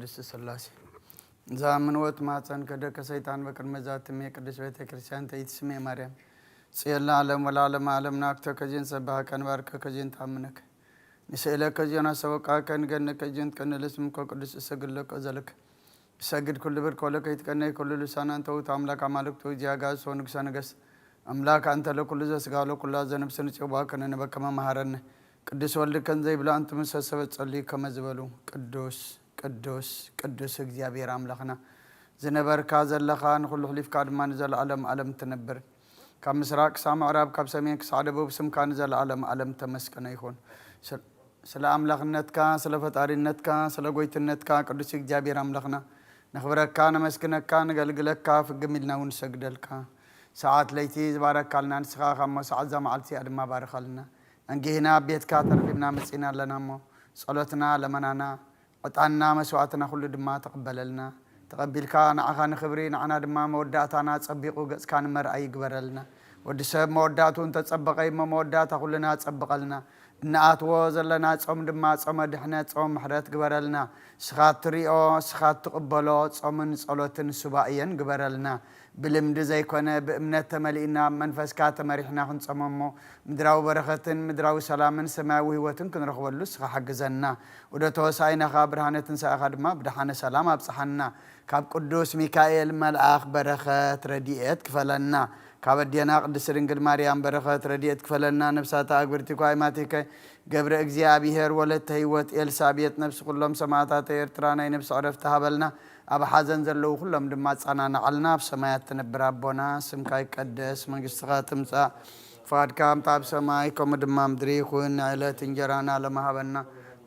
ቅዱስ ሥላሴ ዛምን ወት ማፀን ከደከ ሰይጣን በቅድመ ዛትም የቅዱስ ቤተ ክርስቲያን ተይትስሜ ማርያም ጽየላ ዓለም ወላለም ዓለም ናክተ ከጂን ሰባህ ቀን ባርከ ከጂን ታምነክ ንስእለ ከጂና ሰበቃ ከን ገነ ከጂን ከነለስም ከቅዱስ ሰግለከ ዘለክ ሰግድ ኩል ብር ኮለከ ይትቀነይ ኩል ልሳናን ተውት አምላክ አማልክቱ ጂያጋዝ ሶ ንጉሠ ነገሥት አምላክ አንተ ለኩል ዘስጋ ለኩል ዘነብስን ጽባ ከነነ በከመ መሐረነ ቅዱስ ወልድ ከንዘይ ብላ አንተ መሰሰበ ጸልይ ከመዝበሉ ቅዱስ ቅዱስ ቅዱስ እግዚአብሔር አምላክና ዝነበርካ ዘለኻን ሁሉ ኽሊፍካ ድማን ዘለዓለም ዓለም ትነብር ካብ ምስራቅ ሳብ ምዕራብ ካብ ሰሜን ክሳብ ደቡብ ስምካን ዘለዓለም ዓለም ተመስገነ ይሁን። ስለ አምላክነትካ ስለ ፈጣሪነትካ ስለ ጎይትነትካ ቅዱስ እግዚአብሔር አምላክና ነኽብረካ ነመስግነካ ንገልግለካ ፍግም ኢልና እውን ሰግደልካ ሰዓት ለይቲ ዝባረካልና ንስኻ ካብ ሰዓት ዛ መዓልቲ ድማ ባርኻልና እንጊህና ቤትካ ተርፊብና መፂና ኣለና እሞ ጸሎትና ለመናና ዕጣንና መስዋዕትና ኩሉ ድማ ተቀበለልና ተቀቢልካ ንዓኻ ንኽብሪ ንዓና ድማ መወዳእታና ፀቢቑ ገጽካ ንመርኣይ ይግበረልና ወዲ ሰብ መወዳእቱ እንተፀበቐ እሞ መወዳእታ ኩልና ፀብቐልና እናኣትዎ ዘለና ጾም ድማ ጾመ ድሕነት ጾም ምሕረት ግበረልና ስኻ ትሪኦ ስኻ ትቕበሎ ጾምን ጸሎትን ሱባኤን ግበረልና ብልምዲ ዘይኮነ ብእምነት ተመሊእና መንፈስካ ተመሪሕና ክንጸመሞ ምድራዊ በረኸትን ምድራዊ ሰላምን ሰማያዊ ህይወትን ክንረኽበሉ ስኻ ሓግዘና ወደ ተወሳይናኻ ብርሃነ ትንሣኤኻ ድማ ብድሓነ ሰላም ኣብፅሓና ካብ ቅዱስ ሚካኤል መልኣኽ በረኸት ረድኤት ክፈለና ካብ ኣዴና ቅድስት ድንግል ማርያም በረኸት ረድኤት ክፈለና ነብሳታ ኣግብርቲ ኳይማቲከ ገብረ እግዚአብሔር ወለተ ህይወት ኤልሳቤጥ ነብሲ ኩሎም ሰማዕታት ኤርትራ ናይ ነብሲ ዕረፍቲ ሃበልና ኣብ ሓዘን ዘለዉ ኩሎም ድማ ጻናናዓልና ኣብ ሰማያት ትነብር ኣቦና ስምካ ይቀደስ መንግስትኻ ትምጻእ ፈቃድካ ምታ ኣብ ሰማይ ከምኡ ድማ ምድሪ ይኹን ዕለት እንጀራና ለማሃበና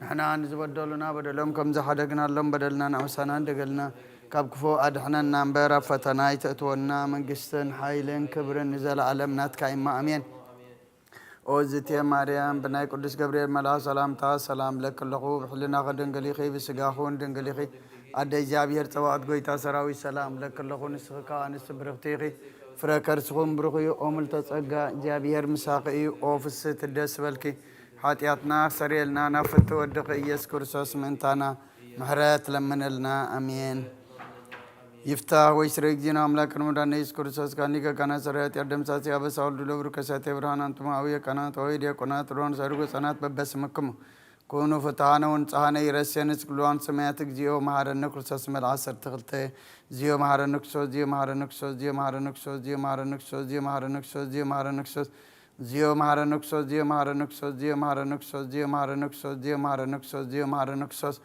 ንሕና ንዝበደሉና በደሎም ከም ዝሓደግናሎም በደልና ንኣመሳና እንደገልና ካብ ክፉ ኣድሕነና እምበር ኣብ ፈተና ይተእትወና መንግስትን ሓይልን ክብርን ንዘለዓለም ናትካ ኢማ ኣሜን። ኦ ዝቴ ማርያም ብናይ ቅዱስ ገብርኤል መልኣክ ሰላምታ ሰላም ለክ ኣለኹ ብሕልናኸ ድንግል ኢኺ ብስጋኹን ድንግል ኢኺ ኣደ እግዚኣብሔር ፀባኦት ጎይታ ሰራዊት ሰላም ለክ ኣለኹ ንስኽካ ኣንስቲ ብርኽቲ ኢኺ ፍረ ከርስኹም ብሩኽ እዩ ኦ ምልዕተ ጸጋ እግዚኣብሔር ምሳኺ እዩ ኦ ፍስሕቲ ደስ በልኪ ሓጢኣትና ሰሪየልና ናብ ፍቲ ወድኺ ኢየሱስ ክርስቶስ ምእንታና ምሕረት ለምነልና ኣሜን። ይፍታህ ወይስረ እግዚእነ አምላክን መድኃኒነ ኢየሱስ ክርስቶስ ካኒከ ካህናት ሰራዊት ያደምሳሴ አበሳ ወልዱ ለብሩ ከሳቴ ብርሃን አንቱማ አብየ ካህናት ወይ ዲያቆናት ሮን ሰርጎ ጸናት በበስምክሙ ኩኑ ፍትሐነ ወንጽሐነ ይረሴን ጽቅሉዋን ሰማያት እግዚኦ መሐረነ ክርስቶስ መልአ ሰርተ ክልተ እግዚኦ መሐረነ ክርስቶስ እግዚኦ መሐረነ ክርስቶስ እግዚኦ መሐረነ ክርስቶስ እግዚኦ መሐረነ ክርስቶስ እግዚኦ መሐረነ ክርስቶስ እግዚኦ መሐረነ ክርስቶስ እግዚኦ መሐረነ ክርስቶስ እግዚኦ መሐረነ ክርስቶስ እግዚኦ መሐረነ ክርስቶስ እግዚኦ መሐረነ ክርስቶስ እግዚኦ መሐረነ ክርስቶስ እግዚኦ መሐረነ ክርስቶስ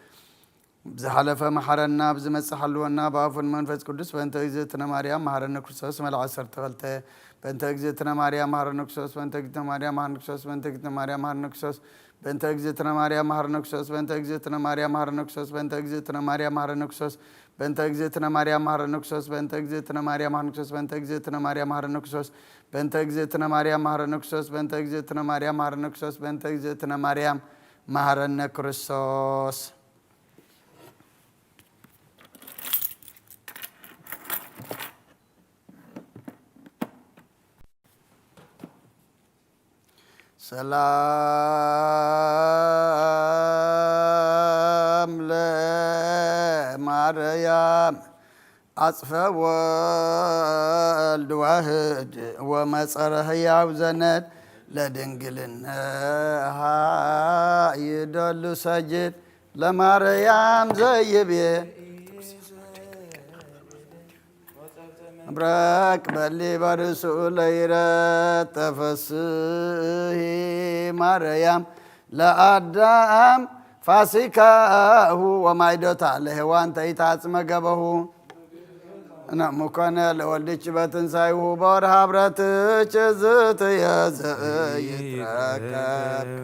ዝሓለፈ መሐረና ብዝመጽእ ሓልወና ብኣፉን መንፈስ ቅዱስ በእንተ እግዝእትነ ማርያም መሐረነ ክርስቶስ መልዓ 12 በእንተ እግዝእትነ ማርያም መሐረነ ክርስቶስ በእንተ እግዝእትነ ማርያም መሐረነ ክርስቶስ በእንተ እግዝእትነ ማርያም መሐረነ ክርስቶስ በእንተ እግዝእትነ ማርያም መሐረነ ክርስቶስ በእንተ እግዝእትነ ማርያም መሐረነ ክርስቶስ በእንተ እግዝእትነ ማርያም መሐረነ ክርስቶስ በእንተ እግዝእትነ ማርያም መሐረነ ክርስቶስ በእንተ እግዝእትነ ማርያም መሐረነ ክርስቶስ በእንተ እግዝእትነ ማርያም መሐረነ ክርስቶስ በእንተ እግዝእትነ ማርያም መሐረነ ክርስቶስ በእንተ እግዝእትነ ማርያም መሐረነ ክርስቶስ በእንተ እግዝእትነ ማርያም መሐረነ ክርስቶስ ሰላም ለማርያም አጽፈ ወልድ ዋህድ ወመጸረ ሕያው ዘነድ ለድንግልናሃ ይደሉ ሰጅድ ለማርያም ዘይቤ ብረቅ በሊ በርእስኡ ለይረት ተፈስሒ ማርያም ለአዳም ፋሲካሁ ወማይዶታ ለሔዋን ተይታጽመ ገበሁ ነሙኮነ ለወልድች በትንሣኤሁ በወርሃ ብረትች ዝትየዘይትረከብ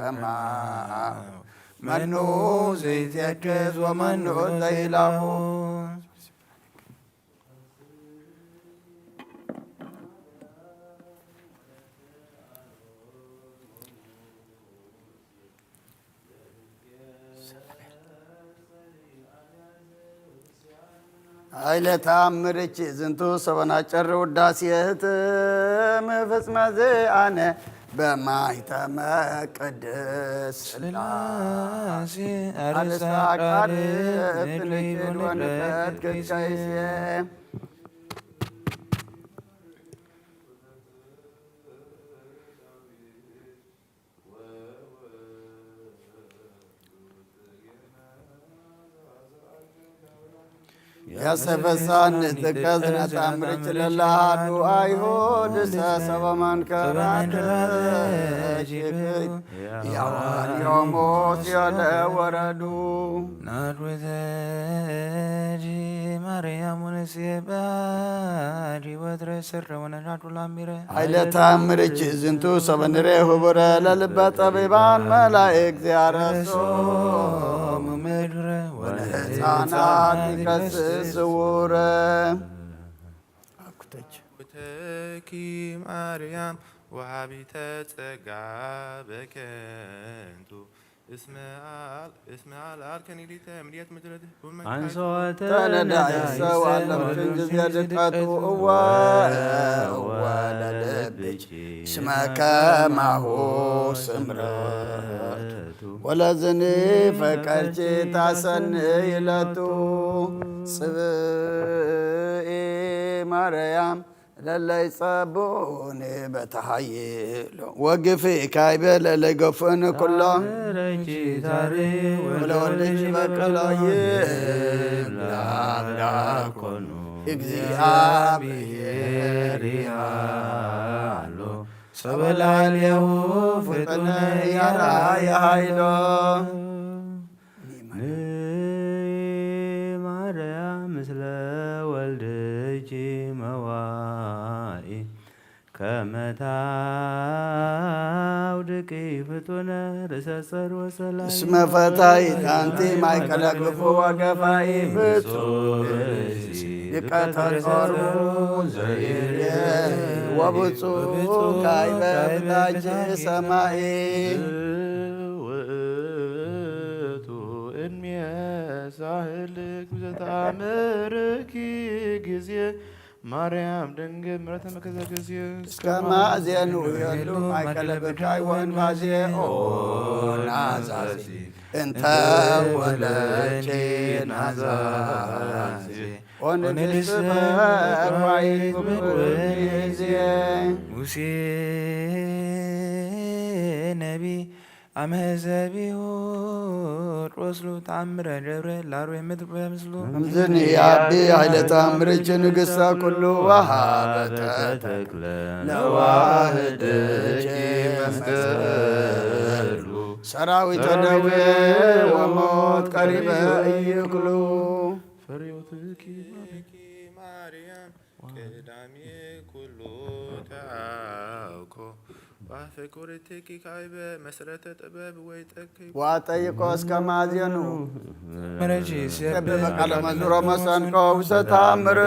ከማ መኑ ዘይትየክዝ ወመኑ ዘይላሁ ኃይለ ተአምርች ዝንቱ ሰበናጨር ውዳሴ ህትም ፍጽመ ዘአነ በማይተመ ቅድስ ሥላሴ አርሳቃር ፍንክድ ወንፈት ቅድቀይሴ ያሰፈሳን ተቀዝና ታምርች ለላዱ አይሁድ ሰሰበማን ከራተ ያዋን ዮሞስ ያለ ወረዱ ናድወዘጂ ማርያም ወነሲባዲ ወትረ ሰረ ወነናዱ ላሚረ ኃይለ ታምርች ዝንቱ ሰበንሬ ሁቡረ ለልበ ጠቢባን መላእክ ዚያረሶ መድረ ወለሕፃናት ይቀስስ ስውረ ተኪ ማርያም ወሃቢተ ጸጋ በከንቱ እስመ አልከኒሊተ ምድየት ምድረት አንሶተ ተነዳይ ሰው አለምችን ጊዜ ድቀቱ እወ ለልብች እስመ ከማሁ ስምረቱ ወለዝኒ ፈቀርቺ ታሰንይ ለቱ ጽብኢ ማርያም ለላይ ጸቦኔ በተሃይሎ ወግፊ ካይበ ለላይ ገፉን ኩሎ ረቺታሪ ወለወልጅ በቀላየ ላምላኮኑ እግዚአብሔር ያሎ ሰበላልየሁ ፍጥነ ያራ የሃይሎ ማርያም ምስለ ወልድኪ መዋኢ ከመታውድቂ ፍጡነ ርሰሰር ወሰላይ እስመ ፈታይ ታንቲ ማይከለ ግፉ ወገፋኢ ፍጹም ይቀተጾሩ ዘይሬ ወብፁዕ ካይበ ፍታች ሰማይ ውእቱ እድሜየ ሳህልክ ብዘተአምርኪ ጊዜ ማርያም ድንግል ምሕረተ መከዛ ጊዜ እስከ ማእዜኑ የሉ ማይከለ ብርካይ ወንባዜ ኦ ናዛዚ እንተ ወለቼ ናዛዚ ወንድስ በባይ ጉብዜ ሙሴ ነቢ አመዘቢሁ ሮስሉ ተአምረ ደብረ ላሩ የምድር በምስሉ እምዝን ያቢ ኃይለ ታምርች ንግሥተ ኩሉ ወሃበተ ተክለ ለዋህድኪ መስቀሉ ሰራዊተ ደዌ ወሞት ቀሪበ ኢይክሉ ፈሪዮትኪ ማርያም ቅዳሜ ኩሉ ተአውኮ ባፈቆረቴኪ ካይበ መሰረተ ጥበብ ወይ ጠከይ ዋጠይቆ እስከ ማእዜኑ መረጂ በቃለ መዝሙረ መሰንቆ ውስተ ተአምር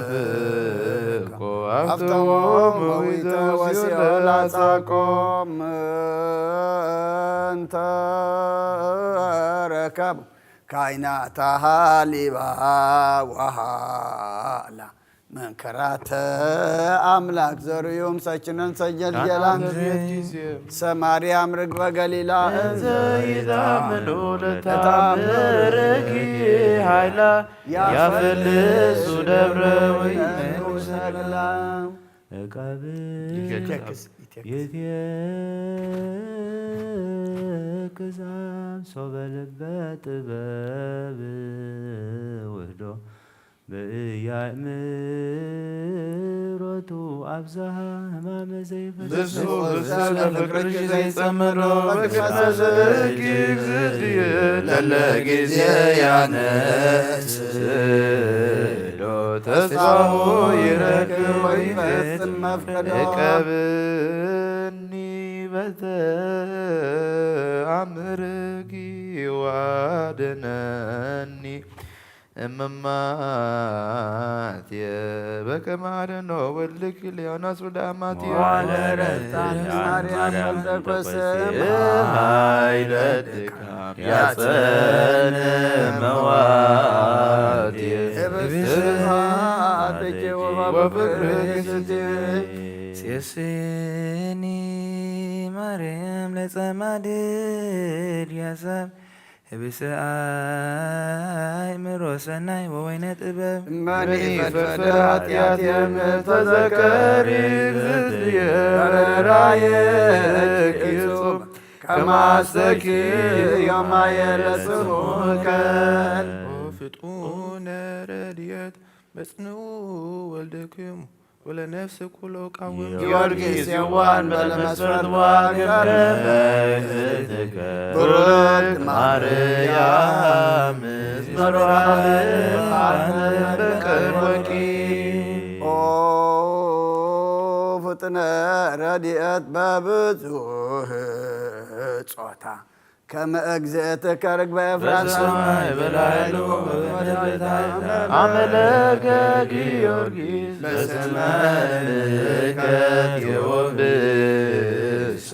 ለዘአብአናፍቆ አፍተዎም ወዊተ ወሲኦል አጻቆም እንተ ረከቡ ካይናተ ሀሊባ ወሃላ መንከራተ አምላክ ዘርዮም ሰችነን ሰጀልጀላ ሰማርያም ርግበ ገሊላ ዘይዛምኑ ለተአምርኪ ኃይላ ያፈልሱ ደብረ ወይኑ ሰግላ የትየክዛብ ሶበልበ ጥበብ ውህዶ በእያእምሮቱ አብዛሃ ህማመ ዘይፈስ ፍቅርሽ ዘይጸምሮ በከሰሰኪ ግዝድየ ለለጊዜ ያነስሎ ተስፋሁ ይረክብ ወይፈጽም መፍቀዶ እቀብኒ በተአምርኪ ዋድነኒ እመማት የበከማደኖ ወልክ ሊዮናስ ወዳማት ዋለረታን ማርያም ተቆሰማ ሃይለድካም ያጸን መዋት ብስሃት እጅ ኤልያዛብ ህብስአይ ምሮሰናይ ወወይነ ጥበብ መኒ ፈድፈድ ኃጢአትየም ተዘከሪ እግዝእትየ ራእየኪ እጹብ ከማስተኪ ዮማየ ለጽሙከን ፍጡነ ረድኤት በጽንኡ ወልድክሙ ወለነፍስ ኩሎ ቃወም ጊዮርጊስ የዋን በለመስፈርት ዋገር ብሩክት ማርያም በቀን ወቂ ኦ ፍጥነ ረድኤት በብዙህ ጾታ ከመ እግዝእትከ ርግበ ኤፍራታ በሰማይ በላይሉ አመለከ ጊዮርጊስ በስመልከት የወብሳ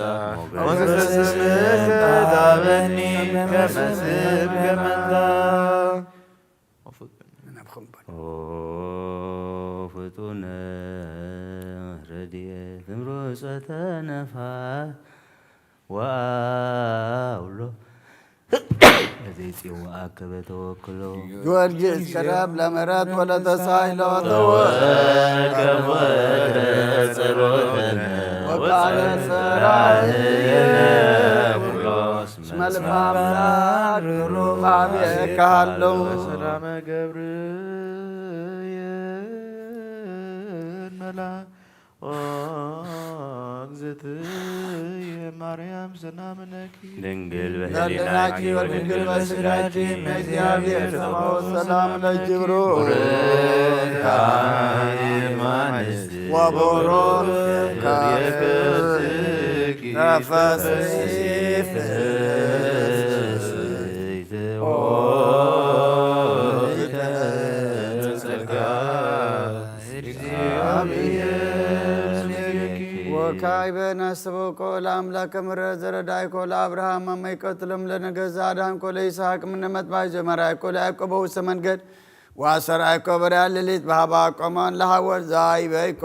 ወንዘስምከ ዳበኒ ከመስብ ገመንታ ፍጡነ ረድኤት እምሮፀተ ነፋስ ወአውሎ ለዘይጽዋዐከ በተወክሎ ጊዮርጊስ ቅረብ ለምሕረት ወለተሳይሎ ወከወረ ጸሎተነ ወቃለ ሠራህየ እስመ ልበ አምላክ ባቤከሃለሁ ሰላመ ገብርኤል መልአክ እግዝእትየ ማርያም ሰላምነኪ ድንግል ለልናኪ ወድንግል በሥጋኪ እግዚአብሔር ጸባኦት ሰላም ለኪ ብሩክ ወቡሩክ ነፈስኪ ወካዕበ ነስብኮ ለአምላከ ምሕረት ዘረዳእኮ ለአብርሃም አመይቀትሎም ለነገሥ አዳንኮ ለይስሐቅ እምነ መጥባዕ ዘመርዓኮ ለያዕቆብ በውስተ መንገድ ወአስተርአይኮ በርያ ሌሊት በኀበ አቆሞን ለሐወር ዘአይበይኮ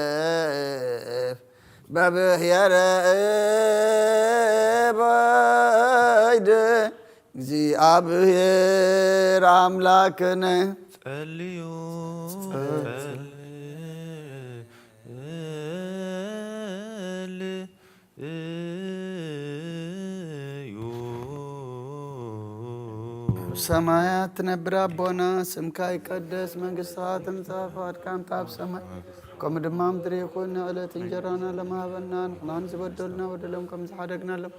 ለዮሴፍ በብሔረ እበይድ እግዚአብሔር አምላክነ ጸልዩ ሰማያት ትነብር አቦና ስምካ ይቀደስ መንግሥትከ ትምጻእ ፈቃድከ በከመ በሰማይ ከመ ድማ ምድር ይኩን ዕለት እንጀራና ለማህበና ንሕናን ዝበደሉና በደሎም ከም ዝሓደግናሎም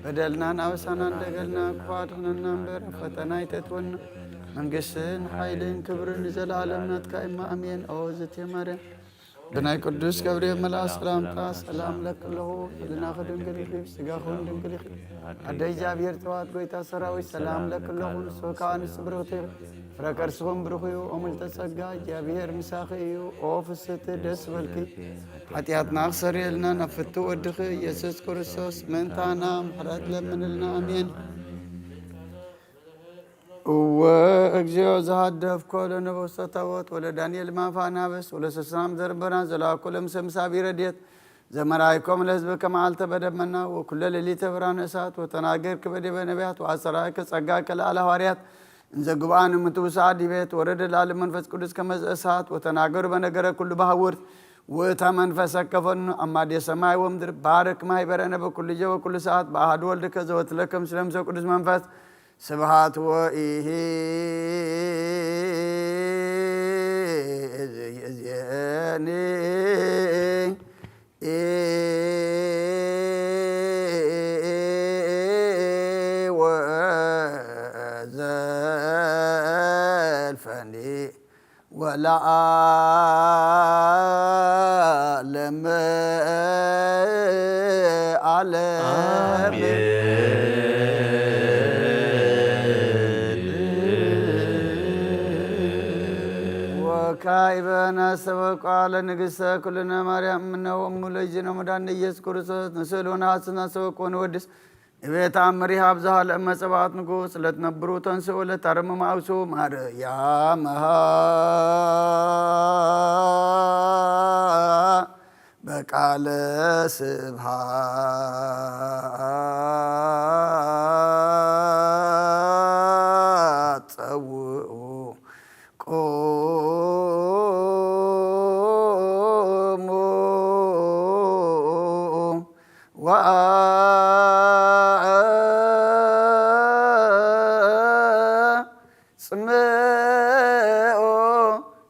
በደልናን አበሳና እንደገልና ክፋድህነና እምበር ፈተና ይተትወና መንግሥትን ኃይልን ክብርን ዘለዓለም ናትካ ኢማ አሜን። ኦ እግዝእትየ ማርያም ብናይ ቅዱስ ገብርኤል መልአክ ሰላምታ ሰላም ለክለሁ ህሊናከ ድንግል ይሁን ሥጋከን ድንግል ይሁን አደ እግዚአብሔር ተዋሕድ ጎይታ ሰራዊት ሰላም ለክለሁ ንስኻ አንስት ብርክት ፍረ ከርስኹም ብሩኽ እዩ ኦ ምልዕተ ጸጋ እግዚአብሔር ምሳኺ እዩ ኦ ፍስሕቲ ደስ በልኪ ኃጢአትና ክሰረየልና ናብ ፍትሕ ወድኺ ኢየሱስ ክርስቶስ ምእንታና ምሕረት ለምንልና አሜን። እግዚኦ ዘሃደፍኮ ለነብሰ ታቦት ወለዳንኤል ማፋናበስ ወለሰሳም ዘርበና ዘላኮ ለምሰምሳቢ ረድኤት ዘመርዓይኮም ለሕዝብከ መዓልተ በደመና ወኩለ ሌሊተ ብርሃነ እሳት ወተናገርክ በዲበ ነቢያት ወአስተርአይከ ጸጋከ ለአለ ሐዋርያት እንዘ ጉብአን እምትውሳድ ዲቤት ወረደ ላለ መንፈስ ቅዱስ ከመ እሳት ወተናገሩ በነገረ ኩሉ በሐውርት ውእተ መንፈሰከ ፈኑ አማደ ሰማይ ወምድር ባርክ ማኅበረነ በኩሉ ጊዜ ወኩሉ ሰዓት በአሐዱ ወልድከ ዘወትለከ ምስለ መንፈስ ቅዱስ መንፈስ ስብሐት ወኢዜኒ ወዘልፈኒ ወለዓለመ ዓለም ወካዕበ ነስብኮ ለንግሥተ ኩልነ ማርያም እምነ ወእሙ ለእግዚእነ መድኃኒነ ኢየሱስ ክርስቶስ ንስእል ወነሐስስ ነስብኮ ወንወድስ ቤት አምሪሃ አብዛሃ ለመጸባት ንጉሥ ለትነብሩ ተንስኡ ለታረም ማውሱ ማርያምሃ በቃለ ስብሃት ጸውኡ ቆሙ ጽምኦ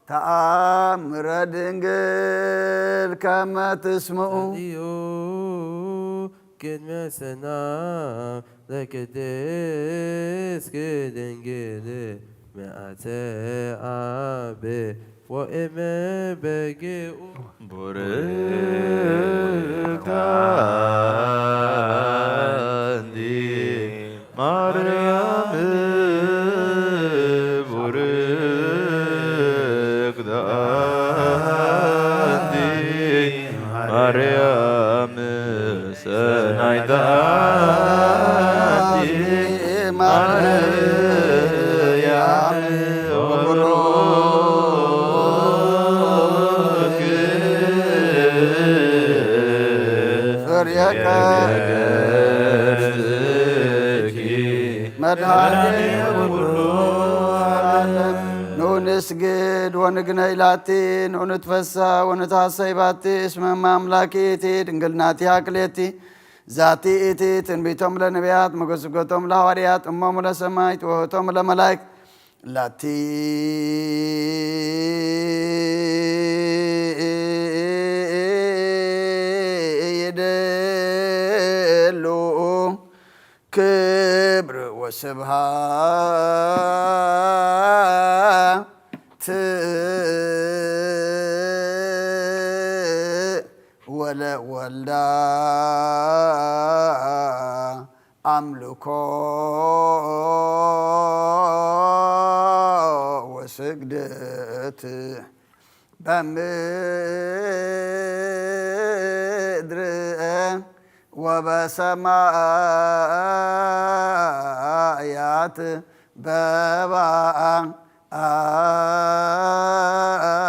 ተአምረ ድንግል ከመ ትስምዑ ቅድመ ሰና ለቅድስት ድንግል መዓተ አብ ወእመ በግኡ ቡርክት አንቲ ማርያም ቡርክት አንቲ ማርያም ሰናይተ አንቲ ማርያም ንስግድ ወንግነይ ላቲ ንትፈሳ ወንታሰይ ባቲ እስመ አምላኬቲ ድንግልናቲ አክሌቲ ዛቲ እቲ ትንቢቶም ለነቢያት መገስጎቶም ለሐዋርያት እሞሙ ለሰማዕት ወህቶም ለመላእክት ላቲ ይደሉ ክብር ወስብሃት ወለወልዳ አምልኮ ወስግደት በምድር ወበሰማያት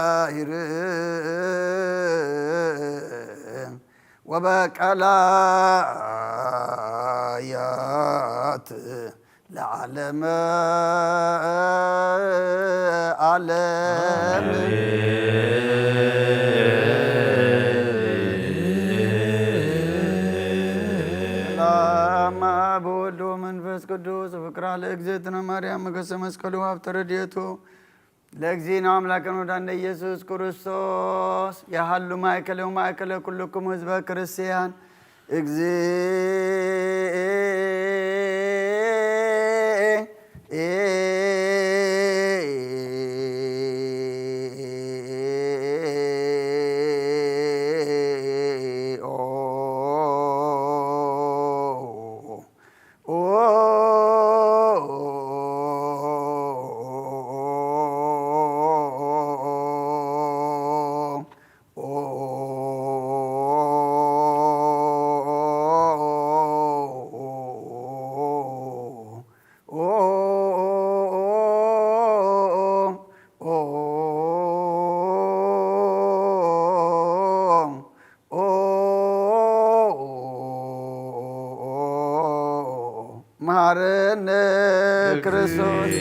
በባሕር ወበቀላያት ለዓለመ ዓለም በወልድ ወመንፈስ ቅዱስ ፍቅራ ለእግዝእትነ ማርያም መገሰ መስቀሉ ሀብተ ረድኤቱ ለእግዚእነ አምላክነ ወዳነ ኢየሱስ ክርስቶስ ያሃሉ ማእከለ ወማእከለ ኩልክሙ ህዝበ ክርስቲያን መሐረነ ክርስቶስ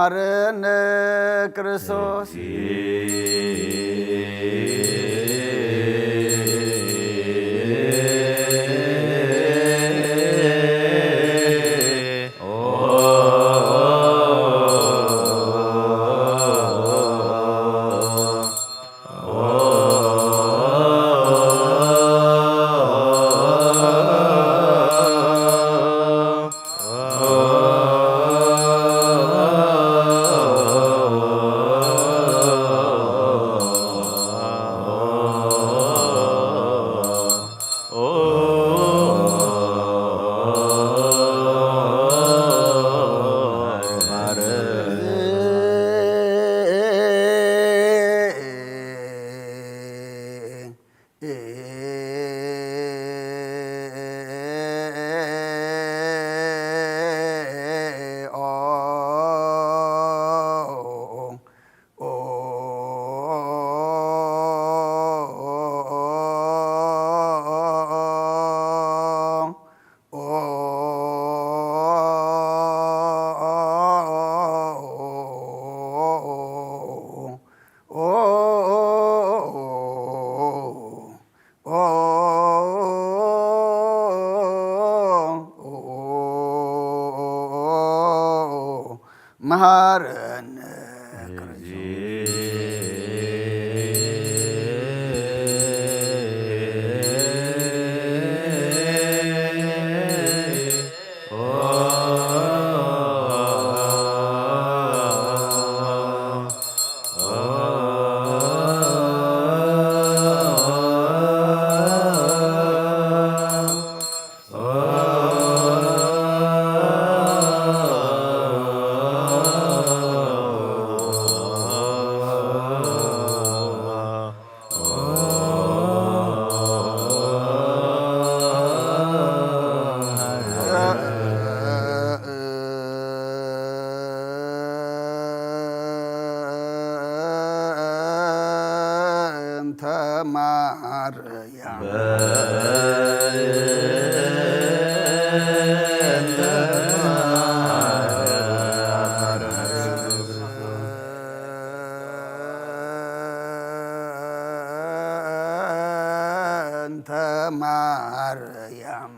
መሐረነ ክርስቶስ መሐረነ ማርያም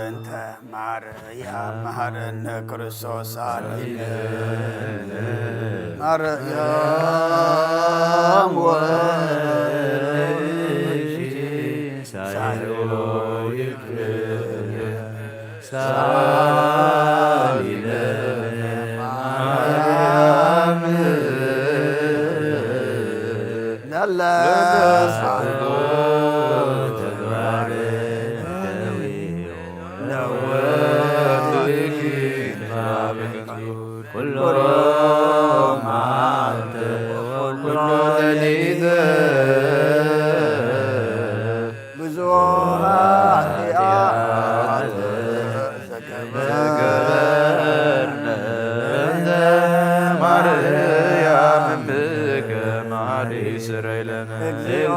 እንተ ማርያም መሐረነ ክርስቶስ አድኅነነ ማርያም ወልድኪ ሳይሎ ይክብር ሳሊለ ማርያም ለለሳልጎ ኩሎ መዓልተ ወኩሎ ሌሊተ ብዙኃ ኃጢአት ዘገበርነ እንተ ማርያም እምከ ማኅደረ ይስረይ ለነ እግዚኦ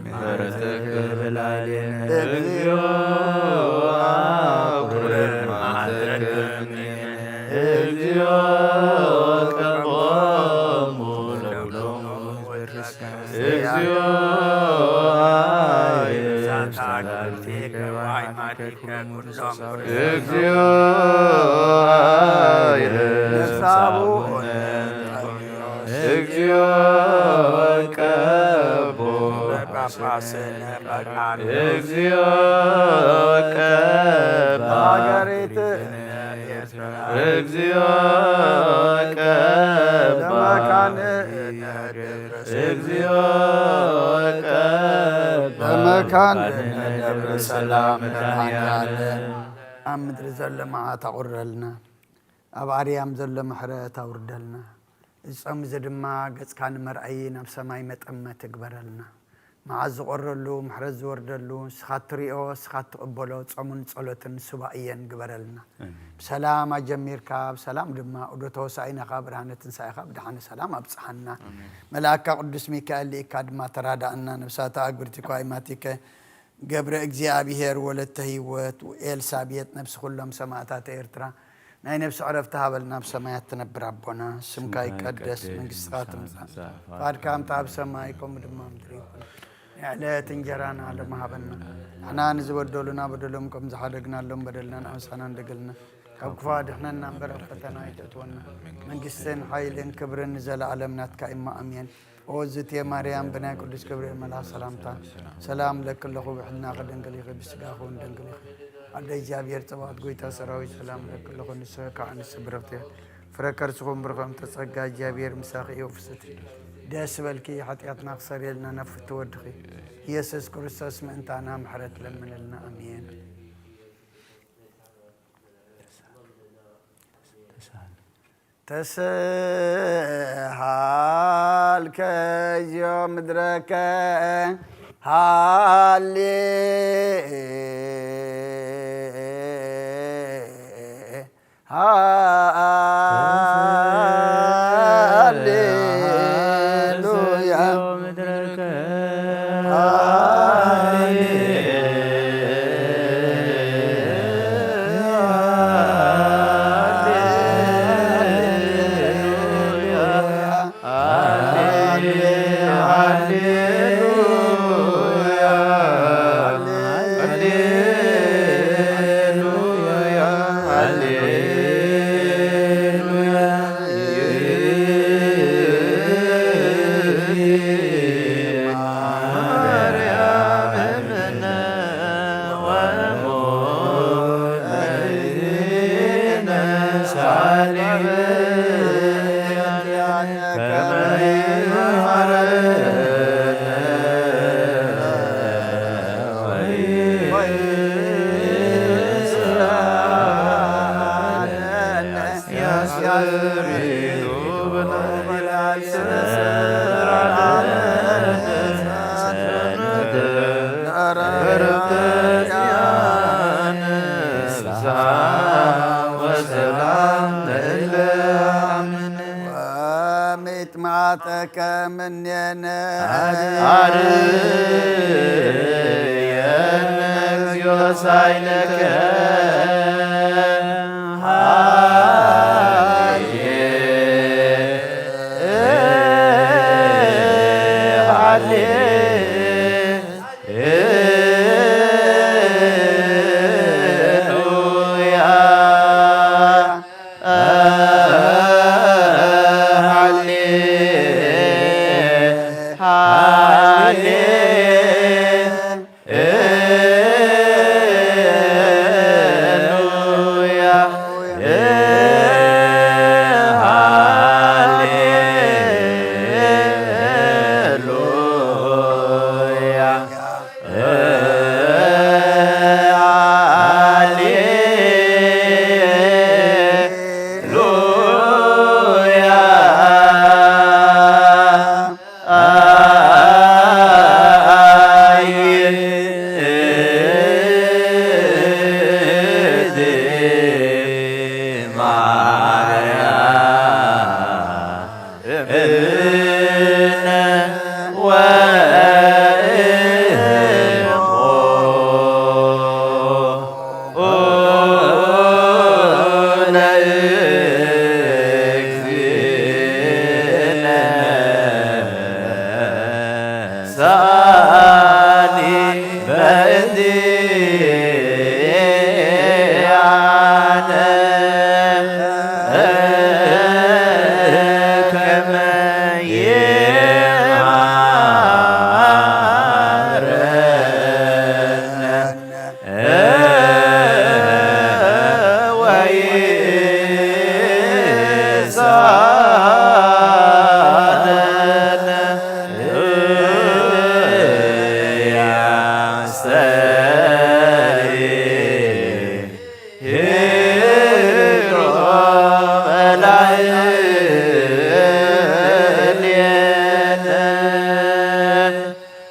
ምሕረትከ በላዕሌነ እግዚኦ መካነ ደብረ ሰላም ኣብ ምድሪ ዘሎ መዓት ኣቑረልና ኣብ ኣርያም ዘሎ ምሕረት ኣውርደልና እዚ ጾም እዚ ድማ ገጽካ ንመርኣዪ ናብ ሰማይ መጠመ ትግበረልና مع زقرلو محرز زوردلو سخاتريو سخات قبلو صمون صلوتن سبايين جبرلنا بسلام اجمير كاب سلام دما ودتو ساينا خبرانه تنساي خاب دحن سلام ابصحنا ملاك قدس ميكائيل ليكاد ما ترادانا نفسات اغبرتي قايماتيك جبر اغزيابير ولته هيوت والسابيت نفس كلهم سماعات ايرترا ناي نفس عرفتها بلنا بسمايات تنبر ربنا سمكاي قدس من قصاتم فاد كام تاب سمايكم دما مدري على تنجرانا على مهابنا انا نزودولنا بدلهم زحدقنا لهم بدلنا نحسنا ندقلنا كفاد احنا نمبر فتنا يتتونا من قسن حيلن كبرن زل عالمنا كإما امين اوزت يا مريم بنا قدس كبرين ملا سلامتا سلام لك الله بحنا قدن قليخ بسقاخو ندن قليخ عند جابير تبات قويتا سراوي سلام لك الله نسكا عن السبرفتي فركر سخون برغم تسقى جابير مساخي وفستي داس بالكي حتياتنا خسر لنا نفت ودخي يسوع كريستوس من انتنا محرت لمن لنا امين تسهل كيوم مدرك هالي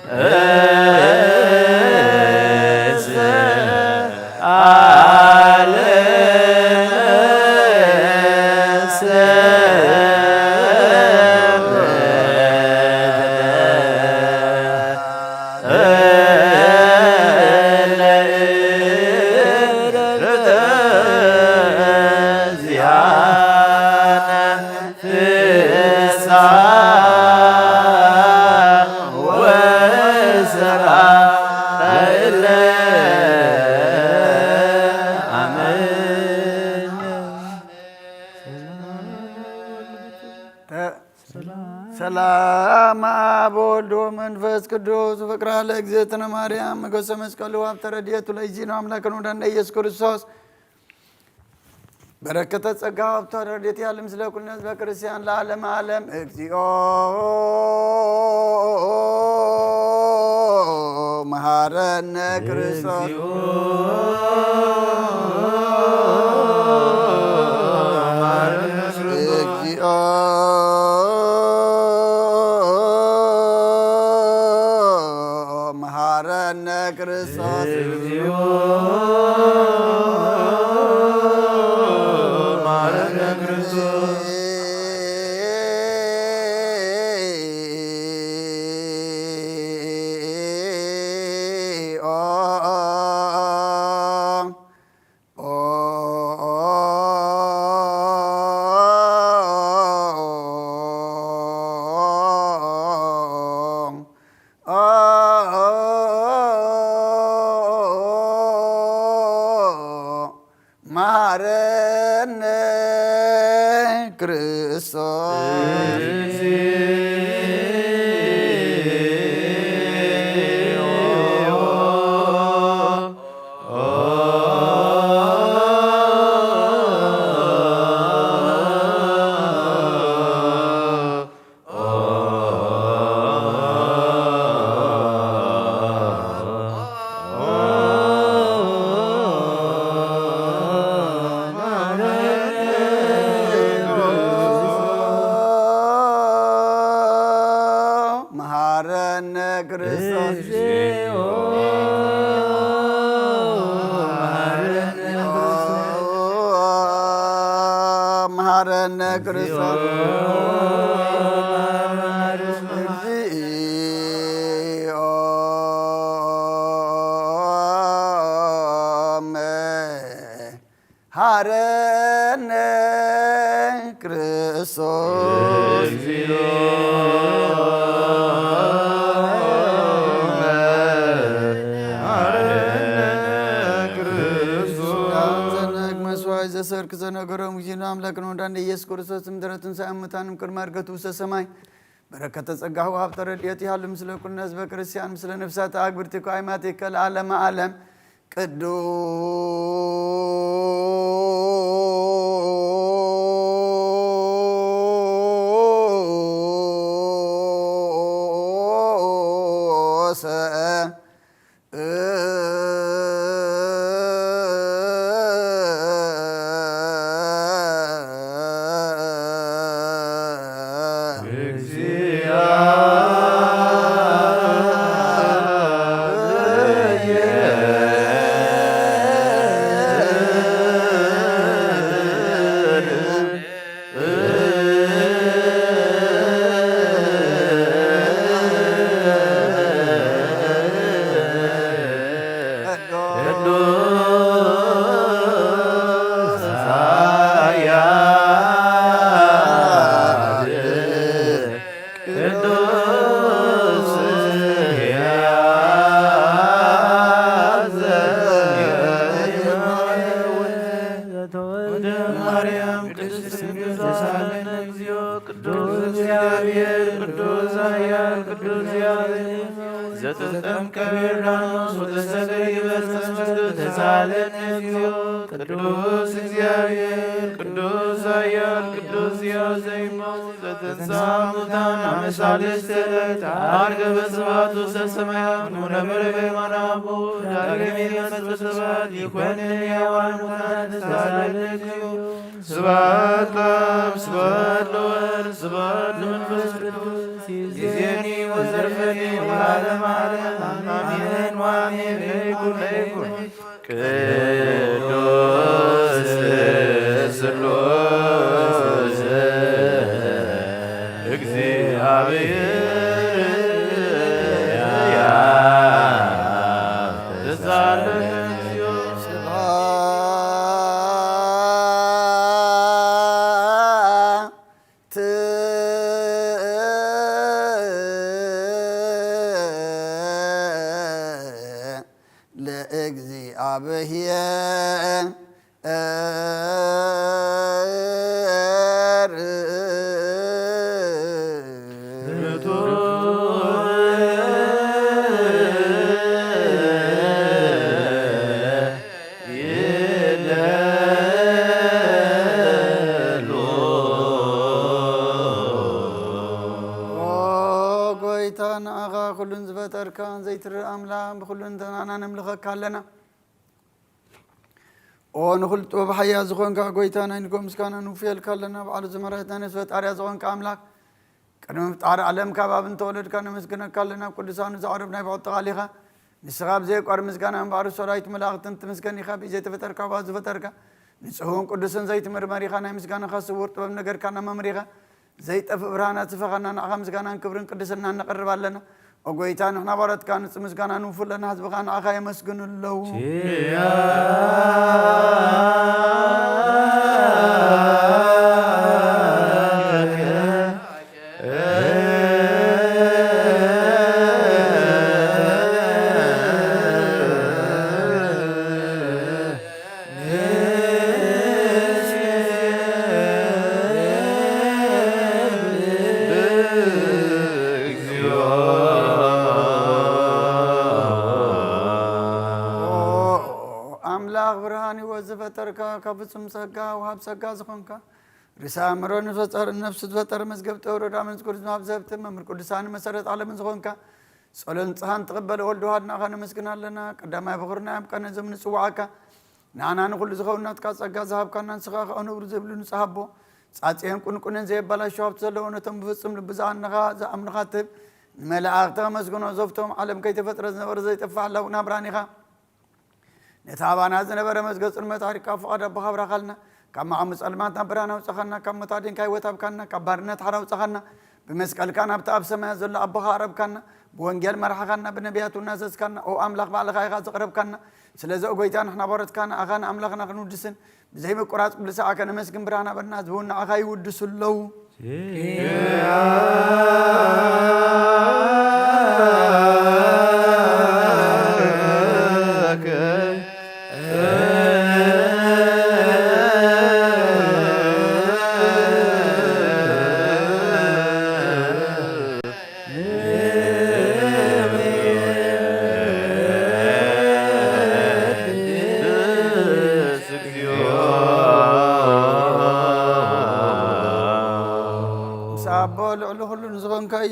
Yeah. ሰላም አብ ወወልድ ወመንፈስ ቅዱስ ፍቅር ለእግዝእትነ ማርያም መገሰ መስቀሉ ሀብተ ረድኤቱ ለእግዚእነ አምላክነ ወለነ ኢየሱስ ክርስቶስ በረከተ ጸጋ ሀብተ ረድኤት ያለ ምስለ ኩልነ ሕዝበ ክርስቲያን ለዓለመ ዓለም እግዚኦ መሐረነ ክርስቶስ መሐረነ ክርስቶስ መሐረነ ክርስቶስ መሐረነ ክርስቶስ መሐረነ ክርስቶስ መሐረነ ክርስቶስ እግዚኦ መሐረነ ክርስቶስ ዘሰርክ ዘነገረ ሙዚና አምላክ ነው እንዳንደ ኢየሱስ ክርስቶስ ምድረትን ሳያመታንም ቅድመ እርገቱ ውስተ ሰማይ በረከተ ጸጋሁ ሀብተ ረድኤት ያሉ ምስለ ኩልነ ሕዝበ ክርስቲያን ምስለ ነፍሳት አግብርቲከ አይማቲከ ለዓለመ ዓለም ቅዱስ ማርያም ቅድስት ድንግል ተሳለነ እግዚኦ ቅዱስ እግዚአብሔር ቅዱስ ኃያል ቅዱስ እግዚአብሔር ዘተጠምቀ በዮርዳኖስ ወተሰቅየ በመስቀል ተሳለነ እግዚኦ ቅዱስ እግዚአብሔር ቅዱስ ኃያል ቅዱስ ሕያው ዘይሞት ዘተንሥአ እሙታን አመ ሣልስት ዕለት ዐርገ በስብሐት ውስተ ሰማያት ወነበረ በየማነ አቡሁ ዳግም ይመጽእ በስብሐት ይኰንን ሕያዋን ሙታን ተሳለነ እግዚኦ ስብሐት ለአብ ስብሐት ለወልድ ስብሐት ለመንፈስ ቅዱስ ይእዜኒ ወዘልፈኒ ወለዓለመ ዓለም አሜን ወአሜን። ለይኩን ቅዱስ ስሉስ እግዚአብሔር ተዛለዩ كلن زفتر كان زيتر أملا بكلن تنانا نملخك كلنا ونخل توب حياة زخون كاغويتانا إنكم مسكانا نوفيل كلنا بعد زمرتنا نسوت أريا زخون كاملاك كانوا متعار علم كباب تولد كانوا مسكنا كلنا كل سان زعربنا بعد تغاليها نسخاب زيك أر مسكنا بارو سرايت ملاقت انت مسكني خاب إجت فتر كباب زفتر كا نسخون كدسن زيت مرمري خانا مسكنا خاص ورت بنجر كنا ممريخا زيت أفبرانا تفخنا نعم مسكنا كبرن كدسنا نقرب لنا وقويتان احنا بارت كانت مسكنا نوفل لنا حسبخان أخايا مسكن اللو فتركا كبسم سجا وهاب سجا زخنكا رسامرون فتر النفس فتر مسجب تورد عمل كل ما بزبت ممر كل سان مسرت على من زخنكا سولن صحن تقبل ولد هادنا خنا مسكنا لنا قدام يفخرنا كان زمن سواعكا نانا نقول زخونات كا سجا ذهب كان نسخا انو برزبلن صحابو صاصيهم كن زي بلا شوب تلونه تم بفصم لبزان نغا زام نخاتب ملائكه مسكنوا زفتهم علم كي تفتر زنبر زي تفعلوا نبرانيخا نتابعنا زنبر مسجد المتارك فقد بخبر خلنا كما عمس المات نبرانا وسخنا كم متادين كاي وتاب كنا كبرنا تحرا وسخنا بمسكال كان ابتاب سما زل ابخا عرب كنا بونجل مرح كنا بنبيات الناس كنا او املاك بعد خاي غاز قرب كنا سلازو غويتان احنا بارت كنا اغان املاكنا كنودسن بزي مقراط كل ساعه كنا مسكن برانا برنا زبون اخاي ودسلو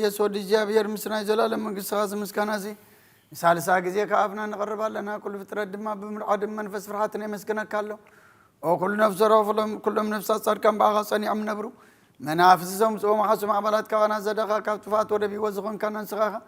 يسود الجابير مسنا جلال من قصاص مسكنازي مثال ساقزي كافنا نقرب لنا كل فترة دم بمرعد منفس فرحتنا مسكنا كله او كل نفس رافلهم كل نفس صار كم باغا صني ام نبرو منافسهم سو محسم عبالات كوانا زدقا كفتفات ودبي وزخون كان نسخاها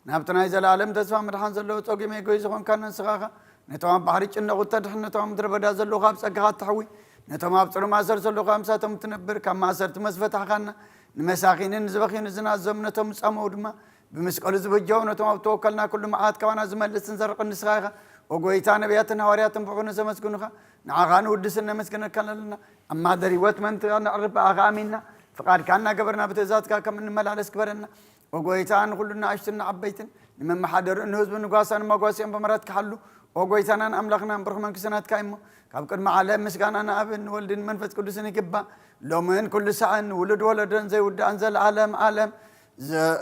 نابتنا جلالم تسفى مدحان زلو توقي ميكو يزخون كان نسخاها نتوام بحريج انه تدح نتوام دربدا زلو خاب سقها تحوي نتوام ابصرو ما سر زلو خامساتهم تنبر كما سرت مسفتح خانا نمساخين نزبخين زنا زمنتهم صمو دما بمسقل زبجو نتوم توكلنا كل معات كوانا زملس نزرق النسخاخه وغويتا نبياتنا حوارياتن فقنا سمسكنخه نعغان ودسنا مسكن كللنا اما دريوت من نعرف اغامينا فقد كان قبرنا بتزات كم نملالس كبرنا وغويتان كلنا اشتنا عبيتن من محضر الحزب نغاسن مغاسين بمرات كحلو وغويتانا املاخنا برحمن كسنات كايمو كاب قد معلم مسكانا ابن ولد منفس قدسن يكبا لو من كل ساعة ولد ولدن زي ود أنزل عالم عالم يا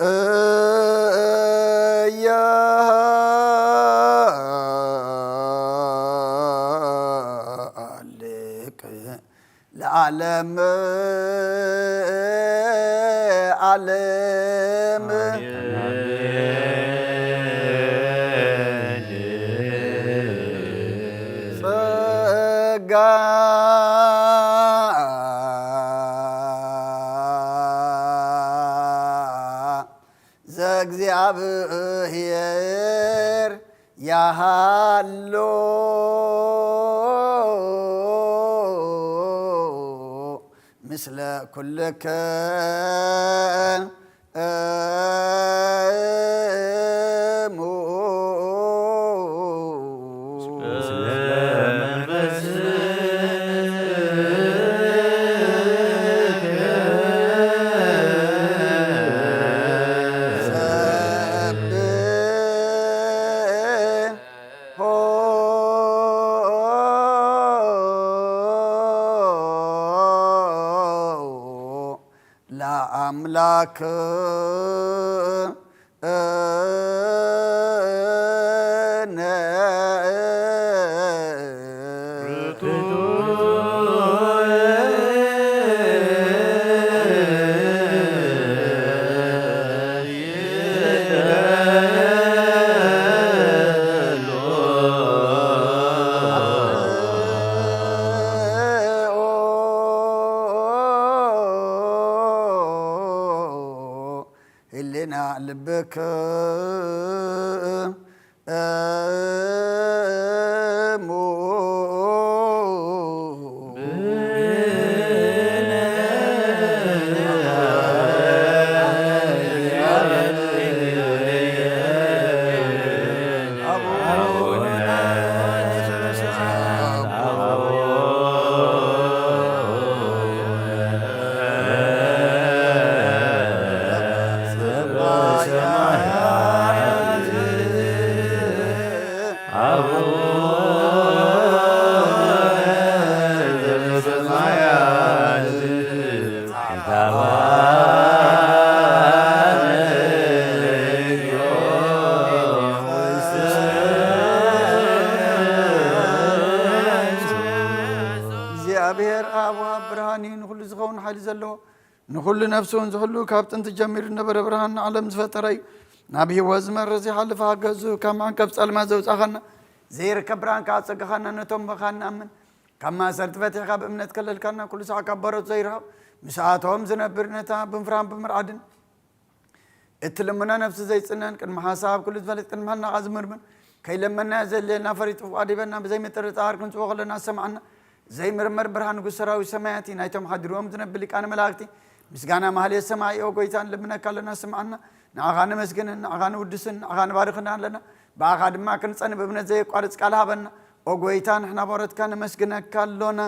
عليك العالم عالم እግዚአብሔር ያሃሎ ምስለ ኩልከ ለአምላክ ልብከ እግዚአብሔር አብ ብርሃን ንኩሉ ዝኸውን ሓይሊ ዘለዎ ንኩሉ ነፍሱን ዝሕሉ ካብ ጥንቲ ጀሚሩ ነበረ ብርሃን ዓለም ዝፈጠረ እዩ ናብ ህይወት ዝመርህ ዘይሓልፍ ሃገዙ ካብ ማዕንቀፍ ጸልማ ዘውፃኸና ዘይርከብ ብርሃን ከዓ ፀጋኻና ነቶም በኻን ንኣምን ካብ ማእሰርቲ ፈቲሕካ ብእምነት ከለልካና ኩሉ ሰዓት ካብ በረቱ ዘይረኸብ ምስኣቶም ዝነብር ነታ ብምፍራን ብምርዓድን እትልሙና ነፍሲ ዘይፅነን ቅድሚ ሓሳብ ኩሉ ዝፈለጥ ቅድሚ ሃልናኻ ዝምርምን ከይለመና ዘለየልና ፈሪጡ ፍቃዲበና ብዘይምጥርጣር ክንፅዎ ከለና ሰማዓና ዘይምርመር ብርሃን ንጉሥ ሰራዊት ሰማያት ናይቶም ሓዲሮም ዝነብል ሊቃነ መላእክቲ ምስጋና ማህሌት ሰማይ ጎይታን ልምነካ ኣለና ስምዓና ንዓኻ ንመስግንን ንዓኻ ንውድስን ንዓኻ ንባርኽና ኣለና ብኣኻ ድማ ክንፀን ብእምነት ዘየቋርፅ ቃል ሃበና ኦ ጎይታ ንሕና ባሮትካ ንመስግነካ ኣሎና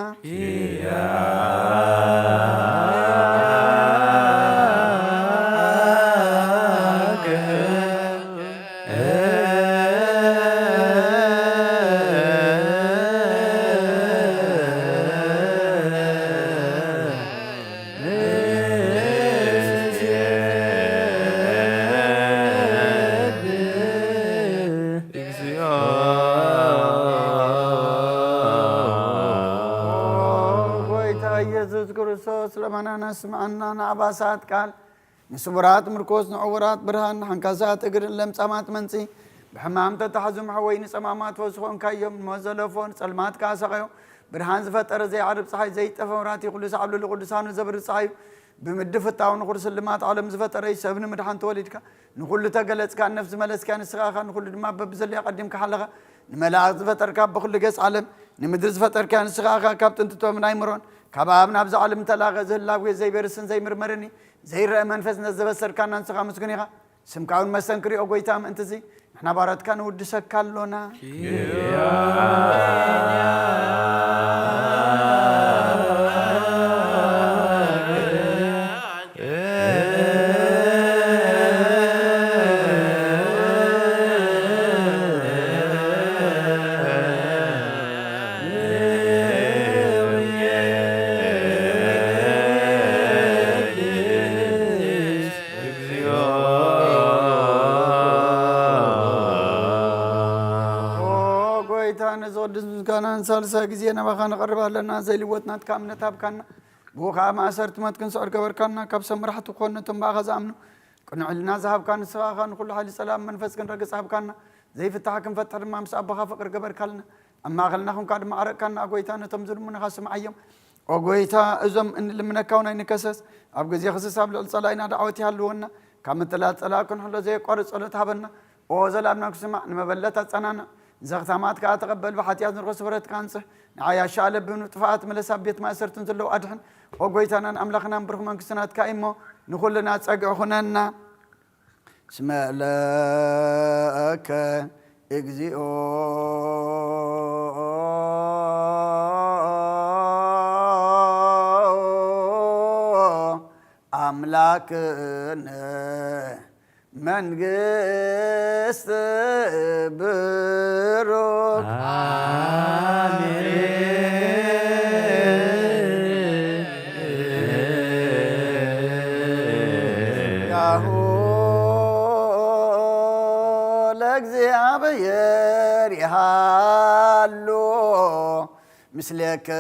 ኢየሱስ ክርስቶስ ለማናና ስምዓና ንዓባሳት ቃል ንስቡራት ምርኮስ ንዕውራት ብርሃን ንሓንካሳት እግርን ለምጻማት መንፂ ብሕማም ተታሕዙ መሕወይ ንፀማማት ወስኾንካ እዮም ንመዘለፎን ጸልማት ካሰኸዮ ብርሃን ዝፈጠረ ዘይዓርብ ፀሓይ ዘይጠፈ መብራህቲ ኩሉ ሰዓብሉ ቅዱሳኑ ዘብር ፀሓዩ ብምድብ ፍታው ንኩሉ ስልማት ዓለም ዝፈጠረ ሰብ ንምድሓን ተወሊድካ ንኩሉ ተገለጽካ ነፍሲ መለስካ ንስኻኻ ንኩሉ ድማ በብዘለያ ቀዲምካ ሓለኻ ንመላእክት ዝፈጠርካ ብኩሉ ገጽ ዓለም ንምድሪ ዝፈጠርካ ንስኻኻ ካብ ጥንትቶም ናይምሮን ካብ ኣብ ናብ ዝዓለም ተላኸ ዝህላው ዘይበርስን ዘይምርመርኒ ዘይረአ መንፈስ ነዘበሰርካና ንስኻ ምስጉን ኢኻ ስምካውን መስተንክሪኦ ጎይታ ምእንትዚ ንሕና ባሮትካ ንውድሰካ ኣሎና نزودن كان سالسا جزينا بخان قرب لنا زي اللي وتنا تكامنا تابكنا بوخا ما صرت ما تكن صار كبر كنا كبس مرحت وخونا تنباغ زامنو كنا علنا ذهب كان سواخان كل حال سلام منفس كن رجع صاحب كنا زي في التحكم فتح ما مسأب بخا فقر كبر كلنا أما غلناهم كاد ما عرق كنا أقويتنا تمزر من خاصم عيم أقويتا أزم إن لمنا كونا نكسس أبغى زي خصص قبل الصلاة دعوتي هالونا كم ثلاث صلاة كن حلا زي قارس صلاة هبنا وزلابنا كسمع نمبلت أتصنعنا زغتامات كأتقبل بحتيات نرقص فرت كانسه نعيا شالب بنطفات ملسا بيت ما سرت نزلو أدحن وقويتنا أملاخنا برغم كسنات كايمو نخلنا تسقعنا اسم لك اجزئو أملاكنا መንግስት ብሩክ ያሁ ለእግዚአብሔር ይሃሉ ምስሌከሙ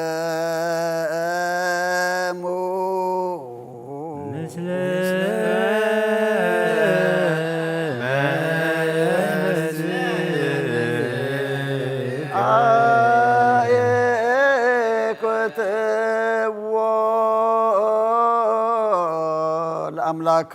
أملاك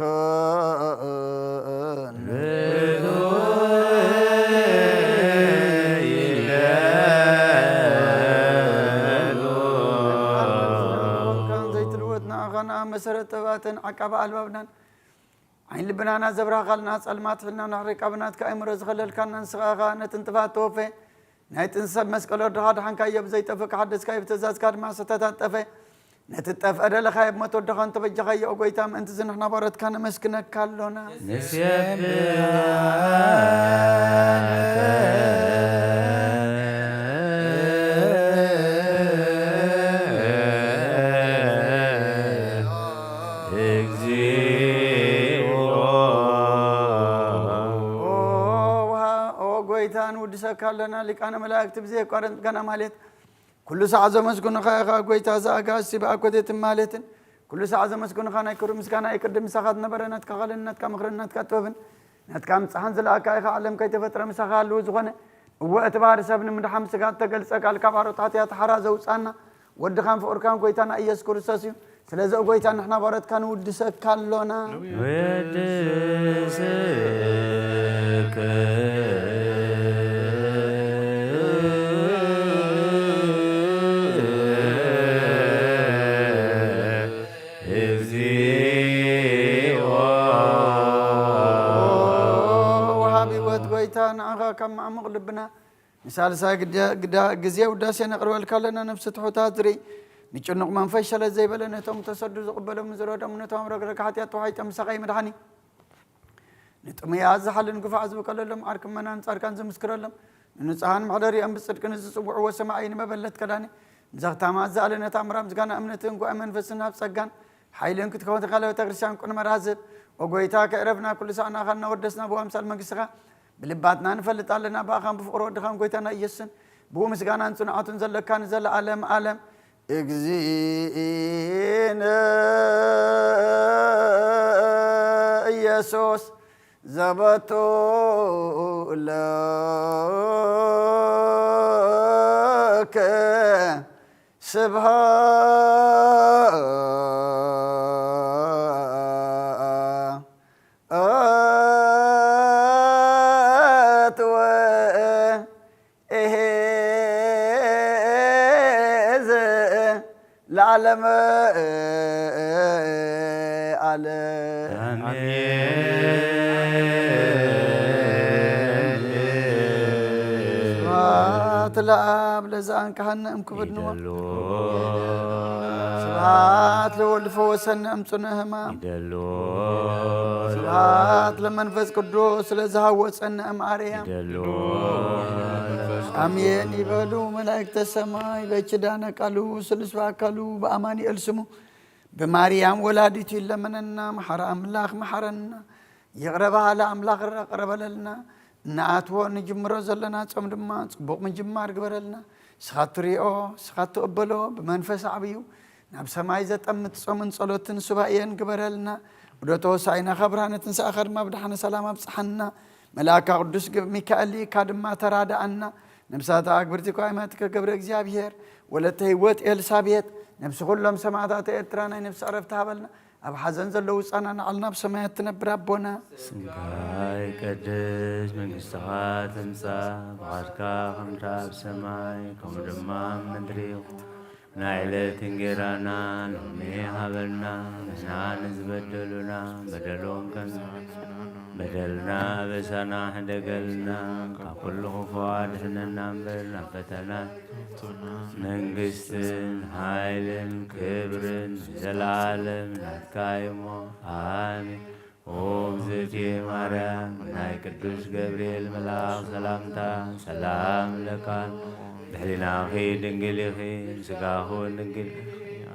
كان زيت الودنا غنا مسرت باتن عقبة البابنا عين لبنانا زبرا قالنا سلمات لنا نحرق ابنات كامر زغلل كان نسغا نتنتفات توفي نايت انسب مسكلو دغاد حنكا يبزيت فك حدث كاي بتزاز كاد ما ستتطفي نتتف أدل خايب ما تودخان تبجخ يا أقويتام أنت زنحنا بارد كان مسكنك كالونا نسيب أقويتان ودسك كالونا لك أنا ملاك تبزيه قارن كان مالت كل ساعة زمسكون خا قويت هذا أجاز سبا أكودت مالتن كل ساعة زمسكون خا نايكر مسكنا يكرد مسخات نبرنات كغلنات كمخرنات كتوبن نات كام صحن أكاي خالم كي تفتر مسخال لوز غنى وقت بار سبن من حمس قات تقل سكال كبار وتعطيات حراز وصانا ودخان في أركان قويتنا أيس كورساسيو سلازو قويتنا نحنا بارد كان ودسك كالونا ودسك أنا كم عمق لبنا مثال ساقد جزية وداسي نقرب الكلنا نفس تحوتها تري نيجي من فشل زي بلنا توم تصدق قبل مزرعة من توم رجل حتى توحي تم سقي مدحني نتوم يعز حل نقف عزب كلهم عارك من أنت أركان زمسكرلهم نصحان محضري أم بصدق نسوع وسمعين ما بلت كلاني زغت ما زعلنا تامرام زغنا أمنتين قو أمن فسنا بسجان حيلين كنت كونت خلوا تغرشان كنا مرازب وقويتها كعرفنا كل سنة خلنا ودسنا بو أمثال مقصها بلباتنا نفلت علينا باخان بفقرو دخان قويتنا يسن بو مسغانا نصنعاتن زل كان زل عالم عالم اجزين يسوس زبطو لك العالم سبحات الآب لزان كهنا أمكبد نوا سبحات لولف وسن أمسنا همام سبحات لمنفس قدوس لزها وسن أم عريم أمين يبلو ملائكة السماء بيتشدانا قالوا سلسوا قالوا بأماني ألسمو بماريام ولادتي لمننا محر أملاخ محرنا يغربها على أملاخ قرب لنا ناتو نجمرو زلنا صمدما صبوق من جمار قبرلنا سخاتريو سخاتو أبلو بمنفس عبيو ناب سماي زتأمت صمن صلوتن سبايين قبرلنا ودوتو ساينا خبرانة سأخر ما بدحنا سلامة بصحنا ملاك قدوس ميكائيل كادما ترادى عنا نمسات أكبرتي قائمتك قبر እግዚአብሔር ولته هوت إلسابيت نمس كلهم سماعات إترانا نمس عرفتها بلنا أب حزن زلوا سأنا علنا بسماء تنبر أبونا سنكاي قدس من قصات انسا بغاركا خمسا بسماي كمرمام مدريو نايلة تنجرانا نمي حبلنا نحن نزبدلنا بدلون كن بدلنا بسنا حدقلنا كل خفوات حننا برنا فتنا منقستن هايلن كبرن زلالم نتكايمو آمين ኦም ዝእቲ ማርያም ናይ ቅዱስ ገብርኤል መልአክ ሰላምታ ሰላም ለካ ብሕሊናኺ ድንግል ኢኺ ስጋኹን ድንግል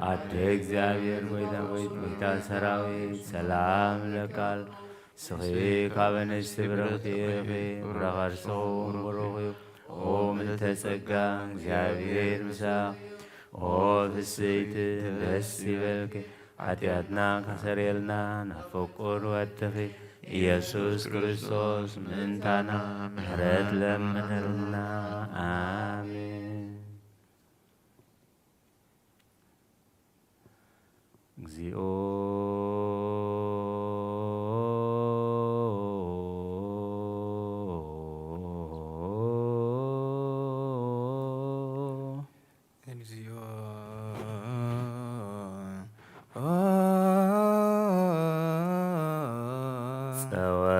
ኣደ እግዚአብሔር ጎይታ ሰራዊት ሰላም ለካል ስኺ ካብ ኣንስቲ ብርኽቲ ኢኺ ብረኸርስኹም ብሩኽ እዩ ኦ ምልዕተ ጸጋ እግዚአብሔር ምሳኽ ኦ ፍስይቲ ደስ ይበልኪ ኃጢአትና ከሰሬልና ናፈቁር ወድኺ ኢየሱስ ክርስቶስ ምንታና ምሕረት ለምንልና አሜን። እግዚኦ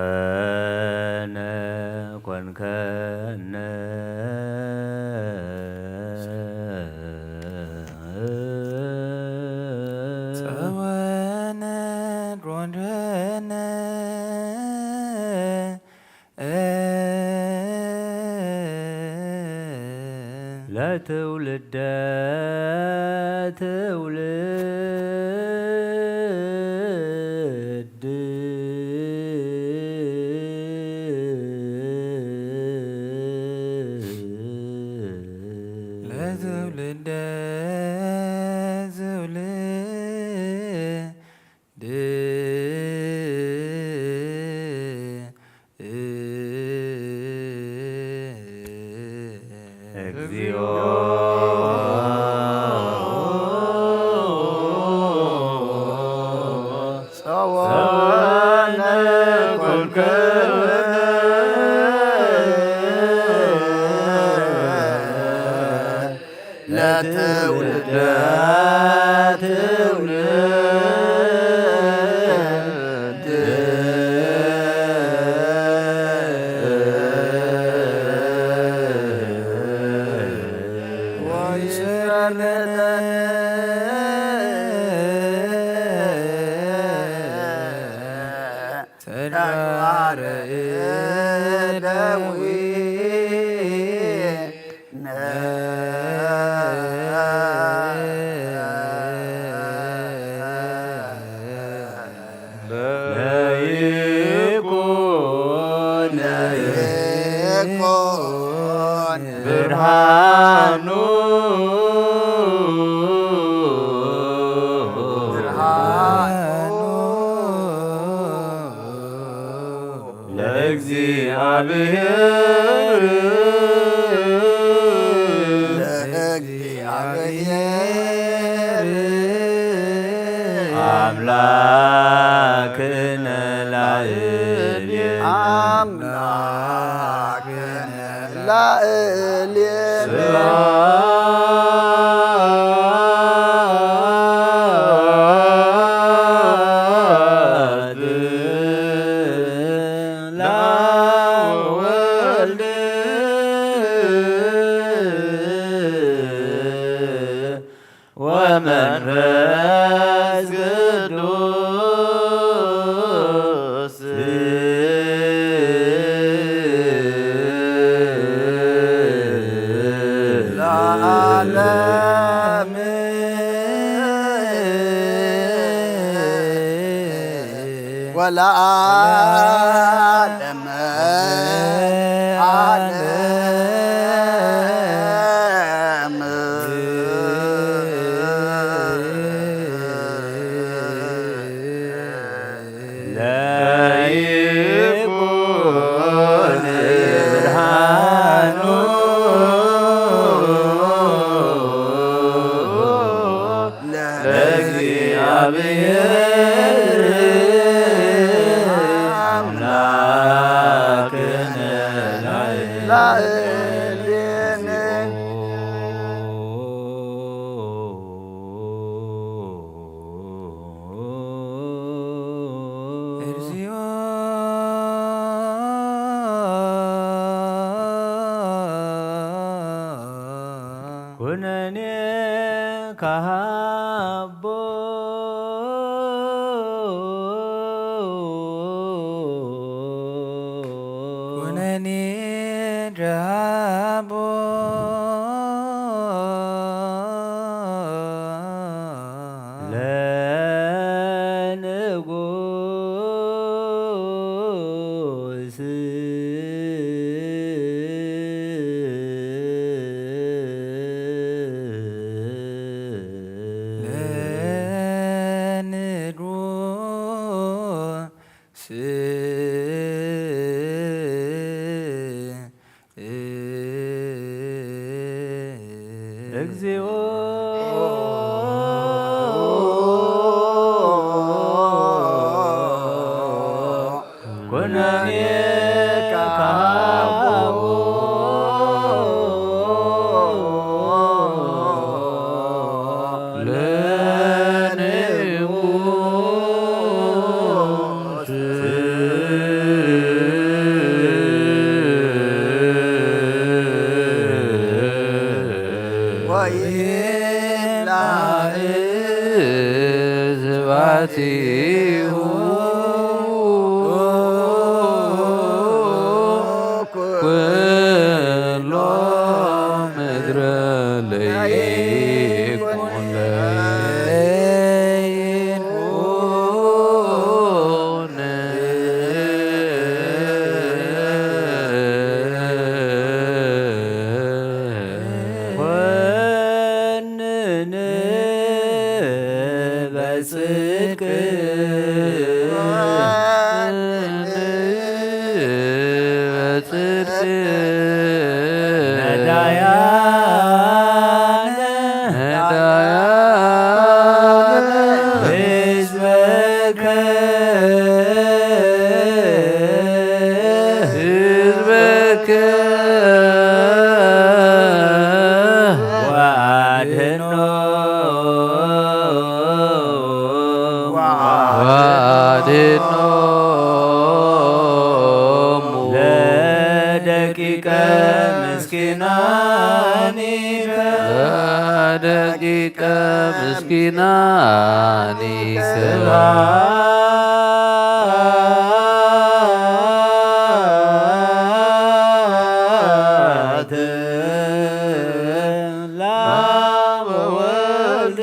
ጸወነ ኮንከነ ጸወነ ኮንከነ ለትውልደ ትውልድ ለትውልደ ትውልድ እግዚኦ ጸወነ ኮንከነ ለትውልደ ትውልድ ተግባረ እደዊ ለይኩን ይኩን ብርሃኑ ለእግዚአብሔር አምላክነ ላዕሌ አምላክነ ላዕሌ ስብሐት ለወልድ ወመንፈስ ቅዱስ ለዓለም ወለዓለመ ዓለም ለይኩን ብርሃኑ ለእግዚአብሔር ኩነኔ ካሃቦ ኩነኔ ዳቦ ለንጉስ ለንጉስ እግዚኦ ኩነኔ ካሃቦ ዝባቲሁ ኩሎ ምድረ ለይኩን ለይኩን ኮንን በጽድቅ በጽድቅ ነዳያነ ነዳያነ ሕዝበከ ሕዝበከ ወአድኅኖ ወአድኅኖሙ ለደቂቀ ምስኪናኒከ ለደቂቀ ምስኪናኒከ ስብሐት ለአብ ወወልድ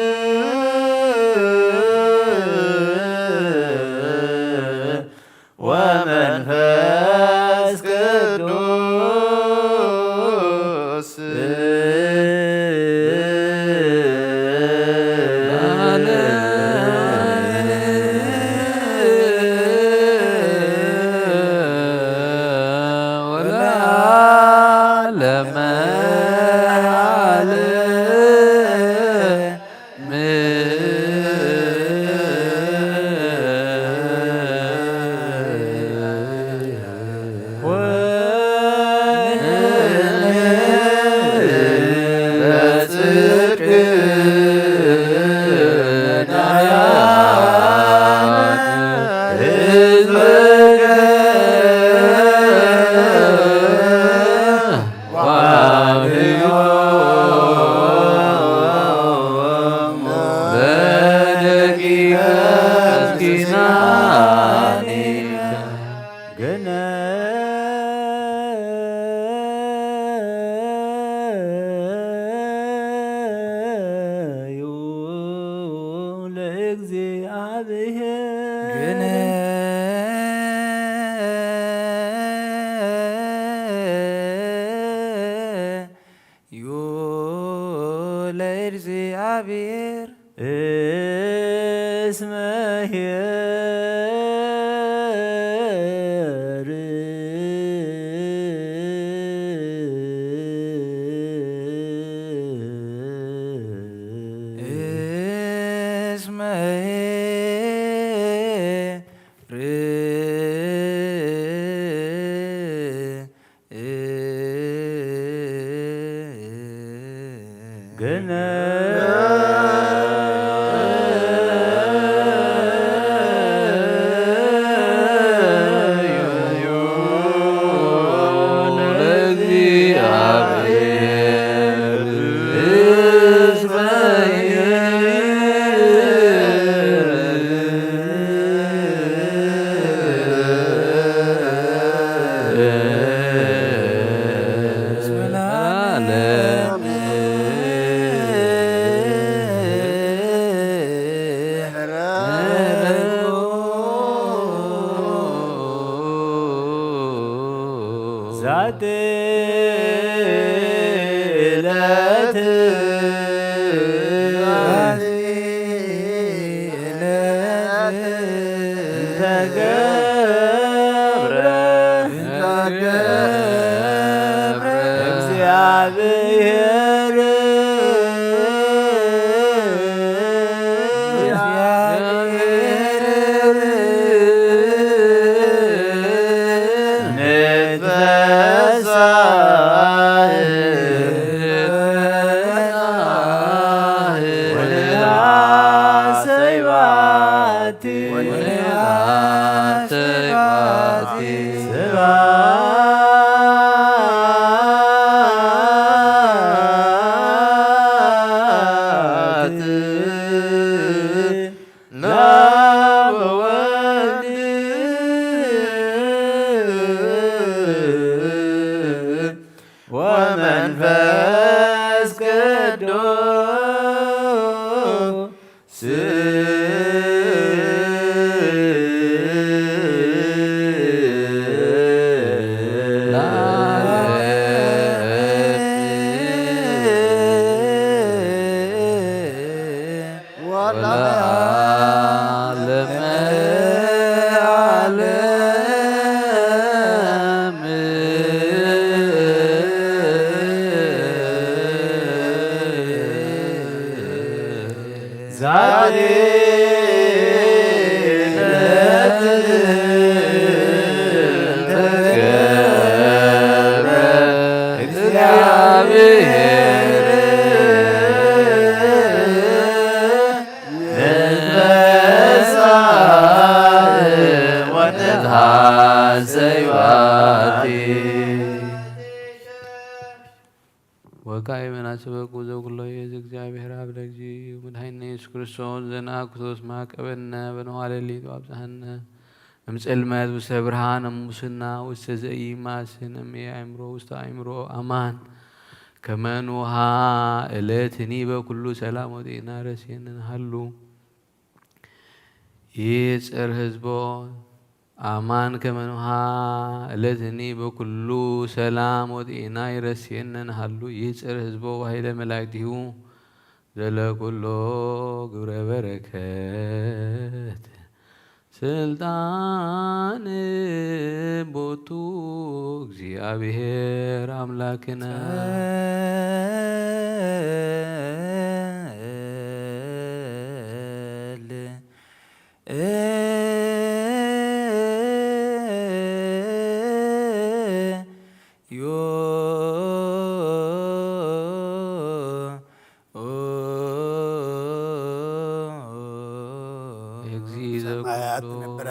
ወመንፈስ ቅዱስ ወለዓለመ ዓለም በጽድቅ ነዳያነ ሕዝበከ ወአድኅኖሙ ለደቂቀ ምስኪናኒከ ገነዩ ለእግዚአብሔር ግነዩ ለእግዚአብሔር እስመ ኄር እስመ ኄር ለእግዚአብሔር ወካይ መናሰበኩ ዘኩሎ የእግዚአብሔር አብ ለእግዚእ መድኃኒነ ኢየሱስ ክርስቶስ ዘናኩቶስ ማቀበነ በነዋለሊት አብዛነ እምጽልመት ውስተ ብርሃን እሙስና ውስተ ዘኢማስን እምአእምሮ ውስተ አእምሮ አማን ከመኑሃ እለትኒ በኩሉ ሰላም ወጤና ረሴንን ሃሉ ይጽር ህዝቦ አማን ከመኑሃ እለትኒ በኩሉ ሰላም ወጤና ይረሴንን ሃሉ ይጽር ህዝቦ ኃይለ መላእክቲሁ ዘለኩሎ ግብረ በረከት ስልጣን ቦቱ እግዚአብሔር አምላክነ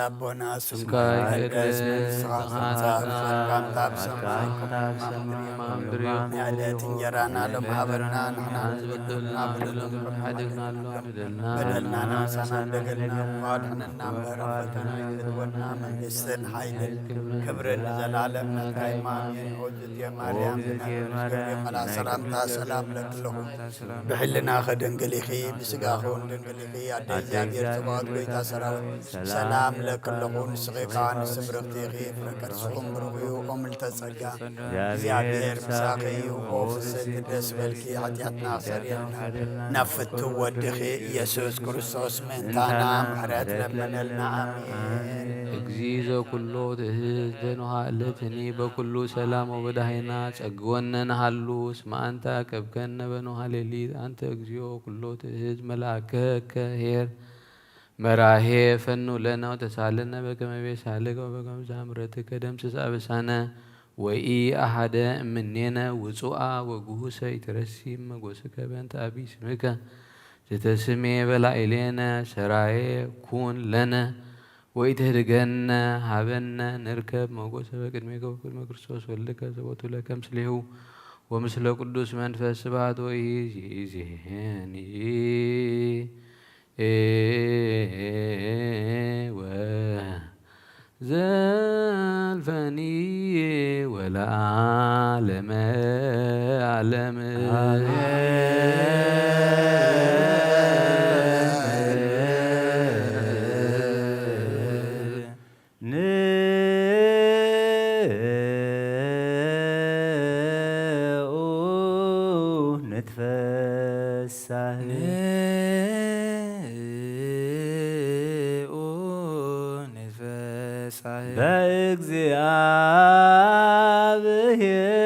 አቦና ስምካይ ስምካይ ያለት እንጀራና ለማህበርና በደልናና ሳናደገልና ዋድህንና ምሕረትን ወና መንግስትን ኃይልን ክብርን ዘላለም ነካይማን ወጅት የማርያም የመላ ሰላምታ ሰላም ለክልኹ ብሕልና ኸደንግሊኺ ብስጋኹን ድንግሊኺ አደ እግዚአብሔር ጽባኦት ጎይታ ሰራዊት ሰላም ለክልኹን ስኺኻን ስምርኽቲኺ ፍቅርስኹም ብርኽዩ ኦምልተ ጸጋ እግዚአብሔር ምሳኺዩ ኦፍስት ደስ በልኪ ኃጢአትና ሰሪልና ናፍቱ ወድኺ ኢየሱስ ክርስቶስ ምእንታና ምሕረት ለመነልና አሜን። እግዚእ ዘኩሎ ትእህዝ ዘኖሃ እለትኒ በኩሉ ሰላም ወበዳሂና ጸግወነ ነሃሉ እስመ አንተ አቀብከነ በኖሃ ሌሊት አንተ እግዚኦ ኩሎ ትእህዝ መልአከከ ኄር መራሄ ፈኑ ለነ ወተሳለነ በከመ ቤሳልከ ወበከመ ምሕረትከ ደምስስ አበሳነ ወኢ አሐደ እምኔነ ውጹአ ወጉሁሰ ይትረሲ መጎስከ በእንተ አብይ ስምከ ዘተስሜ በላዕሌነ ሰራዬ ኩን ለነ ወኢትህድገነ ሀበነ ንርከብ መጎሰ በቅድሜከ ወቅድመ ክርስቶስ ወልድከ ዘቦቱ ለከ ምስሌሁ ወምስለ ቅዱስ መንፈስ ስብሐት ወኢዜኒ ዘልፈኒ ወለዓለመ ዓለም በእግዚአብሔር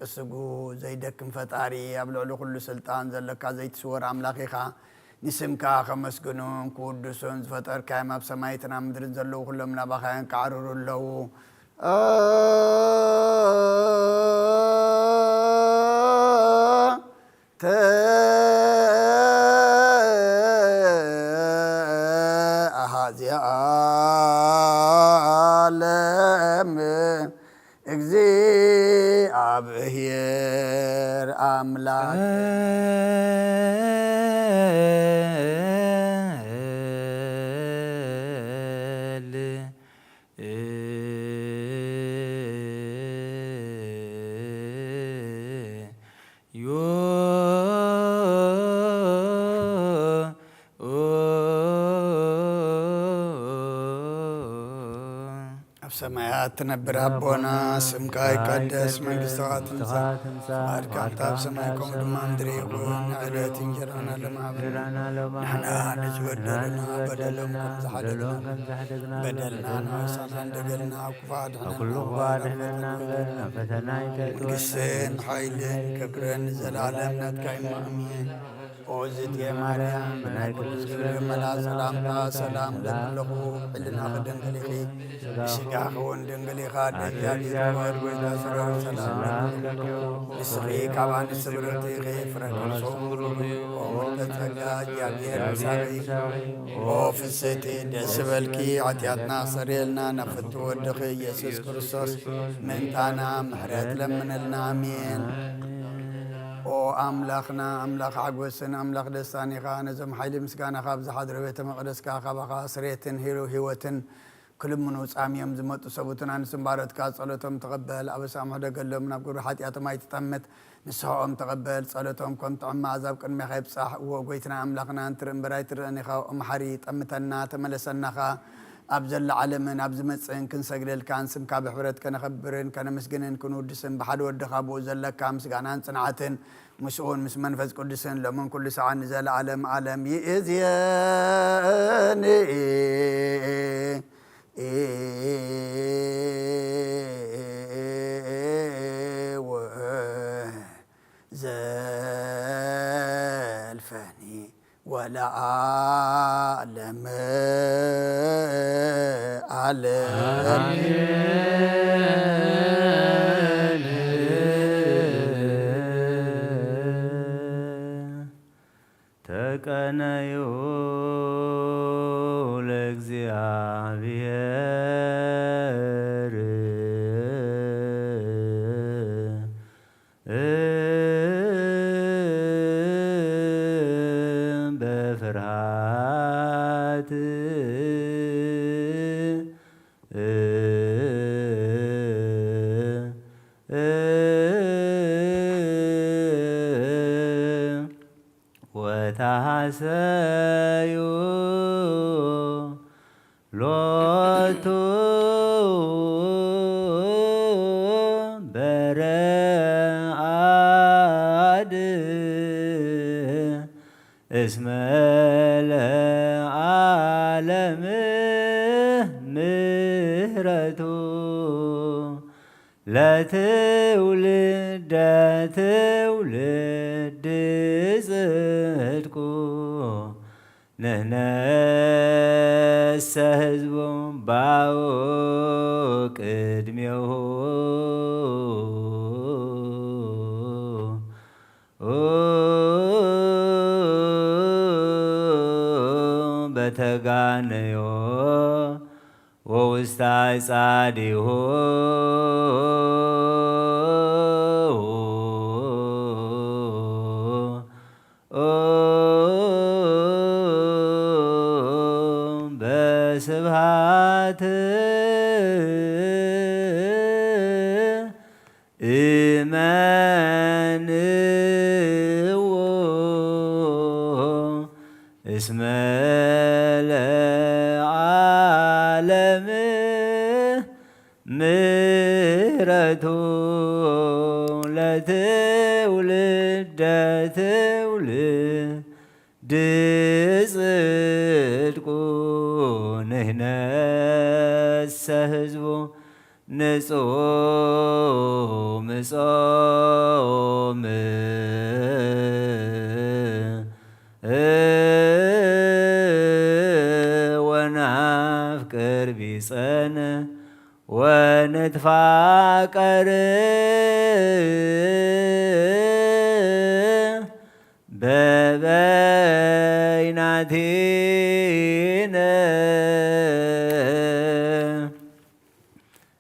سجو زي دكم فتاري قبل كل سلطان زلك زي تسور أملاكها نسمك خمس جنون كودسون فتر كايم بسمايتنا مدرج زلو كل من بخاين كعرور له هذه عالم እግዚአብሔር አምላክ ሰማያት ትነብር አቦና ስምካ ይቀደስ መንግሥትህ ትምጻእ ፈቃድከ በከመ በሰማይ ከማሁ በምድር ይኩን ዕለት እንጀራና ለማበራና ንሕና ንዝበደለና በደሎም ከም ዝሓደግና በደልና ንወሳና እንደገልና ኩፋት ኩሉ ባድህነና ፈተና መንግሥትን ኃይልን ክብርን ዘላለም ናትካ አሜን። ኦዝት የማርያም ብናይ ቅዱስ ገብርኤል መልአክ ሰላምታ ሰላም ለኩለኹ ሕልና ከደንገሊኺ ስጋኸ ወንደንገሊኻ ደጃጅወድ ጎይታ ሰራዊት ሰላም ንስኺ ካብ አንስት ብርክቲኺ ፍረ ከርሶም ወወልደ ጸጋ እግዚአብሔር ምሳኺ ኦ ፍስሕቲ ደስ በልኪ ኃጢአትና ሰሪየልና ነፍቱ ወድኺ ኢየሱስ ክርስቶስ ምንታና ምሕረት ለምንልና አሜን። ኦ አምላኽና አምላኽ ዓጐስን አምላኽ ደስታን ኢኻ ነዞም ሓይሊ ምስጋናኻ ብዝሓድረ ቤተ መቕደስካ ካባኻ ስሬትን ህይወትን ክልምኑ ጻምዮም ዝመጡ ሰቡትን አንስትን ባሮትካ ጸሎቶም ተቐበል አበሳም ሕደገሎም ናብ ግብሪ ሓጢአቶም ኣይትጠምት ንስሖም ተቐበል ጸሎቶም ከም ጥዕማ ኣዛብ ቅድሜኻ ይብጻሕ እዎ ጐይትና ኣምላኽና እንትርኢ እምበራይ ትርአን ኢኻ እምሓሪ ጠምተና ተመለሰናኻ ኣብ ዘላ ዓለምን ኣብ ዝመጽእን ክንሰግደልካን ስምካ ብሕብረት ከነኸብርን ከነመስግንን ክንውድስን ብሓደ ወድኻ ብኡ ዘለካ ምስጋናን ጽንዓትን ምስኡን ምስ መንፈስ ቅዱስን ሎምን ኩሉ ሰዓት ንዘለዓለም ዓለም ይእዜኒ ዘልፈኒ ወለዓለም ዓለም ተቀነዩ ለእግዚአብሔር በፍርሃት ወታሐሰዩ ሎቱ በረአድ እስመ ለዓለም ምሕረቱ ለትውልደ ትውልድ ጽድቁ ንሕነሰ ሕዝቡ ባኡ ቅድሜሁ በተጋነዮ ወውስተ አዕጻዲሁ በስብሐት እመንዎ እስመ ለዓለም ምሕረቱ ለትውልደ ትውልድ ጽድቁ ንሕነሰ ሕዝቡ ንጹም ጾም ወናፍቅር ቢጸን ወንትፋቀር በበይናቲነ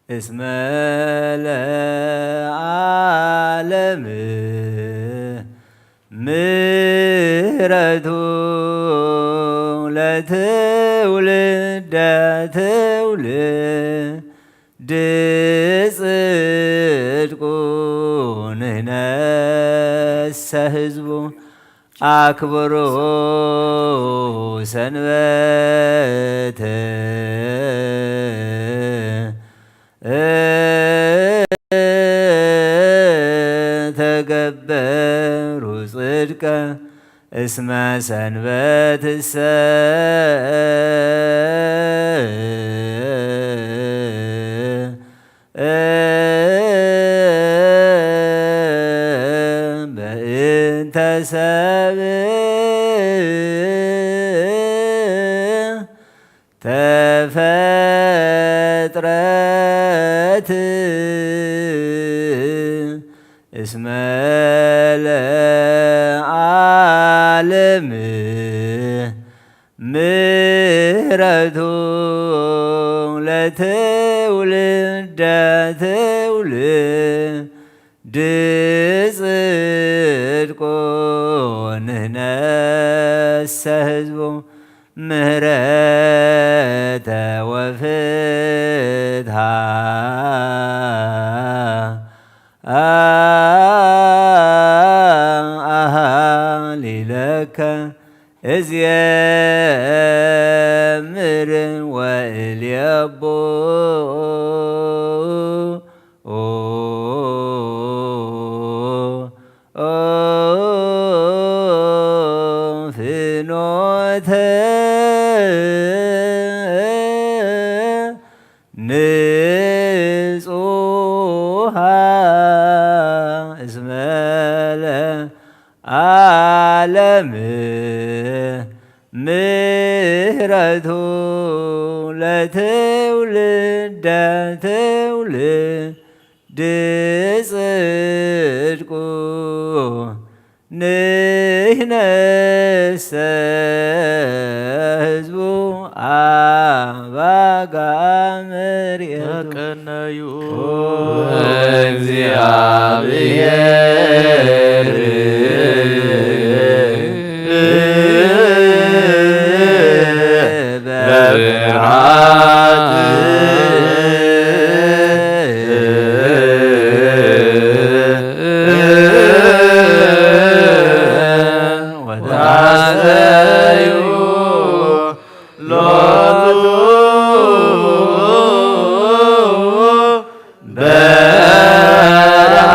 እስመ ለዓለም ምሕረቱ ለትውልደ ትውልድ ጽድቁ ንሕነሰ ሕዝቡ አክብሮ ሰንበተ ተገበሩ ጽድቀ እስመ ሰንበትሰ በእንተ ሰብእ ተፈጥረት እስመ ለዓለም ምሕረቱ ለትውልደ ትውልድ ጽድቁ ንሕነሰ ሕዝቡ ምሕረተ ወፍትሐ ሊለከ እዝየምር ወእልየቦ ፍኖተ ንጹሃ እስመ ለዓለም ምሕረቱ ለትውልደ ትውልድ ጽድቁ ንሕነሰ ሕዝቡ አባጋ ምርኤቱ ተቀነዩ እግዚአብሔር በብርሃት ወታሰዩ ሎቱ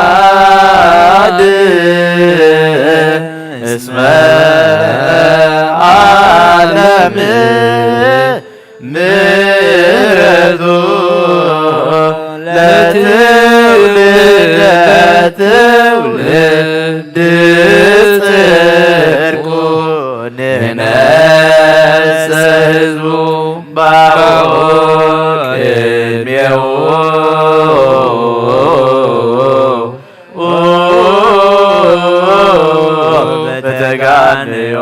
በረአድ እስመ ዓለም ምሕረቱ ለትውልደ ትውልድ ጽድቁ ንሕነሰ ሕዝቡ ባሮክሜው በተጋንዮ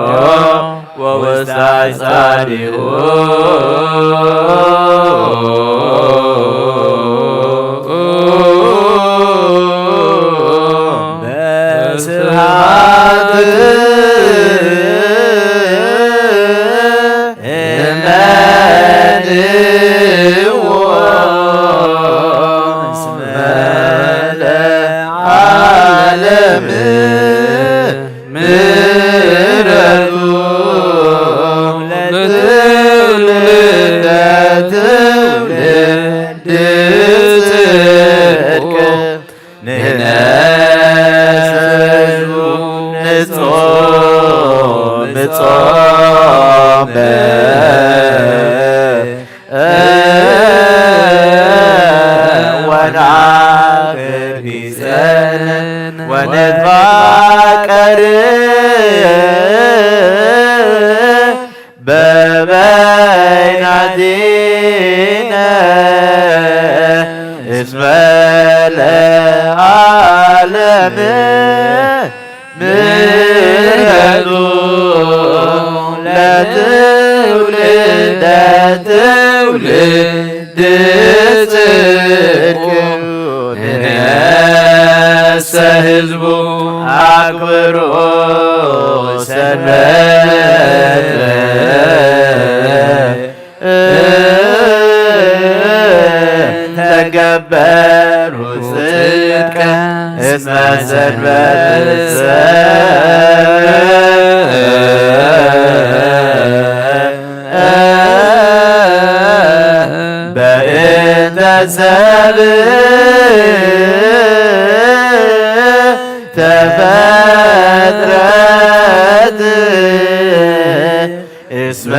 ወውስተ አጻሪሁ በስብሐት እመንዎ እስመ ለዓለም ምሕረቱ ለትውልደ ትውልድ ጽድቅ ንሕነሰ ንጾም ጾመ ወነአክር ቢጸን ወንትፋቀር በበይናቲነ እስመ ለዓለም ምሕረቱ ለትውልደ ትውልድ ጽድቅ ንሕነሰ ሕዝቡ አክብሮ ሰንበተ ተገበሩ ጽድቀ እስመ ሰንበትሰ በእንተ ሰብእ ተፈጥረት እስመ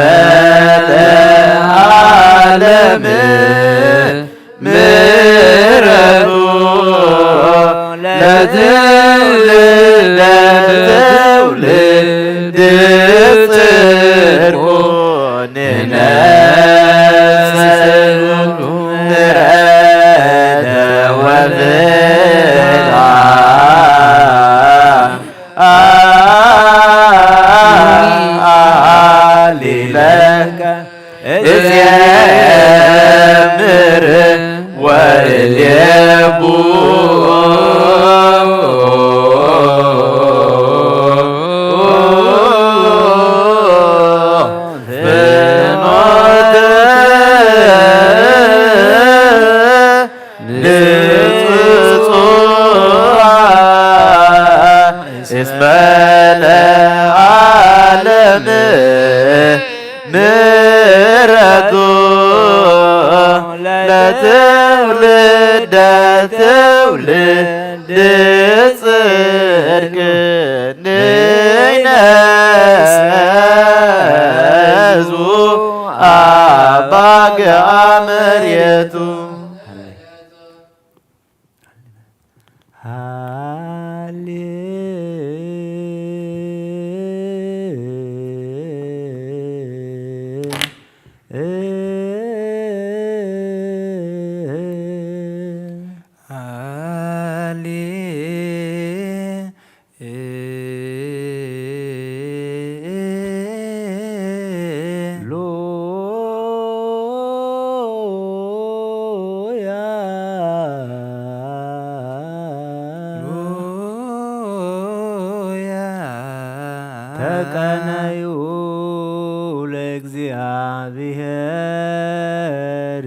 ለዓለም ምሕረቱ ለትውልደ ትውልድ ጽድቁ ንሕነሰ ምሕረተ ወፍትሐ እዜምር ወእልየቡ ፍኖተ ንጽጹዕ እስመ ለዓለም ምሕረቱ ለትውልደ ትውልድ ጽድቅ ንሕነሰ ሕዝቡ አባግዓ መሬቱ ተቀነዩ ለእግዚአብሔር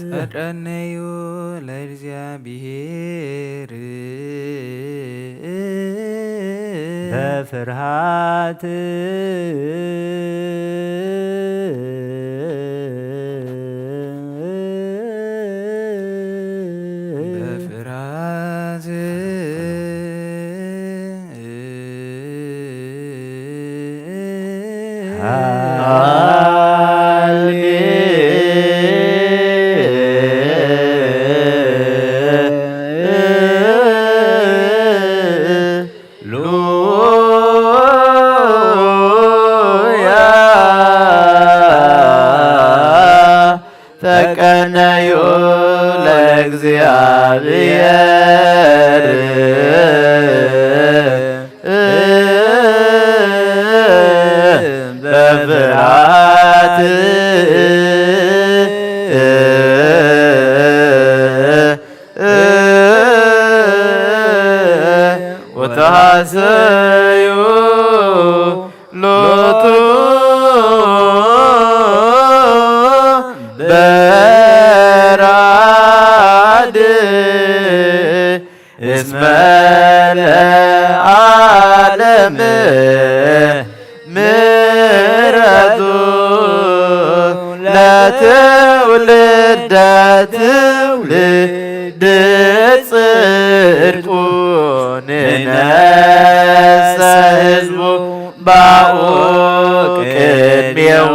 ተቀነዩ ለእግዚአብሔር በፍርሃት ተቀነዩ ለእግዚአብሔር ወተሐሰዩ ሎቱ በራድ እስመ ለዓለም ምሕረቱ ለትውልደ ትውልድ ጽድቁ ንነሰ ሕዝቡ ባኡ ቅድሜው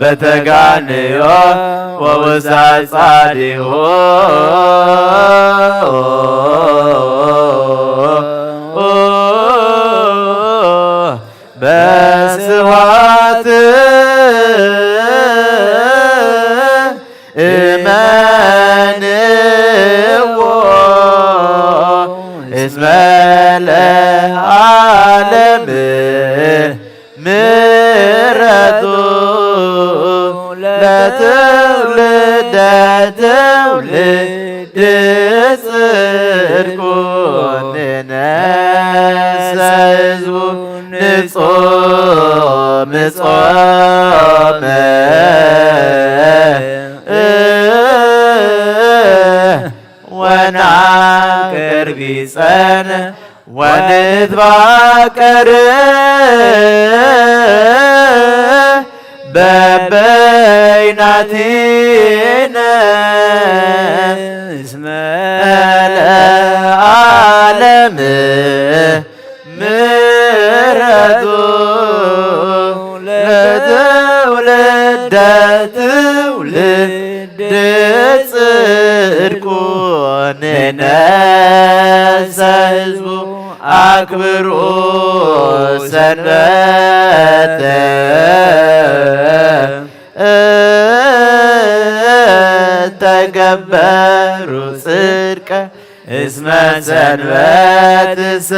በተጋንዮ ወወሳጻዲሁ በስዋት እመንዎ እስመ ለዓለም ምሕረቱ ለትውልደ ትውልድ ጽድቁ ንነሰ ሕዝቡ ንጾም ጾመ ወናቅር ቢጸነ ወንትባቀር በበይናቲነ እስመ ለዓለም ምሕረቱ ለትውልደ ትውልድ ጽድቁ ንነሰ ሕዝቡ አክብሩ ሰንበተ ተገበሩ ጽድቀ እስመ ሰንበትሰ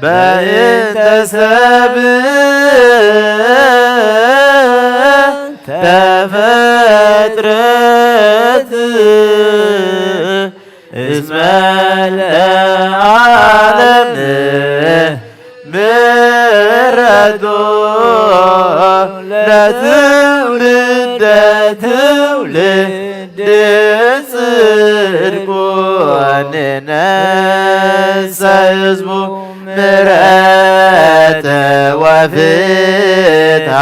በእንተ ሰብእ ተፈጥረት እስመ ለዓለም ምሕረቱ ለትውልደ ትውልድ ጽድቁ ንነሰ ሕዝቡ ምሕረተ ወፍትሐ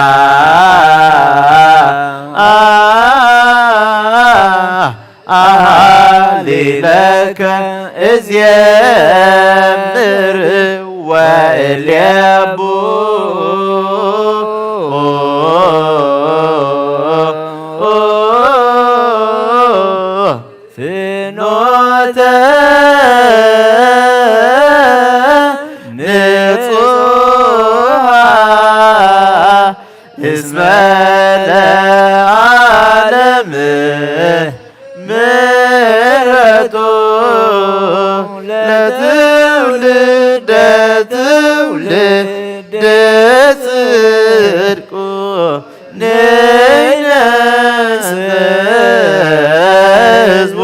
አሃሊለከ እዝየምር ወእልየቡ ፍኖተ ንጹሐ እስመ ለዓለም ምሕረቱ ለትውልደ ትውልድ ጽድቁ ንነሰ ሕዝቡ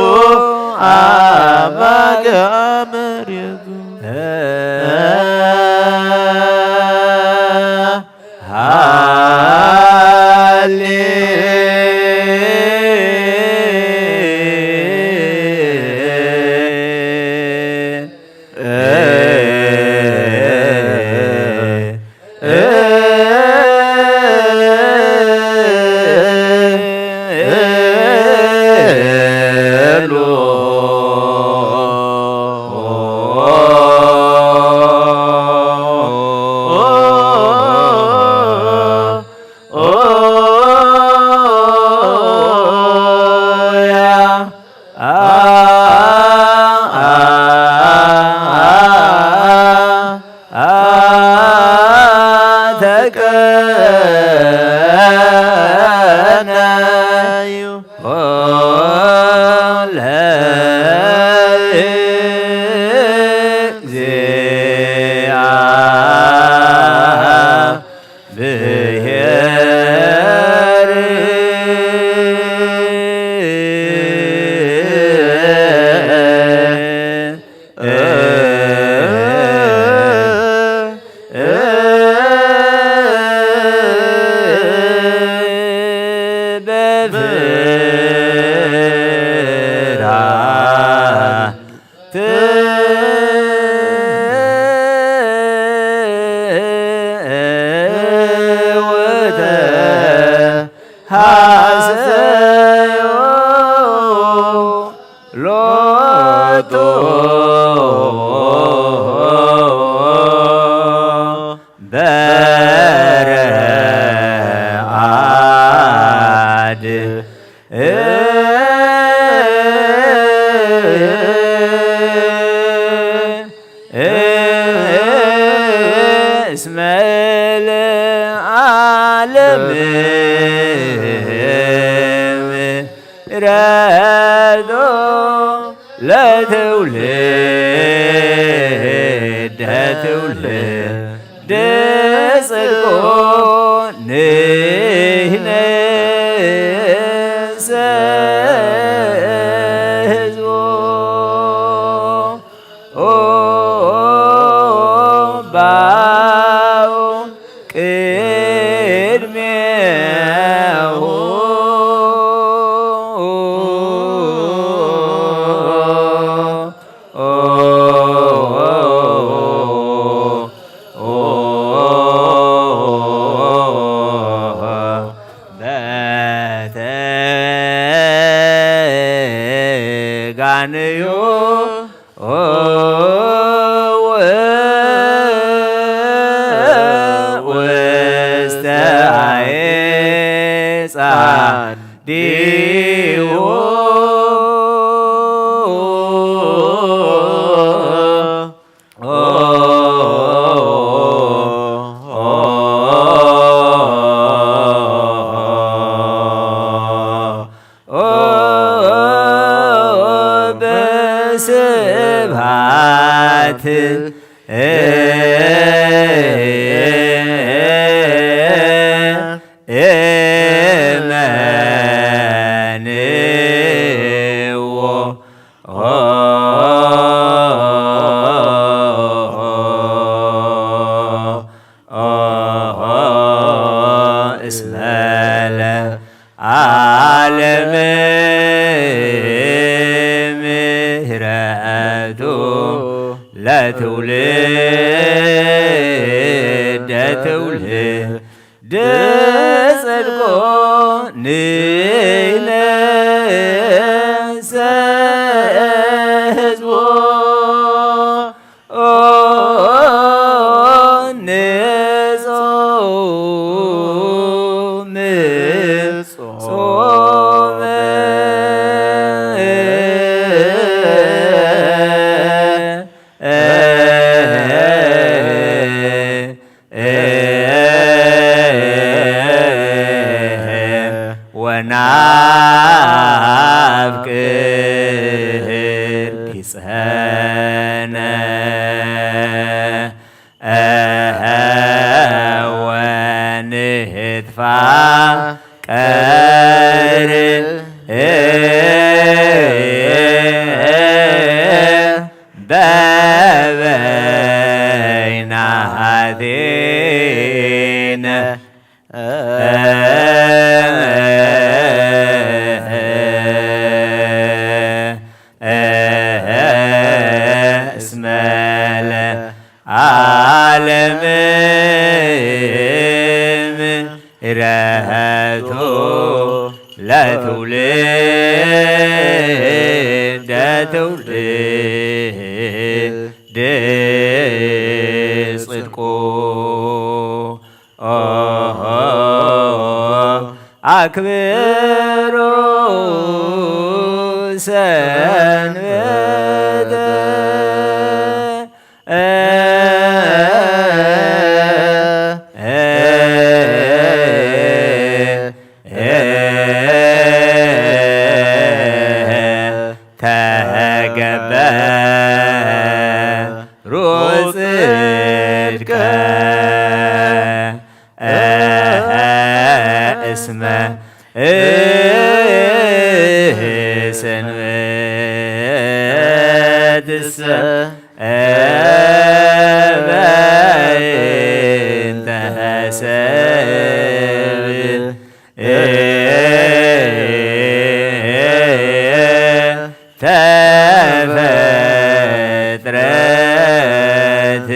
አባገ መሬቱ ሐሰዮ ሎቶ በረአድ እስመ ለዓለም ምሕረቱ ለትውልደ ትውልድ ጽድቆ ንሕነሰ ሕዝቦ ባው ቅድሜሁ በተጋንዮ ውስተ ጻዲሁ በስብሐት እመንዎ እስመ ለዓለም ምሕረቱ ለትውልደ ትውልድ ጽድቆ ንሕነሰ ሕዝቦ ጾመ ወናፍቅር ቢጸነ ወንትፋ ቀር በበይናቴነ እስመ ለዓለም ምሕረቱ ለትውልደ ትውልድ ጽድቆ አክብሮ ሰንበተ ተገበሩ ጽድቀ እስመ ሰንበትሰ በእንተ ሰብእ ተፈጥረት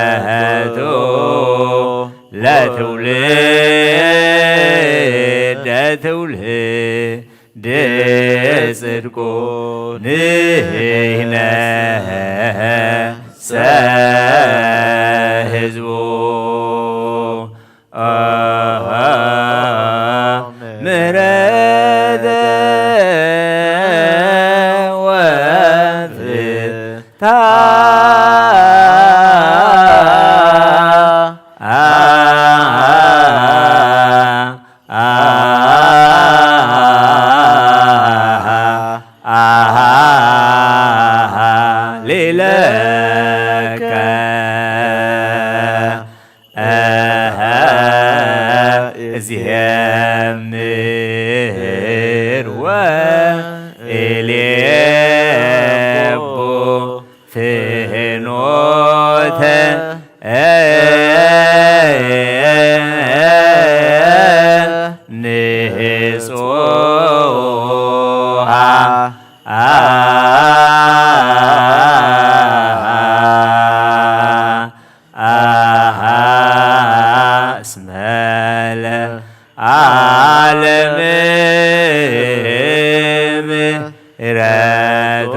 ምሕረቱ ለትውልድ ለትውልድ ጽድቁ ንሕነ ሕዝቡ ምሕረተ ወፍትሐ ሌለከ እዝየምር ወኤሌቦ ፍኖተ ንጹሐ እስመ ለዓለም ምሕረቱ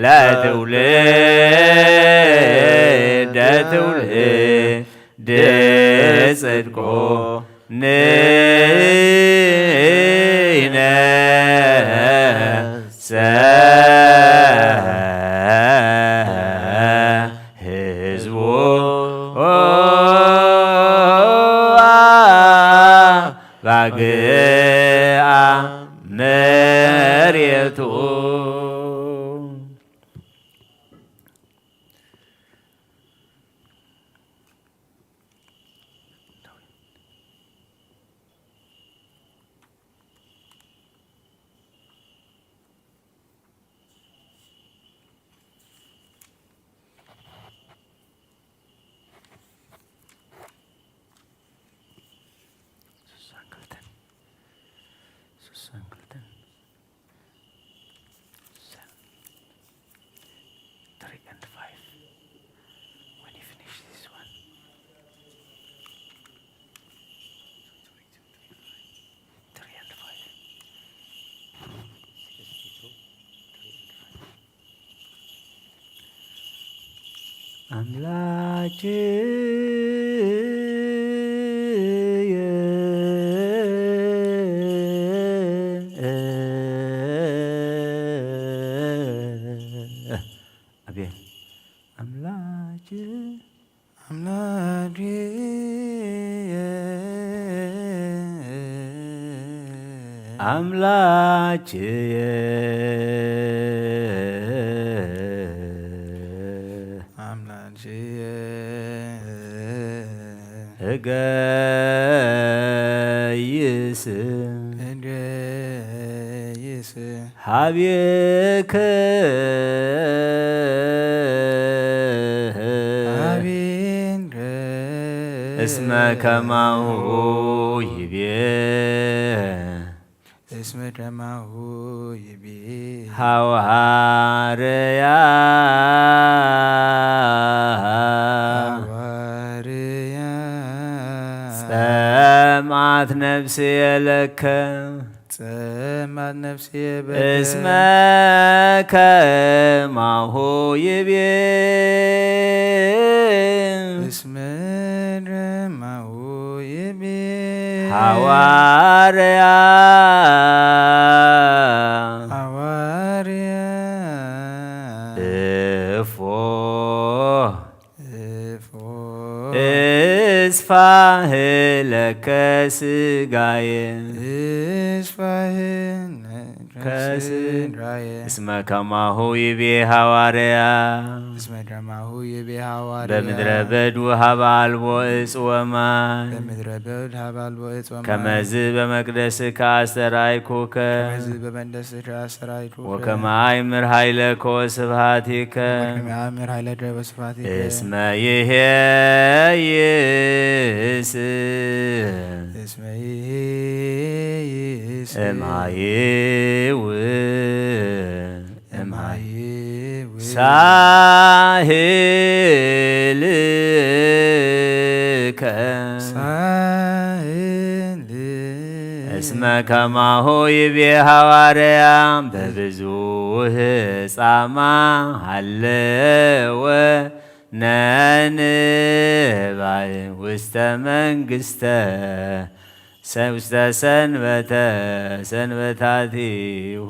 ለትውልድ ለትውልድ ጽድቁ ንሕነ ሕዝቡ ባግአ መሬቱ አምላክየ አቤት አምላክየ እገይስ ሀቤከ እስመ ከማሁ ይቤ ሐዋርያ ጸማት ነፍስየ ለከ እስመ ከማሁ ይቤ ሐዋርያ እፎ እስፋህ ለከ ሥጋየ እስመ ከማሁ ይቤ ሐዋርያ በምድረ በዱ ሀበ አልቦ ዕፅ ወማይ ከመዝ በመቅደስከ አስተርአይኩከ ወከመ አእምር ኃይለከ ወስብሐቲከ እስመ ይሄይስ እምኃይው ሳይል ሳህልከ እስመ ከማሁ ይቤ ሐዋርያ በብዙ ጻማ ሃለወ ነንባይ ውስተ መንግሥተ ውስተ ሰንበታቲሁ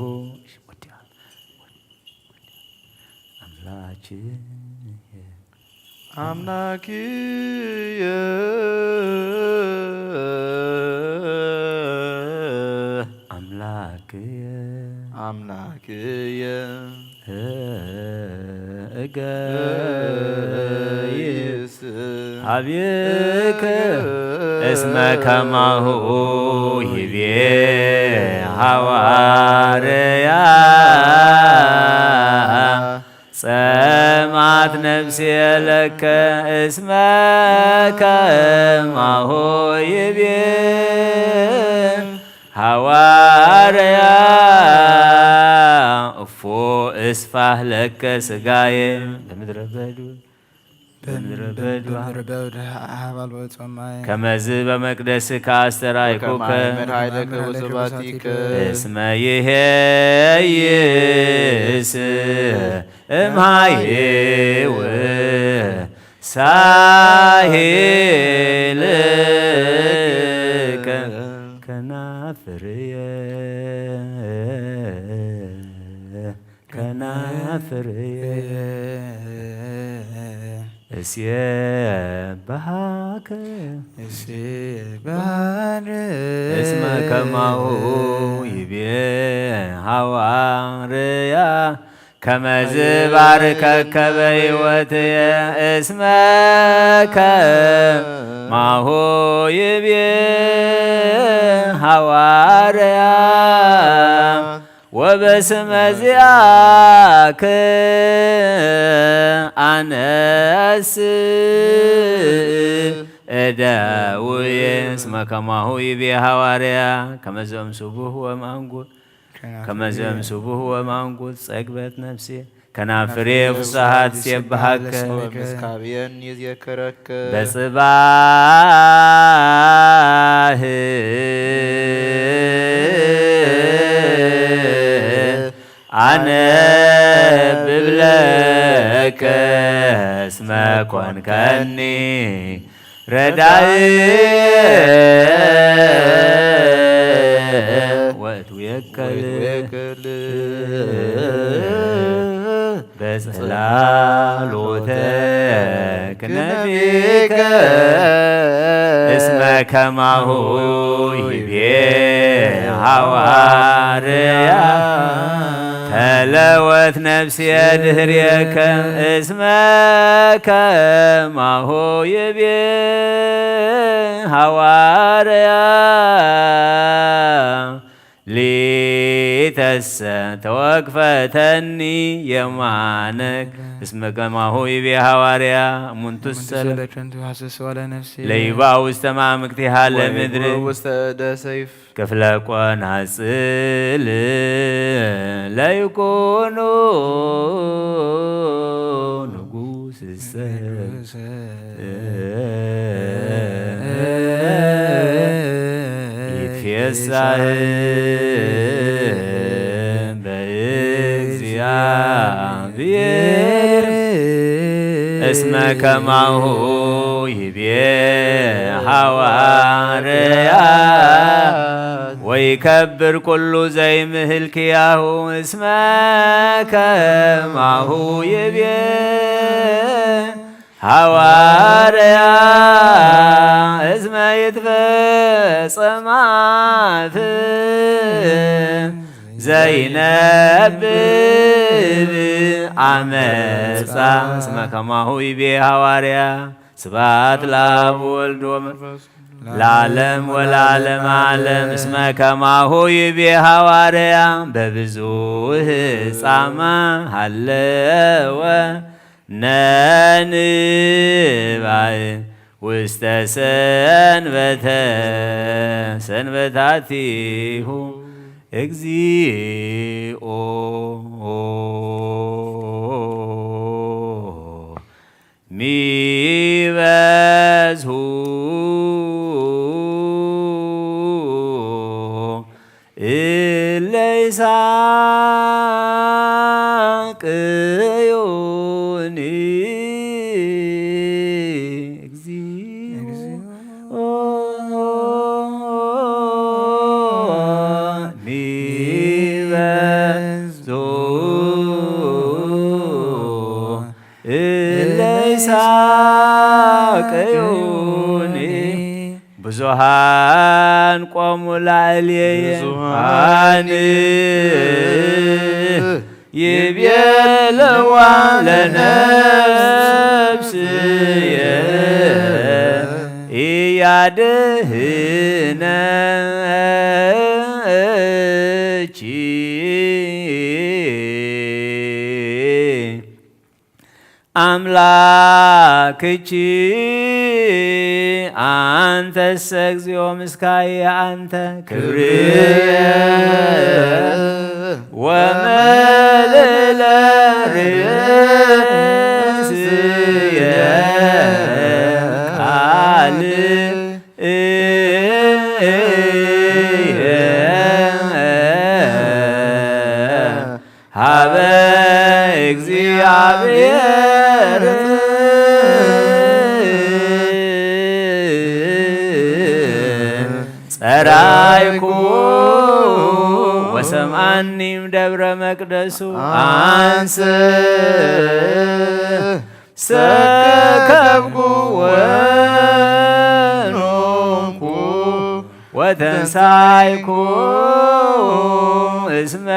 አምላክየ አምላክየ እገይስ ሀቤከ እስመ ከማሁ ይቤ ሐዋርያ ጸማት ነፍሴ ለከ እስመ ከማሁ ይቤ ሐዋርያ እፎ እስፋህ ለከ ሥጋዬ በምድረ በዱ ከመዝ በመቅደስ ከአስተራይኩከ እስመ ይሄይስ እምሃይው ሳሄልከ ከናፍርየ እስየባሃከ እስመ ከማሁ ይቤ ሐዋርያ ከመዝ ባርከከ በሕይወትየ እስመ ከማሁ ይቤ ሐዋርያ ወበስመ ዚአከ አነስእ እደውየ እስመ ከማሁ ይቤ ሐዋርያ ከመዘም ስቡህ ወማንጉል ከመዘም ስቡህ ወማንጉል ጸግበት ነፍሴ ከናፍሬ ፍስሓት ሲየብሃከ ምስካብየን ይዝየከረከ በጽባህ አነብብ ለከ እስመ ኮንከኒ ረዳእ ወእትዌከል በጽላሎተ ክነፊከ እስመ ከማሁ ይቤ ሐዋርያ ተለወት ነፍሴ ድኅሬከ እስመ ከማሁ ይቤ ሐዋርያ ሊተሰ ተወክፈተኒ የማነክ እስመ ከማሁ ይቤ ሐዋርያ እሙንቱሰ ለይባ ውስተ ማምክቲሃ ለምድር ውስተ እደ ሰይፍ ክፍለ ቆናጽል ለይኩኑ ንጉሥሰ ይትፌሳህ በእግዚአብሔር እስመ ከማሁ ይቤ ሐዋርያ ወይከብር ኩሉ ዘይምህል ኪያሁ እስመ ከማሁ ይቤ ሐዋርያ እስመ ይትፈጸማት ዘይነብብ አመፃ እስመ ከማሁ ይቤ ሐዋርያ ስብሐት ለአብ ወወልድ ወመንፈስ ለዓለም ወለዓለመ ዓለም እስመ ከማሁ ይቤ ሐዋርያ በብዙኅ ጻማ ሃለወ ነንባይ ውስተ ሰንበታቲሁ እግዚኦ ሚበዝሁ እለ ይሳቅዩኒ እግዚኦ ሚበዝሁ እለ ይሳቅዩኒ ብዙሃን ቆሙ ላዕሌየ ብዙሃን ይቤልዋ ለነፍስየ ኢያድኅነኪ አምላክኪ አንተሰ እግዚኦ ምስካየ አንተ ክብርየ ወመልዕለ ርእስየ ቃልየ ሀበ እግዚአብሔር ጸራይኩ ወሰምዓኒም ደብረ መቅደሱ አንሰ ሰከብኩ ወኖምኩ ወተንሳይኩ እስመ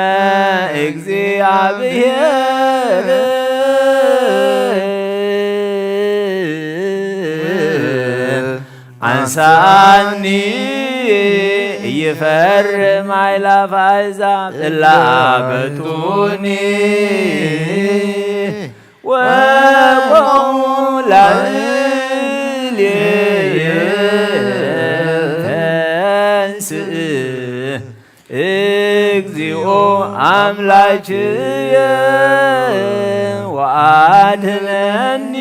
እግዚአብሔር አንሳኒ ይፈርም አእላፈ አሕዛብ እለ አበጡኒ ወቆሙ ላዕሌየ ተንሥእ እግዚኦ አምላክየ ወአድኅነኒ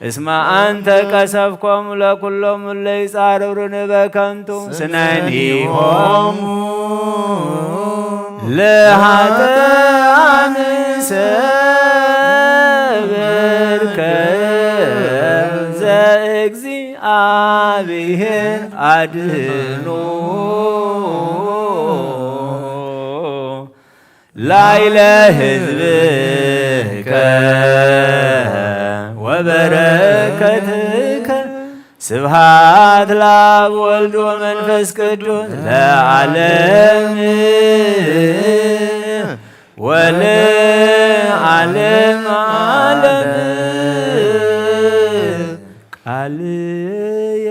እስመ አንተ ቀሰፍኮሙ ለኵሎሙ እለ ይጻረሩኒ በከንቱ ስነኒሆሙ ለኃጥኣን ሰብርከ ዘእግዚአብሔር አድኅኖ ላዕለ ሕዝብከ ወበረከትከ ስብሐት ለአብ ወልድ ወመንፈስ ቅዱስ ለዓለም ወለዓለመ ዓለም ቃልየ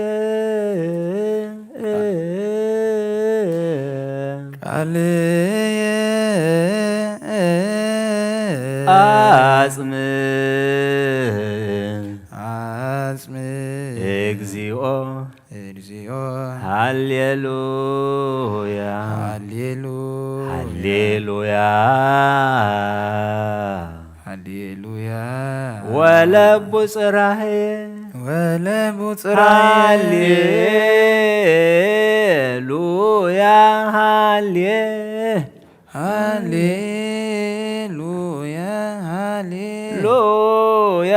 አጽም እግዚኦ ሃሌሉያ ሃሌሉያ ወለቡ ጽራሄ ሃሌሉያ ሃሌሉያ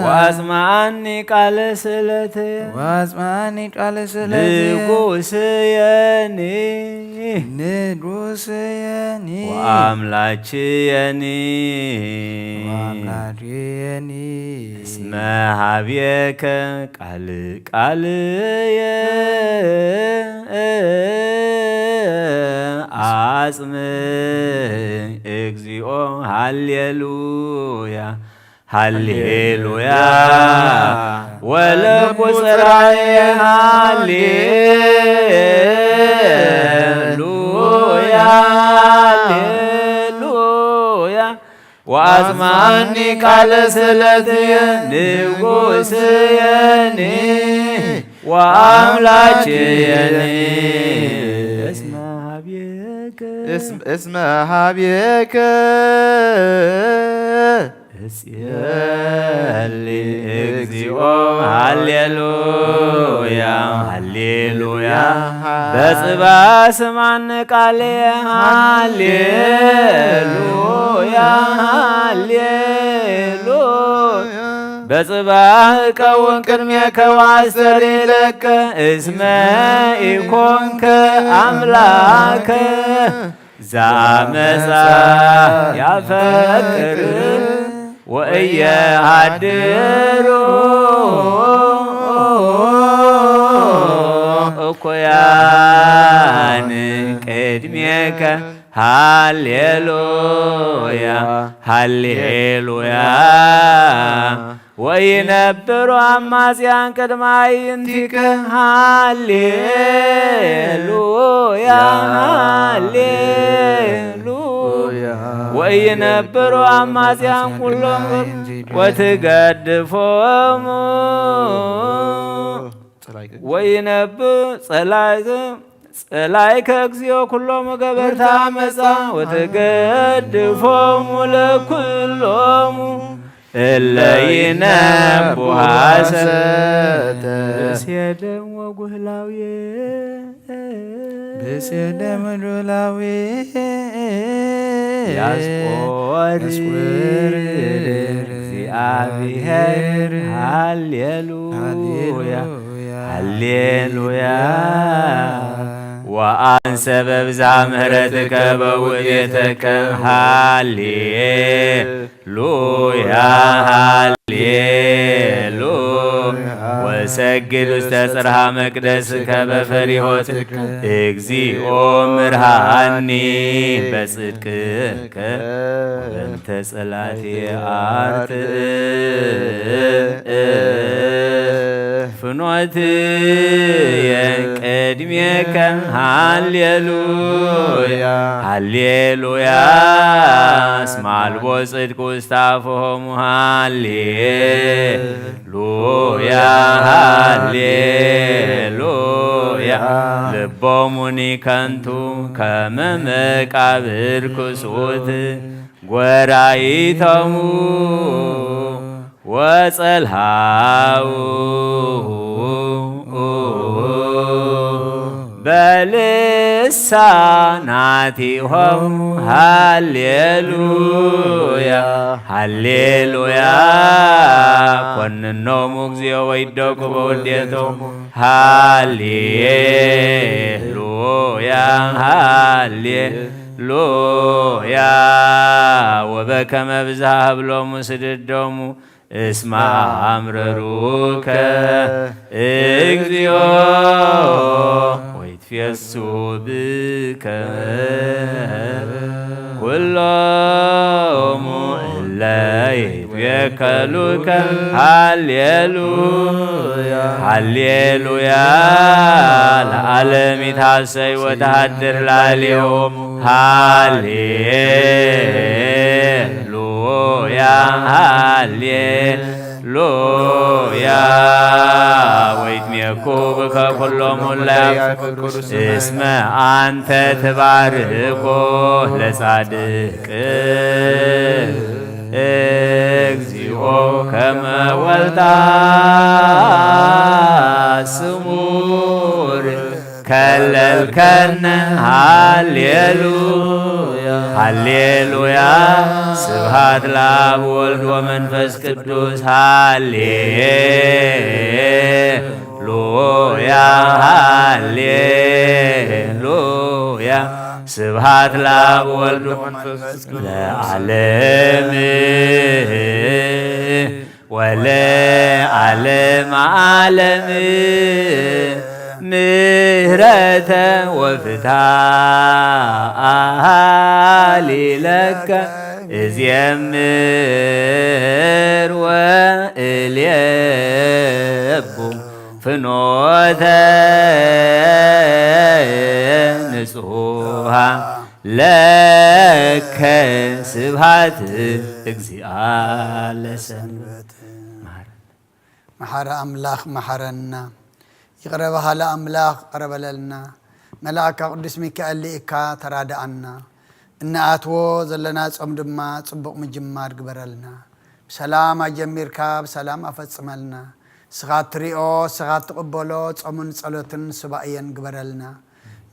ዋጽማኒ ቃለ ስእለትየ ንጉሥየኒ ወአምላክየኒ እስመ ኀቤከ ቃልየ አጽም እግዚኦ ሃሌሉያ ሃሌሉያ ወለቡ ጽራዬ ሃሌሉያ ሃሌሉያ ወአጽማኒ ቃለ ስእለትየ ንጉሥየኒ ወአምላክየኒ እስመ ኀቤከ اسم هابيك اسيالي እግዚኦ ሃሌሉያ ሃሌሉያ በጽባ ስማን ቃል ሃሌሉያ ሃሌሉያ በጽባህ ቀውን ቅድሚያ ከዋስተር ለከ እስመ ኢኮንከ አምላከ ዛመፃ ያፈቅር ወእየሃድሩ እኩያን ቅድሜከ ሃሌሉያ ሃሌሉያ ወይነብሩ አማጽያን ቅድመ አዕይንቲከ ሃሌሉያ ሃሌሉያ ወይነብሩ አማጽያን ኩሎም ወትገድፎሙ ወይነብር ጸላይከ እግዚኦ ኩሎሙ ገበርታ አመፃ ወትገድፎሙ ለኩሎሙ እለይነቡ ሐሰተ ብእሴደም ወጉህላዊ ብእሴደም ወጉህላዊ ያስቆር እግዚአብሔር ሃሌሉያ ሃሌሉያ ወአንሰ በብዛ ምህረትከ በውእቴከ ሃሌሉያ ሃሌሉያ ወሰግድ ውስተ ጽርሐ መቅደስከ በፈሪሆት እግዚኦ ምርሃኒ በጽድቅከ በእንተ ጸላቴ አርትዕ ፍኖትየ ቅድሜከ ሃሌሉያ ሃሌሉያ እስመ አልቦ ጽድቅ ውስተ አፍሆሙ ሃሌሉያ ሃሌሉያ ልቦሙኒ ከንቱ ከመ መቃብር ክሱት ጐራኢቶሙ ወጸልሃው በልሳናቲሆሙ ሃሌሉያ ሃሌሉያ ኮንኖሙ እግዚኦ ወይደቁ በውዴቶሙ ሃሌሉያ ሃሌሉያ ወበከመ ብዝሃ ብሎሙ ስድዶሙ እስመ አምረሩከ እግዚኦ ወይትፌሱ ብከ ኩሎሙ እለ ይትቤከሉከ ሃሌሉያ ሃሌሉያ ለዓለም ይትሐሰይ ወተሃድር ላዕሌሆሙ ሃሌሉያ ሃሌሉያ ወይትሜኩ ብከ ኩሎሙ እለ እስመ አንተ ትባርኮ ለጻድቅ እግዚኦ ከመ ወልታ ስሙር ከለልከነ ሃሌሉያ ሃሌሉያ ስብሐት ለአብ ወወልድ ወመንፈስ ቅዱስ ሃሌሉያ ሃሌሉያ ስብሐት ለአብ ወወልድ ወመንፈስ ቅዱስ ለዓለም ወለዓለመ ዓለም ምህረተ ወፍትሐ ሊለከ እዜምር ወእልየቡ ፍኖተ ንጹሐ ለከ ስብሐት እግዚአ ለሰንበት መሐረ አምላኽ መሐረና ይቅረ በሃለ አምላኽ ቀረበለልና ملاك قدس ميكائيل لإكا ترادأنا إن أتو زلنا صم دما صبق مجمار قبرلنا سلام أجمير كاب سلام أفتصملنا سغات ريو سغات قبولو صمون صلوتن سبائيا قبرلنا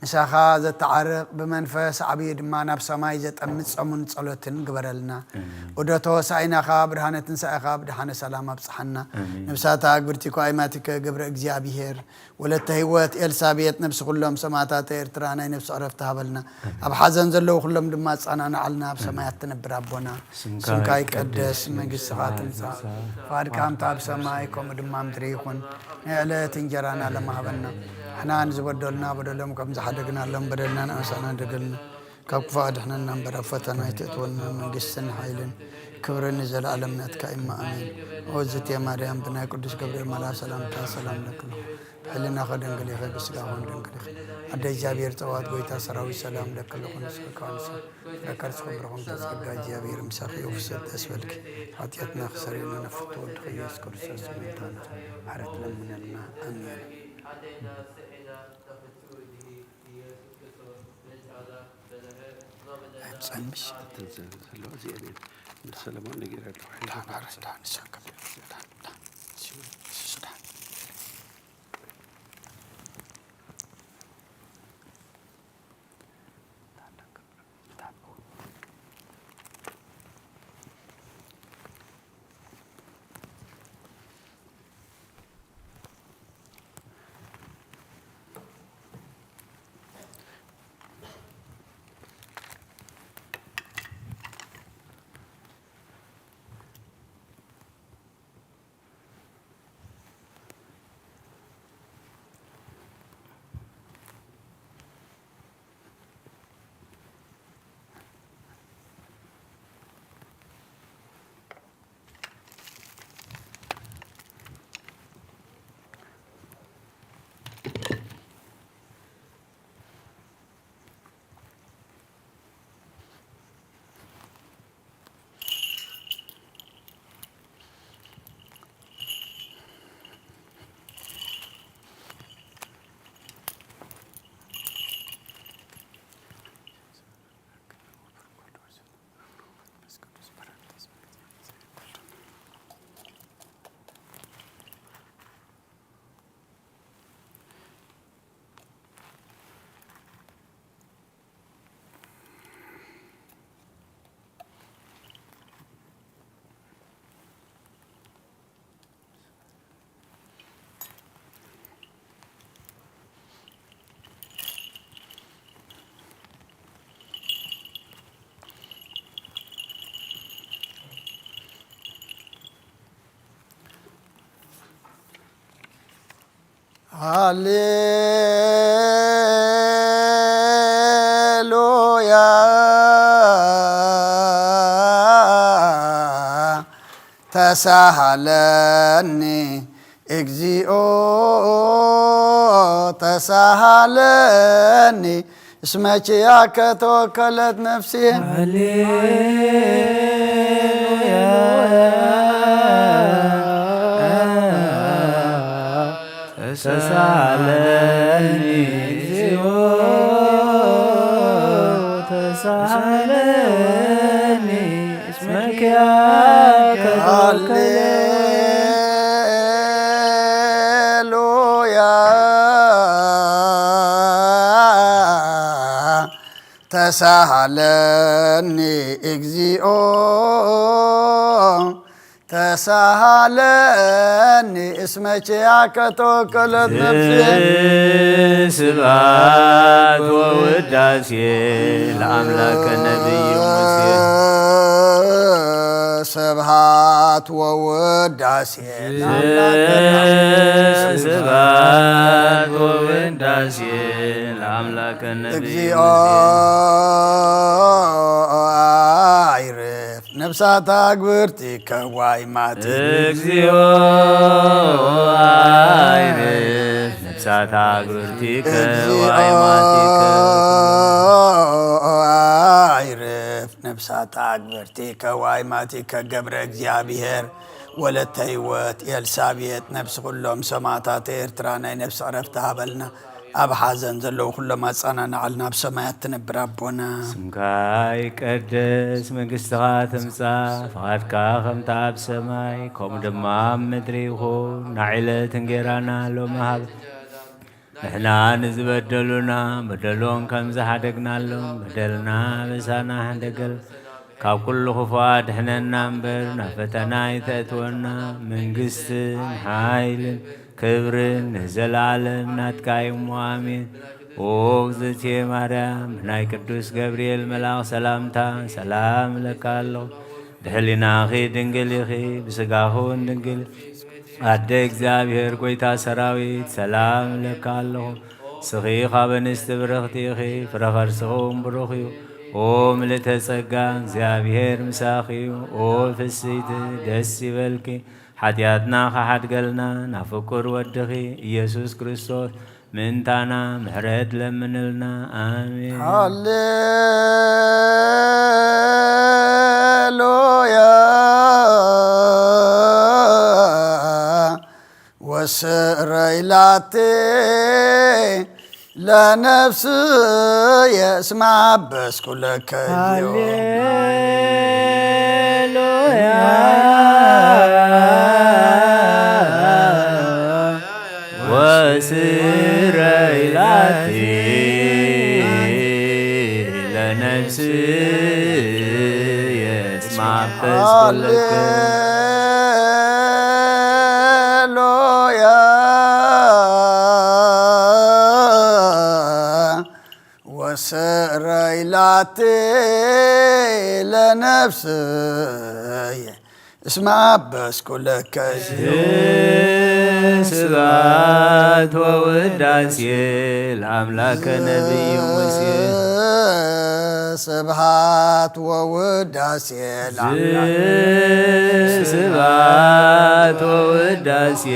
مساخا زت عرق بمنفس عبيد ما نفس ما يزت أمس صمون صلوتن قبرلنا ودوتو سعينا خاب رهانة سعي خاب دحنا سلام أبصحنا نفساتا قبرتكو أيماتك قبر إجزابيهر ولا تهوت إلسابيت نفس كلهم سماتات إرترانا نفس عرفتها بلنا أب حزن زلو كلهم دمات أنا نعلنا بسمايات تنبر ربنا سمكاي قدس مجلس ساعات نساء فارك عم تاب سمايكم دمام تريخون نعلة تنجرانا لما هبنا احنا نزبدلنا بدلهم كم زحدقنا لهم بدلنا نأسنا دقلنا كفاد احنا نمبر فتنا يتطولنا من قسن حيلن كبر نزل عالمنا تكايما امين وزت يا مريم بنا قدس جبريل ملا سلام لك حلنا خدن قلي خير بسقاهم دنقلي أدى جابير تواد قويتا سراوي سلام لك لكم نسكانس ركرت خبرهم تسقى جابير مساخي وفسد أسفلك عطيتنا خسرين نفتو الخياس كرسس ميتانا حرت لمنا امين سنبش هلا زيادة السلام نجير لا بعرف لا نساك هاليلويا تسهلني اجزيو تسهلني اسمك يا كتوكلت نفسي تسالني تسالني اسمك يا هاليلويا تسهلني اجزيو تسهلني اسمك يا كتوكلت نفسي سبعات ووداسي لأملاك النبي موسى سبحات ووداسي سبعات ووداسي لأملاك النبي عيرف نفسات أكبرتي كواي ماتي اكزيو عيرف نفسات أكبرتي كواي ماتي عيرف نفسات أكبرتي كواي ماتي كقبر እግዚአብሔር ወለተ ሕይወት ኤልሳቤጥ ነፍስ ሁሉም ሰማዕታት ኤርትራና ነፍስ አረፍተ ሀበልና أب حزن زلو كل ما صنعنا علنا بسمايات تنبر أبونا سمكاي قدس منقستها تمسا فغادكا خمتا بسماي كوم دمام مدريخو نعيلة تنقرانا لو مهاب نحنا نزبدلونا بدلون كم زحدقنا لهم بدلنا بسانا هندقل كاب كل خفاد حنا ننبر نفتنا يتأتونا من قست حايل كبر نزل عالم ناتكايم وامين وغزتي مريم ناي قدوس جبريل ملاك سلامتا سلام لك الله دهلنا خي دنقلي خي بسقاهون دنقلي أدى እግዚአብሔር ቆይታ ሰራዊት ሰላም ለካለሁ ስኺ ኻበንስት ብረኽቲኺ ፍረኸርስኹም ብሩኽ እዩ ኦ ምልዕተ ጸጋ እግዚአብሔር ምሳኺ እዩ ኦ ፍስሕቲ ደስ ይበልኪ ኃጢአትና ኻሓድገልና ናብ ፍቁር ወድኺ ኢየሱስ ክርስቶስ ምንታና ምሕረት ለምንልና አሜን ሃሌሉያ وسريلاتي لنفس يسمع بس كل هاليلويا وسريلاتي لنفس يسمع بس كل سريلاتي لنفسي اسمع بس كل سبات ووداسي الأملاك نبي موسى سبحات ووداسي سبات ووداسي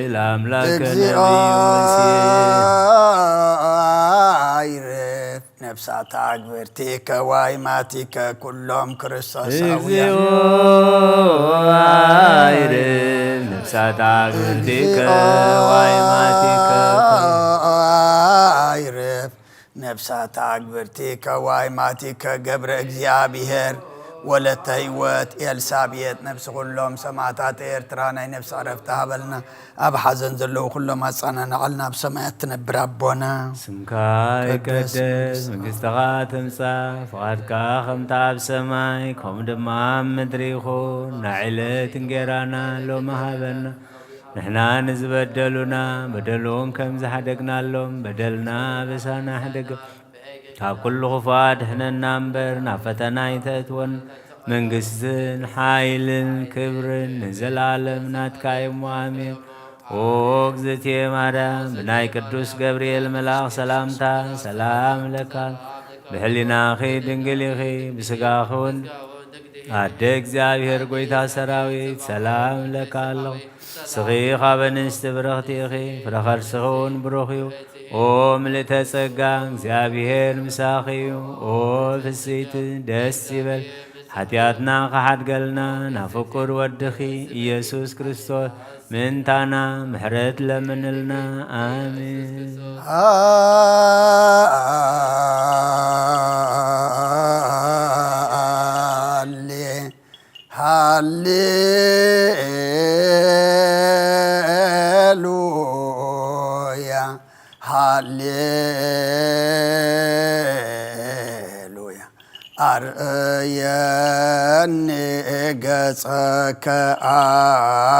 الأملاك نبي موسى نفسات عقبرتك وايماتك كلهم كريستوساوية نفسات عقبرتك وايماتك نفسات عقبرتك وايماتك قبر እግዚአብሔር ወለተ ሕይወት ኤልሳቤጥ ነፍስ ሁሎም ሰማዕታት ኤርትራና ነፍስ አረፍተ ሀበልና አብ ሐዘን ዘለው ሁሎም አጻናና አልና በሰማያት ትነብር አቦና ስምካ ይቀደስ መንግሥትኻ ትምጻእ ፈቃድካ ከምታ ኣብ ሰማይ ከምኡ ድማ ኣብ ምድሪ ይኹን ናዕለት እንጀራና ሎሚ ሃበና ንሕና ንዝበደሉና በደሎም ከም ዝሓደግናሎም በደልና በሳና ሕደግ ካብ ኩሉ ክፉኣት ድሕነና እምበር ናብ ፈተና ይተእትወን መንግሥትን ሓይልን ክብርን ንዘላለም ናትካ እሞ ኣሜን ኦ እግዝእትየ ማርያም ብናይ ቅዱስ ገብርኤል መልኣኽ ሰላምታ ሰላም ለካ ብሕሊናኺ ድንግል ኢኺ ብስጋኺ እውን ኣደ እግዚአብሔር ጐይታ ሰራዊት ሰላም ለካ ኣለኹ ስኺ ኻብ ኣንስቲ ብርኽቲ ኢኺ ፍረ ከርስኺ እውን ብሩኽ እዩ ኦ ምልዕተ ጸጋ እግዚአብሔር ምሳኺ እዩ ኦ ፍስሕቲ ደስ ይበል ኃጢአትና ኻሓድገልና ናብ ፍቁር ወድኺ ኢየሱስ ክርስቶስ ምንታና ምሕረት ለምንልና አሜን ሃሌሉያ ሃሌሉያ አርእየኒ ገጸከ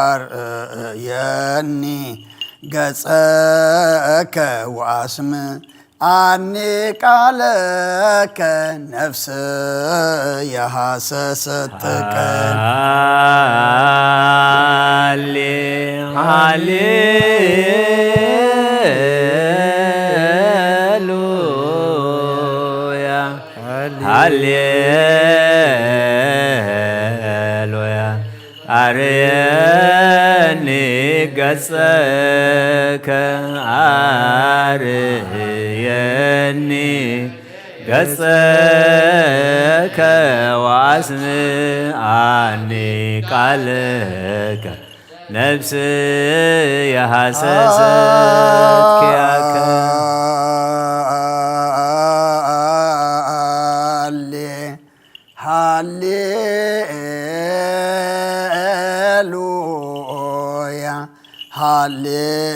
አርእየኒ ገጸከ ወአስም አኒ ቃለከ ነፍስ የሐሰሰትከ ሃሌሉያ አርየኒ ገጸከ አርየኒ ገጸከ ወአስምዓኒ ቃለከ نفسي يحسست كياك هاليلويا هاليلويا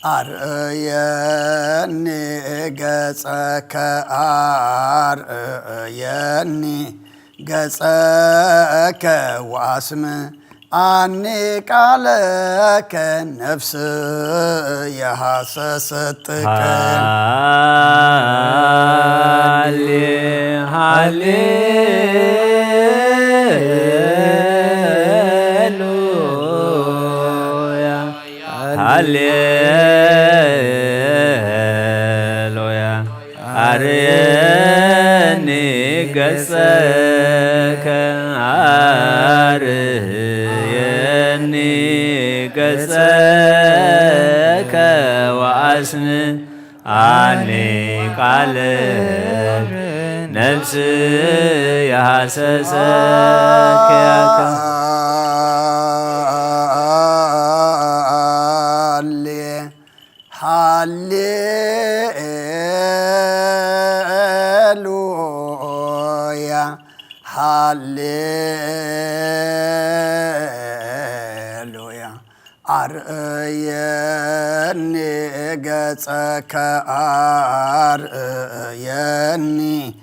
أرأيني قصك أرأيني قصك واسم عني قالك نفس يحسستك هاليلويا هاليلويا أريني قصك أريني قصك واسم عني قالك نفسي يحسسك ياك هاليلويا هاليلويا أرأيني قصك أرأيني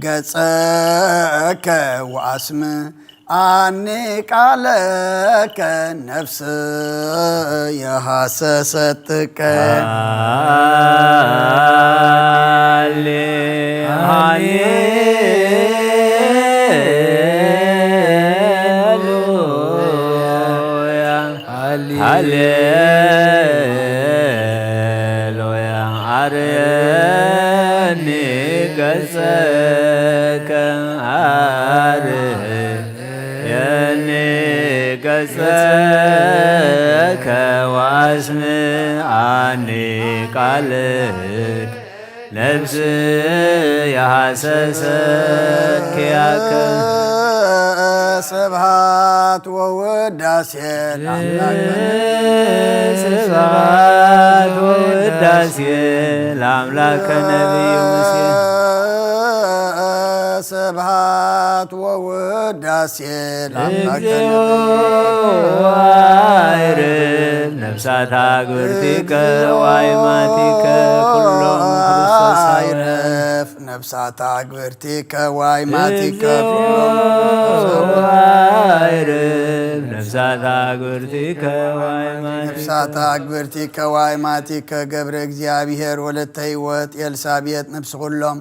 قصك واسم عني قالك نفس يحسستك هاليلويا أريني قصك أريني قصك واسم عني قالك نفسي يحسسك ياك سبحات ووداسي سبحات ووداسي لأملاك نبي موسى سبحات ووداسي لأملاك نبي نفسات أقرتك وعيماتك كلهم كرسوس عيرف نفسات أقرتك وعيماتك كلهم عيرف نفسات أقرتك وعيماتك نفسات أقرتك وعيماتك قبر እግዚአብሔር ወለተ ሕይወት ኤልሳቤጥ ነፍስ ኩሎም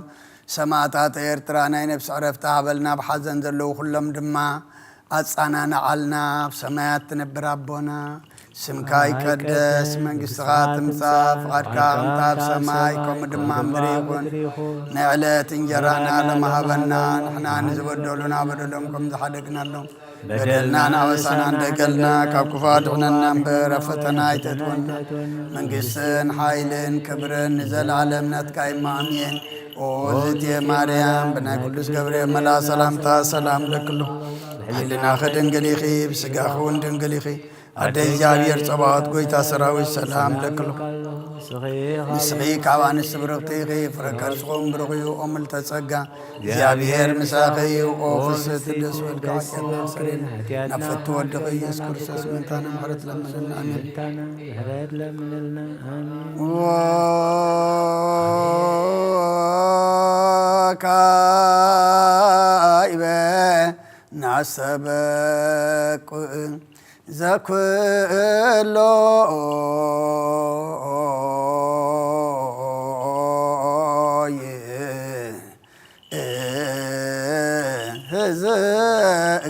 ሰማዕታት ኤርትራ ናይ ነፍሲ ዕረፍቲ ሃበልና ብሓዘን ዘለዉ ኩሎም ድማ ኣጻናንዓልና ብሰማያት ትነብር ኣቦና ስምካ ይቀደስ መንግሥትኻ ትምጻእ ፍቓድካ ከምታ ኣብ ሰማይ ከምኡ ድማ ምድሪ ይኹን ንዕለት እንጀራና ለመሃበና ንሕና ንዝበደሉና በደሎም ከም ዝሓደግናሎም በደልና ናበሳና እንደገልና ካብ ክፉ አድኅነና እምበር ኣብ ፈተና ኣይተእትወና መንግሥትን ሓይልን ክብርን ንዘለዓለም ናትካ ኢማ ኣሜን ኦ እግዝእትየ ማርያም ብናይ ቅዱስ ገብርኤል መልአክ ሰላምታ ሰላም ለክሉ ሕሊና ኸድንግል ኢኺ ብስጋኺ እውን ድንግል ኢኺ አደ እግዚአብሔር ጸባዖት ጐይታ ሰራዊት ሰላም ለክሉ ንስኺ ካብ አንስቲ ብርኽቲ ኢኺ ፍረ ከርስኹም ብሩኽ እዩ ኦ ምልዕተ ጸጋ እግዚአብሔር ምሳኺ እዩ ኦ ፍስሕቲ ደስ በልካ ኃጢአትና ሰሪና ናብ ፈቱ ወድኺ ኢየሱስ ክርስቶስ ምንታነ ምሕረት ለምንልና አሜን ካይበ ናሰበቅ ዘኩሎ ህዝብ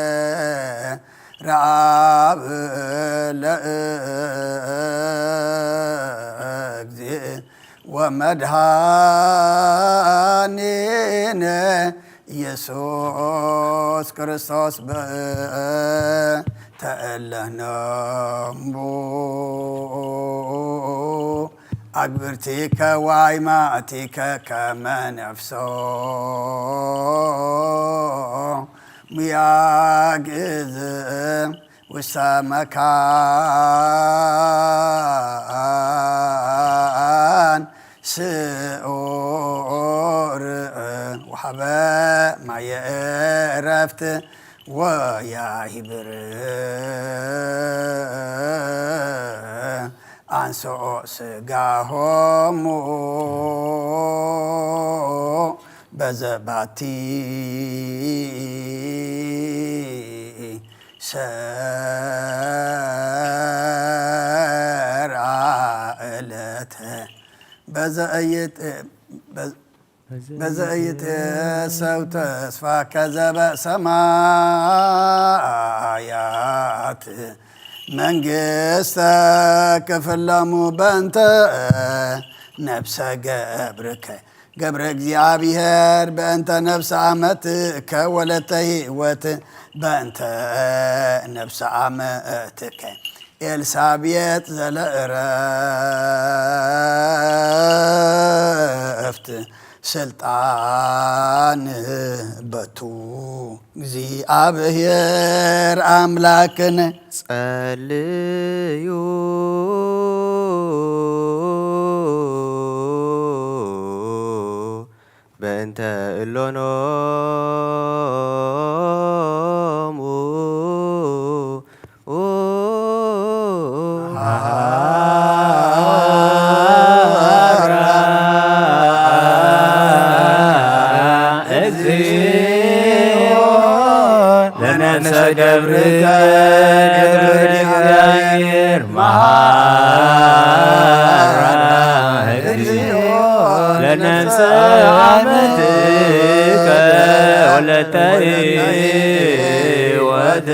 እግዚአብሔር ረአብ ለእግዚእ ወመድኃኒነ ኢየሱስ ክርስቶስ በተእለህነሙ أكبرتك وعيماتك كما نفسه مياجز والسمكان سؤر وحبا ما يعرفت ويا هبر أنسو سقاهم بزباتي سرعلته بزأيت صوت أصفى كذب سمايات منجستك فلامو بنت نفس قبر እግዚአብሔር በእንተ ነፍስ ዓመትከ ወለተህይወት በእንተ ነፍስ ዓመትከ ኤልሳቤጥ ዘለእረፍት ስልጣን በቱ እግዚአብሔር አምላክን ጸልዩ በእንተ እሎኖሙ ለነፍሰ ገብርከ እግዚአብሔር ለነፍሰ ዓመትከ ወለተህይወት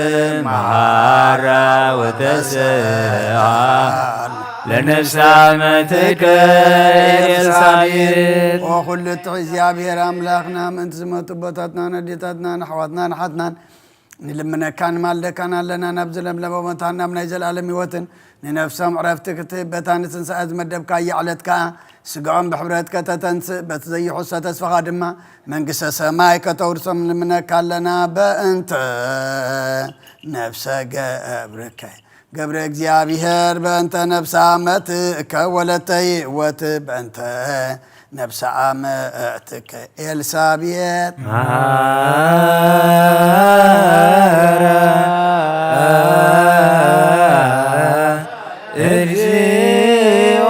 መሐራ ወተስዓ ለነፍሰ ዓመትከ ኤልሳቤጥ ወኩልቱ እግዚአብሔር አምላክና ምንት ዝመቱ ቦታትና ነዴታትና ነሕዋትና ነሓትናን ንልምነካን ማልደካን ኣለና ናብ ዝለምለመ ቦታና ናይ ዘላለም ህይወትን ንነፍሶም ዕረፍቲ ክትህበታን ትንሣኤ ዝመደብካዮ ዕለት ከዓ ስጋኦም ብሕብረት ከተተንስእ በቲ ዘይሑሶ ተስፋኻ ድማ መንግስተ ሰማይ ከተውርሶም ንልምነካ ኣለና በእንተ ነፍሰ ገብርከ ገብረ እግዚአብሔር በእንተ ነፍሰ ዓመትከ ወለተህይወት በእንተ ነፍሰ ዓመትከ ኤልሳቤጥ እግዚኦ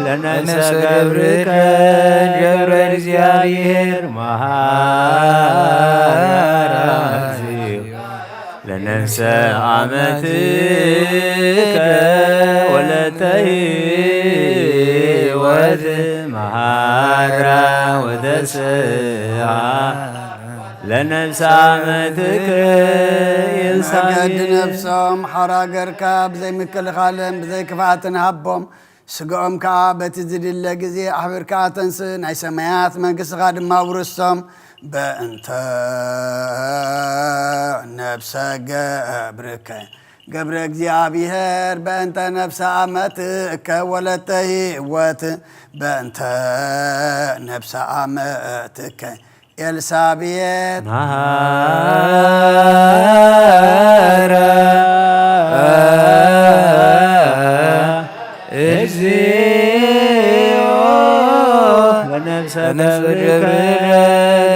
ለነፍሰ ገብርከ ገብረ እግዚአብሔር መሐራ ለነፍሰ ዓመትከ ወለተህይወት መሐራ ወተስዓ ለነፍሰ ዓመትከ ኤልሳቤጥ ነፍሶም ሓራ ገርካ ብዘይ ምክልኻልን ብዘይ ክፍኣትን ሃቦም ስጋኦም ከዓ በቲ ዝድለ ጊዜ ኣሕቢርካ ተንስእ ናይ ሰማያት መንግስትኻ ድማ ውርሶም በእንተ ነፍሰ ገብርከ ገብረ እግዚአብሔር በእንተ ነፍሰ ዓመትከ ወለተህይወት በእንተ ነፍሰ ዓመትከ ኤልሳቤጥ መሐራ እግዚኦ ለነፍሰ ገብርከ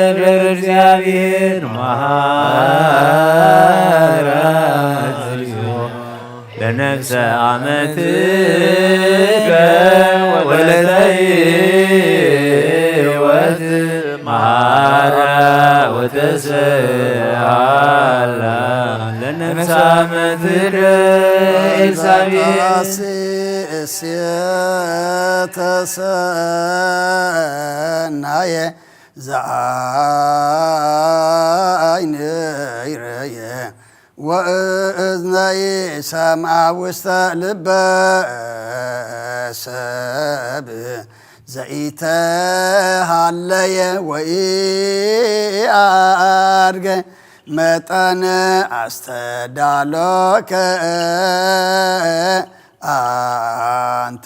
ገብረ እግዚአብሔር መሐራ ለነፍሰ ዓመትከ ወለተህይወት መሐራ ወተስዓ ለነፍሰ ዓመትከ ኤልሳቤጥ ተሰናየ ዘአይን ይረየ ወእዝነይ ሰምዐ ውስተ ልበ ሰብ ዘኢተሃለየ ወኢአድገ መጠነ አስተዳሎከ أنت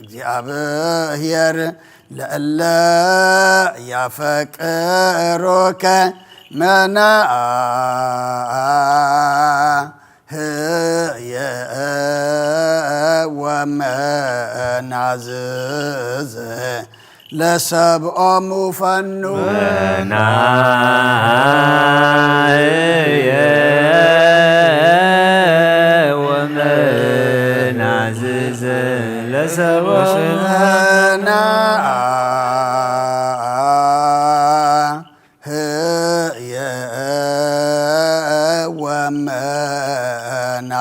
እግዚአብሔር ለእለ ያፈቅሩከ መናህየ ወመናዝዝ ለሰብኦሙ ፈኑ መናህየ ወመናዝዝ ለሰብኦሙ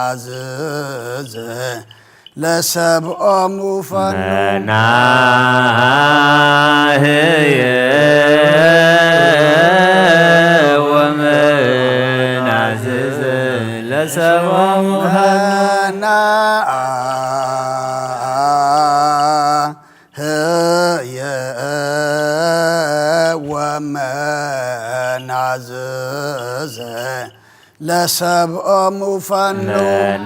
ወመናዝዝ ለሰብኦሙ ፈኑ መናህየ ወመናዝዝ ለሰብኦሙ ፈኑ መናህየ ወመናዝዝ ለሰብኦሙ ፈኑ መናህየ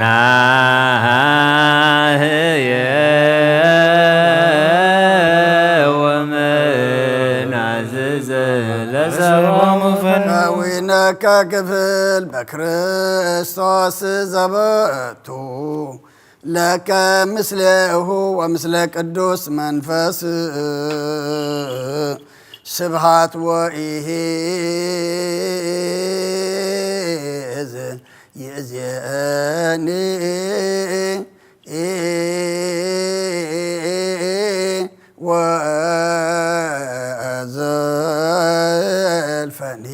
ወመናዝዝ ለሰብኦሙ ፈኑ ከዊነከ ክፍል በክርስቶስ ዘበቱ ለከ ምስሌሁ ወምስለ ቅዱስ መንፈስ ስብሃት ወኢሄዝ ይእዜኒ ወዘልፈኒ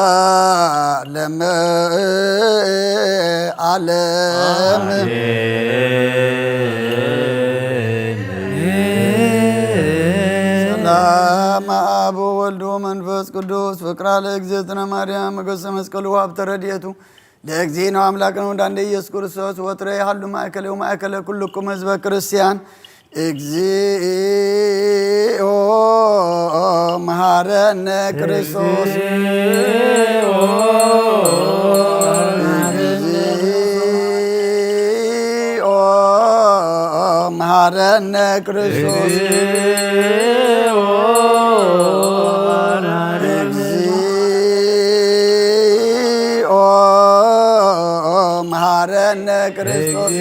ወለዓለመ ዓለም ሰላም አብ ወወልድ ወመንፈስ ቅዱስ ፍቅራ ለእግዝእትነ ማርያም ሞገሰ መስቀሉ ሀብተ ረድኤቱ ለእግዚእነ አምላክ ነው እንዳንደ ኢየሱስ ክርስቶስ ወትረ ያሉ ማእከለ ወማእከለ ኩልኩም ህዝበ ክርስቲያን እግዚኦ መሐረነ ክርስቶስ እግዚኦ መሐረነ ክርስቶስ እግዚኦ መሐረነ ክርስቶስ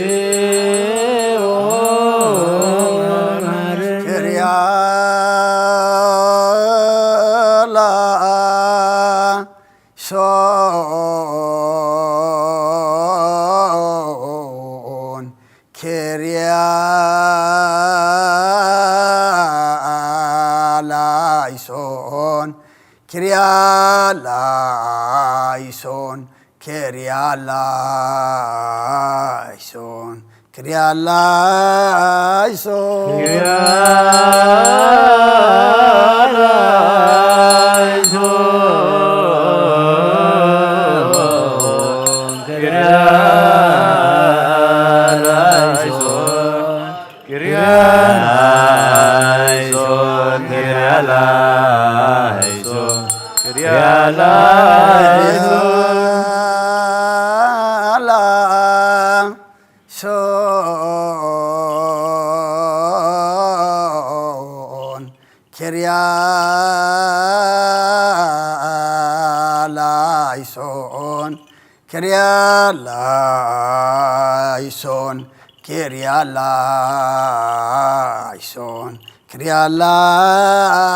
ሶን ኪርያላይሶን ኪርያላይሶን ኪርያላይሶን ኪርያላይሶን ኪርያላይሶን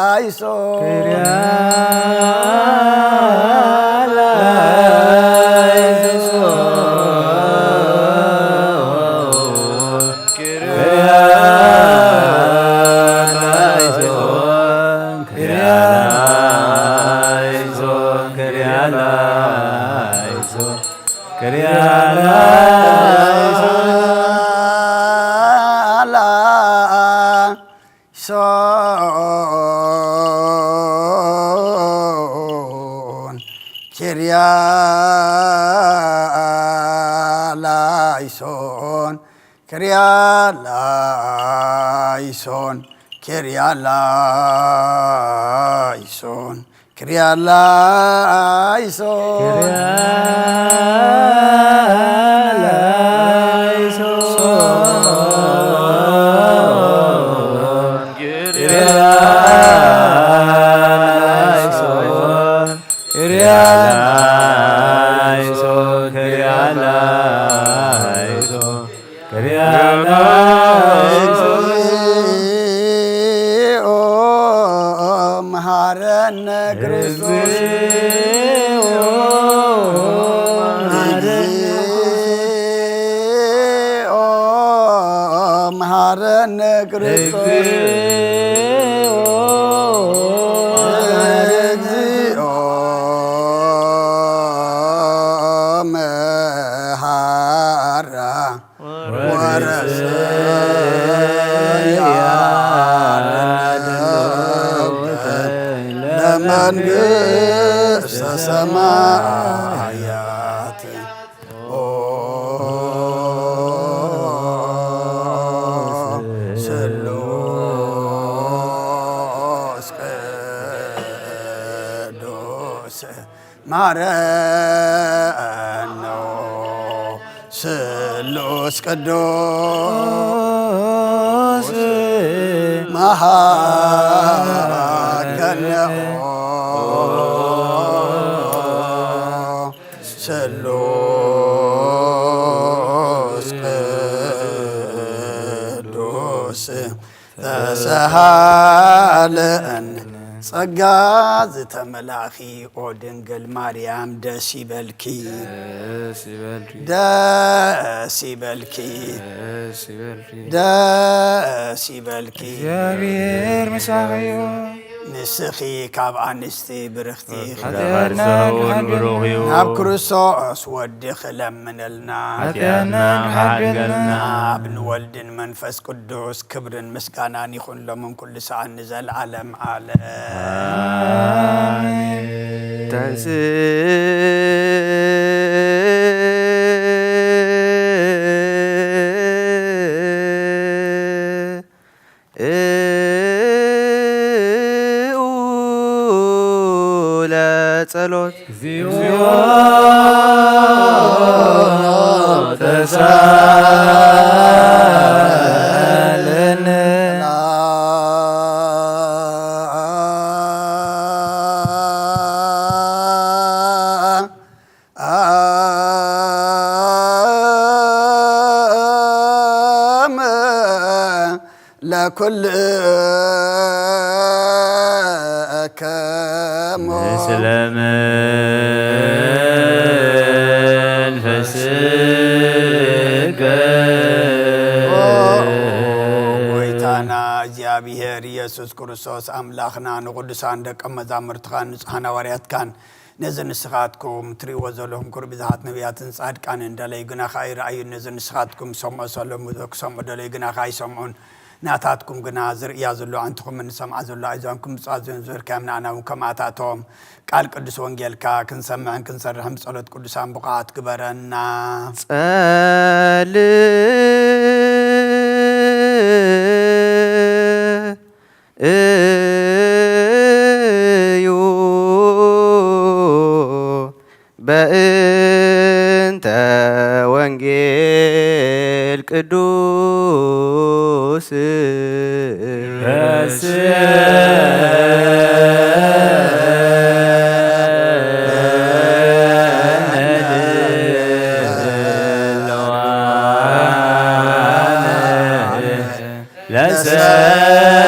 ኪርያላይሶን ኪርያላይሶን ኪርያላይሶን ኪርያላይሶን ኪርያላይሶን መንግሥተ ሰማያት ስሉስ ቅዱስ ማረነ ስሉስ ቅዱስ መሃከነ ስሉስ ቅዱስ ተሰሃለን ጸጋ ዝተመላኺ ኦ ድንግል ማርያም ደስ ይበልኪ ደስ ይበልኪ ደስ ይበልኪ እግዚአብሔር ምሳኺዮ ንስኺ ካብ አንስቲ ብርኽቲ ኸተፈርሰውን ብሩኽ እዩ ናብ ክርስቶስ ወዲ ክለምነልና ኃጢአትና ንሓገልና ኣብ ንወልድን መንፈስ ቅዱስ ክብርን ምስጋናን ይኹን ሎምን ኩሉ ሰዓት ንዘለዓለም ዓለም ተንስ ጸሎት እግዚኦ ተሳለነ ለኩል ምስለ መንፈስከ ጎይታና እግዚአብሔር ኢየሱስ ክርስቶስ አምላኽና ንቅዱሳን ደቀ መዛሙርትካን ንጹሓን ሐዋርያትካን ነዚ ንስኻትኩም ትሪእዎ ዘለኹም ኩሩ ብዙሓት ነቢያትን ጻድቃንን እንደለይ ግና ኸ ይረአዩ ነዚ ንስኻትኩም ሰምዖ ሰሎሙ ክሰምዑ ደለይ ግና ኸ ኣይሰምዑን ናታትኩም ግና ዝርእያ ዘሎ አንትኩም እንሰምዓ ዘሎ አይዛንኩም ጻዘን ዘርካም ናናው ከማታቶም ቃል ቅዱስ ወንጌልካ ክንሰምዕን ክንሰርሕም ጸሎት ቅዱሳን ብቃት ግበረና ጸል እዩ በእንተ ወንጌል ቅዱስ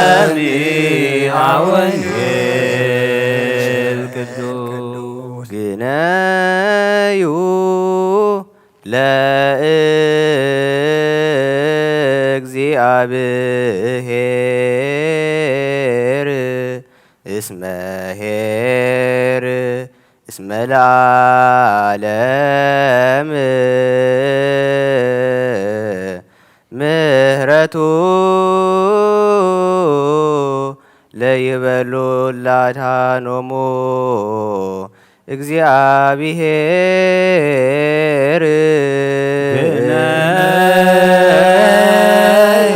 ለሰሚዐ ወንጌል ቅዱስ ግነዩ ለእግዚአብሔር እስመ ኄር እስመ ለዓለም ምህረቱ ለይበሉ ላድኃኖሙ እግዚአብሔር ግነዩ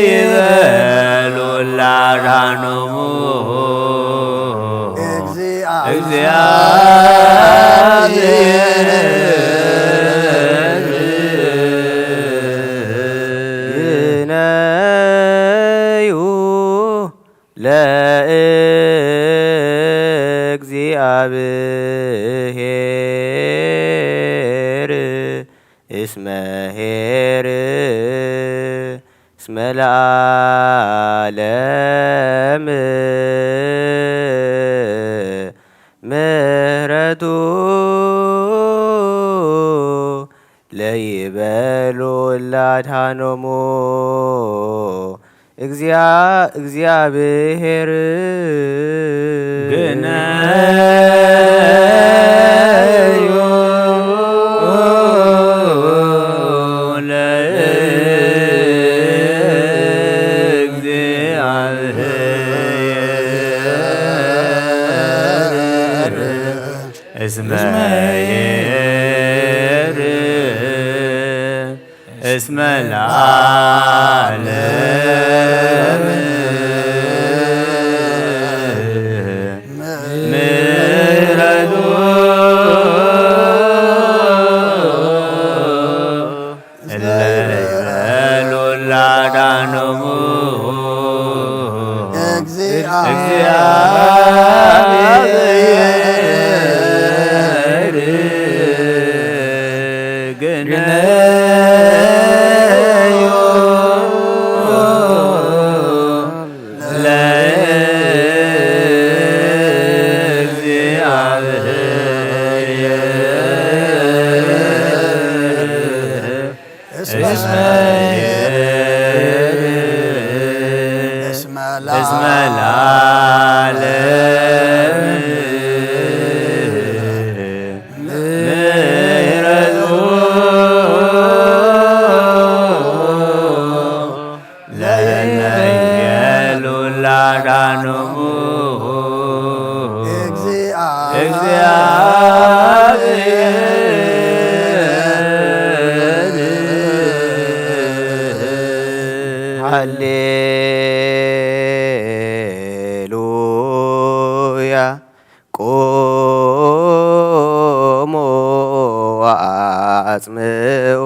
ለይበሉ ላዳኖሙ ግነዩ ለእግዚአብሔር እስመ ኄር እስመ ለዓለም ምሕረቱ ለይበሉ ላድኃኖሙ እግዚአብሔር ግነዩ ለእግዚአብሔር እስመ ኄር እስመ ለዓለም ምሕረቱ ለይበሉ ላዳኖሙ እግዚአብሔር ግነዩ ለእግዚአብሔር እስመ ኄር እስመ ለዓለም ምሕረቱ ለይበሉ ላዳኖሙ እግዚአብሔር ሃሌሉያ ቆሞ ወአጽምዑ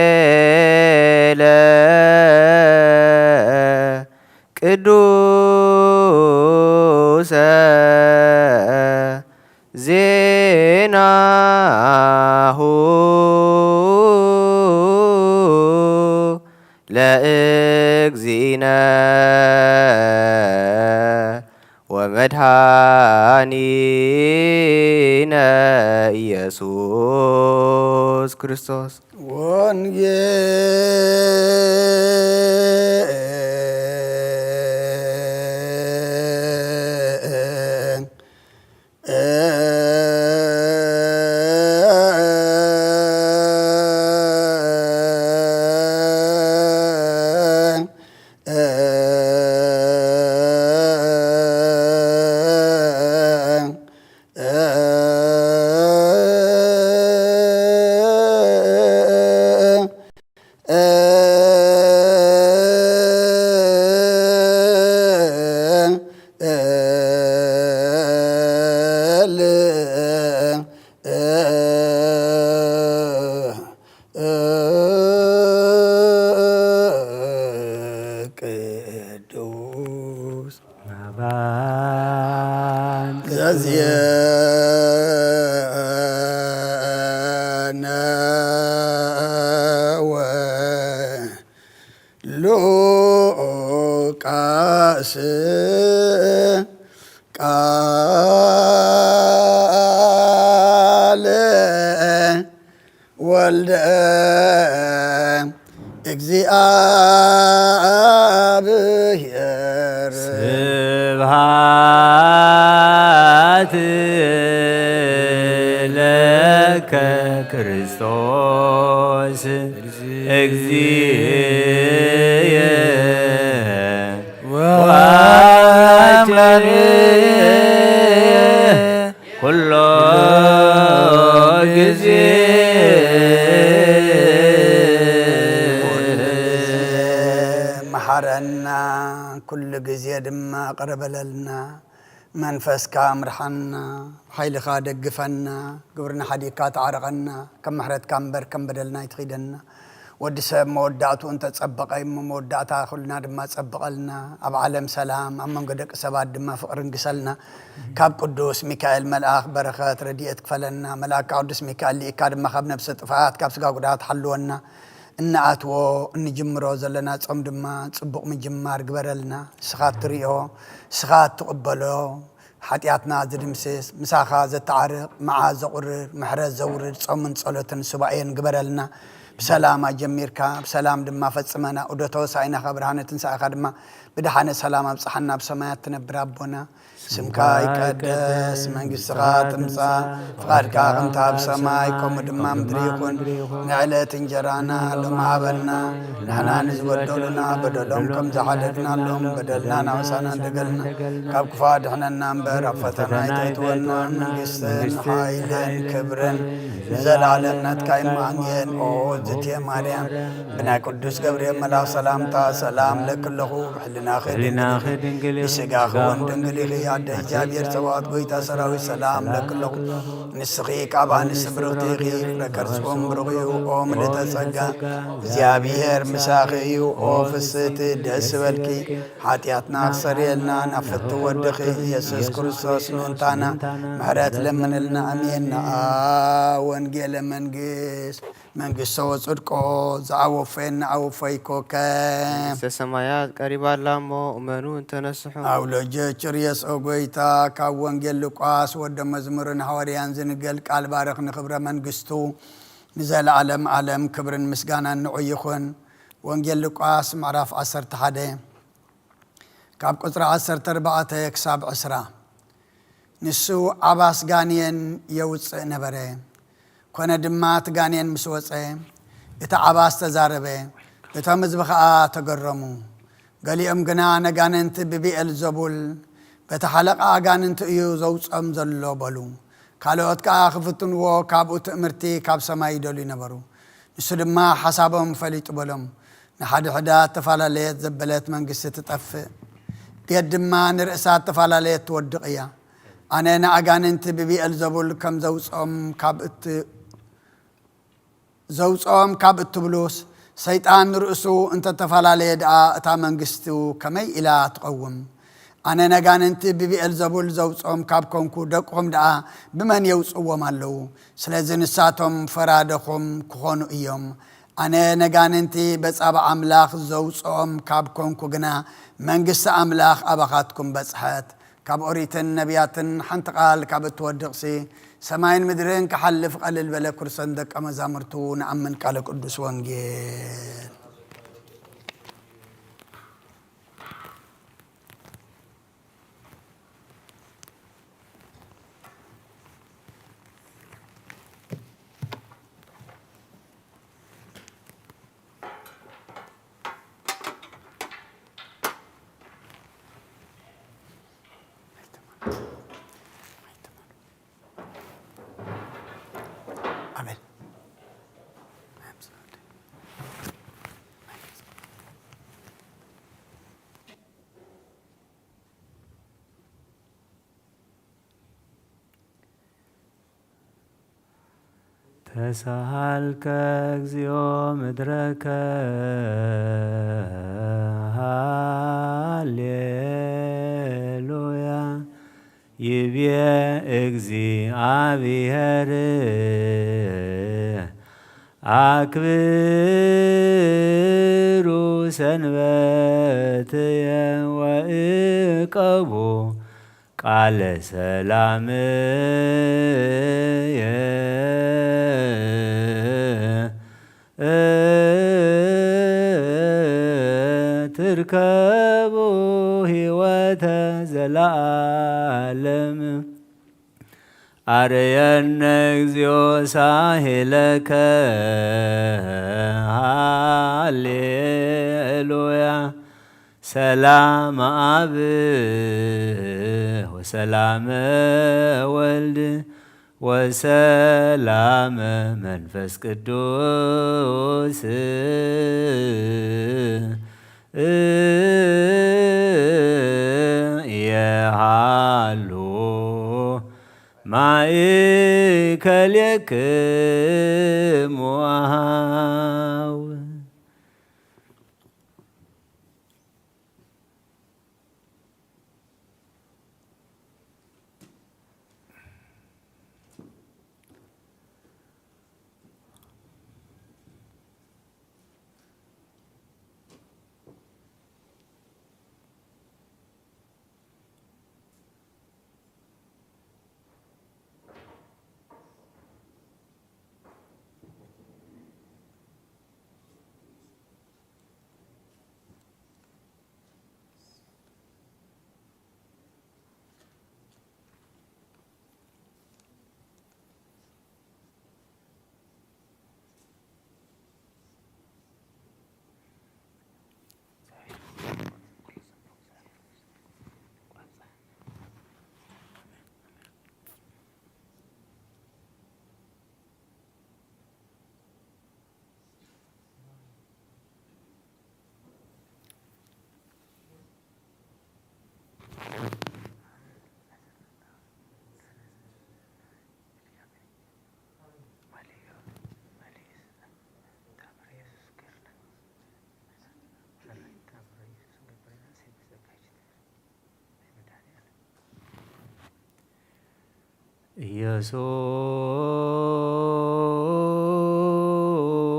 ወንጌለ ቅዱሰ ዜናሁ ለእግዚእነ ወመድኃኒነ ኢየሱስ ክርስቶስ ቅዱስ ዘዚአነ ወሉቃስ ቃለ ወልደ እግዚአብሔር ስብሐት ለከ ክርስቶስ እግዚእየ ወአምላክየ ኩሎ ጊዜ መሐረና ኩሉ ጊዜ ድማ ቅረበለልና መንፈስካ ምርሐና ኃይልኻ ደግፈና ግብርና ሓዲካ ተዓረቐና ከም ምሕረትካ እምበር ከም በደልና ይትኺደና ወዲ ሰብ መወዳእቱ እንተጸበቀ መወዳእታ ኩልና ድማ ጸበቀልና ኣብ ዓለም ሰላም ኣብ መንጎ ደቂ ሰባት ድማ ፍቅር እንግሰልና ካብ ቅዱስ ሚካኤል መልአክ በረኸት ረድኤት ክፈለና መልአክ ቅዱስ ሚካኤል ሊኢካ ድማ ካብ ነፍሲ ጥፋት ካብ ስጋ ጉዳት ሓልወና እናኣትዎ እንጅምሮ ዘለና ጾም ድማ ጽቡቕ ምጅማር ግበረልና ስኻት ትሪኦ ስኻት ትቕበሎ ሓጢአትና ዝድምስስ ምሳኻ ዘተዓርቕ መዓዝ ዘቁርር ምሕረት ዘውርድ ጾምን ጸሎትን ሱባኤን ግበረልና بسلام أجميرك بسلام دم فتصمنا ودوتو ساينا خبرهانة تنساخ دم بدحنا سلام بصحنا بسمايات تنبر ربنا سمكا يقدس من قصرات مسا فقارك أغمتا بسماي كم دم مدريكون نعلة تنجرانا لما عبلنا نحنا نزود دولنا بدلهم كم زحدتنا لهم بدلنا وسانا دقلنا كاب كفاد احنا نمبر أفتنا يتوتونا من قصر حايلين كبرن زلالم نتكاين مانين زتي مريم بنا قدوس جبريل ملاك سلامتا سلام لك له حلنا خير يسقى خون دنقلي غياد جابير سواد قويتا سراوي سلام لك له نسخي كابان سبروتيغي ركرسوم برغيو اوم لتسقى جابير مساخيو اوفست دسولكي حاتياتنا سريلنا نفت ودخي يسوس كريستوس نونتانا محرات لمن لنا امين وانجيل منجيس መንግሥተ ወጽድቆ ዘአወፈን አወፈይኮ ሰማያት ቀሪባ ላሞ እመኑ እንተነስሑ አውሎጀ ጭርየስ ኦጎይታ ካብ ወንጌል ሉቃስ ወደ መዝሙርን ሐዋርያን ዝንገል ቃል ባረኽ ንኽብረ መንግሥቱ ንዘለዓለም ዓለም ክብርን ምስጋናን ንዑ ይኹን ወንጌል ሉቃስ ምዕራፍ 11 ካብ ቁጥሪ 14 ክሳብ 20 ንሱ ዓባስ ጋንየን የውፅእ ነበረ ኮነ ድማ ትጋንየን ምስ ወፀ እቲ ዓባስ ተዛረበ እቶም ህዝቢ ከዓ ተገረሙ ገሊኦም ግና ነጋንንቲ ብቢኤልዘቡል በቲ ሓለቃ ኣጋንንቲ እዩ ዘውፀም ዘሎ በሉ ካልኦት ከዓ ክፍትንዎ ካብኡ ትእምርቲ ካብ ሰማይ ይደልዩ ነበሩ ንሱ ድማ ሓሳቦም ፈሊጡ በሎም ንሓድሕዳት ተፈላለየት ዘበለት መንግስቲ ትጠፍእ ቤት ድማ ንርእሳት ተፈላለየት ትወድቕ እያ ኣነ ንኣጋንንቲ ብቢኤልዘቡል ከም ዘውፅኦም ካብ እትብሉስ ሰይጣን ርእሱ እንተ ተፈላለየ ድኣ እታ መንግስቱ ከመይ ኢላ ትቐውም ኣነ ነጋንንቲ ብቢኤልዘቡል ዘውፅኦም ካብ ኮንኩ ደቅኹም ድኣ ብመን የውፅዎም ኣለዉ ስለዚ ንሳቶም ፈራደኹም ክኾኑ እዮም ኣነ ነጋንንቲ በጻባ ኣምላኽ ዘውፅኦም ካብ ኮንኩ ግና መንግስቲ ኣምላኽ ኣባኻትኩም በጽሐት ካብ ኦሪትን ነቢያትን ሓንቲ ቃል ካብ እትወድቕሲ ሰማይን ምድርን ክሓልፍ ቀልል በለ ኩርሰን ደቀ መዛሙርቱ ንኣምን ቃለ ቅዱስ ወንጌል ተሳሃልከ እግዚኦ ምድረከ ሃሌሉያ ይብየ እግዚአብሔር አክብሩ ሰንበትየ ወእቀቡ ቃለ ሰላምየ ትርከቡ ሕይወተ ዘለዓለም አርየነ እግዚኦ ሳሄለከ ሃሌሉያ ሰላም አብ ወሰላመ ወልድ ወሰላመ መንፈስ ቅዱስ የሃሉ ማእከሌክሙ አኀው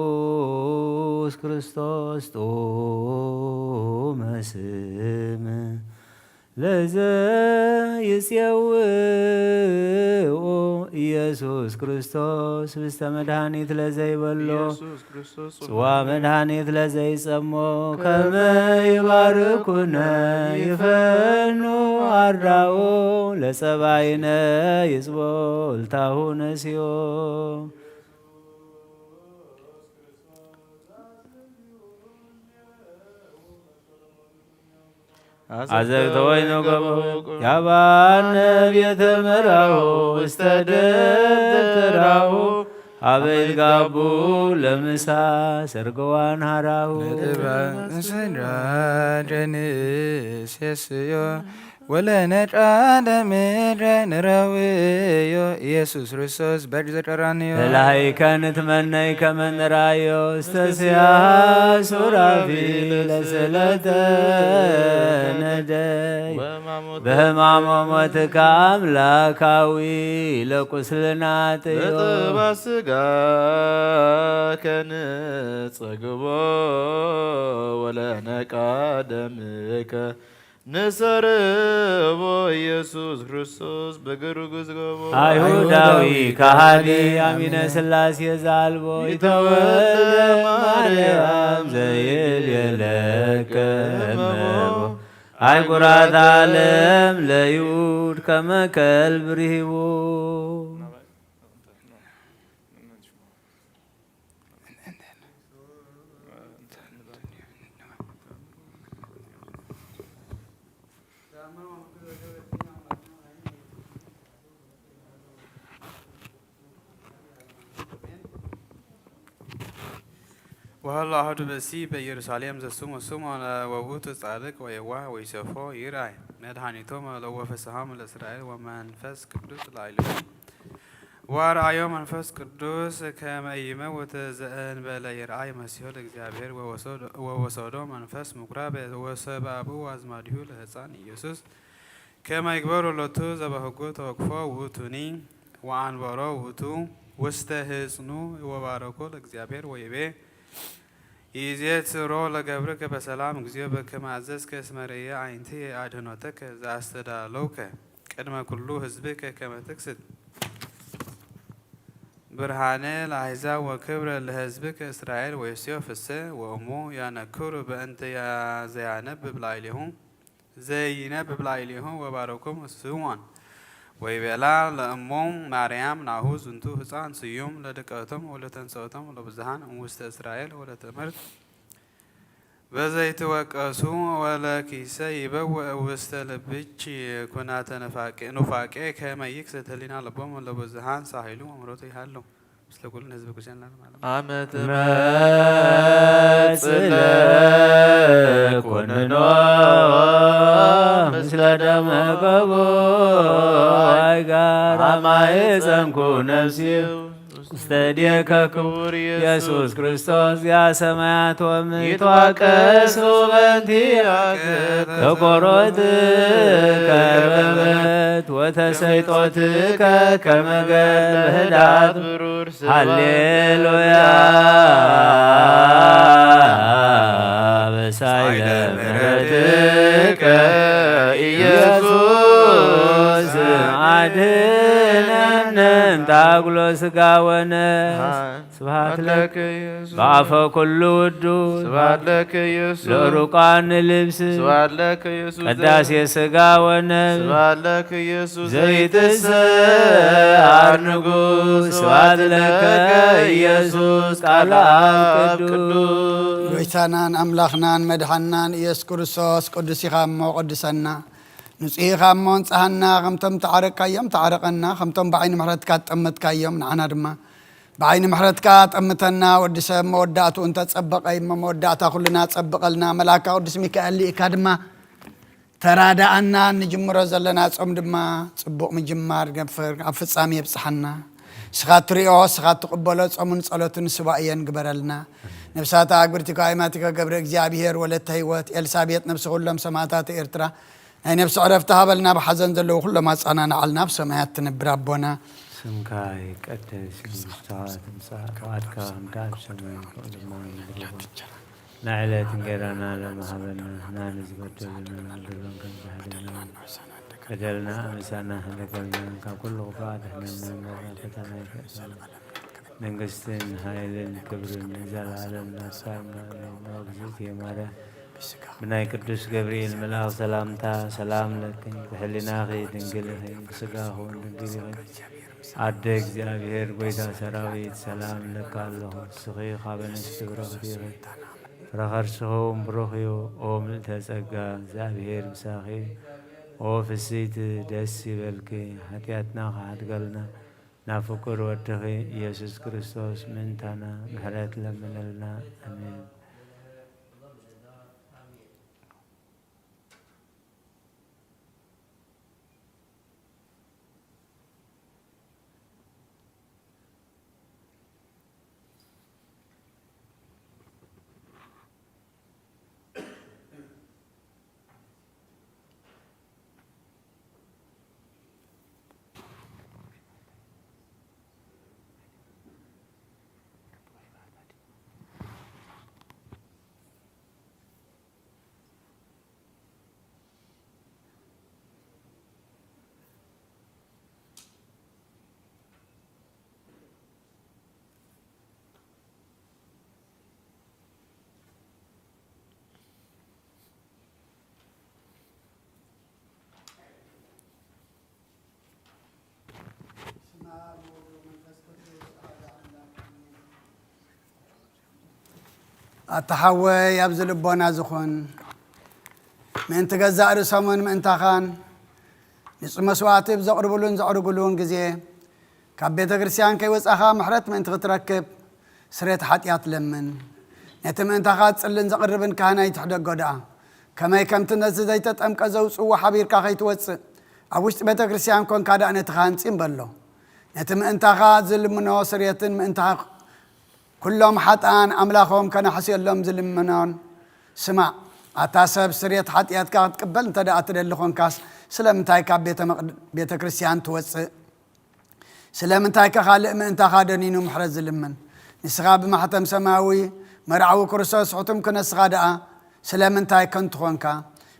ኢየሱስ ክርስቶስ ጦመ ስም ለዘይጼውኦ ኢየሱስ ክርስቶስ ብስተ መድኃኒት ለዘይበሎ ጽዋ መድኃኒት ለዘይጸሞ ከመ ይባርኩነ ይፈኑ አርዳኦ ለጸባይነ ይጽቦ እልታሁ ነሲዮ አዘግተ ወይነ ገበው ያባነ ቤተ መራሁ ውስተ ደብተራሁ አበይት ጋቡ ለምሳ ሰርገዋን ሃራሁ ስራደንሴስዮ ወለነጫ ለምድረ ንረውዮ ኢየሱስ ክርስቶስ በእጅ ዘጠራንዮ ለላይከን ትመነይ ከመንራዮ እስተስያ ሱራፊ ለስለተ ነደይ በህማሞ ሞትከ አምላካዊ ለቁስልናጥዮ ለጥባ ስጋ ከንጸግቦ ወለነቃ ደምከ ንሰርቦ ኢየሱስ ክርስቶስ በግርግዝ ገቦ አይሁዳዊ ካሃዲ አሚነ ሥላሴ ዛልቦ ይተወልደ ማርያም ዘይቤለከ እመቦ አይቁራት ዓለም ለይሁድ ከመ ከልብ ርሂቡ وهلا أحد بسي بيرساليم زسوم وسوم ووت صادق ويواه ويسفو يراي مدحانيتهم لو فسهم الإسرائيل ومنفس قدوس لايلو ورأيو منفس قدوس كما يموت زأن بلا يرأي مسيح الإግዚአብሔር ووسودو منفس مقرب وسبابو وازماديو لهፃን ኢየሱስ كما يكبر لتو زبهقو توقفو وتوني وعنبرو وتو وستهزنو وباركو الإግዚአብሔር ويبي ይዜት ሮ ለገብርከ በሰላም እግዚኦ በከመ አዘዝከ እስመ ርእየ ዓይንትየ አድኅኖተከ ዘአስተዳለውከ ቅድመ ኩሉ ሕዝብከ ከመ ትክስት ብርሃነ ለአሕዛብ ወክብረ ለሕዝብከ እስራኤል ወዮሴፍ ፍስሕ ወእሙ ያነክሩ በእንተ ዘያነብብ ላዕሌሁ ዘይነብብ ላዕሌሁ ወባረኮሙ ስምዖን ወይቤላ ለእሞም ማርያም ናሁ ዝንቱ ሕፃን ስዩም ለድቀቶም ወለተንሥኦቶም ለብዙኃን እምውስተ እስራኤል ወለትምህርት بزيت وقاسو ولا كيسي يبوء وستلبتش كنات نفاق كما يكسد لنا لبوم ولا بزهان ساحلو ومروتي حلو مثل كل الناس بكوشان عمد ماتسلك وننو مثل دمكو ايقار ما يزنكو نفسي استديك كبر يسوس كريستوس يا سماعت ومتوكس وبنتيك تقرأتك بمت وتسيطتك كمجال هداد هللويا بسعيد مرتك يسوس عدنا تاقلو سقاونا سبحات لك بعفو كل ودو سبحات لك يسوع لرقان لبس سبحات لك يسوع قداسي سقاونا سبحات لك يسوع زيت السعر نقوس سبحات لك يسوس على القدوس ويتانان أملاخنان مدحنان إيس كرسوس قدسي خامو قدسنا نسئي خامون صحنا خمتم تعرق كيوم تعرقنا خمتم بعين محرتك تأمت كيوم نعنا رما بعين محرتك تأمتنا ودس موداتو انت تصبق أي موداتا كلنا تصبق لنا ملاكا ودس ميكائيل إكادما ترادا أننا نجمر زلنا تصم دما تصبق مجمار غفر عفصامي بصحنا سخات ريو سخات تقبلو تصمون صلوتن سبائيا قبرلنا نفساتا أكبرتك آيماتك قبر اكزيابيهر ولت هيوات إلسابيت نفس كلهم سماتات إرترا أي نفس عرفتها بلنا بحزن ذلو كل ما صنعنا على نفس ما يتنبر ربنا سمكاي قدس مستعاد مساعد وعدك امداد سمين كل ما نعلة تنقرنا لما هبنا نانز قدلنا للون كم بهدنا قدلنا أمسانا لقلنا كل غفاد احنا من مرفتنا ننقستين هاي الكبر النزال على الناس نوغزيت يمارا بناي قدوس جبريل ملاك سلامتا سلام لك بحلنا خي تنقلخي بسقاه وندنقلخي عدك زابير بيتا سراويت سلام لك الله سخي خابنش تبرخيخي فرخر سخوم بروخيو اوم تسقى زابير بساخي او فسيت دسي بلكي حتياتنا خاد قلنا نافكر واتخي يسوس كريستوس منتنا محرات لمنلنا امين التحوي يبذل بونا زخون من تجزأ رسمون من تخان نسمع سواتب زقربلون جزية كبيت كريستيان كي وسأخا محرت من تغتركب سريت حتيات لمن نتم من تخات سلن زقربن كهنا يتحدق قدا كما يكم تنزل زيتت أم كزوس وحبير كخيت وس أبوش بيت كريستيان كون كذا أنا تخان سيمبلو نتم من تخات زل منو سريتن من تخ كلهم حتان أملاخهم كان حسي لهم زلم منان سمع أتاسب سريت حتيات كات قبل انت دا أتدلخون كاس سلام تايكا بيت كريستيان توس سلام تايكا خالق من انت خادنين ومحرز زلمن نسغاب محتم سماوي مرعو كرسوس حتم كنا سغادا سلام تايكا انتخونكا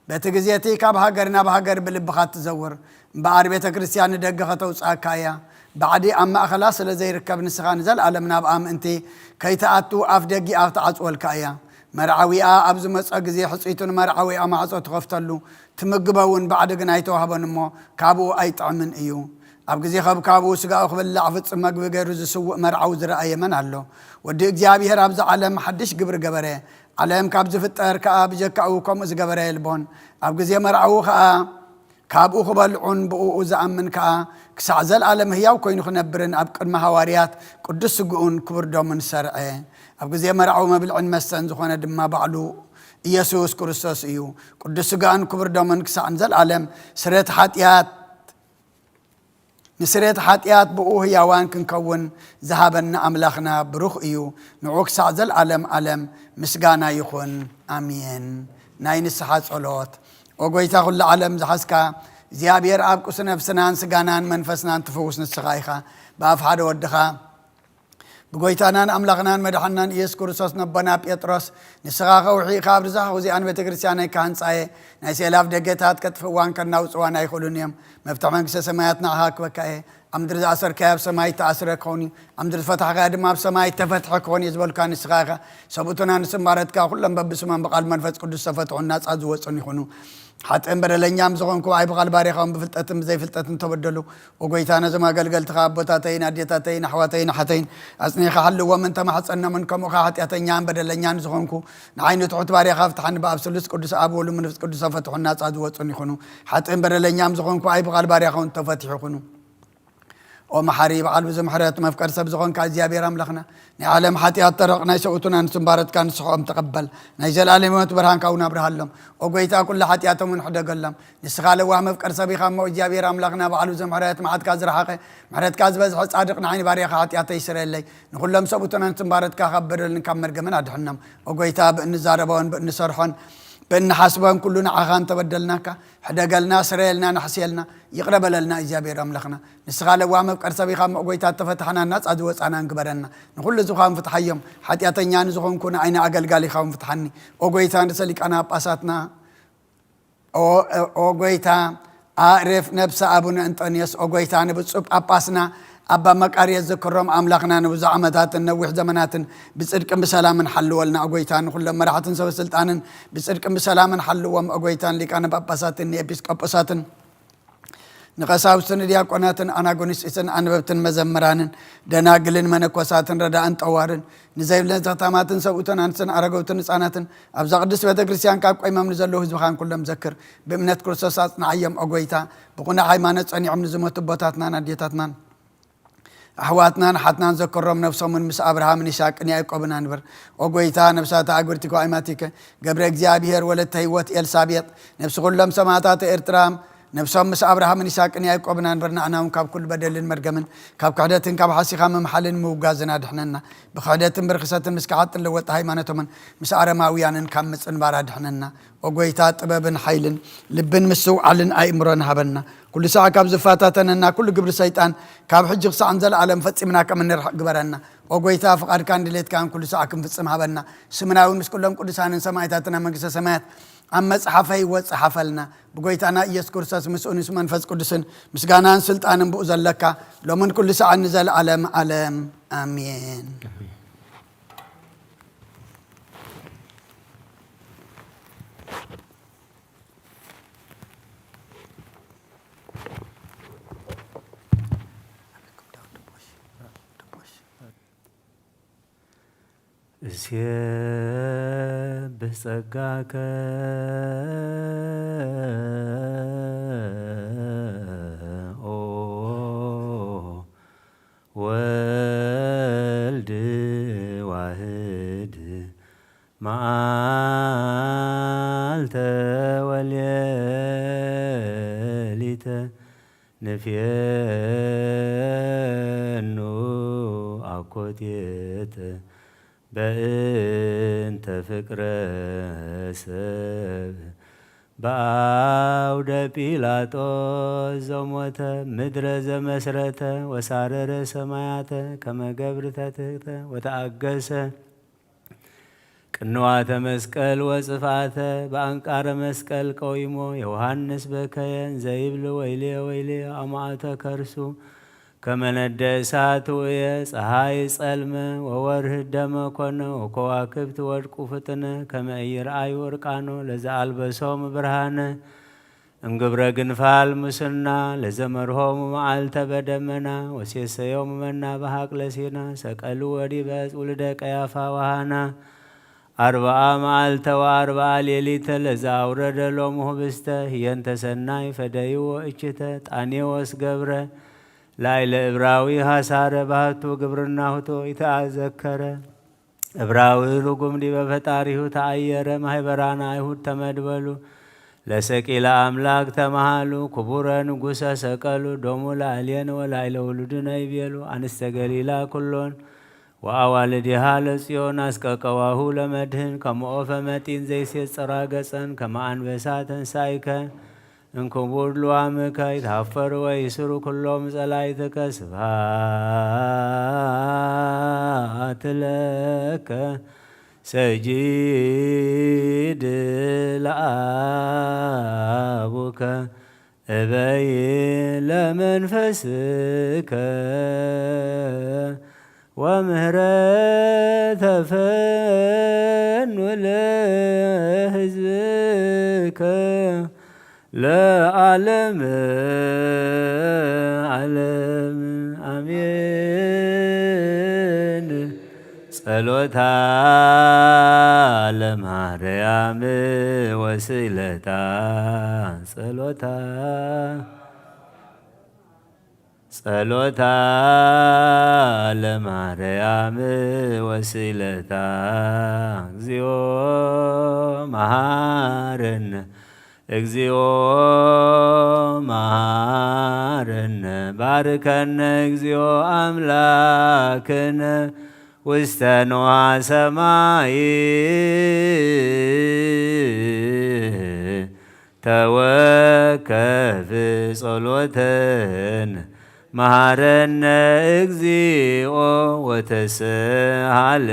بيت جزيتي كاب هاجرنا بهاجر بالبخات تزور بعد بيت كريستيان دقة توسعكايا بعدي أما خلاص لزي ركب نسخان زل علمنا بأم أنتي كي تأتو أفدقي أفتعص والكايا مرعوي أبز مسأق زي حصيتون مرعوي أما عصو تغفتلو تمقبون بعد قنايتو هبن مو كابو أي طعمن إيو أبقى زي خب كابو سقا أخبر لعفت سمق بغير سوء مرعو زرأي من هلو ودي اجزابي هرابز علم حدش قبر قبره علم كاب زفتر كاب جكأو كم إزجبر يلبون أبغى زي مرعو خا كاب أخبر عن بؤ زأمن كا كسعزل عالم هي وكين خنبرن أبقى المهواريات قدس جون كبر دومن سرعة أبغى زي مرعو ما بالعن مسن زخنا دم ما بعلو يسوع كريستوس إيو قدس جان كبر دومن كسعزل عالم سرت حاتيات نسرت حاتيات بؤ هي وان كنكون ذهبنا أملاخنا بروخ إيو نعوك سعزل عالم مسجانا يخون آمين ناين السحات صلوات وقويتا كل عالم زحسكا زيابير أبكو سنفسنان سجانان منفسنان تفوس نسخايخا بأفحاد ودخا بقويتانان أملاغنان مدحنان يسكر سوس نبنا بيتروس نسخاخا وحي خابر زخا وزيان بتكريسياني كان ساي نايسي الاف دقيتات كتفوان كناوص وانا يخلون يم مفتح منكسة سماياتنا هاك وكاي أمدر أسر كاب سماي تأسر كوني أمدر فتح قادم ما بسماي تفتح كوني يزبل كان نسخاخا سبوتنا نسمارت كا كلهم ببسمان بقال منفس قدس فتح الناس عزوة صني خنو حتى إن بدل ينام زغنكو عيب قال باريخهم بفتتم زي فتتم تبدلوا وقويتانا زما قلقل تخابطاتين أديتاتين حواتين حتين أسني خحلوا ومن تمحص أن منكم وخاحت يتنيان بدل ينام زغنكو نعين تحط باريخ فتحن باب سلس قدس أبو ولو من قدس فتح الناس عدوة صني خنو حتى إن بدل ينام زغنكو عيب قال باريخهم تفتح خنو ومحاريب قلب زمحرات مفكر سبزغون كازيابي رملخنا نعلم حتيات طرقنا شوتنا نسمبارت كان صحوم تقبل نيزل علمات برهان كونا برهلم وقويتا كل حتياتهم من حدا قلم نسخال وهم مفكر سبي خام وجابي رملخنا بقلب زمحرات معد كاز رحقه معد كاز بز صادقنا عين باريخ حتيات يسر لي نقول لهم سبوتنا نسمبارت كخبر نكمل جمن ادحنم وقويتا بنزاربون بنسرحون بأن حسبهم كلنا عخان تبدلناك حدا قالنا سريلنا نحسيلنا يقرب لنا إجابة رملخنا نسخال وامب كرسبي خام قويتات تفتحنا الناس أدوس أنا انقبرنا نقول زخام فتحيهم حتى يتنيان زخون كنا عين أقل قالي خام فتحني قويتان رسلك أنا باساتنا قويتا أعرف نفس أبونا أنطونيوس قويتان بتصب أباسنا أبا مكاري يذكرهم أملاقنا نوزع عمدات نوح زمنات بصدق بسلام حلوا لنا أقويتان كل مرحة سوى سلطان بصدق بسلام حلوا أقويتان لك أنا بابسات إبسكوبوسات نقصاو سن دياقوناتن أناغونيس إسن أنببتن مزمران دناقلن منكوساتن رداءن طوارن نزايب لنزغتاماتن سوؤتن أنسن أرغوتن إساناتن أبزا قدس بيتا كريسيان كاب قيمام نزلو هزبخان كلهم ذكر بمنت كرسوسات نعيم أقويتا بقونا حيمانت أني عم نزموت بوتاتنا نديتاتنا أحواتنا حتنا نذكرهم نفسهم من مس أبراهام نشاك أن يعقوبنا نبر أقويتا نفسات أقولتك وعماتك قبر إجزابير ولد تهيوت إلسابيت نفس كلهم سماتات إرترام نفسهم مس أبراهام نشاك أن يعقوبنا نبرنا أنهم كاب كل بدل مرجمن كاب قعدتن كاب حسيخا من محل موجازنا دحننا بقعدتن برخصة مسكعات لوت هايمانتهم مس أرماويان كم مس انبار دحننا أقويتا طبابن حيلن لبن مسو علن أيمرن هبنا كل ساعة كاب زفاتاتنا كل قبر سيطان كاب حجق ساعة نزل على مفتسمنا كمن نرح قبرنا وقويتا فقار كان دليت كان كل ساعة كم فتسمها بنا سمناون مس كلهم كل ساعة سمايتاتنا منقصة سمايات أما صحفي وصحفلنا بقويتانا يذكر ساس مسؤول اسمن فز قدسن مسجانان سلطان بؤذن لك لو من كل ساعة نزل علم آمين بسقاك والد واحد معالت والياليت نفينو أكوتيت بأنت فكر سب بعود بيلاطوس زموت مدرز مسرت وسارر سمايات كما قبرتت وتأقس كنوات مسكال وصفات بأنقار مسكال قويمو يوحنس بكيان زيبل ويلي أمعات كرسو كمن الدسات ويس هاي سلم ووره الدم كنا وكواكبت ورقو فتنا كما يرأي ورقانو لزعل بسوم برهانه انقبر قنفال مسنا لزمرهم معالت بدمنا وسيس يوم منا بحق لسينا سكالو ودي بس ولدك يافا وهانا 40 መዓልተ ወ40 ሌሊተ ለዛ አውረደ ሎሙ ህብስተ ህየንተ ሰናይ ፈደይዎ እችተ ጣኔዎስ ገብረ ላይለ ዕብራዊ ሐሳረ ባህቱ ግብርና ሁቶ ይተአዘከረ ዕብራዊ ርጉም ዲበ ፈጣሪሁ ተአየረ ማኅበራነ አይሁድ ተመድበሉ ለሰቂለ አምላክ ተመሃሉ ክቡረ ንጉሰ ሰቀሉ ዶሙ ላዕሌነ ወላዕለ ውሉድነ ይቤሉ አንስተ ገሊላ ኩሎን ወአዋልዲሃ ለጽዮን አስቀቀዋሁ ለመድህን ከመኦፈ መጢን ዘይሴጽራ ገጸን ከመ አንበሳ ተንሳይከ እንክቡር ሉዋምከ ይትሃፈሩ ወይስሩ ኩሎም ጸላእትከ ስብሐት ለከ ሰጂድ ለአቡከ እበይ ለመንፈስከ ወምህረተ ፈኑ ለሕዝብከ ለዓለም ዓለም አሜን። ጸሎታ ለማርያም ወስለታ ጸሎታ ለማርያም ወስለታ እግዚኦ መሐረነ እግዚኦ መሐረነ ባርከነ እግዚኦ አምላክነ ውስተ ንዋ ሰማይ ተወከፍ ጸሎተነ መሐረነ እግዚኦ ወተስሃለነ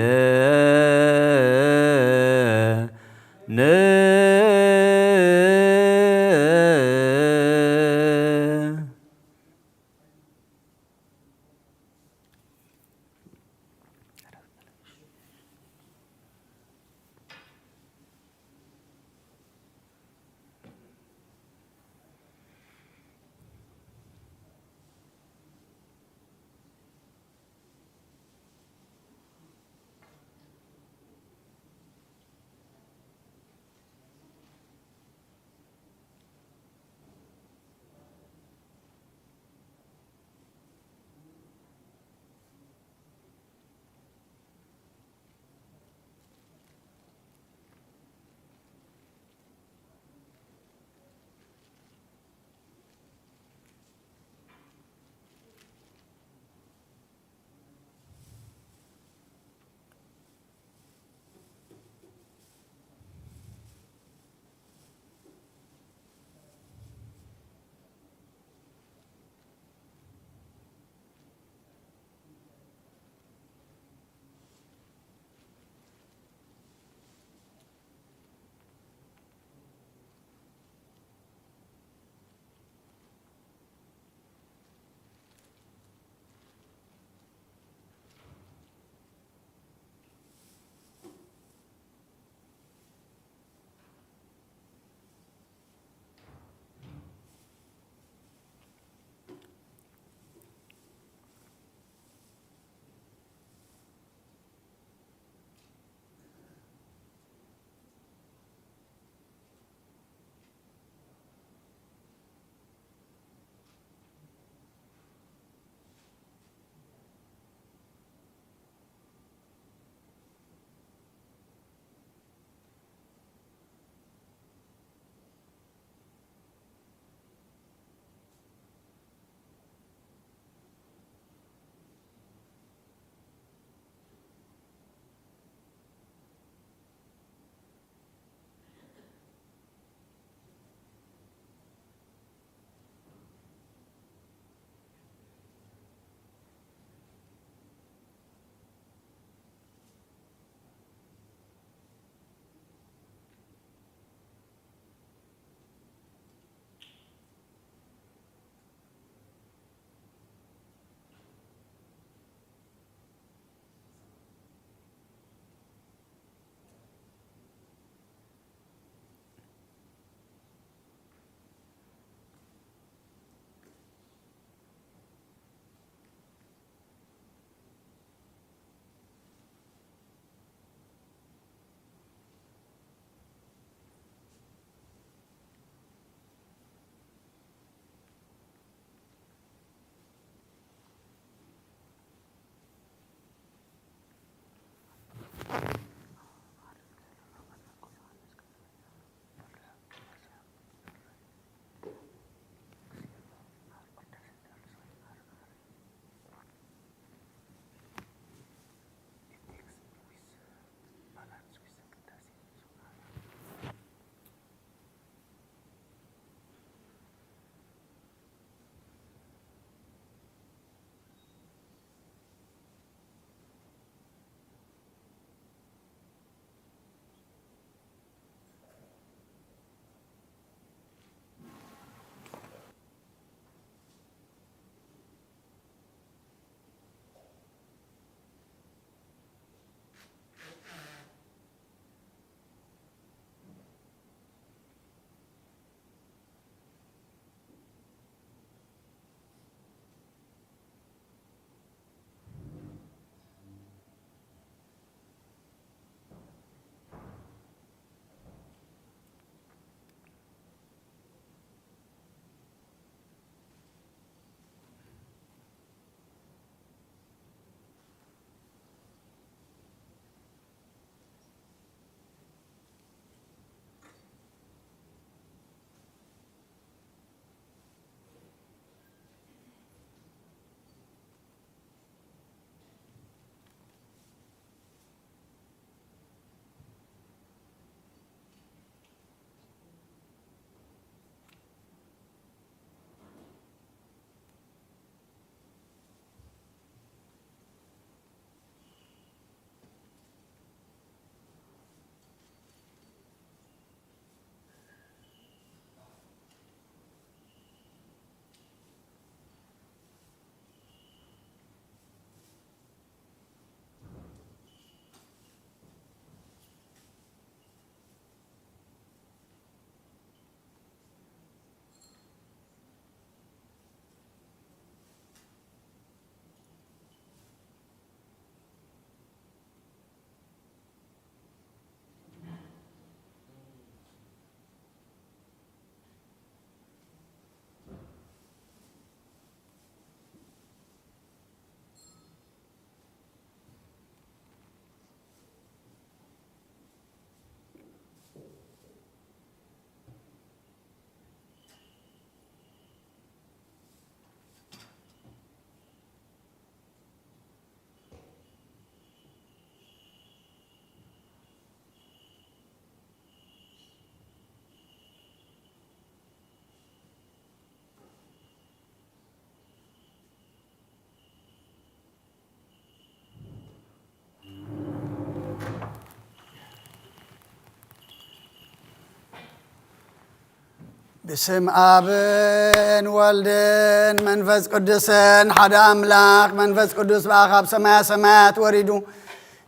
بسم آبن والدن منفس قدسن حدا أملاك منفس قدس بأخاب سمايات وريدو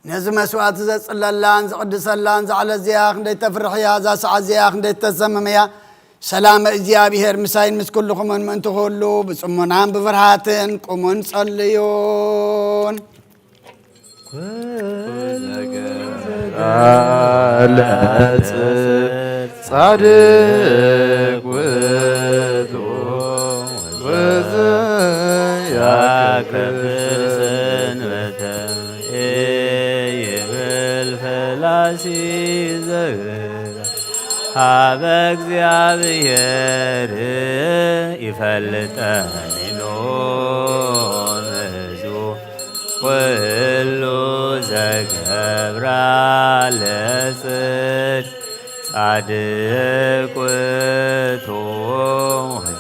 نزم سوات زس اللان زقدس اللان زعل زياخ ندي تفرحيا زاس عزياخ ندي تسمميا سلام إزيابيهر مساين مس كلكم من تخلو بسمون عام بفرحاتن قومون صليون صادق وذو ያከብር ሰንበተ ይብል ፈላሲ ዘግራ ሀበ እግዚአብሔር ይፈልጠኒኖ መዙ ኩሉ ዘገብራ ለጽድቅ ጻድቅ ውእቱ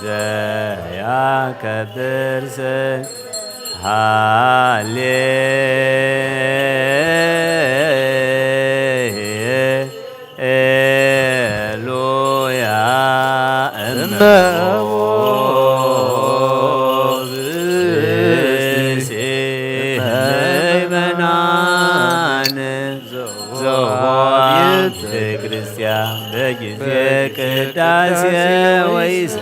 ዘያከብር ሃሌሉያ እመቦ ምእመናን ዘዋቤተ ክርስቲያን በጊዜ ቅዳሴ ወይስ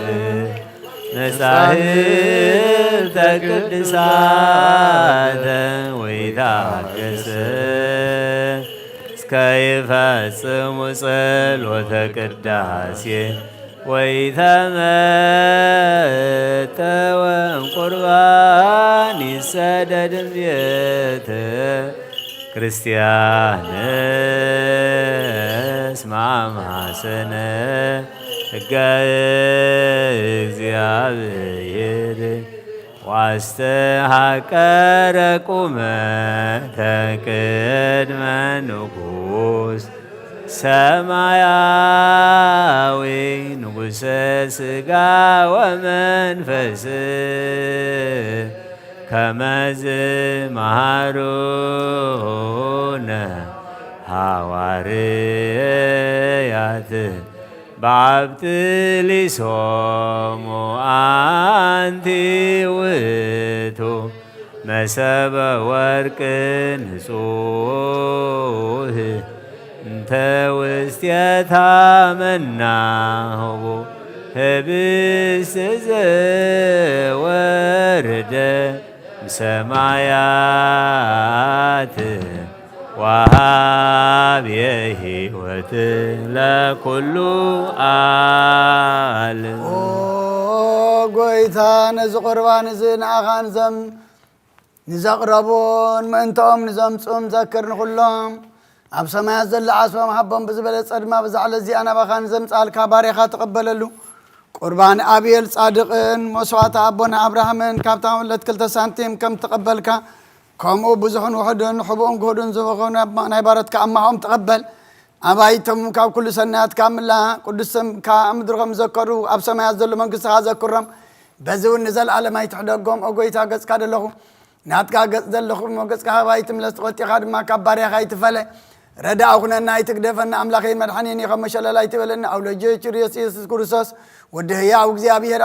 መጻሕፍተ ቅዱሳተ ወይታገሥ እስከ ይፈጽሙ ጸሎተ ቅዳሴ ወይተመጠወ ቁርባን ይሰደድም ቤተ ክርስቲያን እስመ አማሰነ ሕገ እግዚአብሔር ዋስተሐቀረ ቁመተ ቅድመ ንጉሥ ሰማያዊ ንጉሠ ሥጋ ወመንፈስ ከመዝ መሃሩነ ሐዋርያት ባብጥሊሶሙ አንቲ ውእቱ መሰበ ወርቅ ንጹሕ እንተ ውስቴታ መናህቡ ህብስት ዘወረደ እምሰማያት ወሃብ የሕይወት ለኩሉ ዓለም። ኦ ጎይታ ነዚ ቁርባን እዚ ንኣኻን ዘም ንዘቕረቡን ምእንቶኦም ንዘምፁም ዘክር ንኩሎም ኣብ ሰማያት ዘሎ ዓስቦም ሃቦም ብዝበለፀ ድማ ብዛዕለ እዚኣ ናባኻን ዘምፃልካ ባርኻ ትቕበለሉ ቁርባን ኣብየል ጻድቕን መስዋዕቲ ኣቦና ኣብርሃምን ካብታ ወለት 2 ሳንቲም ከም ተቐበልካ ከምኡ ብዙሕን ውሕድን ሕቡእን ግህዱን ዝበኾኑ ናይ ባረትካ ኣማሖም ተቐበል ኣባይቶም ካብ ኩሉ ሰናያት ካብ ምላ ቅዱስም ካብ ምድርኩም ዘከሩ ኣብ ሰማያት ዘሎ መንግስትኻ ዘክሮም በዚ እውን ንዘለኣለም ኣይትሕደጎም ኦጎይታ ገጽካ ደለኹ ናትካ ገጽ ዘለኹ ገጽካ ኣባይትም ለስተቆጢኻ ድማ ካብ ባርያኻ ኣይትፈለ ረዳእ ኩነና ኣይትግደፈና ኣምላኸይን መድሓኒን ከም መሸለላ ኣይትበለና ኣውለጀ ችርዮስ ኢየሱስ ክርስቶስ ወዲ ህያው እግዚአብሔር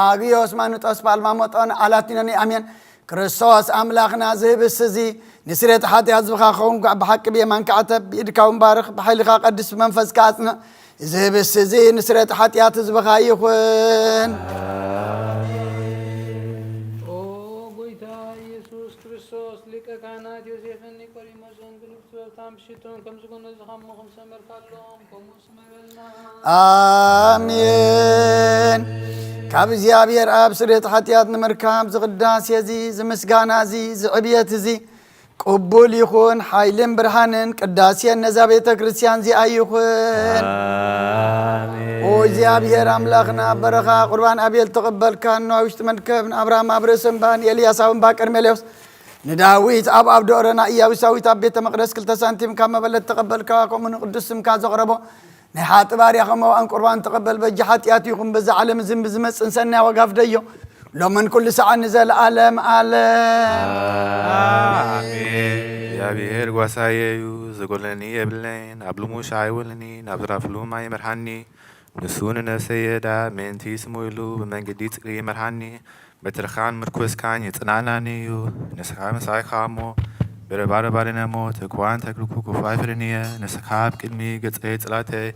ኣግዮስ ማኑጦስ ባልማሞጦን ኣላቲነኒ ኣሜን ክርስቶስ ኣምላኽና ዝህብስ እዚ ንስሬት ሓጢኣት ዝብኻ ኸውን ብሓቂ ብየማን ክዓተብ ብኢድካ ባርኽ ብሓይልኻ ቀድስ መንፈስካ ኣጽንዕ ዝህብስ እዚ ንስሬት ሓጢኣት ዝብኻ ይኹን። ኦ ጎይታ ኢየሱስ ክርስቶስ ሊቀ ካህናት ዮሴፍን ኒቆዲሞስን ብንብስበብታም ሽቶን ከም ዝኾነ ዝኸምኹም ሰመርካሎም ከምኡ ስመረልና አሜን። ካብ እግዚአብሔር ኣብ ስርየት ሓጢኣት ንምርካብ ዝቕዳሴ እዚ ዝምስጋና እዚ ዝዕብየት እዚ ቅቡል ይኹን ሓይልን ብርሃንን ቅዳሴን ነዛ ቤተ ክርስቲያን እዚኣ ይኹን። ኦ እግዚአብሔር ኣምላኽና በረኻ ቁርባን ኣብየል ተቐበልካ ኖ ውሽጢ መድከብ ንኣብርሃም ኣብ ርእሲ እምባን ኤልያስ ኣብ እምባ ቀርሜሌዎስ ንዳዊት ኣብ ደኦረና ኢያቡሳዊት ኣብ ቤተ መቅደስ 2 ሳንቲም ካብ መበለት ተቐበልካ ከምኡ ንቅዱስ ስምካ ዘቕረቦ ናይ ሓጢ ባርያ ኸመውኣን ቁርባን ተቐበል በጂ ሓጢኣት ይኹን በዛ ዓለም ዝም ብዝመፅን ሰናይ ወጋፍደዮ ሎምን ኩሉ ሰዓ ንዘለኣለም ኣለም አሜን። እግዚአብሔር ጓሳየ እዩ ዘጎለኒ የብለይን ኣብ ልሙሽ ኣይውልኒ ናብ ዝራፍሉ ማይ መርሓኒ نسون سيدا من تيسمويلو بمنجديت قري مرحاني بترخان مركوز كان يتنعنانيو نسخا مساي خامو بربار بارنمو تكوان تكلوكو كفايفرنية نسخاب كدمي قطعي تلاتي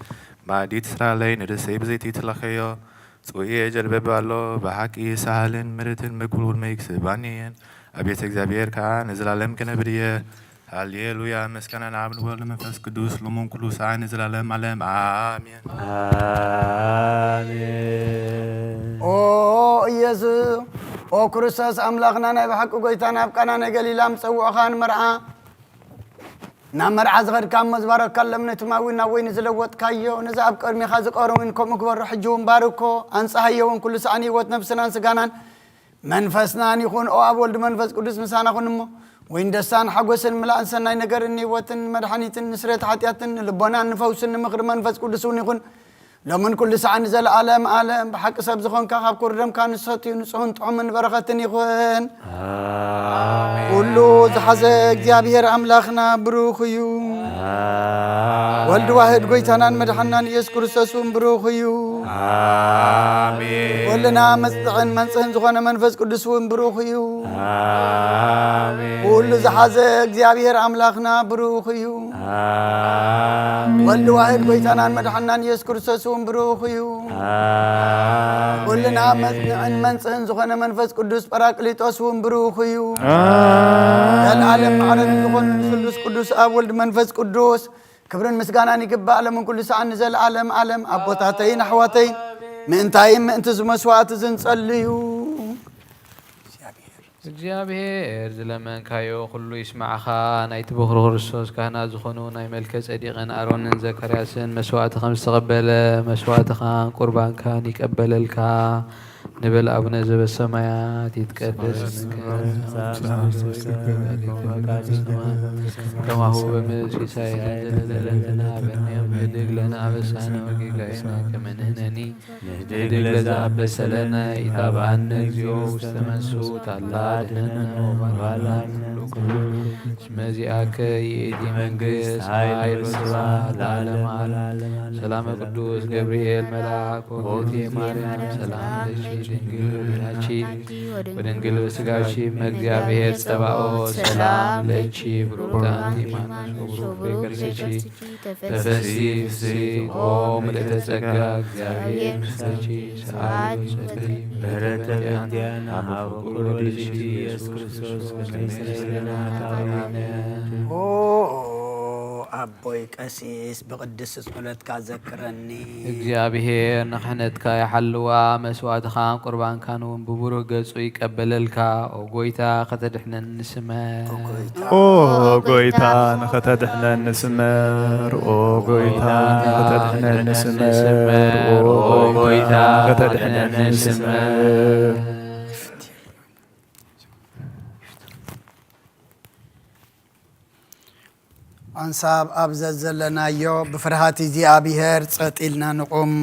ما ديت سرالي ندسي بزيتي تلخيو سوية جربي بالو بحكي سهلين مرتين مكولور ميكس بانيين أبيت اكزابير كان نزلالم كنبريه هاليلويا مسكنا نعبد والله منفس قدوس لمن كل ساعة نزل عليهم عليهم آمين آمين او ኢየሱስ او ክርስቶስ አምላኽና ናይ ብሓቂ ጎይታና ኣብቃና ናይ ገሊላ ምፀውዖኻን መርዓ ናብ መርዓ ዝኸድካ መዝባረካ ለምነቱ ማዊ ናብ ወይኒ ዝለወጥካዮ ነዚ ኣብ ቅድሚኻ ዝቐረቡን ከምኡ ግበሩ ሕጂ እውን ባርኮ አንጻሃዮ እውን ኩሉ ሰዓኒ ህይወት ነፍስናን ስጋናን መንፈስናን ይኹን ኦ ኣብ ወልድ መንፈስ ቅዱስ ምሳናኹን እሞ وين دستان حقوسن ملأن سناي نجارني وطن مدحنيتن نسرت حتياتن لبنان نفوسن مخر منفس قدسون يكون لمن كل ساعة نزل عالم بحق سب زخون كخاب كردم كان صوتي نصون طعم بركتني يكون كله زحزق እግዚአብሔር አምላኽና ብሩኽ እዩ ወልድ ዋህድ ጎይታናን መድኃኒናን ኢየሱስ ክርስቶስን ብሩኽ እዩ አሜን ወለና መጽዕን መንጽህን ዝኾነ መንፈስ ቅዱስን ብሩኽ እዩ አሜን ሁሉ ዝሓዘ እግዚአብሔር አምላኽና ብሩኽ እዩ አሜን ወልድ ዋህድ ጎይታናን መድኃኒናን ኢየሱስ ክርስቶስን ብሩኽ እዩ አሜን ወለና መጽዕን መንጽህን ዝኾነ መንፈስ ቅዱስ ጰራቅሊጦስን ብሩኽ እዩ العالم معرض يكون ثلث قدوس أب ولد منفس قدوس كبرن مسجانا يقبل من كل ساعة نزل عالم أبوتاتين حواتين من تايم من تزمسوات زنصليو እግዚአብሔር ዝለመን ካዮ ሁሉ ይስማዓኻ ናይቲ ብኽሪ ክርስቶስ ካህናት ዝኾኑ ናይ መልከ ጸዲቕን አሮንን ዘካርያስን መስዋዕት ከም ዝተቐበለ መስዋዕትኻን ቁርባንካን ይቀበለልካ نبل أبونا زب السماوات يتقدس اسمك كما هو بملك سائر لنا بنيم هدق لنا بسانا وقيقاينا كما نهنني هدق لذا بسلنا يتاب عنا الزيو واستمسو تعالى دهنا وبرغالا اسمزيئك يدي منقس حيل وسبا العالم سلام قدوس جبريل ملاك وقوتي مريم سلام لشي ودنجل وسقاشي مجابير سباو سلام لشي بروتاني مانش وبروفيكر سشي تفسي سي قوم لتسقى جابير سشي سعاد سكري برتان ديانا وكل لشي يسكرسوس كميسرنا كامينا أبوي كاسيس بقدس صلاتك ذكرني እግዚአብሔር ንኽሕነትካ ይሓልዋ መስዋዕትኻ ቁርባን ካኑን ብቡሩህ ገጹ ይቀበለልካ ኦ ጎይታ ከተድሕነን ንስመር ኦ ጎይታ ንኸተድሕነን ንስመር ኦ ጎይታ ንኸተድሕነን ንስመር ኦ ጎይታ ንኸተድሕነን ንስመር أنصاب أبزز لنا يو بفرحات እግዚአብሔር ጸጥልና ንቁም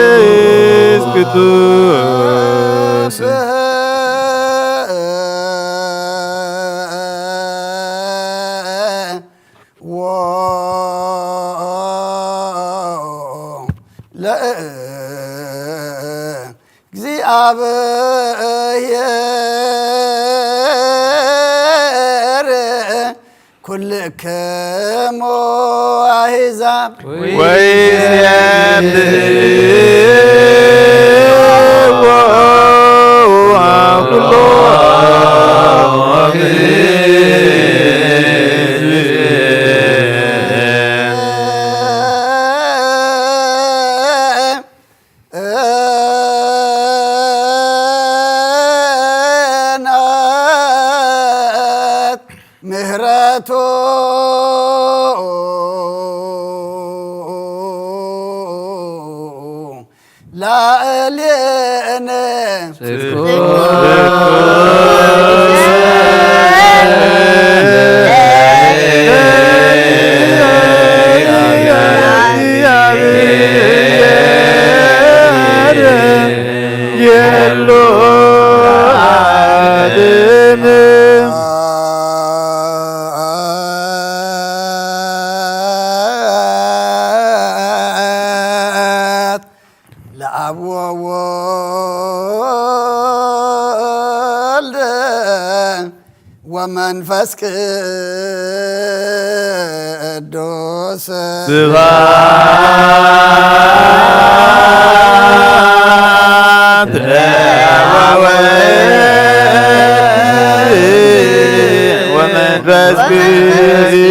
መንፈስ ቅዱስ እግዚአብሔር ኩልክሙ አሕዛብ ምህረቱ ላዕሌነ ለአብ ወወልድ ወመንፈስ ቅዱስ ስብሐት ለወልድ ወመንፈስ ቅዱስ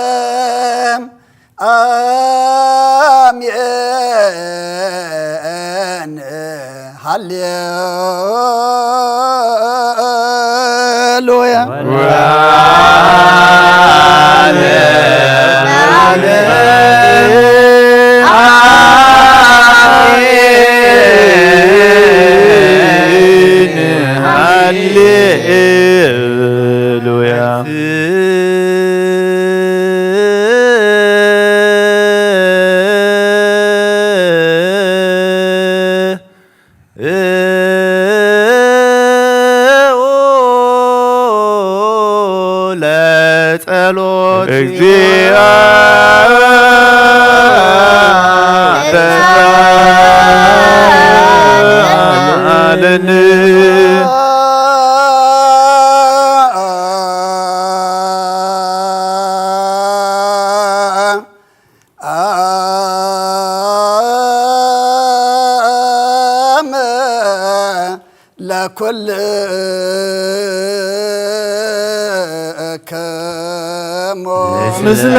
ለመዓለም አሜን ሃሌሉያ ለጸሎት ለኩል ምስለ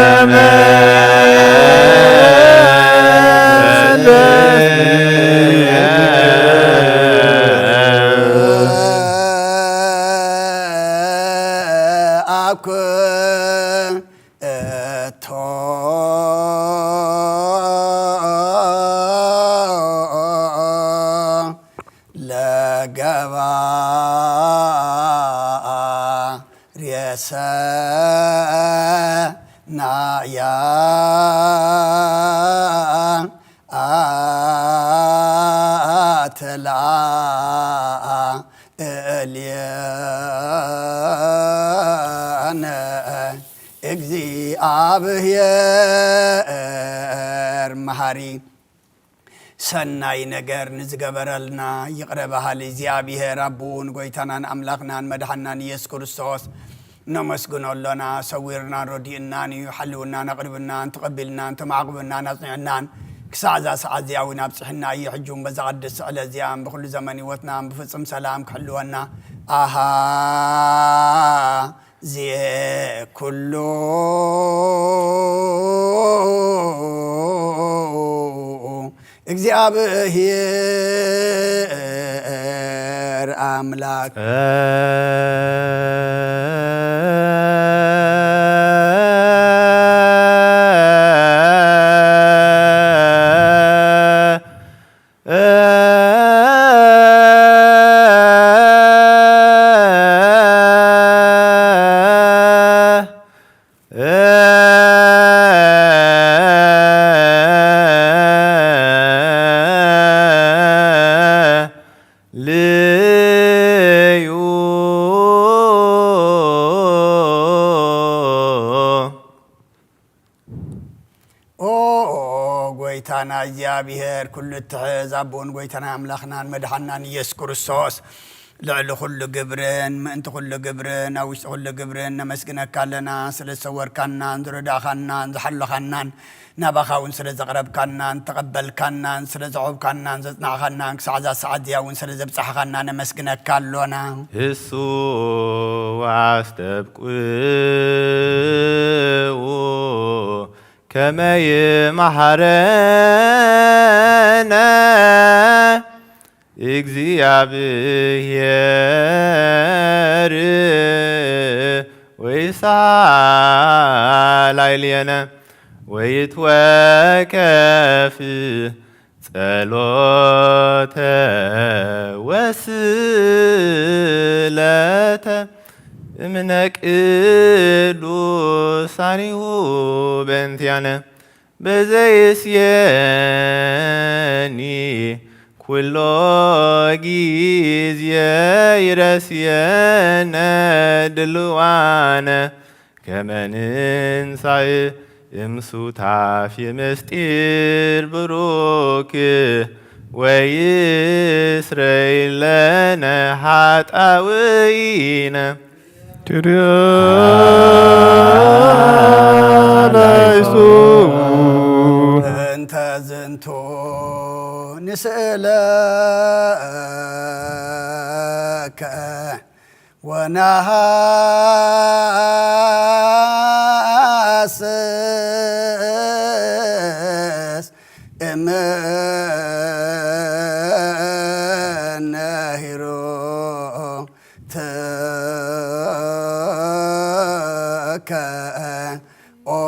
ለገባ ርየሰ ናያ አተላ እልየነ እግዚአብሔር መሃሪ ሰናይ ነገር ንዝገበረልና ይቅረባሃል እግዚአብሔር አቡን ጎይታናን አምላኽናን መድኃናን ኢየሱስ ክርስቶስ ነመስግኖሎና ሰዊርና ረዲእናን እዩ ሓልውናን ኣቕርብናን ተቐቢልናን ተማዕቕብናን ኣፅኒዕናን ክሳዕ እዛ ሰዓት እዚኣ እውን ኣብፅሕና እዩ ሕጁን በዛ ቅድስ ስዕለ እዚኣን ብኩሉ ዘመን ህይወትናን ብፍፅም ሰላም ክሕልወና ኣሃ ዚየ ኩሉ እግዚአብሔር አምላክ ጎይታና እግዚአብሔር ኩሉ ትሕዝ አቦን ጎይታና አምላኽናን መድኃናን ኢየሱስ ክርስቶስ ልዕሊ ኩሉ ግብርን ምእንቲ ኩሉ ግብርን ኣብ ውሽጢ ኩሉ ግብርን ነመስግነካ ኣለና ስለ ዝሰወርካናን ዝረዳእኻናን ዝሓለኻናን ናባኻ እውን ስለ ዘቕረብካናን ተቐበልካናን ስለ ዘዕብካናን ዘፅናዕኻናን ክሳዕ እዛ ሰዓት እዚኣ እውን ስለ ዘብፅሕኻና ነመስግነካ ኣሎና እሱ ዋስተብቁኡ كما يمحرنا እግዚአብሔር ويسعى ليلنا ويتوكف ጸሎተ ወስለተ እምነ ቅዱሳኒሁ በእንቲአነ በዘይስየኒ ኩሎ ጊዜ ይረስየነ ድልዋነ ከመ ንንሣእ እምሱታፍ ምስጢር ብሩክ ወይስረይ ለነ ኃጣውኢነ እንተ ዝንቱ ንስእለከ ወነሃስስ እምነሂሮ ኦ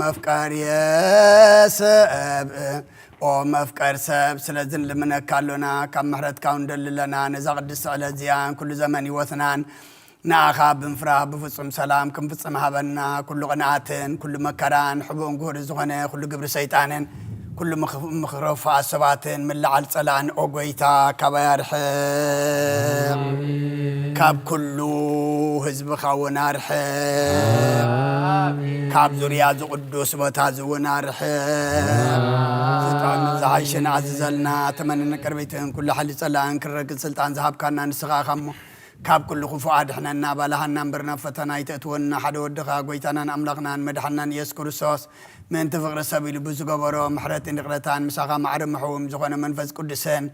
መፍቀር የሰብ ኦ መፍቀር ሰብ ስለዝን ልምነካሎና ካብ ምሕረትካው እንደልለና ነዛ ቅድስ ስዕለ እዚያን ኩሉ ዘመን ህይወትናን ንኣኻ ብምፍራህ ብፍፁም ሰላም ክንፍፅም ሃበና ኩሉ ቅንዓትን ኩሉ መከራን ሕቡእን ጉህሪ ዝኾነ ኩሉ ግብሪ ሰይጣንን ኩሉ ምኽረፋ ሰባትን ምልዓል ፀላን ኦ ጎይታ ካባይ ኣርሕቕ ካብ ኩሉ ህዝብኻ እውን ኣርሕቕ ካብ ዙርያ ዝቅዱስ ቦታ እውን ኣርሕቕ ስልጣን ዝሓይሽን ኣዝዘልና ተመንን ቅርቢትን ኩሉ ሓሊ ፀላን ክንረግፅ ስልጣን ዝሃብካና ንስኻ ኸሞ ካብ ኩሉ ክፉእ ኣድሕነና ባላሃና እምብርና ፈተና ይተእትወና ሓደ ወድኻ ጎይታናን ኣምላኽናን መድሓናን ኢየሱስ ክርስቶስ ምእንቲ ፍቕሪ ሰብ ኢሉ ብዝገበሮ ምሕረትን ንቕረታን ምሳኻ ማዕረ ምሕውም ዝኾነ መንፈስ ቅዱስን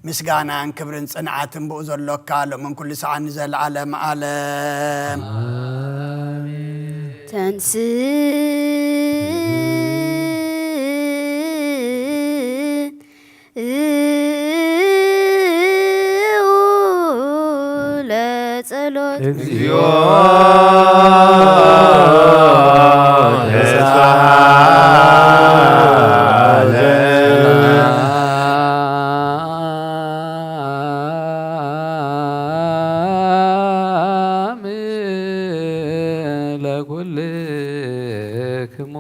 ምስጋናን ክብርን ፅንዓትን ብኡ ዘሎካ ሎምን ኩሉ ሰዓት ንዘለዓለም ዓለም ተንስ ለጸሎት እግዚኦ ለኩል ኩልክሙ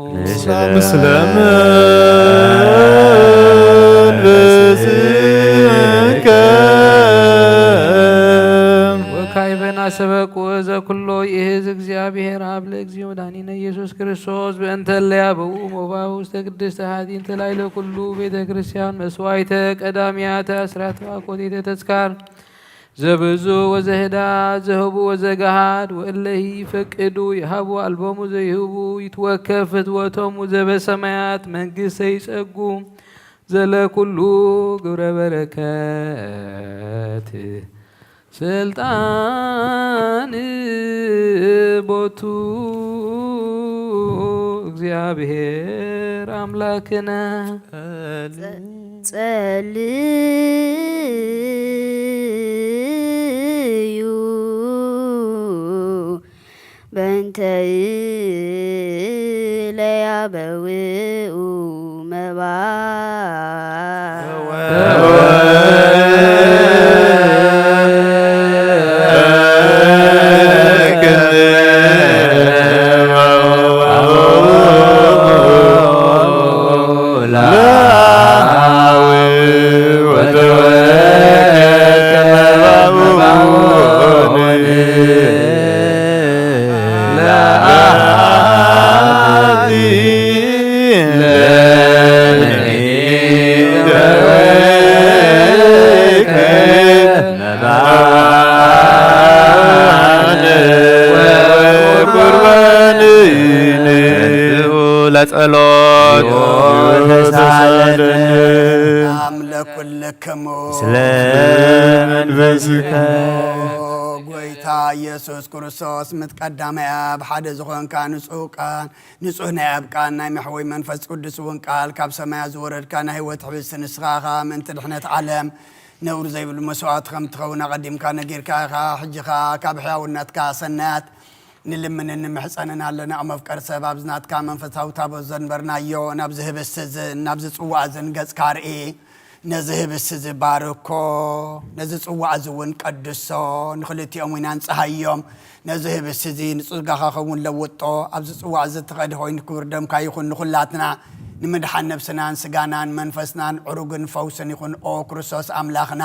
ወካይበና ሰበቁ ዘኩሎ ይህዝ እግዚአብሔር አብ ለእግዚኦ መድኃኒነ ኢየሱስ ክርስቶስ በእንተ ለያበው ሞባው ውስተ ቅድስት ሀዲንተ ላይ ለኩሉ ቤተ ክርስቲያን መስዋዕተ ቀዳሚያተ አስራት አኮቴተ ተዝካር ዘብዙ ወዘህዳ ዘህቡ ወዘጋሃድ ወእለሂ ፈቅዱ ይሃቡ አልቦሙ ዘይህቡ ይትወከፍ ፍትወቶሙ ዘበሰማያት መንግሥተ ይጸጉ ዘለኩሉ ግብረ በረከት ስልጣን ቦቱ እግዚአብሔር አምላክነ ጸልዩ በእንተ ለያበውኡ መባ ለጸሎት አምለኩልክሙ ስለመንፈስከ ጎይታ ኢየሱስ ክርስቶስ ምትቀዳማይ ኣብ ሓደ ዝኾንካ ንጹህ ናይ ኣብ ቃል ናይ መሕወይ መንፈስ ቅዱስ እውን ቃል ካብ ሰማያት ዝወረድካ ናይ ህይወት ሕብስቲ ንስኻኻ ምንቲ ድሕነት ዓለም ነውር ዘይብሉ መስዋዕት ከም ትኸውን ኣቐዲምካ ነጊርካ ኢኻ ሕጂኻ ካብ ሕያውነትካ ሰናያት ንልምን ንምሕፀንን ኣለና መፍቀር ሰብ ኣብዝናትካ መንፈሳዊ ታቦት ዘንበርናዮ ናብዚ ህብስቲ ናብዚ ፅዋዕ ዝንገጽካ ርኢ ነዚ ህብስቲ ዝባርኮ ነዚ ፅዋዕ እዚ እውን ቀድሶ ንክልቲኦም ኢና ንፀሃዮም ነዚ ህብስቲ እዚ ንፅጋኻ ኸውን ለውጦ ኣብዚ ፅዋዕ እዚ ተቐዲ ኮይኑ ክብር ደምካ ይኹን ንኹላትና ንምድሓን ነብስናን ስጋናን መንፈስናን ዕሩግን ፈውስን ይኹን ኦ ክርስቶስ ኣምላኽና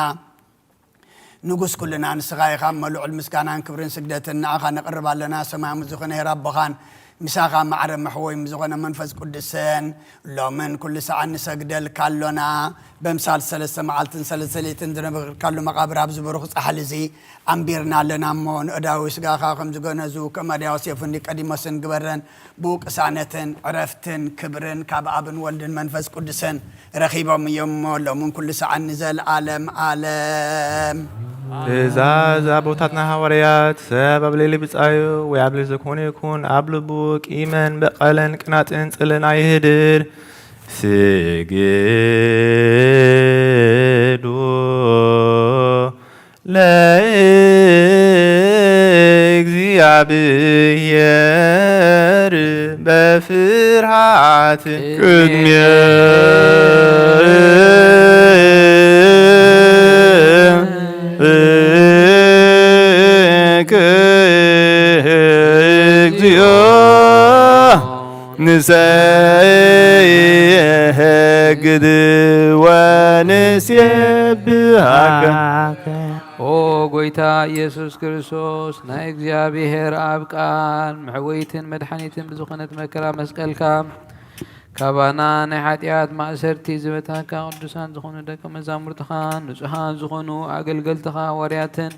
ንጉስ ኩልና ንስኻይኻ መልዑል ምስጋናን ክብርን ስግደትን ንዓኻ ነቕርብ ኣለና ሰማያዊ ዝኾነ ረብኻን ምሳኻ ማዕረ መሕወይ ዝኾነ መንፈስ ቅዱስን ሎምን ኩሉ ሰዓት ንሰግደልካ ኣሎና በምሳል 3 መዓልትን 3 ሌሊትን ዝነበርካሉ መቃብር ኣብ ዝበሩኽ ፃሕሊ እዚ ኣንቢርና ኣለና እሞ ንእዳዊ ስጋኻ ከም ዝገነዙ ከም ኣድያዎስ የፍንዲ ቀዲሞስን ግበረን ብቅሳነትን ዕረፍትን ክብርን ካብ ኣብን ወልድን መንፈስ ቅዱስን ረኺቦም እዮም እሞ ሎምን ኩሉ ሰዓት ንዘለዓለም ዓለም ትእዛዝ አቦታትና ሐዋርያት ሰብ ኣብ ሌሊ ብጻዩ ወይ ኣብ ሌሊ ዝኾነ ይኩን ኣብ ልቡ ቂመን በቀለን ቅናጥን ጽልን ኣይህድር ስግዱ ለእግዚአብሔር በፍርሃት ቅድሚያ ንሰግድ ወንሴብሐከ ኦ ጎይታ ኢየሱስ ክርስቶስ ናይ እግዚአብሔር ኣብ ቃል መሕወይትን መድሓኒትን ብዝኾነት መከራ መስቀልካ ካባና ናይ ሓጢአት ማእሰርቲ ዝበታካ ቅዱሳን ዝኾኑ ደቀ መዛሙርትኻን ንጹሓን ዝኾኑ ኣገልገልትኻ ወርያትን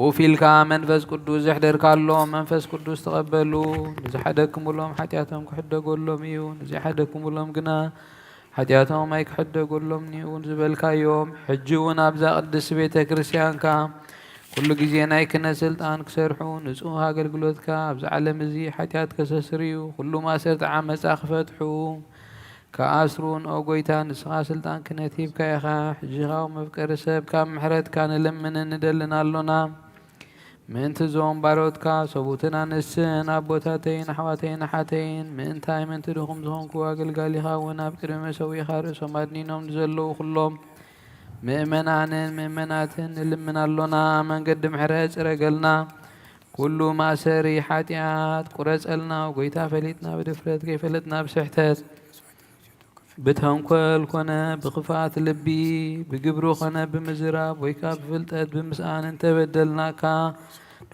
ወፊልካ መንፈስ ቅዱስ ዘሕደርካሎ መንፈስ ቅዱስ ተቐበሉ ንዝሓደክሙሎም ሓጢአቶም ክሕደጎሎም እዩ ንዘይሓደክሙሎም ግና ሓጢአቶም ኣይክሕደጎሎም እውን ዝበልካዮም ሕጂ እውን ኣብዛ ቅድስቲ ቤተ ክርስቲያንካ ኩሉ ግዜ ናይ ክህነት ስልጣን ክሰርሑ ንጹህ ኣገልግሎትካ ኣብዚ ዓለም እዚ ሓጢአት ከሰስርዩ ኩሉ ማእሰርቲ ዓመፃ ክፈትሑ ከኣስሩን ኦ ጎይታ ንስኻ ስልጣን ክህነት ሂብካ ኢኻ ሕጂኻ መፍቀሪ ሰብ ካብ ምሕረትካ ንልምንን ንደልን ኣሎና ምእንቲ ዞም ባሮትካ ሰቡትን ኣንስትን ኣቦታተይን ኣሕዋተይን ኣሓተይን ምእንታይ ምእንቲ ድኹም ዝኾንኩ ኣገልጋሊኻ እውን ኣብ ቅድሚ መሰዊኻ ርእሶም ኣድኒኖም ንዘለዉ ኩሎም ምእመናንን ምእመናትን ንልምን ኣሎና መንገዲ ምሕረት ፅረገልና ኩሉ ማሰሪ ሓጢአት ቁረፀልና ጎይታ ፈሊጥና ብድፍረት ከይፈለጥና ብስሕተት ብተንኮል ኮነ ብክፋት ልቢ ብግብሩ ኮነ ብምዝራብ ወይካ ብፍልጠት ብምስኣን እንተበደልናካ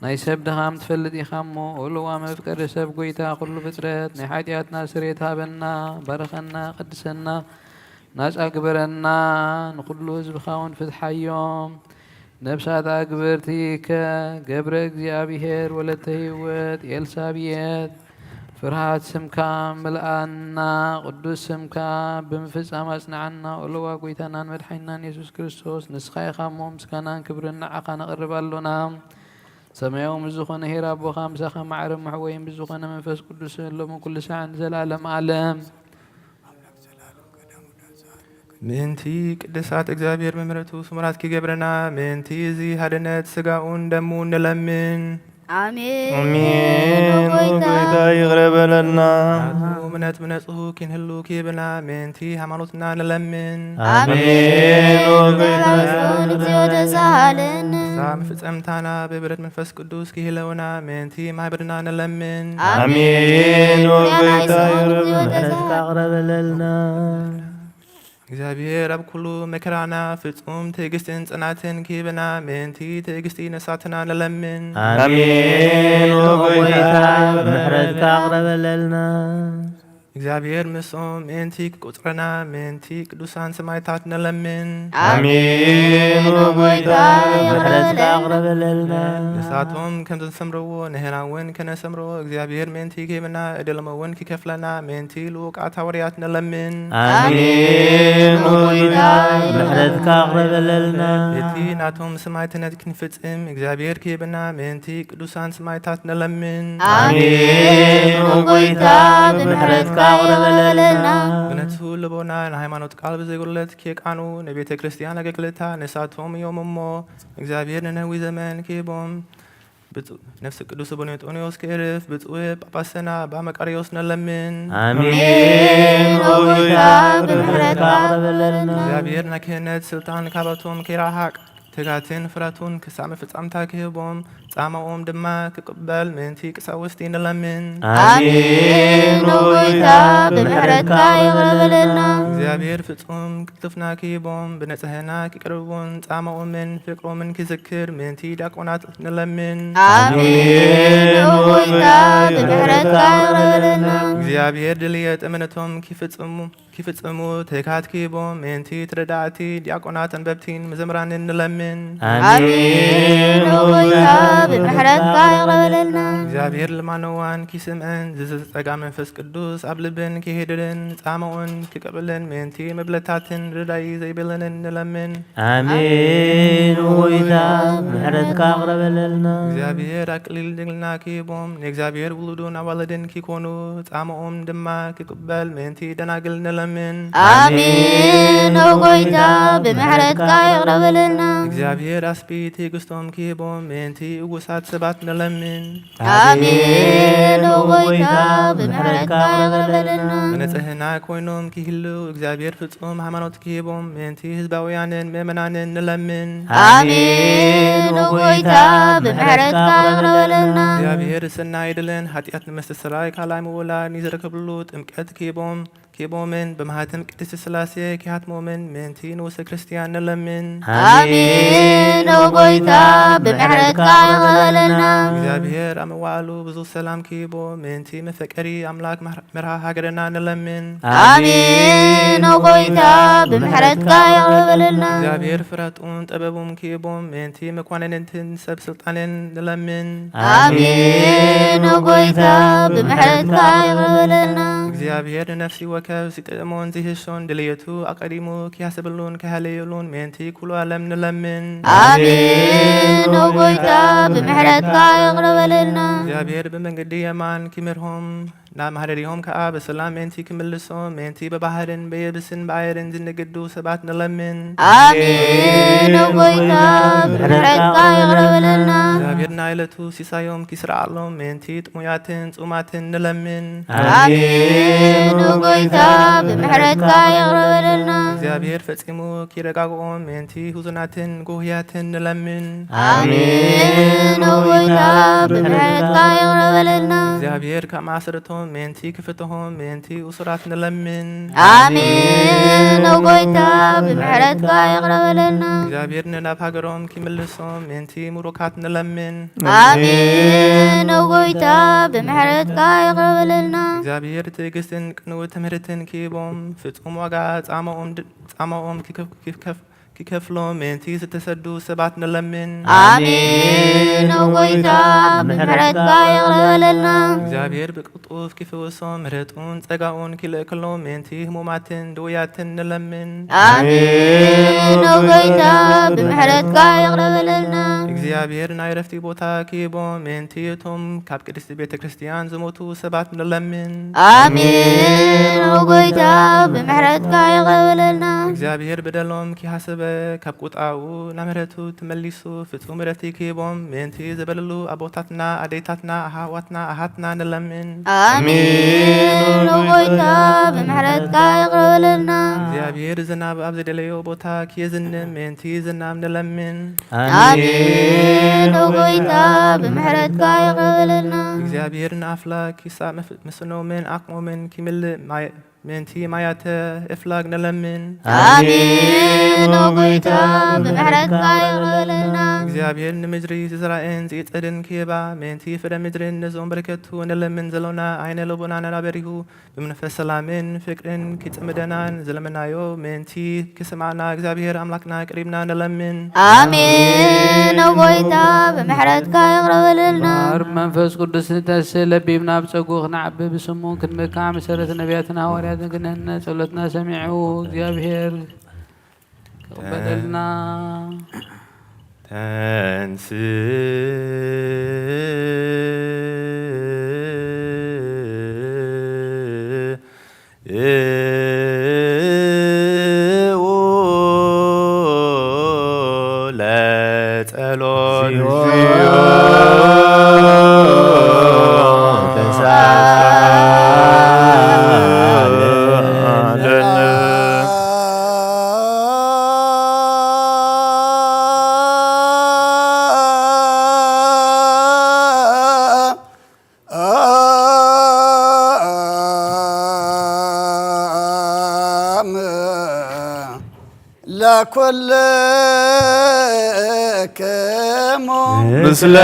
ናይ ሰብ ድኻም ትፈልጥ ኢኻ እሞ ወልዋ መፍቀሪ ሰብ ጎይታ ኩሉ ፍጥረት ናይ ሓጢአትና ስርየት ሃበና ባረኸና ቅድሰና ናፃ ግበረና ንኩሉ ህዝብኻ እውን ፍትሓዮም ነብሳት አግብርቲ ከገብረ እግዚአብሔር ወለተ ህይወት ኤልሳቤጥ ፍርሃት ስምካ ምልአና ቅዱስ ስምካ ብምፍጻም አጽናዓና ወልዋ ጎይታናን መድሓኒናን ኢየሱስ ክርስቶስ ንስኻ ኢኻ እሞ ምስጋናን ክብርን ንዓኻ ነቕርብ ኣሎና ሰማያዊ ምዝኾነ ሄር ኣቦኻ ምሳኻ ማዕረ መሕወይን ብዝኾነ መንፈስ ቅዱስ ሎምን ኩሉ ሰዓን ዘላለም ዓለም ምእንቲ ቅድሳት እግዚአብሔር ምሕረቱ ስሙራት ክገብረና ምእንቲ እዚ ሃድነት ስጋኡን ደሙ ንለምን አሜን። ጎይታ ይቅር በለና። እምነት ብነጽሁ ክንህሉ ክብና ምእንቲ ሃይማኖትና ንለምን አሜን። ጎይታ እግዚኦ ተሳሃለን ሳም ፍጸምታና በብረት መንፈስ ቅዱስ ክህለውና ምእንቲ ማህበርና ንለምን አሜን። ጎይታ ይቅረበለልና። እግዚአብሔር ኣብ ኩሉ መከራና ፍጹም ትዕግስትን ጽናትን ክህበና ምእንቲ ትዕግስቲ ነሳትና ንለምን አሜን። ጎይታ ምሕረትካ ኣቕረበለልና። እግዚአብሔር ምስኦም ምእንቲ ክቁጽረና ምእንቲ ቅዱሳን ሰማዕታት ንለምን አሜን። ጎይታ ምሕረትካ ኣቕረበለልና። ንሳቶም ከም ዘሰምርዎ ንሕና እውን ከነሰምሮ እግዚአብሔር ምእንቲ ክህበና ዕድሎም እውን ክከፍለና ምእንቲ ልኡቃት ሃዋርያት ንለምን አሜን። ጎይታ ምሕረትካ ኣቕረበለልና። እቲ ናቶም ሰማዕትነት ክንፍጽም እግዚአብሔር ክህበና ምእንቲ ቅዱሳን ሰማዕታት ንለምን አሜን። ጎይታ ምሕረትካ ኣቕረበለልና። ብነቱ ልቦና ንሃይማኖት ቃል ብዘይጉድለት ከቃኑ ንቤተ ክርስቲያን ኣገልግሎታ ንሳቶም እዮም እሞ እግዚአብሔር ንነዊ ዘመን ክህቦም ነፍሲ ቅዱስ አቡነ ጢሞቴዎስ ክዕርፍ ብፁዕ ጳጳስና ኣባ መቃርዮስ ንለምን አሜን። ጎይታ ምሕረትካ ኣቕረበለልና። እግዚአብሔር ናይ ክህነት ስልጣን ካባቶም ከይረሓቅ ትጋትን ፍረቱን ክሳብ ፍጻምታ ክህቦም ጻማኦም ድማ ክቅበል ምእንቲ ቀሳውስቲ ንለምን አሜን። ጎይታ ብምሕረትካ ይቕረበለልና። እግዚአብሔር ፍጹም ቅልጥፍና ክህቦም ብንጽሕና ክቅርቡን ጻማኦምን ፍቅሮምን ክዝክር ምእንቲ ዲያቆናት ንለምን አሜን። ጎይታ ብምሕረትካ ይቕረበለልና። እግዚአብሔር ድልየት እምነቶም ክፍጽሙ ትካት ክህቦም ምእንቲ ተረዳእቲ ዲያቆናት አንበብቲን መዘምራንን ንለምን አሜን። ጎይታ ብምሕረትካ ይቕረበለልና። እግዚአብሔር ልማነዋን ክስምዐን ዝጸጋ መንፈስ ቅዱስ ኣብ ልብን ክሄድርን ጻማኡን ክቀብልን ምእንቲ መብለታትን ርዳይ ዘይብለንን ንለምን አሜን። ጎይታ ምሕረትካ ኣቕረበለልና። እግዚአብሔር ኣቅሊል ድንግልና ክህቦም ንእግዚአብሔር ውሉዱን ኣዋልድን ክኮኑ ጻማኦም ድማ ክቅበል ምእንቲ ደናግል ንለምን አሜን። ጎይታ ብምሕረትካ ይቕረበለልና። እግዚአብሔር ኣስቢ ትዕግስቶም ክህቦም ምእንቲ እውሳት ሰባት ንለምን አሜን። ጎይታ ብምሕረትካ ይቕረበለልና። ብንጽሕና ኮይኖም ክህልው እግዚአብሔር ፍጹም ሃይማኖት ክህቦም ምእንቲ ህዝባውያንን ምእመናንን ንለምን አሜን። ጎይታ ብምሕረትካ ይቕረበለልና። እግዚአብሔር ሰናይ ድልን ኃጢአት ንምስትስራይ ካልኣይ ምውላድ ንዝረከብሉ ጥምቀት ክህቦምን ብማህተም ቅድስቲ ሥላሴ ክሃትሞምን ምእንቲ ንውሰ ክርስቲያን ንለምን አሜን። ጎይታ ብምሕረትካ ይቕረበለልና። እግዚአብሔር ኣብ መዋዕሉ ብዙሕ ሰላም ክህቦ ምእንቲ መፈቀሪ ኣምላክ መርሃ ሃገርና ንለምን አሜን። ጎይታ ብምሕረትካ ይቕረበለልና። እግዚአብሔር ፍረጡን ጥበቡም ክህቦም ምእንቲ መኳንንትን ሰብ ስልጣንን ንለምን አሜን። ጎይታ ብምሕረትካ ይቕረበለልና። እግዚአብሔር ንነፍሲ ወከብ ሲጥዕሞን ዝህሾን ድልየቱ ኣቀዲሙ ክያስብሉን ክሃለየሉን ምእንቲ ኩሉ ዓለም ንለምን አሜን። ጎይታ ብምሕረትካ ይቕረበለልና። እግዚአብሔር ብመንገዲ የማን ክምርሆም ማህደሪሆም ከአ በሰላም ሜንቲ ክምልሶም ሜንቲ በባህርን በየብስን በአየርን ዝንግዱ ሰባት ንለምን አሜን ጎይታ ምሕረትካ ይቅረበለልና እግዚአብሔርና ዕለቱ ሲሳዮም ኪስራዓሎም ሜንቲ ጥሙያትን ጹማትን ንለምን አሜን ጎይታ ብምሕረትካ ይቅረበለልና እግዚአብሔር ፈጺሙ ኪረጋግኦም ሜንቲ ሁዙናትን ጉህያትን ንለምን አሜን ጎይታ ብምሕረትካ ይቅረበለልና እግዚአብሔር ከማስርቶም ሜንቲ ክፍትሆም ሜንቲ ኡስራት ንለምን አሜን ጎይታ ብምሕረትካ ይቅረበለልና እግዚአብሔር ናብ ሃገሮም ኪምልሶም ሜንቲ ሙሩካት ንለምን አሜን ጎይታ ብምሕረትካ ይቅረበለልና እግዚአብሔር ትዕግስትን ቅንው ትምህርትን ኪቦም ፍጹም ዋጋ ጻማኦም ኪከፍሎም ሜንቲ ዝተሰዱ ሰባት ንለምን አሜን ጎይታ ብምሕረትካ ይቅረበለልና እግዚአብሔር ብቅልጡፍ ኪፍውሶም ምሕረቱን ጸጋኡን ኪልእክሎም ሜንቲ ህሙማትን ድውያትን ንለምን አሜን ጎይታ ብምሕረትካ ይቅረበለልና እግዚአብሔር ናይ ረፍቲ ቦታ ኪቦም ሜንቲ እቶም ካብ ቅድስቲ ቤተ ክርስቲያን ዝሞቱ ሰባት ንለምን አሜን ጎይታ ብምሕረትካ ይቅረበለልና እግዚአብሔር በደሎም ኪሃሰበ ካብ ቁጣኡ ናብ ምሕረቱ ትመሊሱ ፍጹም ምሕረቲ ኪቦም ሜንቲ ዝበለሉ ኣቦታትና ኣዴታትና ኣሃዋትና ኣሃትና ንለምን አሜን ጎይታ ብምሕረትካ ይቅረበለልና እግዚአብሔር ዝናብ ኣብ ዘደለዮ ቦታ ኪየዝንም ሜንቲ ዝናብ ንለምን አሜን ጎይታ ብምሕረትካ ይቅረበለልና እግዚአብሔር ንኣፍላክ ኪሳብ ምስኖምን ኣቅሞምን ኪምልእ ሜንቲ ማያተ እፍላግ ንለምን አሜን ጎይታ ብምሕረትካ ይቅረበለልና እግዚአብሔር ንምድሪ ዝዝራእን ዝይጸድን ኪባ ሜንቲ ፍረ ምድርን ነዞም በረከቱ ንለምን ዘሎና ዓይነ ልቡናና ናበሪሁ ብምንፈስ ሰላምን ፍቅርን ኪጽምደናን ዘለመናዮ ሜንቲ ክስማዕና እግዚአብሔር አምላክና ቅሪብና ንለምን አሜን ጎይታ ብምሕረትካ ይቅረበለልና ማር መንፈስ ቅዱስ ተሰለቢብና ብጸጉ ክናዕብ ብስሙ ክንመካዕ መሰረት ነቢያትና ሐዋርያት ግነነ ጸሎትና ሰሚዑ እግዚአብሔር ከበደልና ተንስ ለኩልክሙ ምስለ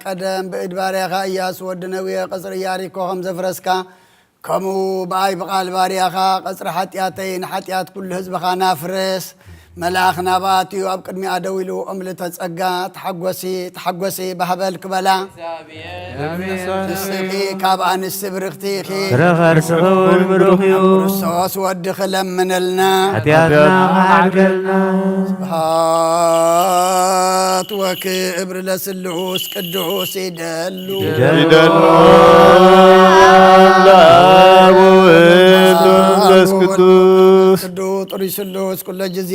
ቀደም በእድባሪያኻ ኢያሱ ወድነዊ ቀጽር ኢያሪኮ ከም ዘፍረስካ ከምኡ በኣይ በቓል ባርያኻ ቀጽሪ ሓጢኣተይ ንሓጢኣት ኩሉ ህዝብኻ ናፍርስ መልኣኽ ናባትዩ ኣብ ቅድሚኣ ደው ኢሉ እምልተ ጸጋ ተሓጐሲ ባህበል ክበላ ንስኺ ካብ ኣንስቲ ብርኽቲ ኢኺ ረኸርስኹን ብሩኽ እዩ ክርስቶስ ወዲ ክለምንልና ሓጢኣትና ሓድገልና ስብሃት ወክብሪ ለስሉስ ቅዱስ ይደሉ ለአብ ወወልድ ወመንፈስ ቅዱስ ጥሩይ ስሉስ ኩለ ጊዜ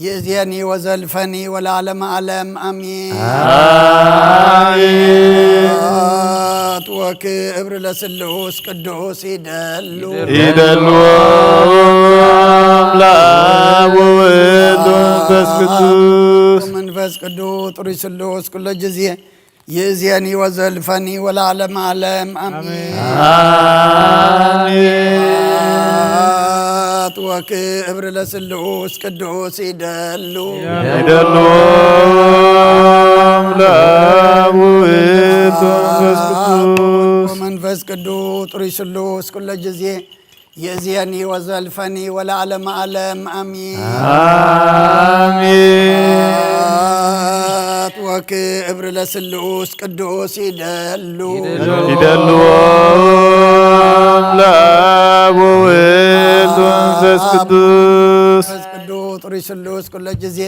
ይእዜኒ ወዘልፈኒ ወለዓለመ ዓለም አሜን ስብሐት ወክብር ለስሉስ ቅዱስ ይደሉ ለአብ ወወልድ ወመንፈስ ቅዱስ ጥሩይ ስሉስ ኩለ ጊዜ ይእዜኒ ወዘልፈኒ ወለዓለመ ዓለም አሜን ወክብር ለስሉስ ቅዱስ ይደሉ ለአብ ወወልድ ወመንፈስ ቅዱስ ጥሩይ ስሉስ ኩለ ጊዜ ይእዜኒ ወዘልፈኒ ወለዓለመ ዓለም አሜን ወክብር ለስሉስ ቅዱስ ይደሉ ለአብ ወወልድ መንፈስ ቅዱስ መንፈስ ቅዱስ ጥሩይ ስሉስ ኩለ ጊዜ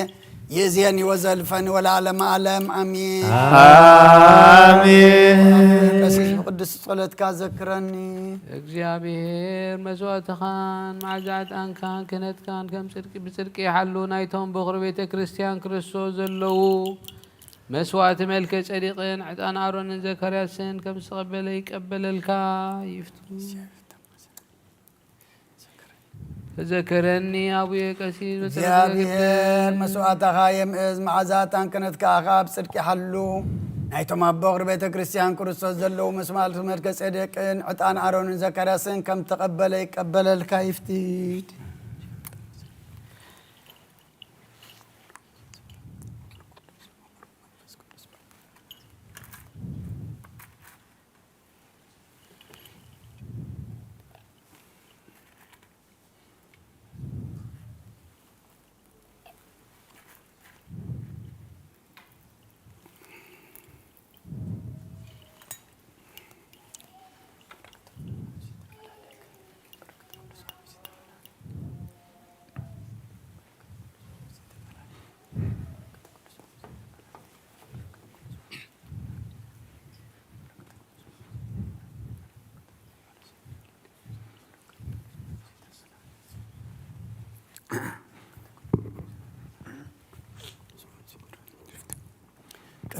የዚያን ይወዘልፈን ወለዓለመ ዓለም አሜን አሜን። ቀሲስ በቅዱስ ጸሎትካ ዘክረኒ እግዚአብሔር መስዋዕትኻን ማዕዛዕጣንካን ክህነትካን ከም ጽድቂ ብጽድቂ ይሓሉ ናይቶም በኹሪ ቤተ ክርስቲያን ክርስቶስ ዘለዉ መስዋዕቲ መልከ ጸዲቕን ዕጣን አሮንን ዘካርያስን ከም ዝተቐበለ ይቀበለልካ ይፍቱ። ተዘከረኒ አቡየ ቀሲስ እግዚአብሔር መስዋዕትኻ የምእዝ መዓዛታን ክህነትካ ኣብ ጽድቂ ይሓሉ ናይቶም ኣብ በኹሪ ቤተ ክርስቲያን ክርስቶስ ዘለዉ መስዋዕቲ መልከ ጸዲቕን ዕጣን አሮንን ዘካርያስን ከም ተቐበለ ይቀበለልካ ይፍትት።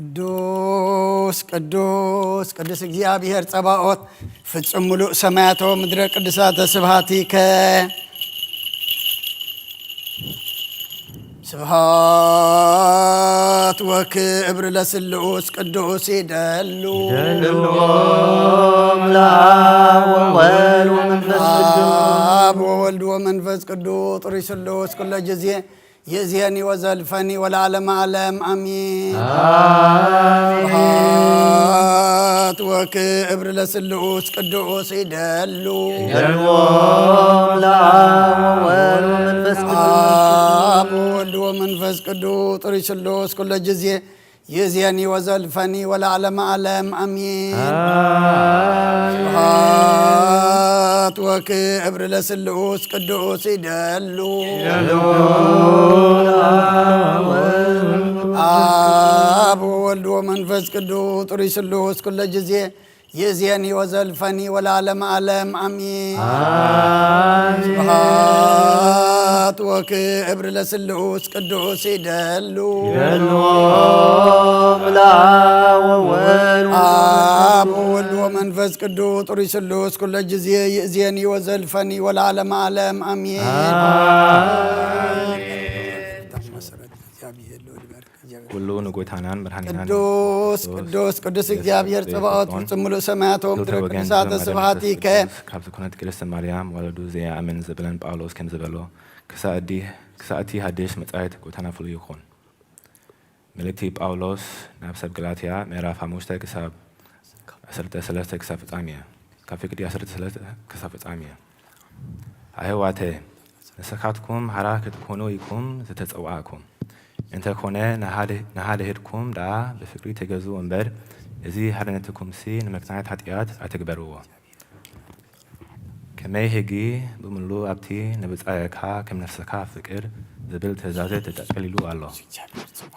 ቅዱስ ቅዱስ ቅዱስ እግዚአብሔር ጸባኦት ፍጹም ሙሉእ ሰማያቶ ምድረ ቅዱሳተ ስብሃቲከ ስብሃት ወክብር ለስሉስ ቅዱስ ይደሉ አብ ወወልድ ወመንፈስ ቅዱስ ጥሩይ ስሉስ ኩለ ጊዜ የዚያኒ ወዘልፈኒ ወለዓለመ ዓለም አሜን ስብሐት ወክብር ለስሉስ ቅዱስ ይደሉ አብ ወወልድ ወመንፈስ ቅዱስ ጥሩይ ስሉስ ኩለ ጊዜ የዚያኒ ወዘልፈኒ ወለዓለመ ዓለም አሜን ስብሐት ወክብር ለስሉስ ቅዱስ ይደሉ አብ ወወልድ ወመንፈስ ቅዱስ ጥሩይ ስሉስ ኩለ ጊዜ የዚያኒ ወዘልፈኒ ወለዓለመ ዓለም አሜን ስብሐት ወክብር ለስሉስ ቅዱስ ይደሉ አብ ወወልድ ወመንፈስ ቅዱስ ጥሩይ ስሉስ ኩለ ጊዜ የዚያኒ ወዘልፈኒ ወለዓለመ ዓለም አሜን ኩሉ ንጎይታናን መድኃኒናን ቅዱስ ቅዱስ ቅዱስ እግዚአብሔር ጸባኦት ፍጹም ሙሉእ ሰማያቶ ምድረ ቅዱሳተ ስብሃቲከ ካብ ዝኾነት ቅድስት ማርያም ወለዱ ዘየኣምን ዝብለን ጳውሎስ ከም ዝበሎ ክሳእቲ ሃድሽ መጻኢት ጎይታና ፍሉይ ይኹን። መልእክቲ ጳውሎስ ናብ ሰብ ገላትያ ምዕራፍ 5 ክሳብ 13 ክሳብ ፍጻሜ ካብ ፍቅዲ 13 ክሳብ ፍጻሜ ኣሕዋተ ንስኻትኩም ሓራ ክትኮኑ ኢኩም ዝተጸዋዕኩም እንተኮነ ንሓድሕድኩም ደኣ ብፍቅሪ ተገዙ እምበር እዚ ሓድነትኩምሲ ንምክንያት ሓጢኣት ኣይትግበርዎ። ከመይ ሕጊ ብምሉእ ኣብቲ ንብጻየካ ከም ነፍስካ ፍቅር ዝብል ትእዛዘ ተጠቕሊሉ ኣሎ።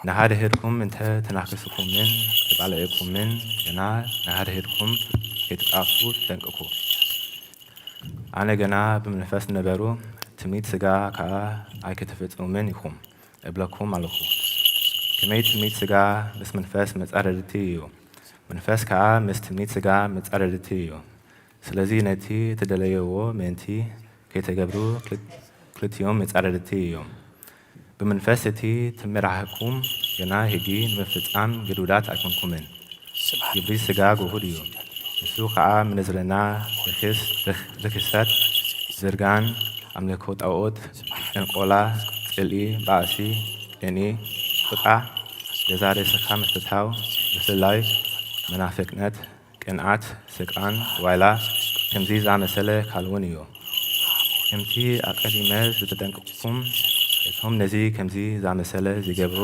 ንሓድሕድኩም እንተ ተናክስኩምን ተጣልዒኩምን ገና ንሓድሕድኩም ከይትጣፍኡ ተጠንቅቁ። ኣነ ገና ብምንፈስ ነበሩ ትምኒት ስጋ ከዓ ኣይክትፍጽሙምን ኢኹም እብለኩም ኣለኹ። ከመይ ትምኒት ስጋ ምስ መንፈስ መጻረርቲ እዩ፣ መንፈስ ከዓ ምስ ትምኒት ስጋ መጻረርቲ እዩ። ስለዚ ነቲ ተደለየዎ ምእንቲ ከይተገብሩ ክልቲኦም መጻረርቲ እዮም። ብመንፈስ እቲ ትመራሕኩም ገና ሕጊ ንምፍጻም ግዱዳት ኣይኮንኩምን። ግብሪ ስጋ ጉሁድ እዩ፣ ንሱ ከዓ ምንዝረና ርክሰት፣ ዝርጋን፣ ኣምልኮ ጣዖት፣ ዕንቆላ፣ ጽልኢ፣ ባእሲ፣ እኒ፣ ፍቃዕ፣ ገዛ ርእስኻ ምፍታው፣ ብፍላይ መናፍቅነት፣ ቅንዓት፣ ስቃን፣ ዋይላ ከምዚ ዝኣመሰለ ካልውን እዩ። ከምቲ ኣቀዲመ ዝተጠንቀቕኩም እቶም ነዚ ከምዚ ዝኣመሰለ ዝገብሩ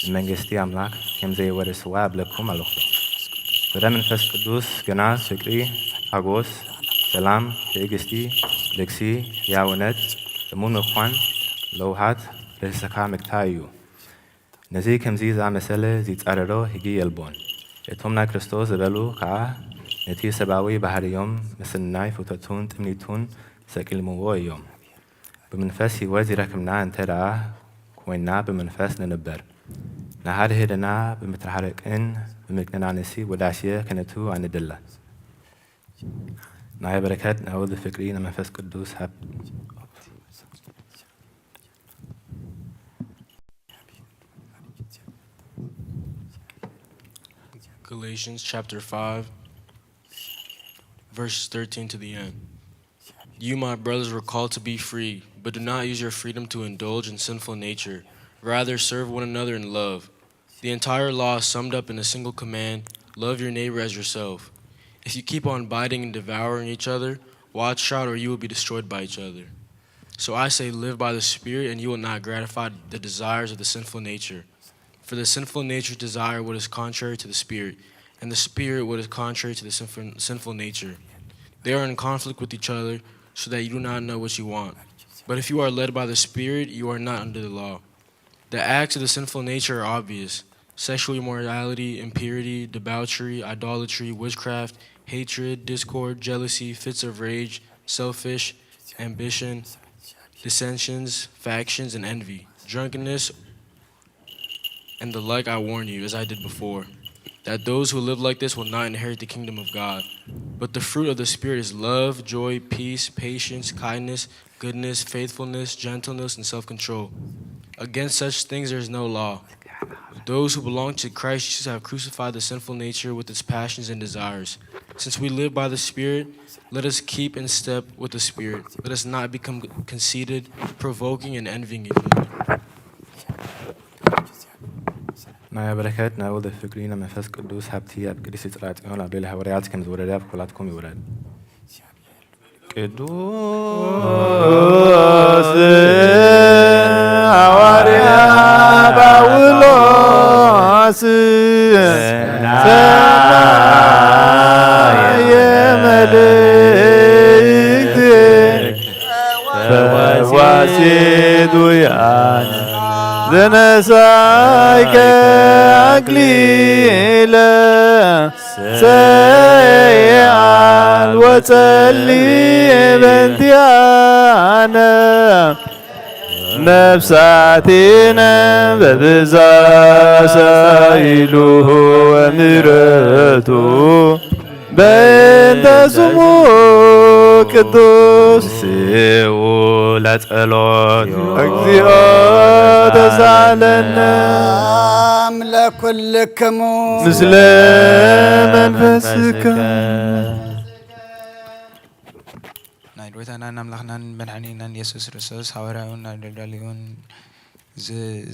ንመንግስቲ ኣምላክ ከምዘይወርስዋ ኣብለኩም ኣለኹ። ወደ መንፈስ ቅዱስ ገና ፍቅሪ፣ ሓጎስ፣ ሰላም፣ ትዕግስቲ፣ ልግሲ፣ ሕያውነት፣ እሙን ምኳን ለውሃት ርእስኻ ምግታይ እዩ ነዚ ከምዚ ዝኣመሰለ ዝፃረሮ ሕጊ የልቦን እቶም ናይ ክርስቶስ ዝበሉ ከዓ ነቲ ሰብኣዊ ባህርዮም ምስናይ ፍተቱን ጥምኒቱን ሰቂልምዎ እዮም ብመንፈስ ህይወት ይረክብና እንተ ደኣ ኮይና ብመንፈስ ንንበር ንሓድሕድና ብምትራሓርቅን ብምቅንናንሲ ወዳሽየ ክነቱ ኣንድላ ናይ በረከት ናይ ወልዲ ፍቅሪ ናይ መንፈስ ቅዱስ ሃብ Galatians chapter 5, verses 13 to the end. You, my brothers, were called to be free, but do not use your freedom to indulge in sinful nature. Rather, serve one another in love. The entire law is summed up in a single command: love your neighbor as yourself. If you keep on biting and devouring each other, watch out or you will be destroyed by each other. So I say, live by the Spirit, and you will not gratify the desires of the sinful nature. For the sinful nature desire what is contrary to the Spirit, and the Spirit what is contrary to the sinful nature. They are in conflict with each other, so that you do not know what you want. But if you are led by the Spirit, you are not under the law. The acts of the sinful nature are obvious: sexual immorality, impurity, debauchery, idolatry, witchcraft, hatred, discord, jealousy, fits of rage, selfish ambition, dissensions, factions, and envy, drunkenness, and the like. I warn you, as I did before, that those who live like this will not inherit the kingdom of God. But the fruit of the Spirit is love, joy, peace, patience, kindness, goodness, faithfulness, gentleness, and self-control. Against such things there is no law. Those who belong to Christ Jesus have crucified the sinful nature with its passions and desires. Since we live by the Spirit, let us keep in step with the Spirit. Let us not become conceited, provoking, and envying each other. ናይ በረከት ናይ ወልዲ ፍቅሪ ናይ መንፈስ ቅዱስ ሃብቲ ኣብ ቅድስቲ ፅርሐ ጽዮን ኣብ ሌሊ ሃዋርያት ከም ዝወረደ ኣብ ኩላትኩም ይውረድ ቅዱስ ሃዋርያ ጳውሎስ ሰናየ መልእክት ፈዋሲ ዱያን ዘነሳይከ አክሊለ ሰይአን ወጸልይ በእንቲአነ ነፍሳቲነ በብዛት ሳይሉሁ ወምሕረቱ በእንተ ስሙ ቅዱስ ስኡ ለጸሎት እግዚኦ ተሳለነ ለኩልክሙ ምስለ መንፈስከ ናይ ዶይታናን አምላኽናን መድኃኒናን ኢየሱስ ክርስቶስ ሐዋርያውን አደዳሊውን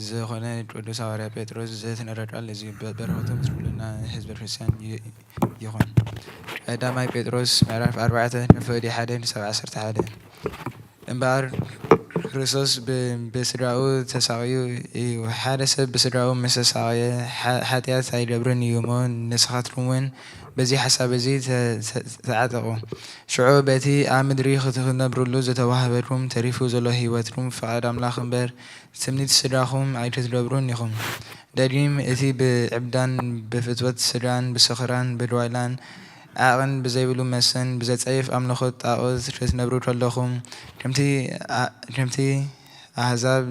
ዝኾነ ቅዱስ ሐዋርያ ጴጥሮስ ዘተነረዳል እዚ በረኸቱ ምስሉና ህዝበ ክርስቲያን ይኹን ቀዳማይ ጴጥሮስ ምዕራፍ 4 ንፍቅዲ 1-11 እምበር ክርስቶስ ብስድራኡ ተሳቅዩ እዩ ሓደ ሰብ ብስድራኡ ምስ ተሳቀየ ሓጢአት ኣይገብርን እዩ እሞ ንስኻትኩም እውን በዚ ሓሳብ እዚ ተዓጠቑ ሽዑ በቲ ኣብ ምድሪ ክትነብሩሉ ዝተዋህበኩም ተሪፉ ዘሎ ሂወትኩም ፍቃድ ኣምላኽ እምበር ትምኒት ስድራኹም ኣይትገብሩን ኢኹም ዳግም እቲ ብዕብዳን ብፍትወት ስድራን ብስኽራን ብድዋይላን ዓቕን ብዘይብሉ መሰን ብዘፀይፍ ኣምልኾት ጣዖት ክትነብሩ ከለኹም ከምቲ ኣሕዛብ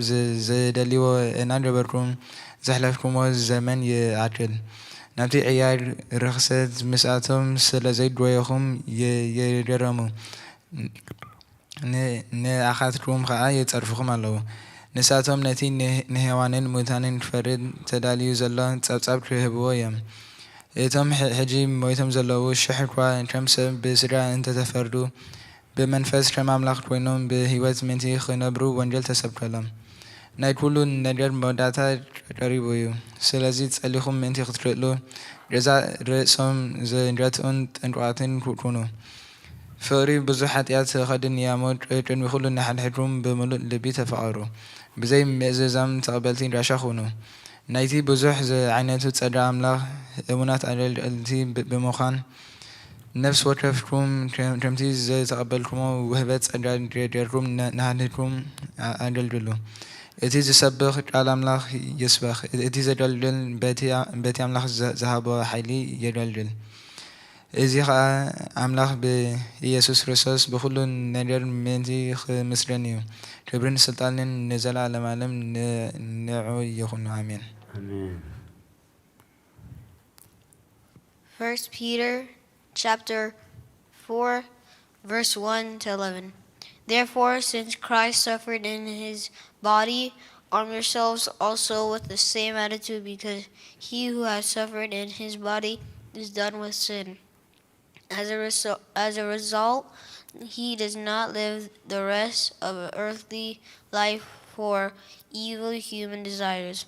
ዝደልይዎ እናገበርኩም ዘሕለፍኩሞ ዘመን ይዓድል ናብቲ ዕያር ርክሰት ምስኣቶም ስለ ዘይድወየኹም የገረሙ ንኣኻትኩም ከዓ የፀርፍኹም ኣለዉ ንሳቶም ነቲ ንሄዋንን ሙታንን ክፈርድ ተዳልዩ ዘሎ ጸብጻብ ክህብዎ እዮም እቶም ሕጂ ሞይቶም ዘለዉ ሽሕ እኳ ከም ሰብ ብስድራ እንተተፈርዱ ብመንፈስ ከም ኣምላኽ ኮይኖም ብሂወት ምንቲ ክነብሩ ወንጀል ተሰብከሎም ናይ ኩሉ ነገር መወዳእታ ቀሪቡ እዩ ስለዚ ጸሊኹም ምንቲ ክትክእሉ ገዛ ርእሶም ዘንገትኡን ጠንቋትን ኩኑ ፍቅሪ ብዙሕ ሓጢአት ከድን እያሞ ቅድሚ ኩሉ ንሓድሕድኩም ብምሉእ ልቢ ተፋቐሩ ብዘይ ምእዝዛም ተቐበልቲ ጋሻ ኩኑ ናይቲ ብዙሕ ዓይነቱ ጸጋ ኣምላኽ እሙናት ኣገልገልቲ ብምዃን نفس وكفكم كمتي زي تقبلكم وهبت أجركم نهلكم أجلجلو إتي زسبخ على أملاخ يسبخ إتي زجلجل بيتي أملاخ ذهب حيلي يجلجل إذا أملاخ بيسوع كريستوس بكل نجار منتي مسرنيو كبرن السلطان نزل على معلم نعو يخون آمين. آمين. 1 Peter chapter 4 verse 1 to 11. Therefore, since Christ suffered in his body, arm yourselves also with the same attitude, because he who has suffered in his body is done with sin. As a result, he does not live the rest of earthly life for evil human desires,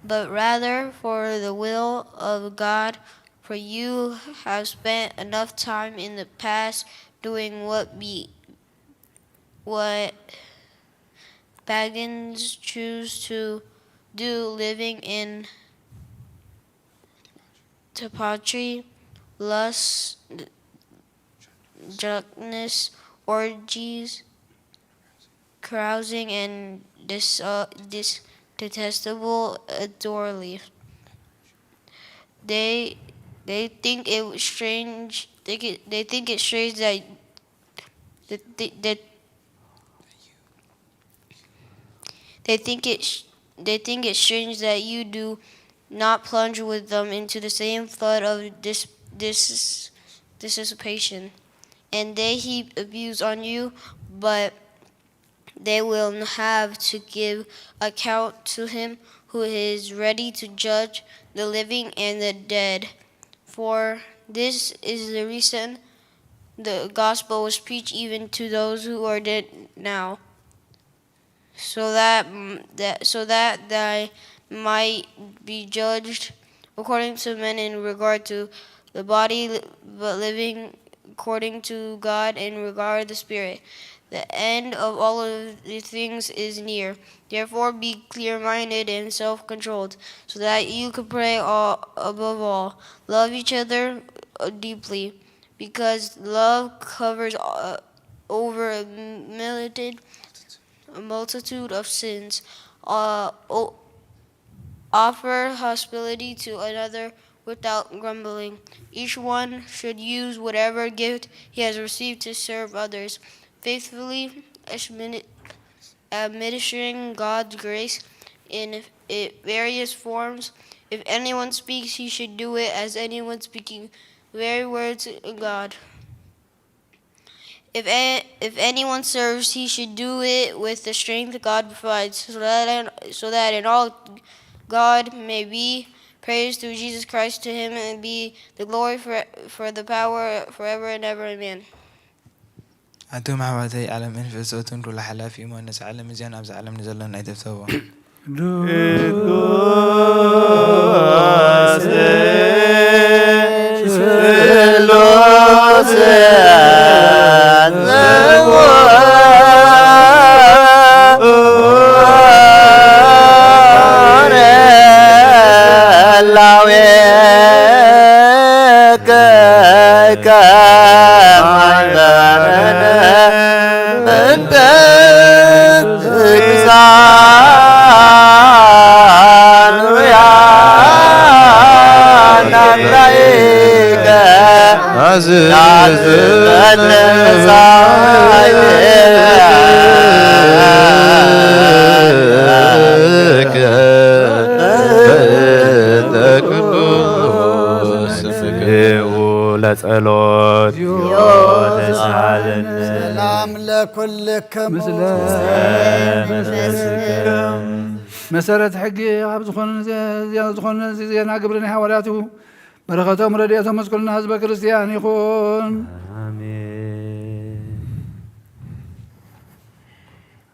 but rather for the will of God. For you have spent enough time in the past doing what pagans choose to do, living in debauchery, lust, drunkenness, orgies, carousing, and detestable adultery. They think it strange. They think it's strange that they think it's strange that you do not plunge with them into the same flood of dissipation, and they heap abuse on you, but they will have to give account to him who is ready to judge the living and the dead. For this is the reason the gospel was preached even to those who are dead now, so that they might be judged according to men in regard to the body, but living according to God in regard to the Spirit. The end of all of these things is near. Therefore, be clear-minded and self-controlled, so that you can pray above all. Love each other deeply, because love covers over a multitude of sins. Offer hospitality to another without grumbling. Each one should use whatever gift he has received to serve others, faithfully administering God's grace in various forms. If anyone speaks, he should do it as anyone speaking very words of God. If anyone serves, he should do it with the strength God provides, so that in all God may be praised through Jesus Christ. To him and be the glory for the power forever and ever. Amen. أنتم حواتي على منفسوتن كل حلا في إيمان نسعلم زين أبز علم نزلنا نيتفتوا ለጸሎት ሰላም ለኩልክም መሰረት ሕጊ ኣብ ዝኾነ ዜና ግብርን ሓዋርያቱ በረኸቶም ረድኤቶም መስቀልና ህዝበ ክርስቲያን ይኹን አሜን።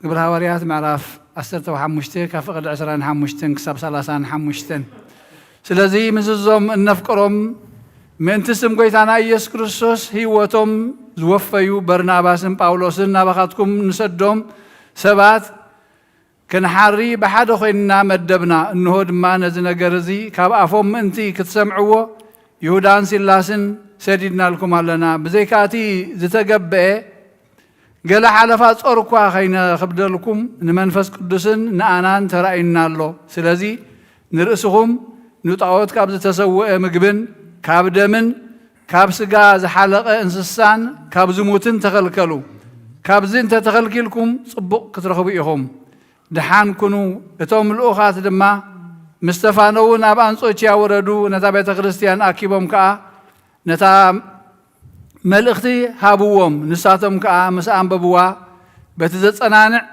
ግብረ ሓዋርያት ምዕራፍ 15 ካብ ፍቕዲ 25 ክሳብ 35 ስለዚ ምስዞም እነፍቅሮም ምእንቲ ስም ጎይታና ኢየሱስ ክርስቶስ ህይወቶም ዝወፈዩ በርናባስን ጳውሎስን ናባኻትኩም ንሰዶም ሰባት ክንሓሪ ብሓደ ኮይንና መደብና እንሆ ድማ ነዚ ነገር እዚ ካብ ኣፎም ምእንቲ ክትሰምዕዎ ይሁዳን ሲላስን سديدنا لكم علنا بزيكاتي زتقبئ قال حلفات أركوا خينا خبدلكم نمنفس قدسن نانان ترأينا الله سلازي نرأسهم نطعوت كابز تسوء مقبن كابدمن كابسقا زحلق انسسان كابزموتن تخلكلو كابزين تتخلكلكم صبق كترخبئهم دحان كنو اتوم الأخات دما مستفانون أبان صوتيا وردو نتا بيت كريستيان أكيبهم كا نتا ملختي هابوهم نساتهم كا مسان ببوا بتزت أنانع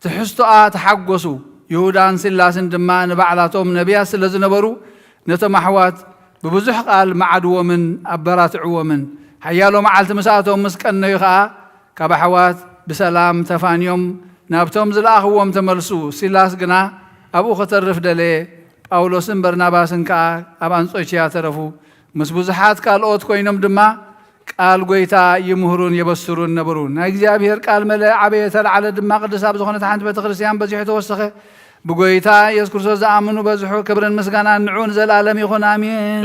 تحستوا تحقسوا يهودان سلاسن دما نبعلاتهم نبيا سلازن نبرو نتا محوات ببزح قال معدو من أبرات عومن حيالو معلت مساتهم مسكن يخا كبحوات بسلام تفانيهم نابتهم زلاخوهم تملسو سلاس قنا أبو خطرف دلي ጳውሎስን በርናባስን ከ አባን ጾቺያ ተረፉ መስቡዝሓት ቃልኦት ኮይኖም ድማ ቃል ጎይታ ይምሁሩን የበስሩን ነበሩ ናይ እግዚአብሔር ቃል መለ ዓበየ ተልዓለ ድማ ቅዱስ ኣብ ዝኾነት ሓንቲ ቤተ ክርስቲያን በዚሑ ተወሰኸ ብጎይታ ኢየሱስ ክርስቶስ ዝኣምኑ በዝሑ ክብርን ምስጋናን ንዑን ዘላለም ይኹን አሜን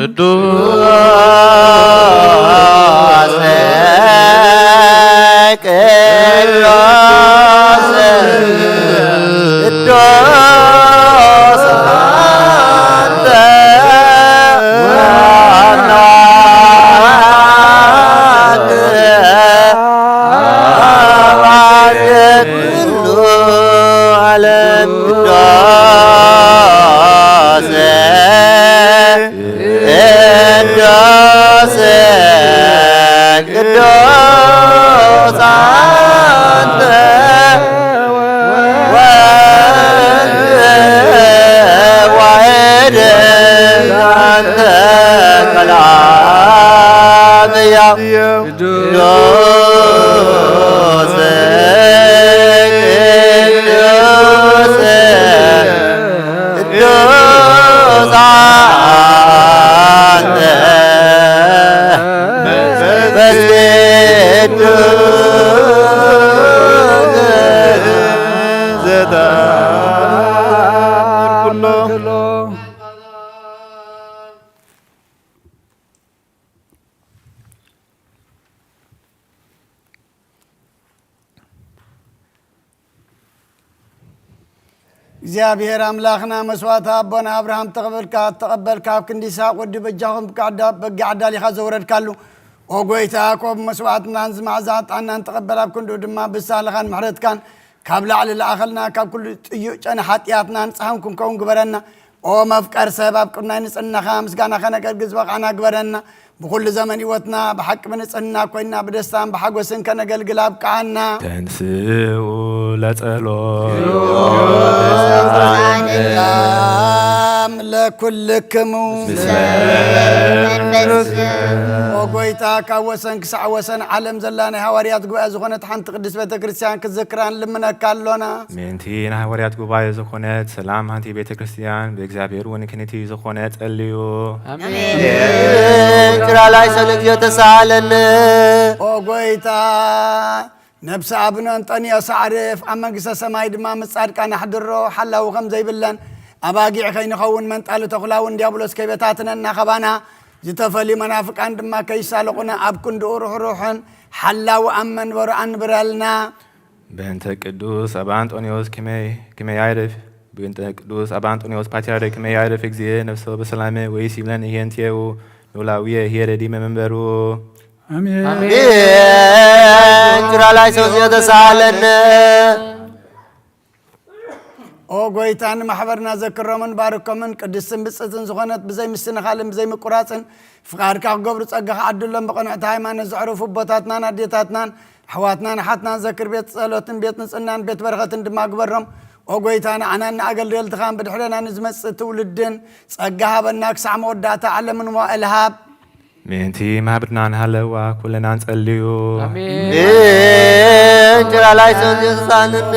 እግዚአብሔር አምላክና መስዋዕት አቦና አብርሃም ተቀበልካ ክንዲሳ ወድ በጃኹም በጋዕዳ ሊኻ ዘወረድካሉ ኦጎይታ ኮብ መስዋዕትና ዝማዕዛት አናን ተቀበላብ ክንዱ ድማ ብሳለኻን ምሕረትካን ካብ ላዕሊ ለኣኸልና ካብ ኩሉ ጥዩዕ ጨነ ሓጢኣትና ንፅሓንኩም ከውን ግበረና ኦ መፍቀር ሰብ ኣብ ቅድናይ ንፅህናኻ ምስጋና ከነገርግዝ ዝበቕዓና ግበረና بكل زمن يوتنا بحق من صننا كوينا بدستان بحقوسن كنقل قلاب كعنا تنسوا لتلو لكلكم وقويتا كاوسن كسع وسن علم زلاني هواريات قوية زخونت حنت قدس بيت كريستيان كذكران لمنا كالونا منتين هواريات قوية زخونت سلام هانتي بيت كريستيان بإكزابير ونكنتي زخونت الليو آمين لا يسلك يتسالن وقويتا نفس ابن انطونيو سعرف اما قصة سماي دما مصادق انا حضرو حلاو خم زي بلن اباقي خين خون من طالو تخلاون ديابلوس كيبتاتنا خبانا زتفلي منافق عندما كيسالقنا ابكن دور روحن حلاو امن وران برالنا بنت قدوس ابا انطونيوس كمي يعرف بنت قدوس ابا انطونيوس باتريارك كمي يعرف اكزي نفسه بسلامه ويسيبلن ينتيو نولاويه هيردي منبرو امين امين جرا لا يسوس يتسالن او غويتان محبرنا ذكرمن باركمن قدسن بصتن زخونت بزي مسن خالم بزي مقراصن فقاركا غبر صغخ عدلن بقنعت هايمان زعرفو بوتاتنا نديتاتنا حواتنا نحاتنا ذكر بيت صلوتن بيت نصنان بيت برختن دما غبرم او غويتان انا اغلل تخان بدحلنا نزمص تولدن صغها بناك سعم وداتا علمن والهاب منتي ما بدنا نهلوا كلنا نصليو امين جرا لا يسوسانن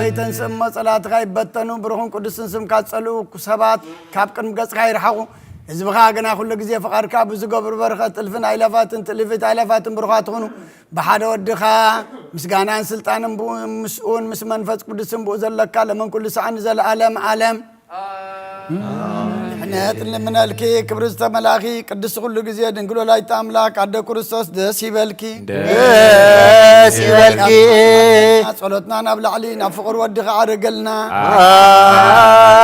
بيتن سم صلاه غيبتنو برهم قدسن سم كاصلو سبات كاب قن غص غيرحو حزبها غنا كل غزي فقاركا بزو غبر برخه تلفن ايلافاتن تلفت ايلافاتن برخات هونو بحد ودخا مسغانان سلطانن مسؤون مس منفس قدسن بو زلكا لمن كل سعن زل عالم عالم ምሕነት ለምናልኪ ክብር ዝተመላኺ ቅዱስ ኩሉ ግዜ ድንግሎ ላይታ አምላክ አደ ክርስቶስ ደስ ይበልኪ ደስ ይበልኪ ጸሎትና ናብ ላዕሊ ናብ ፍቅር ወድኻ ዓረገልና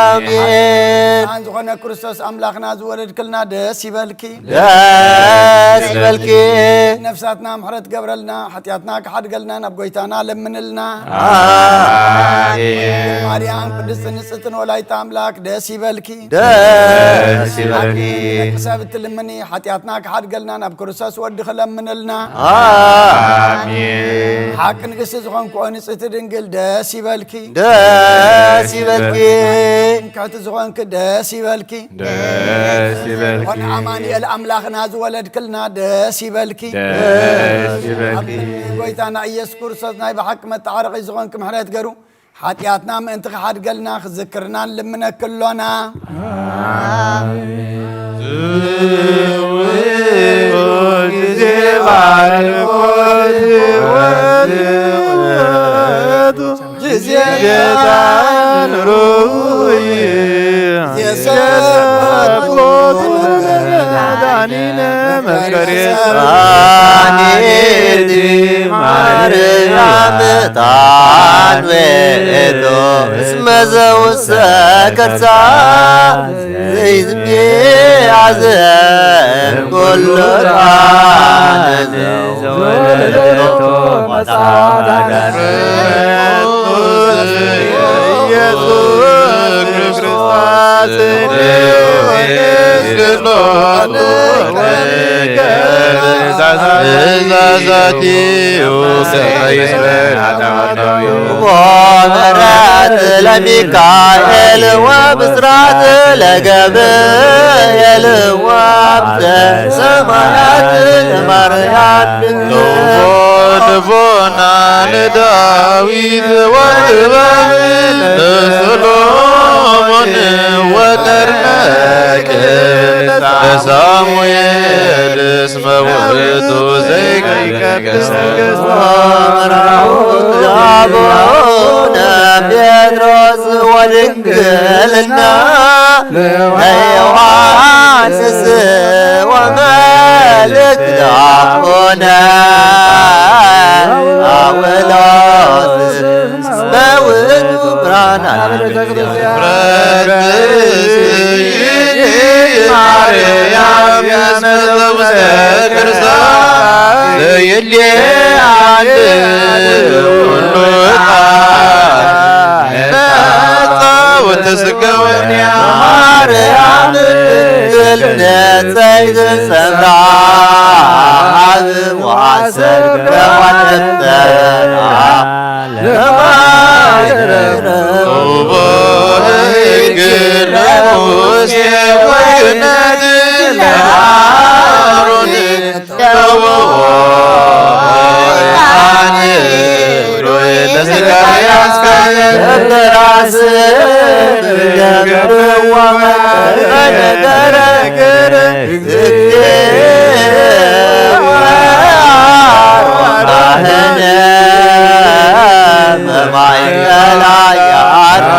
አሜን አን ዝኾነ ክርስቶስ አምላኽና ዝወለድክልና ደስ ይበልኪ ደስ ይበልኪ ነፍሳትና ምሕረት ገብረልና ኃጢአትና ክሓድገልና ናብ ጎይታና ለምንልና አሜን ማርያም ቅድስት ንጽሕትን ወላዲተ አምላክ ደስ ይበልኪ ደስ ይበልኪ ሰብት ልምኒ ኃጢአትና ክሓድገልና ናብ ክርስቶስ ወዲ ክለምንልና አሜን ሓቂ ንግስቲ ዝኾንኩ ንጽሕቲ ድንግል ደስ ይበልኪ ደስ ይበልኪ ምክሕቲ ዝኾንክ ደስ ይበልኪ ደስ ይበልኪ ኮን አማኑኤል አምላኽና ዝወለድክልና ደስ ይበልኪ ደስ ይበልኪ ጎይታና ኢየሱስ ክርስቶስ ናይ ብሓቂ መጣዓረቂ ዝኾንክ ምሕረት ገሩ ኃጢአትና ምእንቲ ክሓድገልና ክዝክርና ልምነክሎና ማርያም ታንዌቶ እስመ ዘውሰ ከርሳ ዘይዝሜ ዓዘን ኩሉ ዘወለደቶ መጻዳር ኢየሱስ ክርስቶስ ወበረከት ለሚካኤል ወብስራት ለገብርኤል ወአብተ ሰማያት ለማርያም ልቦና ለዳዊት ወጥበብ ለሰሎሞን ወጠርነቅ ለሳሙኤል እስመ ውእቱ ዘይቀድስ አቡነ ጴጥሮስ ወድንግልና ለዮሐንስ ወመልእክት አቡነ ጳውሎስ በውእቱ ብርሃን ማርያም ያስመዘውሰ ክርስቶስ ለየሌ አንድ ሁሉ ወተስገወኒ ማርያም ግልነጸይት ሰምራ ዋሰብ ከዋለተ ግለሙስ የወይነት ለአሮን ለዘካርያስ ራስ ገርዋ ነገረ ግር ባህነ መማይከላ ያርግ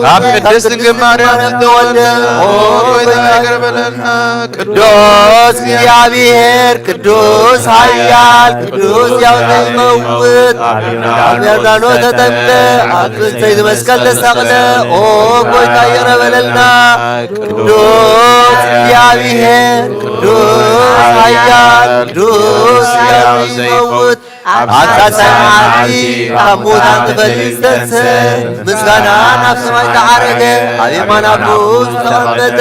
ካብ ቅድስት ድንግል ማርያም ዝተወልደ ቅዱስ እግዚአብሔር ቅዱስ ኃያል ቅዱስ ያው ዘይመውት ኣብ ያርዳኖስ ተጠምቀ ኣብ ክልተይ መስቀል ተሰቕለ ኦ ጎይታ ይቅር በለልና። ቅዱስ እግዚአብሔር ቅዱስ ኃያል ቅዱስ ያው ዘይመውት አታሳይ ዓዲ ካብ ሙታን ተፈልሰሰ ምስጋናን ኣብ ሰማይ ተዓረገ ኣብ የማነ አቡ ዝተቐመጠ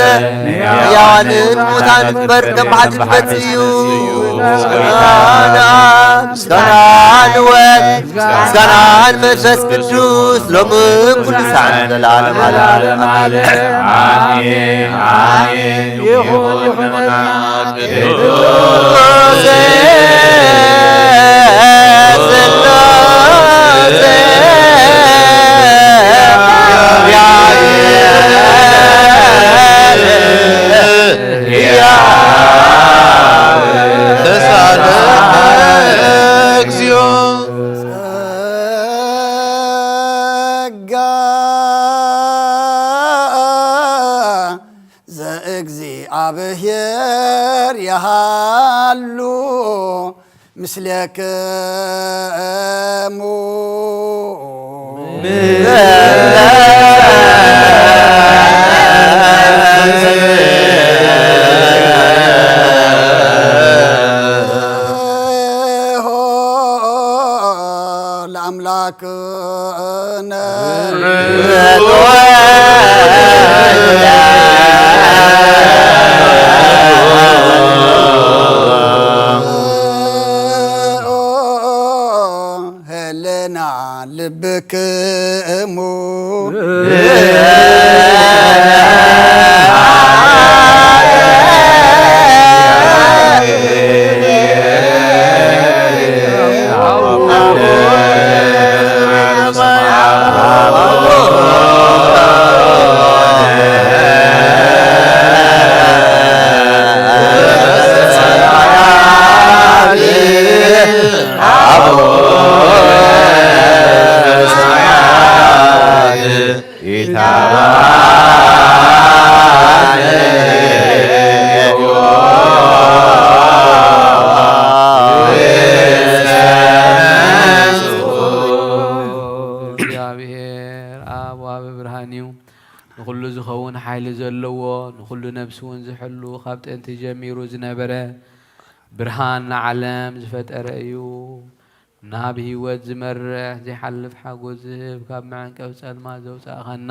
ሕያዋንን ሙታን ክፈርድ ብሓድሽ ፈጽዩ ምስጋናን ወልድ ምስጋናን መንፈስ ቅዱስ ሎሚ ኩሉ ሰዓት ዘለዓለም ዓለም አሜን አሜን ይኹን ቅዱስ ዘእግዚአብሔር ያሃሉ ምስሌክሙ ለአምላክነ ህልና ልብክሙ ንኩሉ ዝኸውን ሓይሊ ዘለዎ ንኩሉ ነብሲ እውን ዝሕሉ ካብ ጥንቲ ጀሚሩ ዝነበረ ብርሃን ንዓለም ዝፈጠረ እዩ። ናብ ህይወት ዝመርሕ ዘይሓልፍ ሓጎስ ዝህብ ካብ መዕንቀፍ ጸልማ ዘውፃእኸና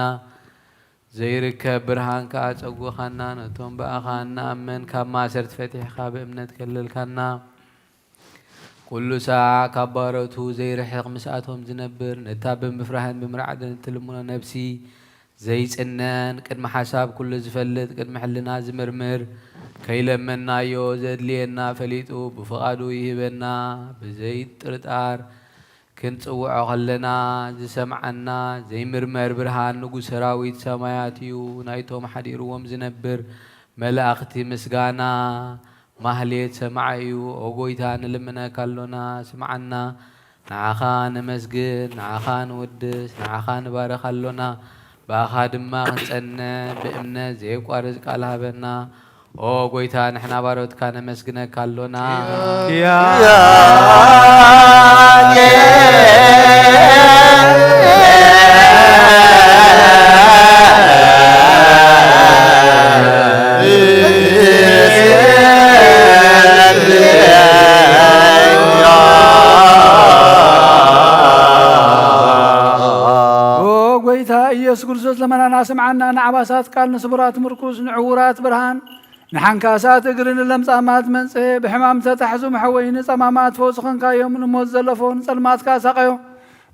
ዘይርከብ ብርሃን ከዓ ፀጉኸና ነቶም በኣኻ ንኣመን ካብ ማሰርቲ ፈቲሕካ ብእምነት ከለልካና ኩሉ ሰዓት ካብ ባሮቱ ዘይርሕቕ ምስኣቶም ዝነብር ነታ ብምፍራህን ብምርዓድን እትልሙኖ ነብሲ ዘይጽነን ቅድሚ ሓሳብ ኩሉ ዝፈልጥ ቅድሚ ሕልና ዝምርምር ከይለመናዮ ዘድልየና ፈሊጡ ብፍቓዱ ይህበና ብዘይጥርጣር ክንጽውዖ ከለና ዝሰምዓና ዘይምርመር ብርሃን ንጉስ ሰራዊት ሰማያት እዩ። ናይቶም ሓዲርዎም ዝነብር መላእኽቲ ምስጋና ማህሌት ሰማዕ እዩ። ኦ ጎይታ ንልምነካ ኣሎና ስምዓና። ንዓኻ ነመስግን ንዓኻ ንውድስ ንዓኻ ንባረኽ ኣሎና በኣኻ ድማ ክንጸንዕ ብእምነት ዘይቋርጽ ቃል ሃበና። ኦ ጎይታ ንሕና ባሮትካ ነመስግነካ ኣሎና ኢየሱስ ክርስቶስ ለመናና ስምዓና ንዓባሳት ቃል ንስቡራት ምርኩስ ንዕውራት ብርሃን ንሓንካሳት እግሪ ንለምጻማት መንጽሔ ብሕማም ተታሕዙ መሐወይ ንጸማማት ፈውሲ ኾንካዮም ንሞት ዘለፎ ንጸልማትካ ሳቐዮ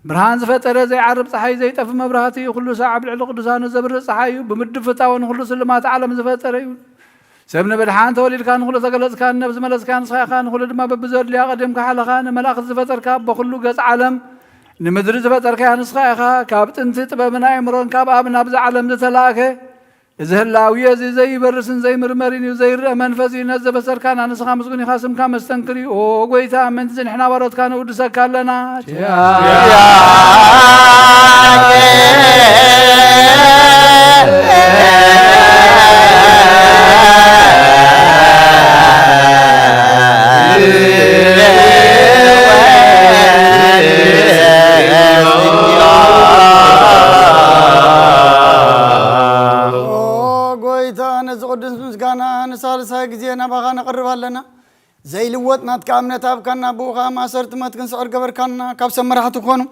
ብርሃን ዝፈጠረ ዘይዓርብ ፀሓይ ዘይጠፍ መብራህቲ ኩሉ ሰዓብ ልዕሊ ቅዱሳኑ ዘብርህ ፀሓይ እዩ ብምድብ ፍታው ንኩሉ ስልማት ዓለም ዝፈጠረ እዩ ሰብ ንብድሓን ተወሊድካ ንኩሉ ተገለጽካ ነብዚ መለስካ ንስኻኢኻ ንኩሉ ድማ በብዘድልያ ቀደምካ ሓለኻ ንመላእኽቲ ዝፈጠርካ በኩሉ ገጽ ዓለም ንምድሪ ዝፈጠርካ ንስኻ ኢኻ ካብ ጥንቲ ጥበብን ኣእምሮን ካብ ኣብ ናብዚ ዓለም ዝተላእከ زهلاوية زي برسن زي مرمرين وزي منفذي نزل بسر كان أنا سخام مسكوني خاسم كام مستنكري أو قويتا من تزن إحنا ورد كانوا ودسك لنا نسالسها جزينا بغانا نقرب لنا زي لوت نات كامنة تاب كنا بوغا ما صرت ما تكن سعر قبر كنا كاب سمرها تكونوا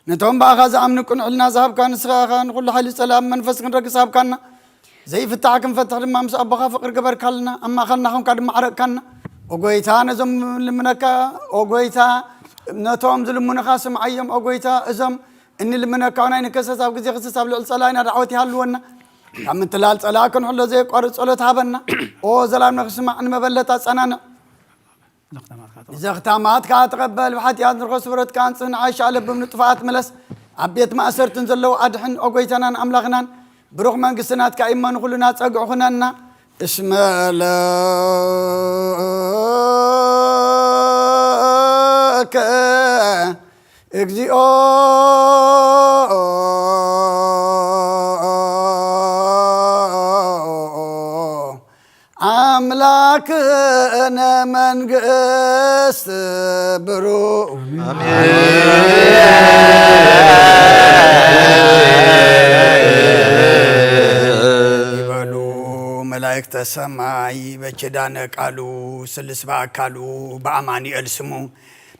نتهم بأخذ أمنكن علنا ذهب كان سخاخا نقول حل السلام منفس نرق صاب كنا زي فتحكم فتح لما مس أبغى فقر قبر كلنا أما خلنا هم كاد معرق كنا وقويتا نزم لمنكا وقويتا نتهم ظلم منخاسم عيم وقويتا إزم إن لمنكا ونين كسس أو جزي خسس أو الصلاة دعوتي هالونا عم تلال صلاة كن حلا زي قارص صلاة هبنا أو زلام نخسم عن مبلة أنا إذا اختامات كاتقبل وحتى هذا الرخص ورد كان سن عايش على بمن طفات ملس عبيت ما أسرت نزلوا أدحن أقويتنا أملاغنا بروح من قسنات كإيمان كلنا تقعنا اسم لك اجزئو أملاك أنا من قست برو يبالو ملايكة السماء بجدانك قالوا سلس باكالو بأماني ألسمو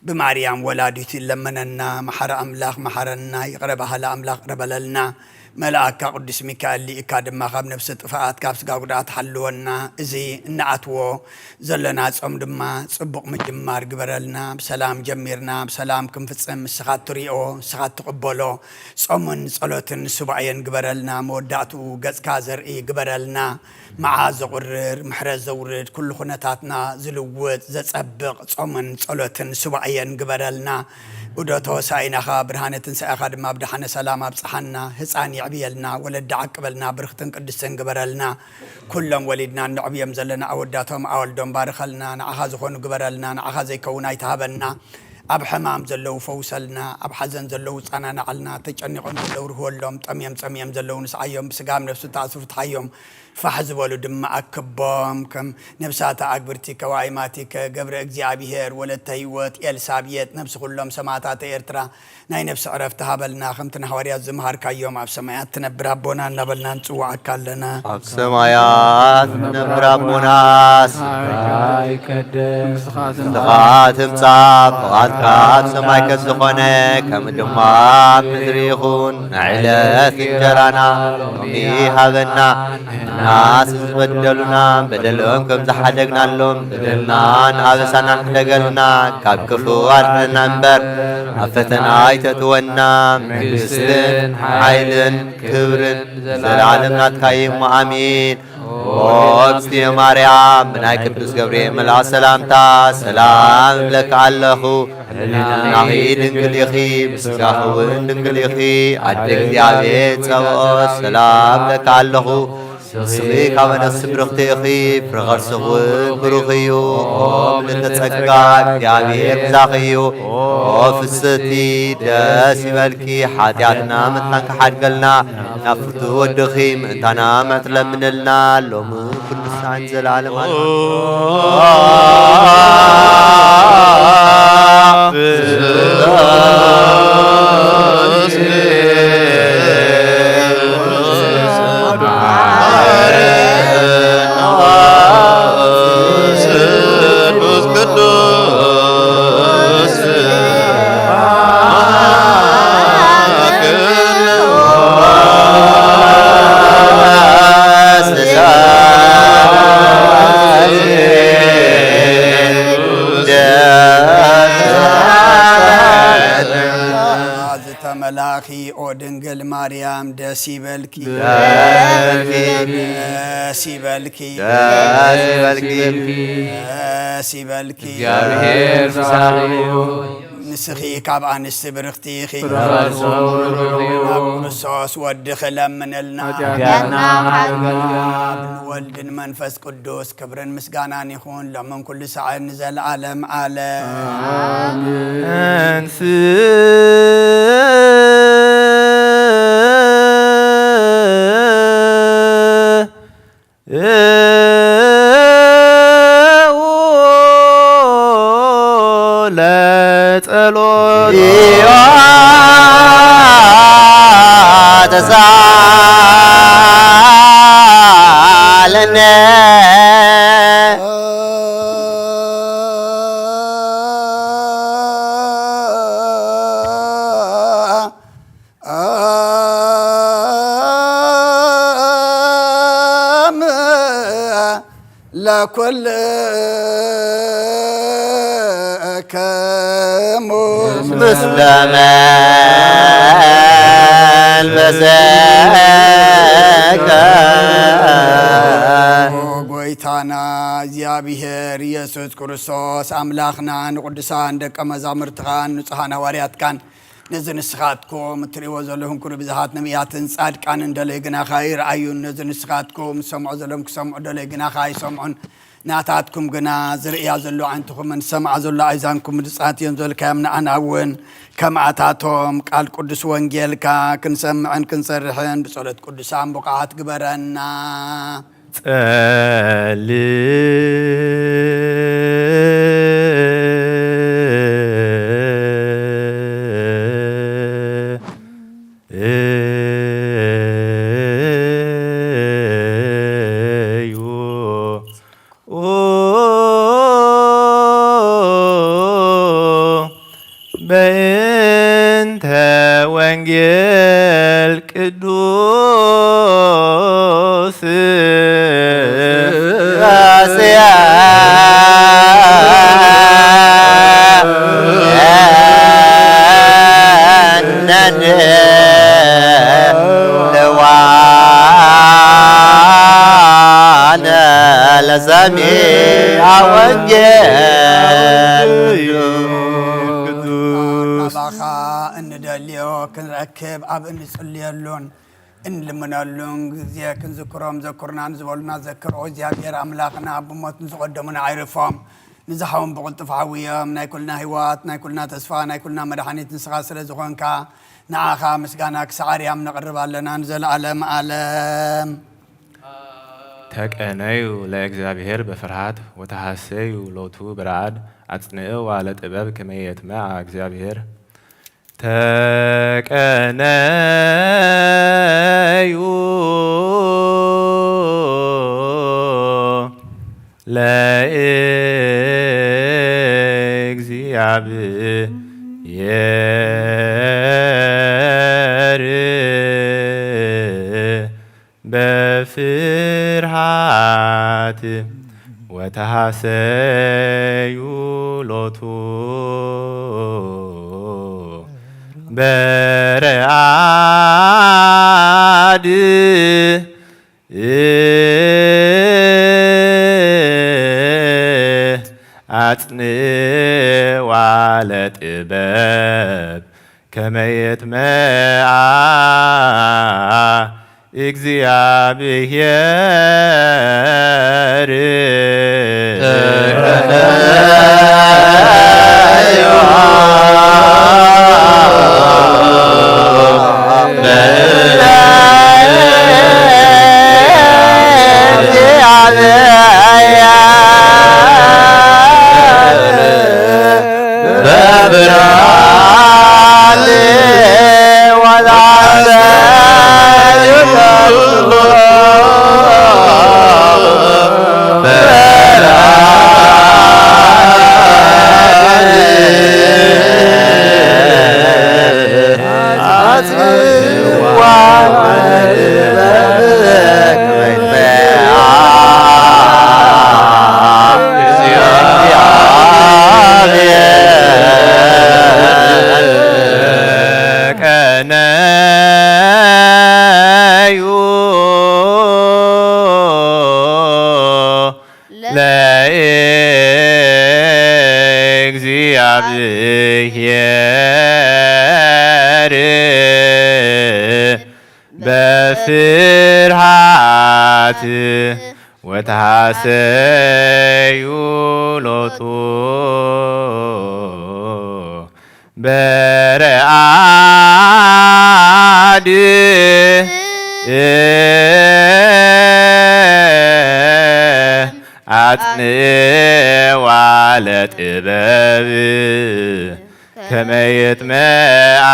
بماريام ولادتي لمننا محر أملاك محرنا يقربها لأملاك ربللنا ملاك قدس ميكائيل اللي إكادم ما خاب نفس طفاءات كابس قاقودات حلونا زي نعتو زلنا تصم دما صبق مجمار قبرلنا بسلام جميرنا بسلام كم فتصم سخات تريئو سخات تقبلو صمن صلوتن سبعين قبرلنا موداتو قز كازر قبرلنا معاذ قرر محرز زورد كل خناتاتنا زلوت زتصبق صمن صلوتن سبعين قبرلنا ودوتو ساينا برهانة ساخد ما بدحنا سلام بصحنا هصاني عبيلنا ولد عقبلنا برختن قدسن قبرلنا كلهم ولدنا نعبيم زلنا اوداتهم اولدهم بارخلنا نعها زخون قبرلنا نعها زي كونا يتهبلنا اب حمام زلو فوسلنا اب حزن زلو صنانا علنا تጨنقون زلو رهولهم طميم زلو نسعيهم بسقام نفسه تعصف تحيهم فحزبوا دم أكبام كم نفسات أكبرتك وعيماتك قبر أجزابيهر ولد تهيوت إلسابيت نفس كلهم سماتات إرترا ناي نفس عرفتها بلنا خمتنا حواريات زمهار كيوم عب سمايات تنبر ربنا نبلنا نسوع كلنا عب سمايات نبر ربنا سخات مصاب وعدكات سماي كسخونة كم دمام مدريخون نعلات جرانا وميها بنا ناس بدلنا بدلهم كم زحدقنا لهم بدلنا نابسنا حدقلنا كابكفوات ننبر أفتنا تتونا مجلسن حيلن كبرن زلعلمنا تخيم وامين وابستي مريم من هاي قدوس جبريل ملا سلامتا سلام لك علخو نعيد انقليخي بسكاخو انقليخي عدك ديابيت سوا سلام لك علخو سبيك عمنا سبرختي خي فرغر سغوين بروخيو لتتسقاك ديابير بزاخيو وفستي داسي بالكي حاتياتنا متنك حد قلنا نفتو الدخيم انتنا متلم من لنا لوم كل ساعة انزل على ملاخي او دنجل مريم داسي بالكي داسي بالكي داسي بالكي نسخي كاب أنست برختيخي برختيخي نصوص ودخل من لنا ولد منفس قدوس كبرن مسقانان يخون لمن كل ساعة نزل عالم عالم آمين لكل كموس مسلم المساك ጎይታና እግዚአብሔር ኢየሱስ ክርስቶስ አምላኽና ንቅዱሳን ደቀ መዛሙርትኻን ንጹሓን ሐዋርያትካን ነዚ ንስኻትኩም እትሪእዎ ዘለኹም ኩሉ ብዙሓት ነቢያትን ጻድቃንን ደለይ ግናኻ ይረአዩን ነዚ ንስኻትኩም ሰምዑ ዘለኹም ክሰምዑ ደለይ ግናኻ ይሰምዑን ናታትኩም ግና ዝርእያ ዘሎ ዓይንትኹምን ሰምዓ ዘሎ ኣይዛንኩም ምድፃት እዮም ዘልካዮም ንኣና እውን ከምኣታቶም ቃል ቅዱስ ወንጌልካ ክንሰምዕን ክንሰርሕን ብጸሎት ቅዱሳን ቡቕዓት ግበረና በእንተ ወንጌል ቅዱስ ለሰሚዐ ወንጌል ባኻ እንደልዮ ክንረክብ ኣብ እንጽልየሉን እንልምነሉን ጊዜ ክንዝክሮም ዘኩርናን ዝበሉና ዘክሮ እግዚአብሔር ኣምላኽና ብሞትን ዝቐደሙና ኣይርፎም ንዝሓውን ብቕልጡፍ ዓብዮም ናይ ኩልና ህይወት ናይ ኩልና ተስፋ ናይ ኩልና መድሓኒት ንስኻ ስለ ዝኾንካ ንዓኻ ምስጋና ክሳዕርያም ነቕርብ ኣለና ንዘለዓለም ዓለም ተቀነዩ ለእግዚአብሔር በፍርሃት ወተሐሰዩ ሎቱ ብርዓድ አጽንዕዋ ለጥበብ ከመይ የትመዓ እግዚአብሔር ተቀነዩ ለእግዚአብሔር በፍርሃት ወተሐሰዩ ሎቱ በረአድ አጽንዕዋ ለጥበብ ከመይ የትመዓ እግዚአብሔር ለእግዚአብሔር ፍርሃት ወታሰዩ ሎቱ በረአድ አጽንዋ ለጥበብ ከመይጥመአ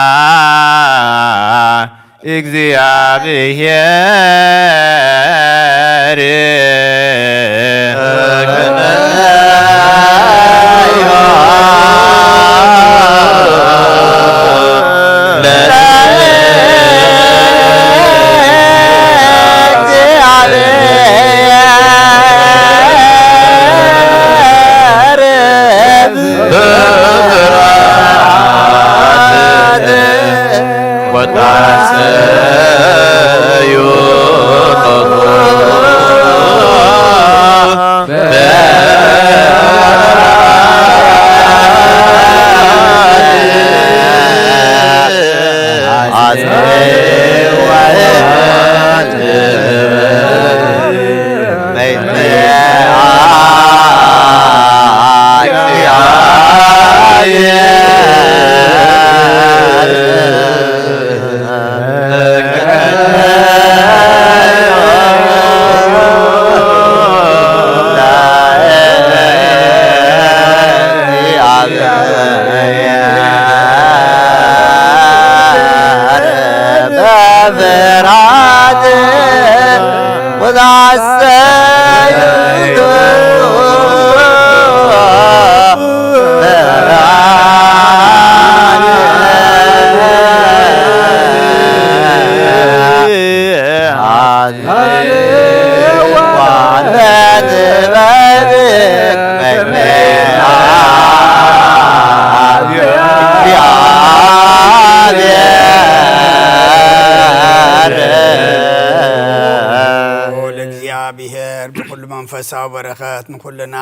እግዚአብሔር መንፈሳዊ በረከት ንኩልና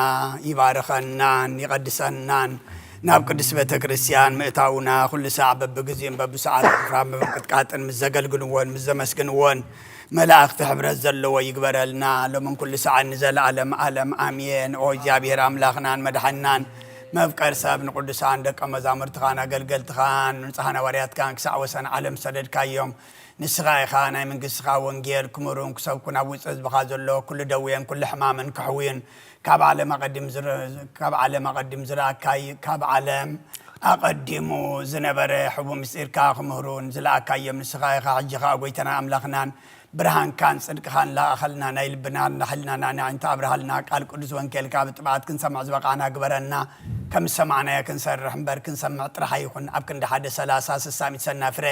ይባርከናን ይቀድሰናን ናብ ቅዱስ ቤተ ክርስቲያን ምእታውና ኩሉ ሰዓት በብግዚእን በብሰዓት ፍራም በቅጥቃጥን ምዘገልግልዎን ምዘመስግንዎን መላእክቲ ሕብረት ዘለዎ ይግበረልና ሎምን ኩሉ ሰዓት ንዘለዓለም ዓለም አሜን። ኦ እግዚአብሔር አምላኽናን መድሓናን መፍቀር ሰብ ንቅዱሳን ደቀ መዛሙርትኻን አገልገልትኻን ንጹሓን ሐዋርያትካን ክሳዕ ወሰን ዓለም ሰደድካዮም ንስኻ ኢኻ ናይ መንግስትኻ ወንጌል ክምሩን ክሰብኩን ኣብ ውፅእ ህዝብኻ ዘሎ ኩሉ ደዌን ኩሉ ሕማምን ክሕውይን ካብ ዓለም ኣቐዲም ዝረአካይ ካብ ዓለም ኣቐዲሙ ዝነበረ ሕቡእ ምስጢርካ ክምህሩን ዝለኣካዮም ንስኻ ኢኻ ሕጂ ኸ ጎይተና ኣምላኽናን ብርሃንካን ጽድቅኻን ላኣኸልና ናይ ልብናን ናሕልናና ንዕንተ ኣብርሃልና ቃል ቅዱስ ወንጌልካ ብጥብዓት ክንሰምዕ ዝበቃና ግበረና ከም ሰማዕናዮ ክንሰርሕ እምበር ክንሰምዕ ጥራሕ ይኹን ኣብ ክንዲ 130 ሰና ፍረ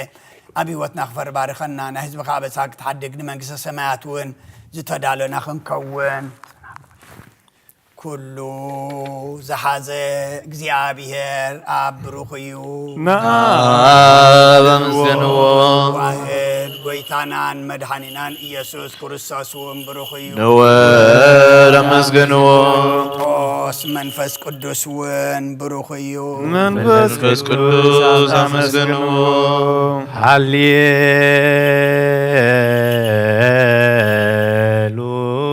ኣብ ህይወትና ክፈር ባርከና ናይ ህዝብኻ በሳ ክትሓድግ ንመንግስቲ ሰማያት እውን ዝተዳለና ክንከውን ኩሉ ዝሓዘ እግዚአብሔር ኣብ ብሩኽ እዩ ናበምስገንዎ ዋህድ ጎይታናን መድኃኒናን ኢየሱስ ክርስቶስ እውን ብሩኽ እዩ ነወር አመስገንዎ ጦስ መንፈስ ቅዱስ እውን ብሩኽ እዩ መንፈስ ቅዱስ አመስገንዎ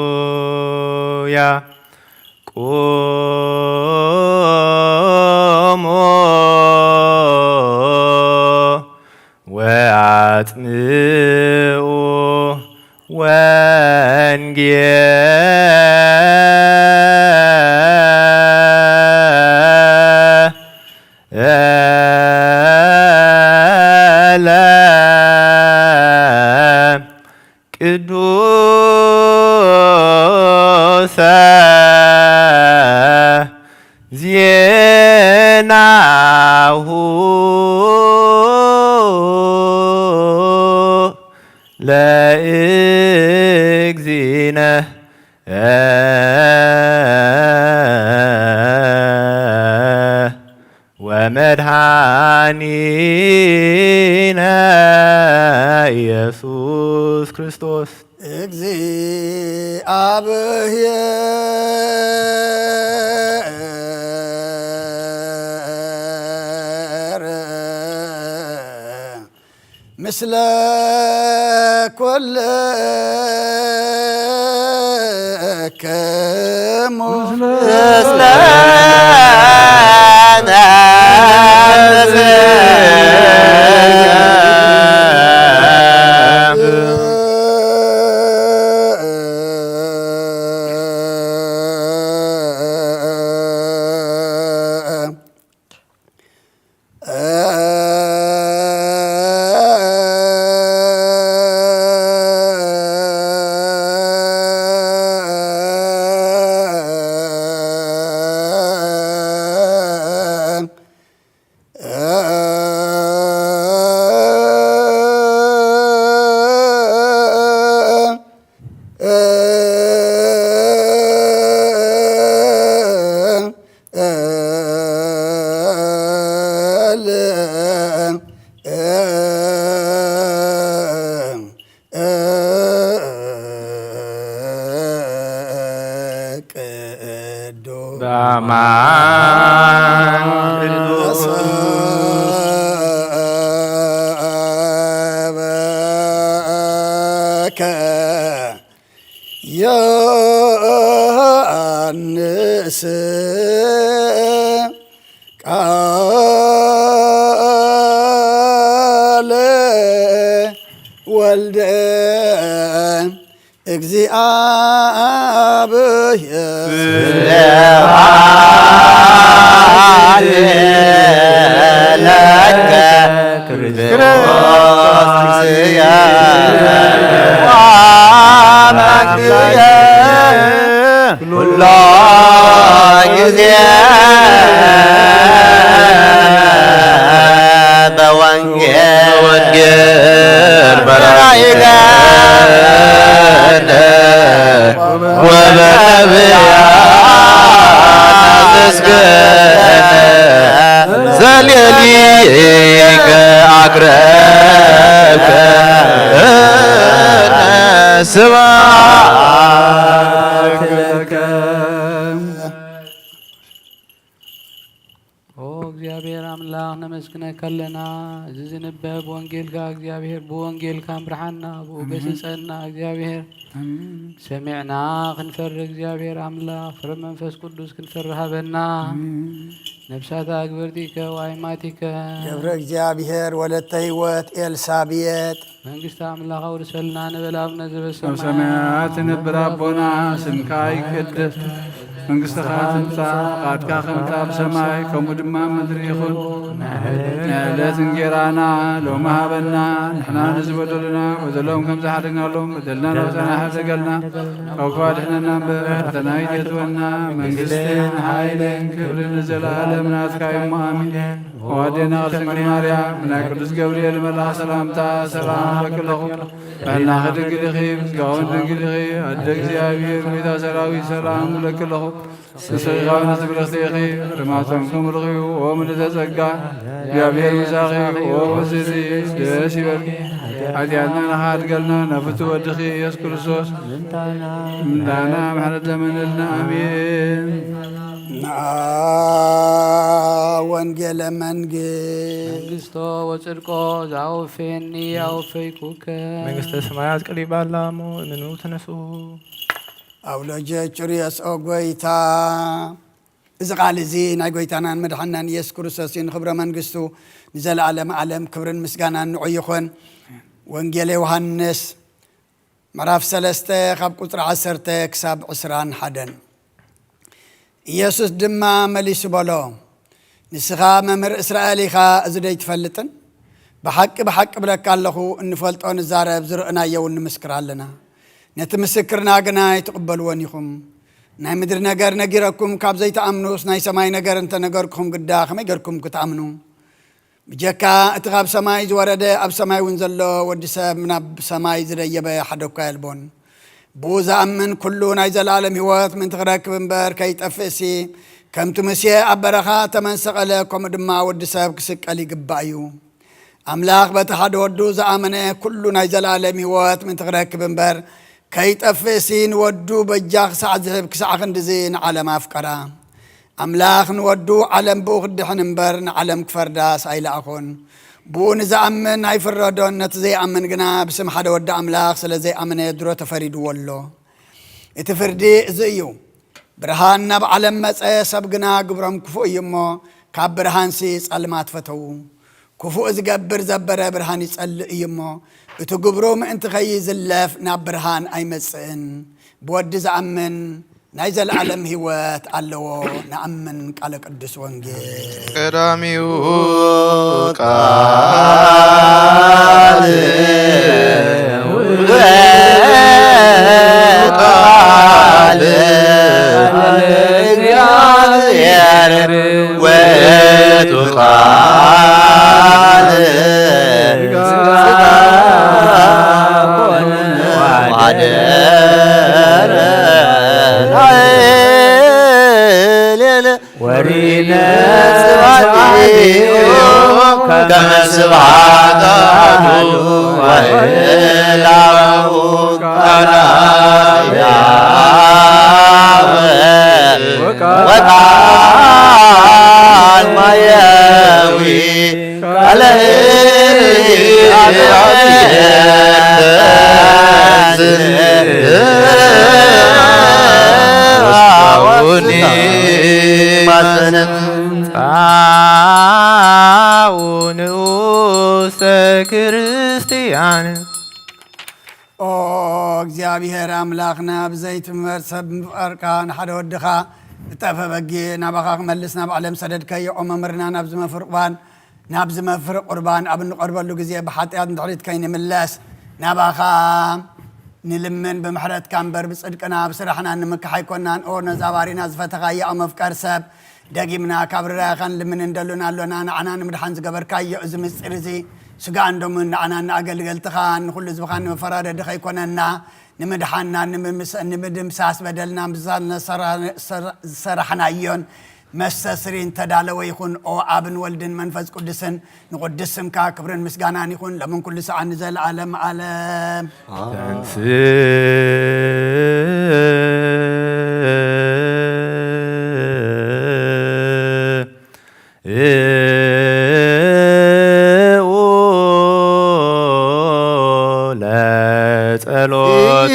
ሃሌሉያ ቆሞ ወአጽንዑ ወንጌለ ቅዱሰ ዜናሁ ለእግዚእነ ወመድኃኒነ ኢየሱስ ክርስቶስ እግዚአብሔር ምስለ كل يانس قال ولد እግዚአብሔር አምላክ ነመስግነከ ለና ዝዝንበብ ወንጌል ጋ እግዚአብሔር በወንጌል ካምርሐና በገሰጸና እግዚአብሔር ሰሚዕና ክንፈር እግዚአብሔር አምላክ ፍረ መንፈስ ቅዱስ ክንፈርሃበና ነፍሳታ አግብርቲከ ዋይማቲከ ገብረ እግዚአብሔር ወለተ ሕይወት ኤልሳቤጥ መንግስት አምላክ ወርሰልና ንበላብነ ዘበሰማያት ነብር አቦና ስምካ ይቀደስ መንግሥትኻ ትምጻእ ፈቃድካ ከምቲ ኣብ ሰማይ ከምኡ ድማ ምድሪ ይኹን ንዕለት እንጀራና ሎሚ ሃበና ንሕና ንዝበደሉና ወዘሎም ከም ዝሓደግናሎም በደልና ነብሰና ሓደገልና ካብ ከዋድሕነና እምበር ፈተና ይትወና መንግስትን ሓይልን ክብርን ንዘለኣለም ናትካ እሞ ኣሚን ወኣዴና ቅድስቲ ማርያም ናይ ቅዱስ ገብርኤል መልኣኽ ሰላምታ ሰላም በክለኹ ባህልና ክድንግል ኢኺ ምስጋውን ድንግል ኢኺ ኣደ እግዚአብሔር ጌታ ሰራዊት ሰላም ለክለኹ ንስኻውን ዝብለኽቲ ኢኺ ርማቶም ከምርኺቡ ኦ ምልዕተ ጸጋ እግዚአብሔር ምሳኺ ኦ ወስቲ ደስ ይበልኪ ኃጢአትና ንኻድገልና ናብቲ ወድኺ ኢየሱስ ክርስቶስ ምንዳና ምሕረት ለመነልና አሜን። ወንጌለ መንግስቶ ወጽድቆ ዘአውፌኒ አውፌኩከ መንግስተ ሰማያት ቀሪባላ ምኑ ተነሱ አውሎጀ ጩርየስ ኦ ጎይታ እዚ ቃል እዚ ናይ ጎይታናን መድሓናን ኢየሱስ ክርስቶስ ንክብረ መንግስቱ ንዘለዓለም ዓለም ክብርን ምስጋናን ንዑ ይኹን። ወንጌል ዮሐንስ ምዕራፍ 3 ካብ ቁጥሪ 10 ክሳብ 21 ኢየሱስ ድማ መሊሱ በሎ ንስኻ መምህር እስራኤል ኢኻ እዚ ዶ ይትፈልጥን? ብሓቂ ብሓቂ ብለካ ኣለኹ እንፈልጦ ንዛረብ ዝርእናዮ ንምስክር ኣለና ነቲ ምስክርና ግና ይትቕበልዎን ኢኹም። ናይ ምድሪ ነገር ነጊረኩም ካብ ዘይተኣምኑስ ናይ ሰማይ ነገር እንተነገርኩኹም ግዳ ከመይ ጌርኩም ክትኣምኑ? ብጀካ እቲ ካብ ሰማይ ዝወረደ ኣብ ሰማይ እውን ዘሎ ወዲ ሰብ ናብ ሰማይ ዝደየበ ሓደ እኳ የልቦን። ብኡ ዝኣምን ኩሉ ናይ ዘለዓለም ህይወት ምንቲ ክረክብ እምበር ከይጠፍእሲ ከምቲ ሙሴ ኣብ በረኻ ተመንሰቐለ ከምኡ ድማ ወዲ ሰብ ክስቀል ይግባእ እዩ። ኣምላኽ በቲ ሓደ ወዱ ዝኣመነ ኩሉ ናይ ዘለዓለም ህይወት ምንቲ ክረክብ እምበር ከይጠፍእሲ ንወዱ በጃ ክሳዕ ዝህብ ክሳዕ ክንዲዚ ንዓለም ኣፍቀራ። ኣምላኽ ንወዱ ዓለም ብኡ ክድሕን እምበር ንዓለም ክፈርዳስ ኣይለኣኾን። بون زأمن هاي فردون نتزي أمن جنا بسم حدا ودع أملاخ سلزي أمن يدرو تفريد والله اتفردي زيو برهان نب علم مسأ سبقنا قبرم كفو يمو كاب برهان سيس علمات فتو كفو ازقبر زبرا برهان يسأل يمو اتو قبروم انت خيز اللف ناب برهان اي مسأن بود زأمن نايزل علم هوات علو نأمن قال قدس ونجي قداميو قال ورينا كما سبعته وإله كان وقال ما يوي عليه ክርስቲያን እግዚአብሔር አምላክና ብዘይት መርሰብ አርካን ሓደ ወድኻ ተፈበጊ ናባኻ መልስ ናብ ዓለም ሰደድከዮ ኦመምርና ናብ ዝመፍርቋን ናብ ዝመፍር ቁርባን ኣብ ንቆርበሉ ግዜ ብሓጢያት እንድሕሪት ከይንምለስ ናባኻ ንልምን ብምሕረት ካምበር ብጽድቅና ብስራሕና ንምክሕ ኣይኮናን ኦ ነዛባሪና ዝፈተኻዮ ኣብ መፍቀር ሰብ ደጊምና ካብ ርራኸን ልምን እንደሉና ኣሎና ንዓና ንምድሓን ዝገበርካዮ እዚ ምስጢር እዚ ስጋ እንደም ንዓና ንኣገልገልትኻ ንኩሉ ዝብኻ ንመፈራረዲ ከይኮነና ንምድሓና ንምድምሳስ በደልና ብዛን ሰራሕናዮን መስተስሪን ተዳለወ ይኹን ኦ ኣብን ወልድን መንፈስ ቅዱስን ንቅዱስ ስምካ ክብርን ምስጋናን ይኹን ለምን ኩሉ ሰዓት ንዘለዓለም ዓለም ለጸሎት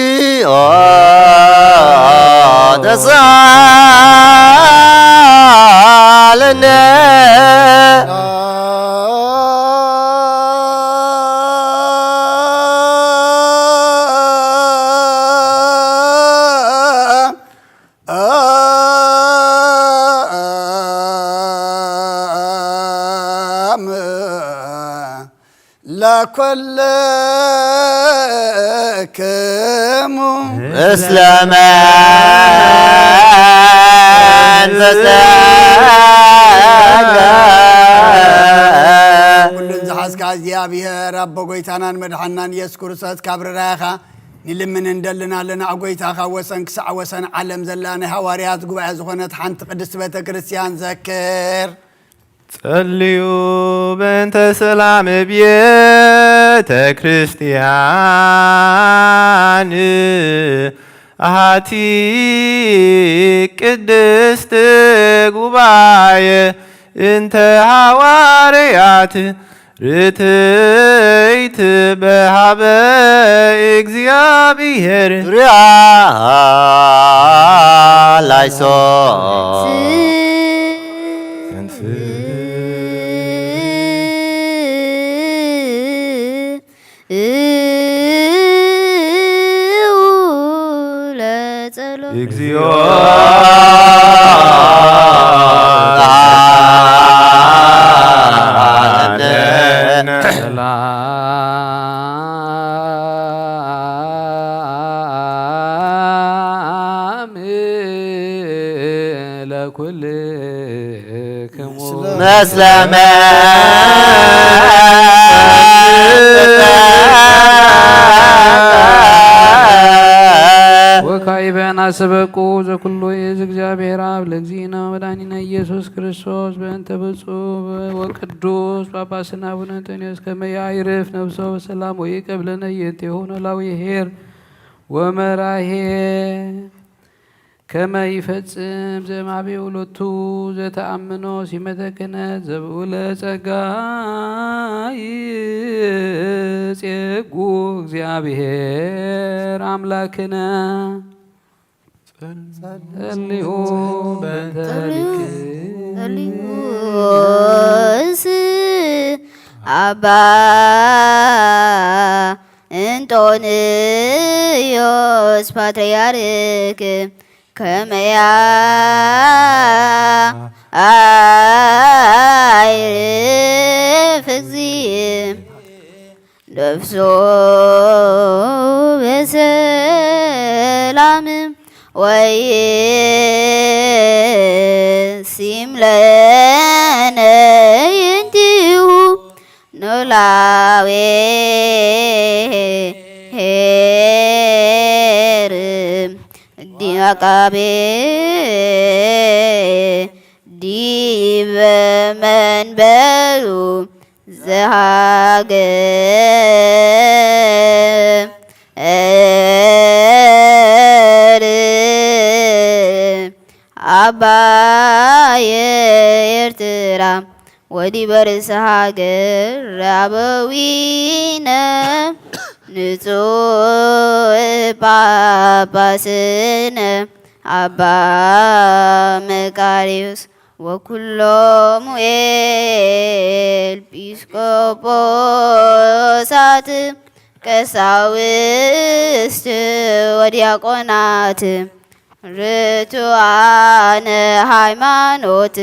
لكلكم اسلمان كل زحزك عزيابي رب قويتانا مدحنان يسكر سات كابر راخا نلمن ندلنا لنا عقويتاخا وسن كسع وسن علم زلاني هواريات قوع زخونت حانت قدس بيت كريستيان ذكر صليوا بنت سلام بيت كريستيان أهاتي قدست قباي انت حواريات رتيت بحب እግዚአብሔር ሪያ ላይሶ እግዚኦ مسلم وكايبنا سبقوا زكلو يز እግዚአብሔር አብ ለግዚእና መድኃኒነ ኢየሱስ ክርስቶስ በእንተ ብፁዕ ወቅዱስ ጳጳስና አቡነ እንጦንዮስ ከመ ያዕርፍ ነፍሶ በሰላም ወይቀብለነ የእንቲአሁ ኖላዊ ኄር ወመራሄ كما يفጽم ዘማቤ ሁለቱ ዘተአምኖ ሲመተ ክህነት ዘብኡለ ጸጋ ይጼጉ እግዚአብሔር አምላክነ ጸልዩ በተልክስ አባ እንጦንዮስ ፓትርያርክ ከመያ አይርፍ እግዚእ ነፍሶ በሰላም ወይሲም ለነ ይንቲሁ ኖላዌ ሄር ዲአቃቤ ዲበ መንበሩ ዘሃገር አባየ ኤርትራ ወዲበ ርእሰ ሀገር አበዊነ ንጹሕ ጳጳስነ አባ መቃርዮስ ወኩሎሙ ኤጲስቆጶሳት ቀሳውስት ወዲያቆናት ርቱዓነ ሃይማኖት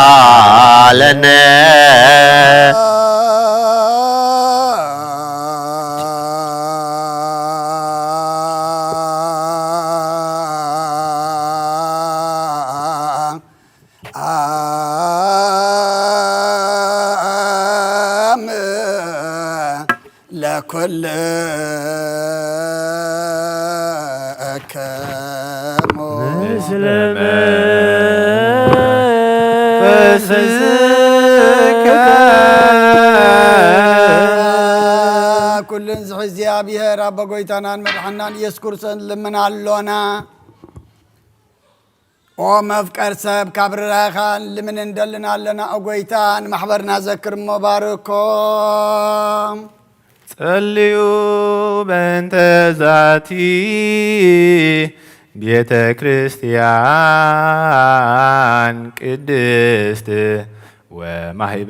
ተስሃለነ ለኩል ምስለ ኩልን ዝሕ እግዚአብሔር አበ ጎይታናን መድሓናን ኢየሱስ ክርስቶስ ልምናሎና ኦ መፍቀር ሰብ ካብ ርራኻን ልምን እንደልና ኣለና ጎይታን ማሕበርና ዘክር መባርኮም ጸልዩ በእንተ ዛቲ ቤተ ክርስቲያን ቅድስት ወማህበርነ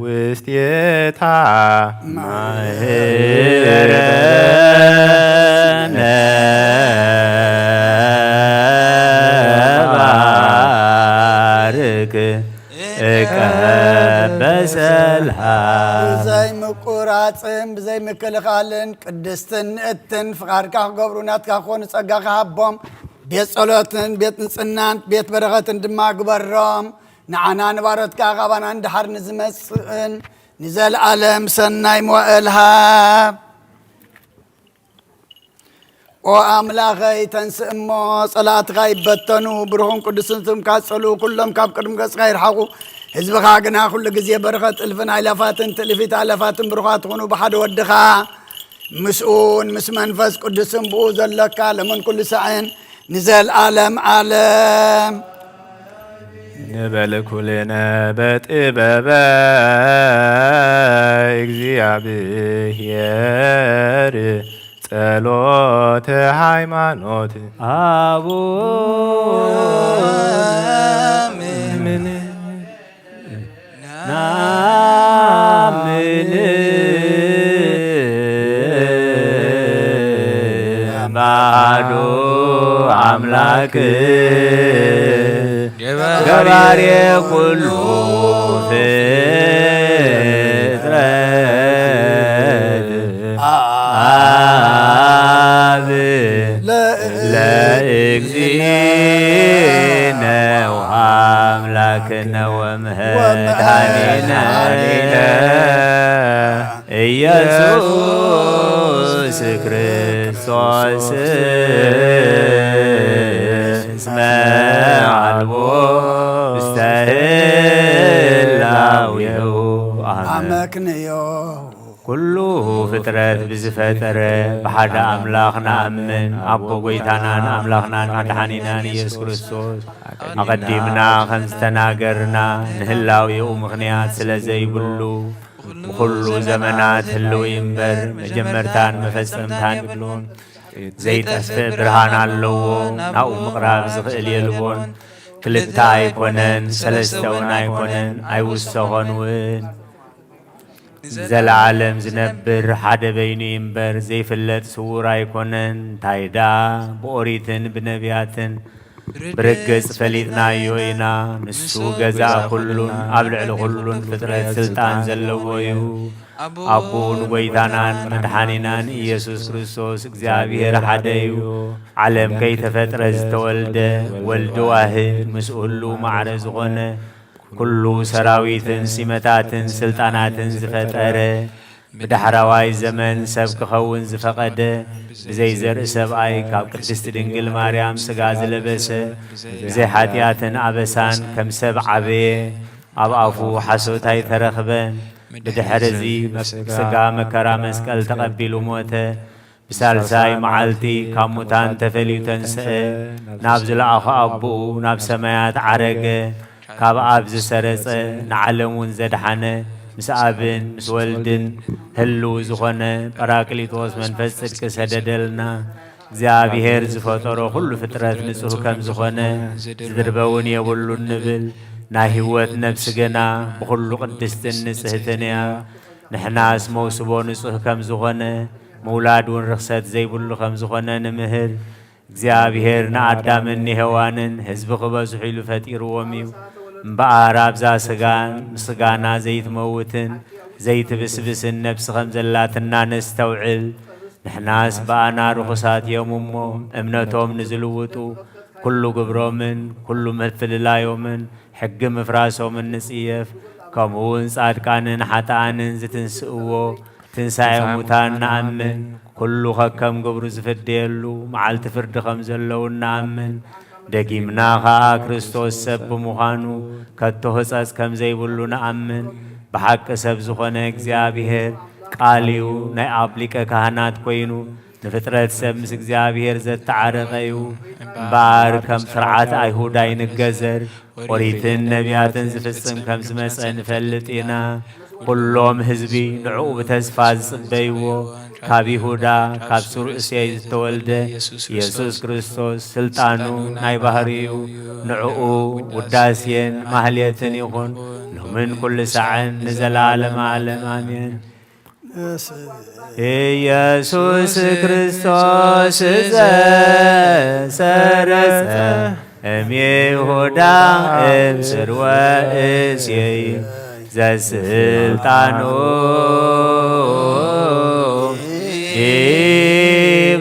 ውስቴታ ማህበረነ ባርክ በሰልሃም ብዘይ ምቁራፅን ብዘይ ምክልኻልን ቅድስትን እትን ፍቃድካ ክገብሩ ናትካ ክኾኑ ፀጋኻ ሃቦም ቤት ጸሎትን ቤት ንጽናን ቤት በረኸትን ድማ ግበሮም ንዓና ንባሮትካ ኻባና እንድሓር ንዝመጽእን ንዘለዓለም ሰናይ መዋዕል ሃብ ኦ ኣምላኸይ ተንስእ እሞ ጸላእትኻ ይበተኑ ብሩኹን ቅዱስን ስምካ ጸሉ ኩሎም ካብ ቅድሚ ገጽካ ይርሓቑ ህዝብኻ ግና ኩሉ ግዜ በረኸት እልፍን ኣይላፋትን ትእልፊት ኣለፋትን ብሩኻት ትኾኑ ብሓደ ወድኻ ምስኡን ምስ መንፈስ ቅዱስን ብኡ ዘለካ ለመን ኩሉ ሰዕን ንዘለዓለም ዓለም ንበል ኩልነ በጥበበ እግዚአብሔር ጸሎተ ሃይማኖት አቡነ ናምን ባዶ አምላክ ገባሬ ኩሉ ፍጥረት አብ ለእግዚእነ ውሃብ أملاكنا ومهدانينا ኢየሱስ ክርስቶስ እስመ አልቦ ውስተ ህላዌሁ አመክንዮ ኩሉ ፍጥረት ብዝፈጠረ ብሓደ ኣምላኽ ንኣምን ኣቦ ጐይታናን ኣምላኽናን መድሓኒናን ኢየሱስ ክርስቶስ ኣቐዲምና ከም ዝተናገርና ንህላዊኡ ምኽንያት ስለ ዘይብሉ ብኩሉ ዘመናት ህልው እምበር መጀመርታን መፈጸምታን ይብሉን ዘይጠፍእ ብርሃን ኣለዎ ናብኡ ምቕራብ ዝኽእል የልቦን ክልተ ኣይኮነን ሰለስተ እውን ኣይኮነን ኣይውሰኾን እውን ዘለዓለም ዝነብር ሓደ በይኑ እምበር ዘይፍለጥ ስውር ኣይኮነን እንታይዳ ብኦሪትን ብነቢያትን ብርግጽ ፈሊጥናዮ ኢና ንሱ ገዛእ ኩሉን ኣብ ልዕሊ ኩሉን ፍጥረት ስልጣን ዘለዎ እዩ ኣቦን ጐይታናን መድሓኒናን ኢየሱስ ክርስቶስ እግዚኣብሔር ሓደ እዩ ዓለም ከይተፈጥረ ዝተወልደ ወልዲ ዋህድ ምስ ኩሉ ማዕረ ዝኾነ ኩሉ ሰራዊትን ሲመታትን ስልጣናትን ዝፈጠረ ብዳሕራዋይ ዘመን ሰብ ክኸውን ዝፈቐደ ብዘይ ዘርኢ ሰብኣይ ካብ ቅድስቲ ድንግል ማርያም ስጋ ዝለበሰ ብዘይ ሓጢኣትን ኣበሳን ከም ሰብ ዓበየ ኣብ ኣፉ ሓሶት ኣይተረኽበን ብድሕሪ እዚ ስጋ መከራ መስቀል ተቐቢሉ ሞተ ብሳልሳይ መዓልቲ ካብ ሙታን ተፈልዩ ተንስአ ናብ ዝለኣኸ ኣቦኡ ናብ ሰማያት ዓረገ ካብ ኣብ ዝሰረጸ ንዓለም እውን ዘድሓነ ምስ ኣብን ምስ ወልድን ህልው ዝኾነ ጰራቅሊጦስ መንፈስ ጽድቂ ሰደደልና እግዚኣብሔር ዝፈጠሮ ኩሉ ፍጥረት ንጹህ ከም ዝኾነ ዝድርበውን የብሉን ንብል ናይ ህይወት ነፍሲ ገና ብኩሉ ቅድስትን ንጽህትን እያ ንሕናስ መውስቦ ንጹህ ከም ዝኾነ ምውላድ እውን ርክሰት ዘይብሉ ከም ዝኾነ ንምህር እግዚኣብሔር ንኣዳምን ንሄዋንን ህዝቢ ክበዝሑ ኢሉ ፈጢርዎም እዩ እምበኣር ኣብዛ ስጋን ምስጋና ዘይትመውትን ዘይትብስብስን ነፍሲ ከም ዘላትና ነስተውዕል ንሕናስ በኣና ርኹሳት እዮም እሞ እምነቶም ንዝልውጡ ኩሉ ግብሮምን ኩሉ ምፍልላዮምን ሕጊ ምፍራሶምን ንጽየፍ ከምኡውን ጻድቃንን ሓጥኣንን ዝትንስእዎ ትንሣኤ ሙታን ንኣምን ኩሉ ኸከም ግብሩ ዝፍደየሉ መዓልቲ ፍርዲ ከም ዘለዉ ንኣምን ደጊምና ኸዓ ክርስቶስ ሰብ ብምዃኑ ከቶ ህጸጽ ከም ዘይብሉ ንኣምን ብሓቂ ሰብ ዝኾነ እግዚኣብሔር ቃል እዩ ናይ ኣብ ሊቀ ካህናት ኮይኑ ንፍጥረት ሰብ ምስ እግዚኣብሔር ዘተዓረቐ እዩ እምበኣር ከም ስርዓት ኣይሁድ ኣይንገዘር ኦሪትን ነቢያትን ዝፍጽም ከም ዝመጸ ንፈልጥ ኢና ኩሎም ህዝቢ ንዕኡ ብተስፋ ዝጽበይዎ ካብ ይሁዳ ካብ ሱር እሴይ ዝተወልደ ኢየሱስ ክርስቶስ ስልጣኑ ናይ ባህሪኡ ንዕኡ ውዳሴን ማህሌትን ይኹን ሎምን ኩሉ ሰዓን ንዘላለም ዓለም ኣሜን ኢየሱስ ክርስቶስ ዘሰረጸ እምይሁዳ እምስርወ እሴይ ዘስልጣኑ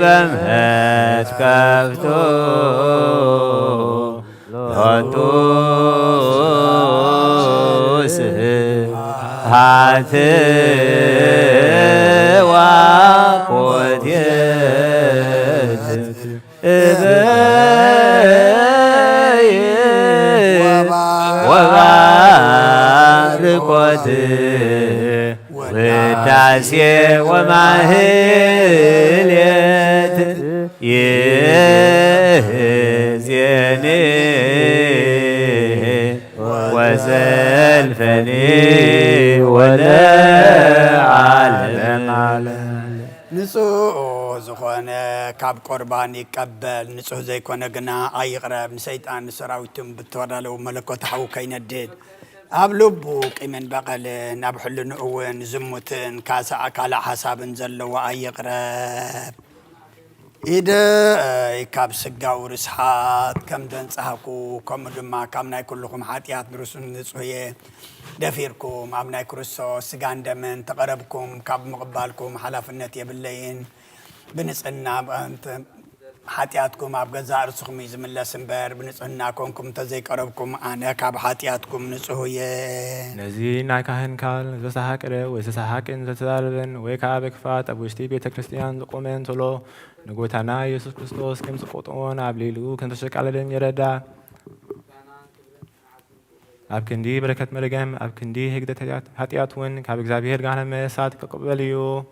በምህት ከፍቶ ሎቱ ስብሐት ወኮቴት እበይ ወባርኮት ውዳሴ ወማህሌት ይእዜኒ ወዘልፈኒ ወለዓለም ንጹህ ዝኾነ ካብ ቁርባን ይቀበል ንጹህ ዘይኮነ ግና ኣይቕረብ ንሰይጣን ንሰራዊቱን ብተወዳለው መለኮት ሓው ከይነድድ ኣብ ልቡ ቂምን በቐልን ኣብ ሕልንኡ እውን ዝሙትን ካልእ ሓሳብን ዘለዎ ኣይቕረብ ኢደይ ካብ ስጋው ርስሓት ከም ደንፀሃኩ ከምኡ ድማ ካብ ናይ ኩልኩም ሓጢኣት ብርሱ ንጹህ እየ ደፊርኩም ኣብ ናይ ክርስቶስ ስጋን ደምን ተቐረብኩም ካብ ምቕባልኩም ሓላፍነት የብለይን ብንጽህና حاتياتكم أبغى أرسخم يزم الله سنبر بنصحنا كونكم تزيك قربكم أنا كاب حاتياتكم نصحوية نزينا كهن كال زسحك ره وزسحك إن زتالبن ويكابك فات أبوشتي بيت كريستيان قومين تلو نقولنا يسوع كريستوس كم سقطون عبليلو كنت شك على دين يردا أبكندي بركة مرجم أبكندي هجدة حاتياتون كابك زابير جانا مسات كقبليو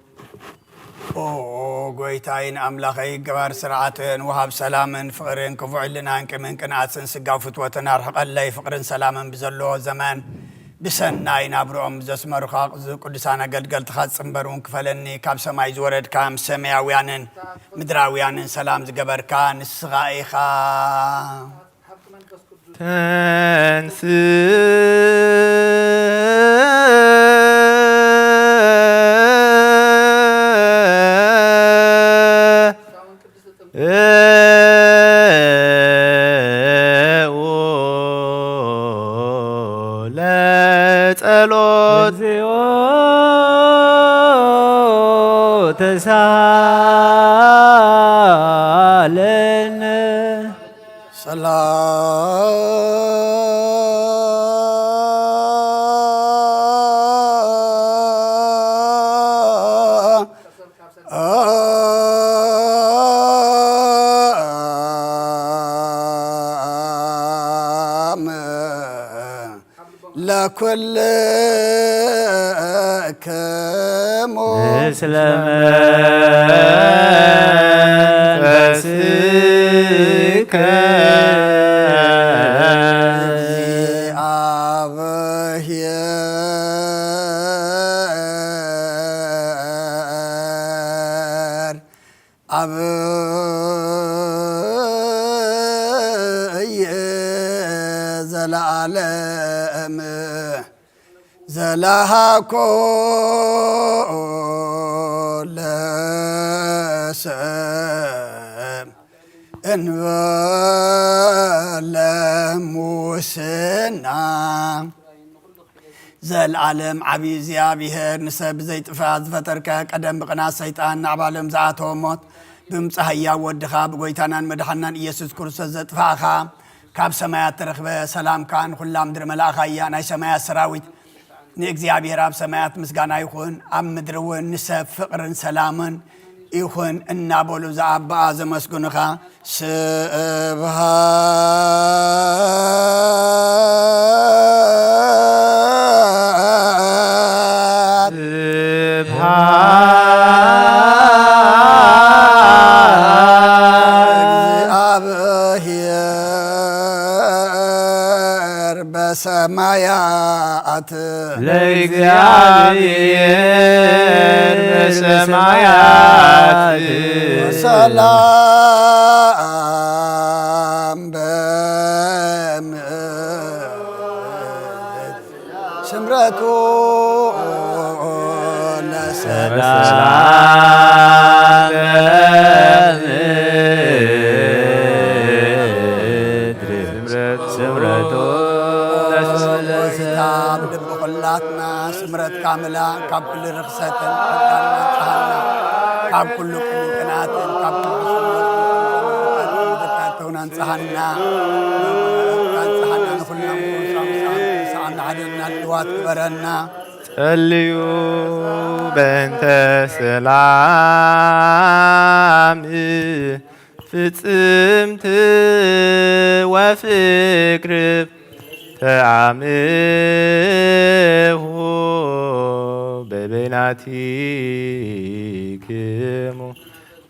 قويتاين أملاخي قبار سرعاتن وهاب سلامن فقرن كفعلنا انك من كناتن سقاو فتوتنا رحق الله فقرن سلامن بزلو زمان بسناين أبروم زسمر خاق قدسانا قد تخاط سنبرون كفلني كاب سماي زورد كام سمياويانن مدراويانن سلام زقبر كان السغائخا تسالن لكل كمو اسلام فسك زلالم زلها كل سم موسنا زلالم عبي زيابيهر نسب زيت فاز فترك قدم بقنا سيطان نعبالم زعاتهم موت بمصحيا ودخا بغويتانان مدحنان إيسوس كرسوس زتفاخا كاب سمايات ترخبه سلام كان كلام در ملاخايا ناي سمايات سراويت ني اغزيابير اب سمايات مسغانا يكون ام مدرون نسب فقرن سلامن يكون ان بولو زعب اعظم مسكنخا سمايات لإግዚአብሔር በሰማያት ሰላም በምድር ስምረቱ سمرت كاملة كاب كل رخصة كاب كل قناة كاب كل ذكاتون انصحنا نخلنا سعنا عدنا الوات كبرنا صليو بنت سلام ፍጽምት ወፍቅር ተአምሁ በበይናቲክሙ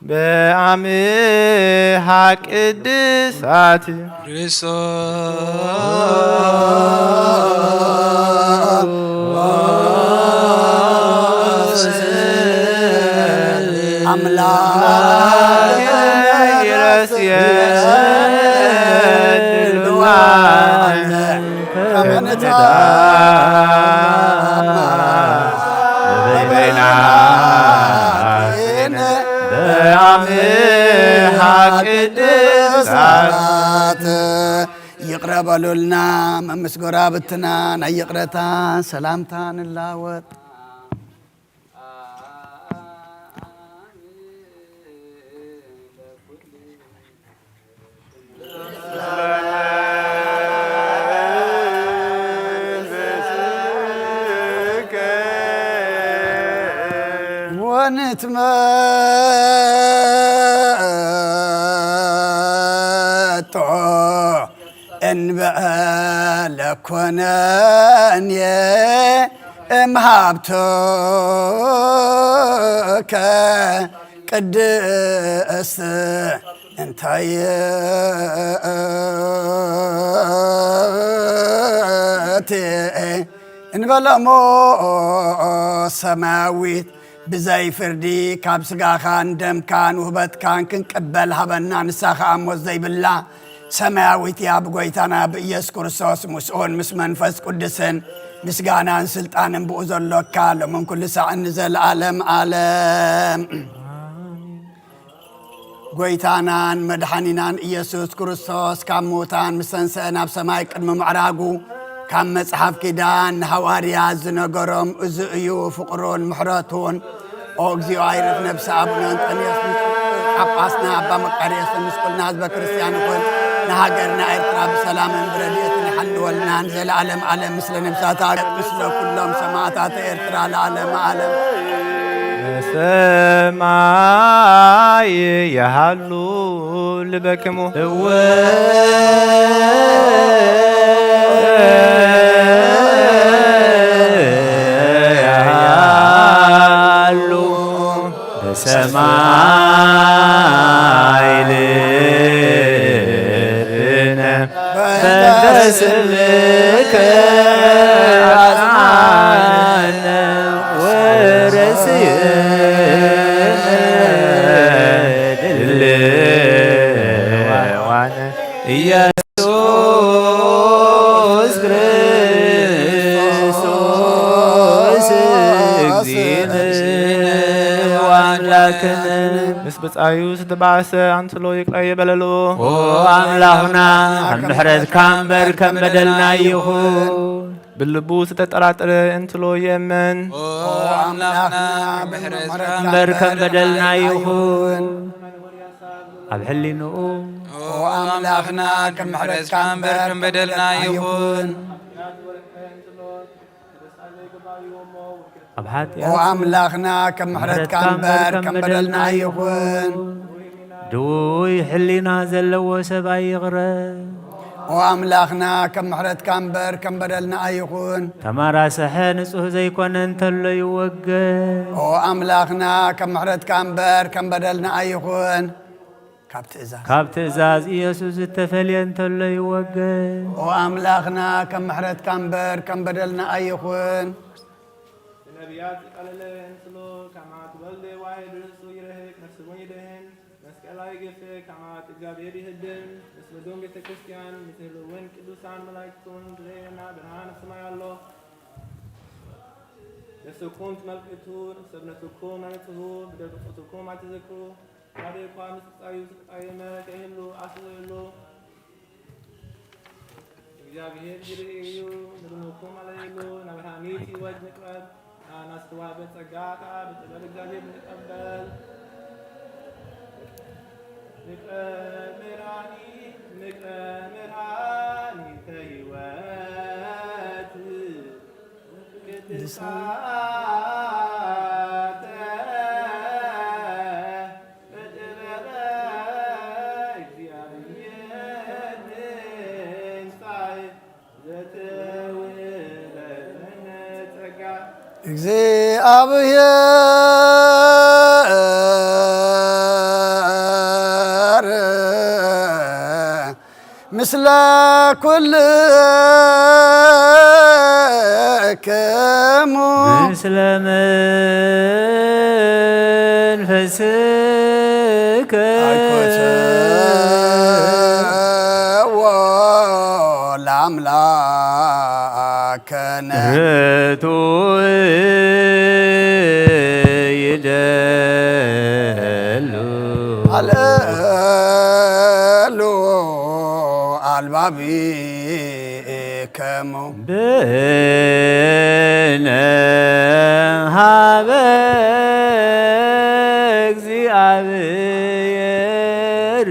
በአምሃ ቅድሳት አምላክ ይቅረበሉልና መመስጎራ ብትና ናይቅረታ ሰላምታን ላወጥ نتمتع إن بألكونن مهابتك قدس انتي إن بلمو سماويت بزي فردي كابسقا خان دم كان وهبت كان كنقبل هبنا نساخا أموز زي بالله سماويت يا بقويتنا بإيس كرسوس مسؤول مس منفس قدسن مسقانا سلطان بؤذر لك من كل ساعة نزل عالم عالم قويتانان مدحانينان إيسوس كرسوس كاموتان مسنسأنا بسماي قدم معراقو كام مصحف كدان حواريا زنقرم ازئيو فقرون محراتون اوغزيو عيرف نفس ابونا انطنياس عباسنا ابا مقاريس مسكولنا حزب كريستيان كل نهاجرنا ايرترا بسلام برديت نحل ولنا نزل عالم عالم مثل نفساتا مثل كلهم سماعات ايرترا العالم عالم سماي يهلو لبكمو يهلو بسماي لنا فانتسلك عنا ኢየሱስ ክርስቶስ እግዚእነ ወአምላክነ ምስ ብጻዩ ዝተባእሰ አንትሎ ይቅረይ በለሎ ኦ አምላኽና ከም ድሕረትካ እምበር ከም በደልና ይኹን باللቡ ዝተጠራጠረ እንትሎ የመን ኦ አምላኽና ብሕረትካ እምበር ከም በደልና ይኹን ኣብ ሕሊንኡ ኦ አምላኽና ከም ምሕረትካ እምበር ከም በደልና ይኹን ኣብ ሓጢኣት ኦ አምላኽና ከም ምሕረትካ እምበር ከም በደልና ይኹን ድውይ ሕሊና ዘለዎ ሰብኣይ ይቕረብ ኦ አምላኽና ከም ምሕረትካ እምበር ከም በደልና ይኹን ተማራስሐ ንጹህ ዘይኮነ እንተሎ ይወገድ ኦ አምላኽና ከም ምሕረትካ እምበር ከም በደልና ይኹን ካብ ትእዛዝ ኢየሱስ ዝተፈልየ እንተሎ ይወገድ ኦ አምላኽና ከም ምሕረትካ እምበር ከም በደልና ይኹን ነቢያት ቀለለ እንትሎ ከማት ወልደ ዋሕድ እርሱ ይረህቅ ነፍስውን ይድህን መስቀላዊ ግፍ ከማት እግዚአብሔር ይህድን ምስለ ዶም ቤተ ክርስቲያን ምስለ ወን ቅዱሳን መላእክቱን ብሬና ብርሃን ሰማይ አሎ ነፍስኩም ትመልክቱ ሰብነትኩም አንጽሁ በደረቁትኩም አትዘክሩ ታዲያ ምስጣዩ ስቃየመ ከህሉ አስሉ እግዚአብሔር ይርዩ ንድሙኩም አለሉ ናብርሃኒት ይወድ ንቅረብ ናስተዋበ ጸጋታ በጥበብ እግዚአብሔር ንቀበል ንቅረ ምራኒ ከህይወት ቅድሳተ በጥበበ እግዚአብሔር ንስታይ ዘተውለነ ጸጋ እግዚአብሔር ምስለ ኩልክሙ ምስለ መንፈስከ ለአምላክነ ርቱዕ ይደሉ አለሉ አልባቢከሙ ብነ ሀበ እግዚአብሔር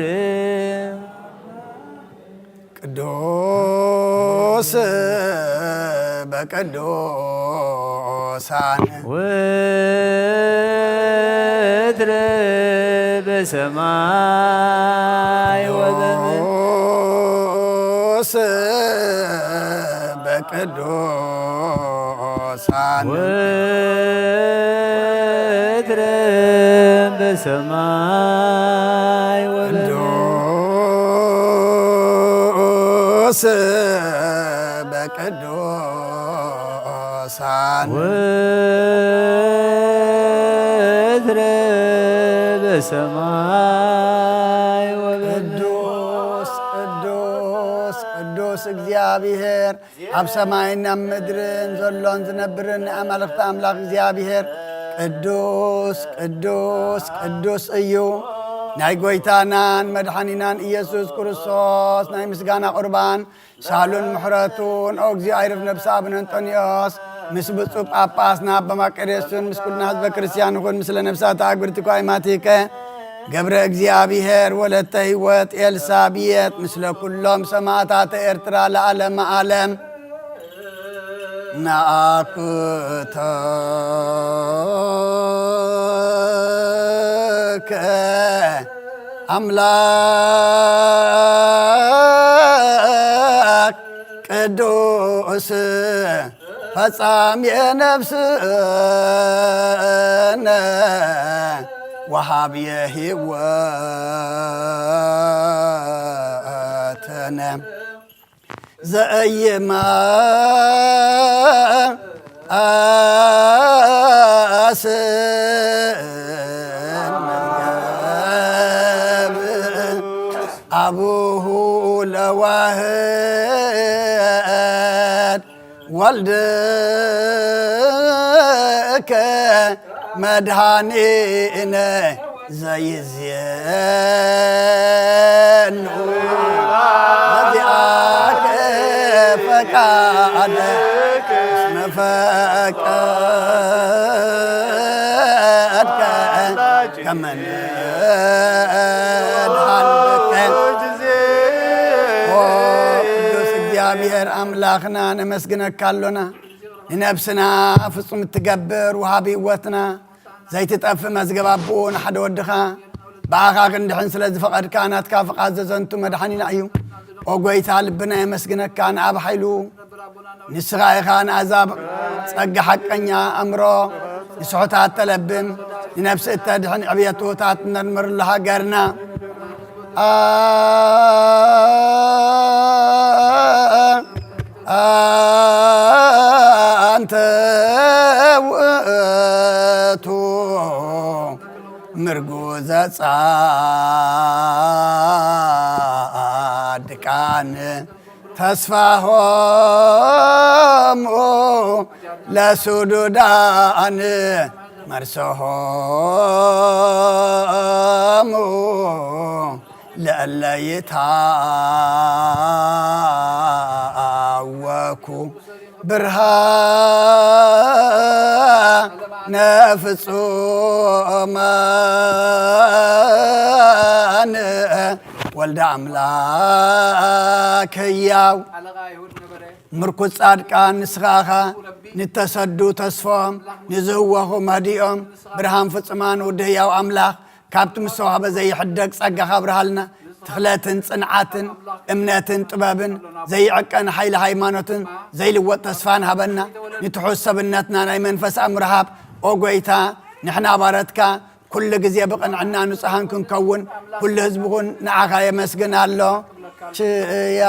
ቅዱስ በቅዱስ وتر بسماي وبمنوس بقدوسان وتر بسماي وبمنوس بقدوسان وتر بسماي ቅዱስ ቅዱስ ቅዱስ እግዚአብሔር ኣብ ሰማይና ምድርን ዘሎን ዝነብርን ኣማልክቲ ኣምላኽ እግዚአብሔር ቅዱስ ቅዱስ ቅዱስ እዩ። ናይ ጎይታናን መድኃኒናን ኢየሱስ ክርስቶስ ናይ ምስጋና ቁርባን ሳሉን ምሕረቱን እግዚኦ አይርፍ ነብሲ አቡነ አንጦንዮስ ምስ ብፁዕ ጳጳስና ኣባ መቅደስን ምስ ኩልና ህዝበ ክርስቲያን ይኹን ምስለ ነብሳት አግብርቲ ኳይማቲከ ገብረ እግዚአብሔር ወለተ ሕይወት ኤልሳቤጥ ምስለ ኩሎም ሰማዕታተ ኤርትራ ለዓለመ ዓለም ናአኩተከ አምላክ ቅዱስ ፈጻሜ ነፍስነ ወሃብየ ሕይወትነ ዘእይማስን መዝገብ አቡሁ ለዋህድ ወልድከ መድኃኒነ ዘይዜኑ በዚአከ ፈቃደ እስመ ፈቀድከ ከመ ንድኃንከ ቅዱስ እግዚአብሔር አምላኽና ነመስግነካሎና ንነብስና ፍጹም እትገብር ወሃቢ ሕይወትና ዘይትጠፍእ መዝገብ ኣቦን ሓደ ወድኻ ብኣኻ ክንድሕን ስለ ዝፈቐድካ ናትካ ፍቓድ ዘዘንቱ መድኃኒና እዩ። ኦ ጐይታ ልብና የመስግነካ ንኣብ ሓይሉ ንስኻ ኢኻ ንኣዛብ ጸጋ ሓቀኛ ኣእምሮ ንስሑታት ተለብም ንነብሲ እተድሕን ዕብየትታት ነርምርሉ ሃገርና አንተ ውእቱ ምርጉዘ ጻድቃን ተስፋሆሙ ለሱዱዳን መርሶሆሙ ለእለ ይታወኩ ብርሃነ ፍጹማን ወልደ አምላክ ሕያው ምርኩዝ ጻድቃን ንስኻኻ ንተሰዱ ተስፎም ንዝህወኹ መዲኦም ብርሃን ፍጹማን ውዲ ሕያው ኣምላኽ ካብቲ ምስ ተዋህበ ዘይሕደግ ጸጋኻ ብርሃልና ትኽለትን ጽንዓትን እምነትን ጥበብን ዘይዕቀን ሓይሊ ሃይማኖትን ዘይልወጥ ተስፋን ሃበና ንትሑዝ ሰብነትና ናይ መንፈስ ኣምርሃብ ኦ ጐይታ ንሕና ባረትካ ኩሉ ግዜ ብቕንዕና ንጹሃን ክንከውን ኩሉ ህዝብኹን ንዓኻ የመስግን ኣሎ ችያ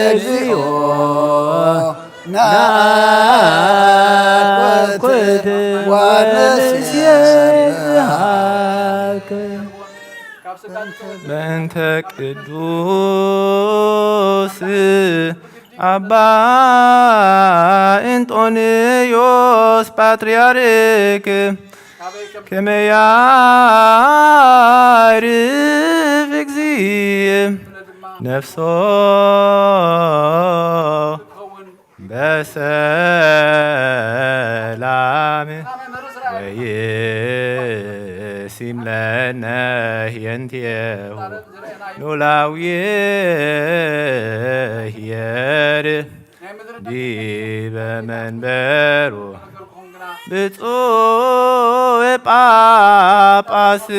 እግዚኦ ናኩት ወንስየሃከ በእንተ ቅዱስ አባ እንጦንዮስ ፓትርያርክ ከመ ያዕርፍ እግዚእ ነፍሶ በሰላም ወይሲም ለነ هينتيه نولاوي هير ديب منبرو بتوي باباسن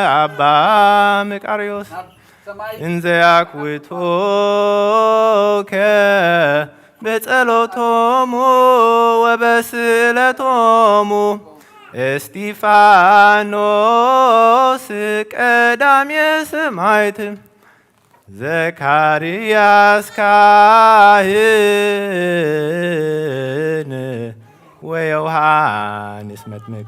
عبا مكاريوس انزياك وتوك بتسألوتومو وبسلتومو استيفانوس قدام يسمعت زكرياس كاهن ويوحنس متمك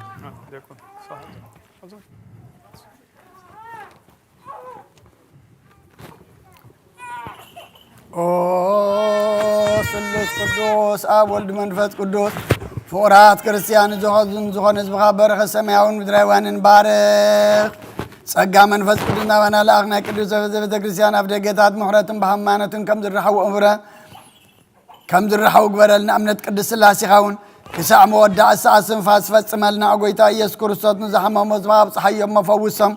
ስሉስ ቅዱስ አብ ወልድ መንፈስ ቅዱስ ፍቁራት ክርስቲያን ዝኾነ ህዝብኻ በረኸ ሰማያውን ምድራውያንን ባርኽ ጸጋ መንፈስ ቅዱስና በናላኽ ናይ ቅዱስ ቤተ ክርስቲያን ኣብ ደገታት ምሕረትን ብሃይማኖትን ከም ዝረሓቡ ግበረልና እምነት ቅድስት ሥላሴ ኻውን ክሳዕ መወዳእ ሰዓት ስንፋስ ፈጽመልና ጎይታ ኢየሱስ ክርስቶስ ንዝሓመሞ ዝባብ ፀሓዮም መፈውሶም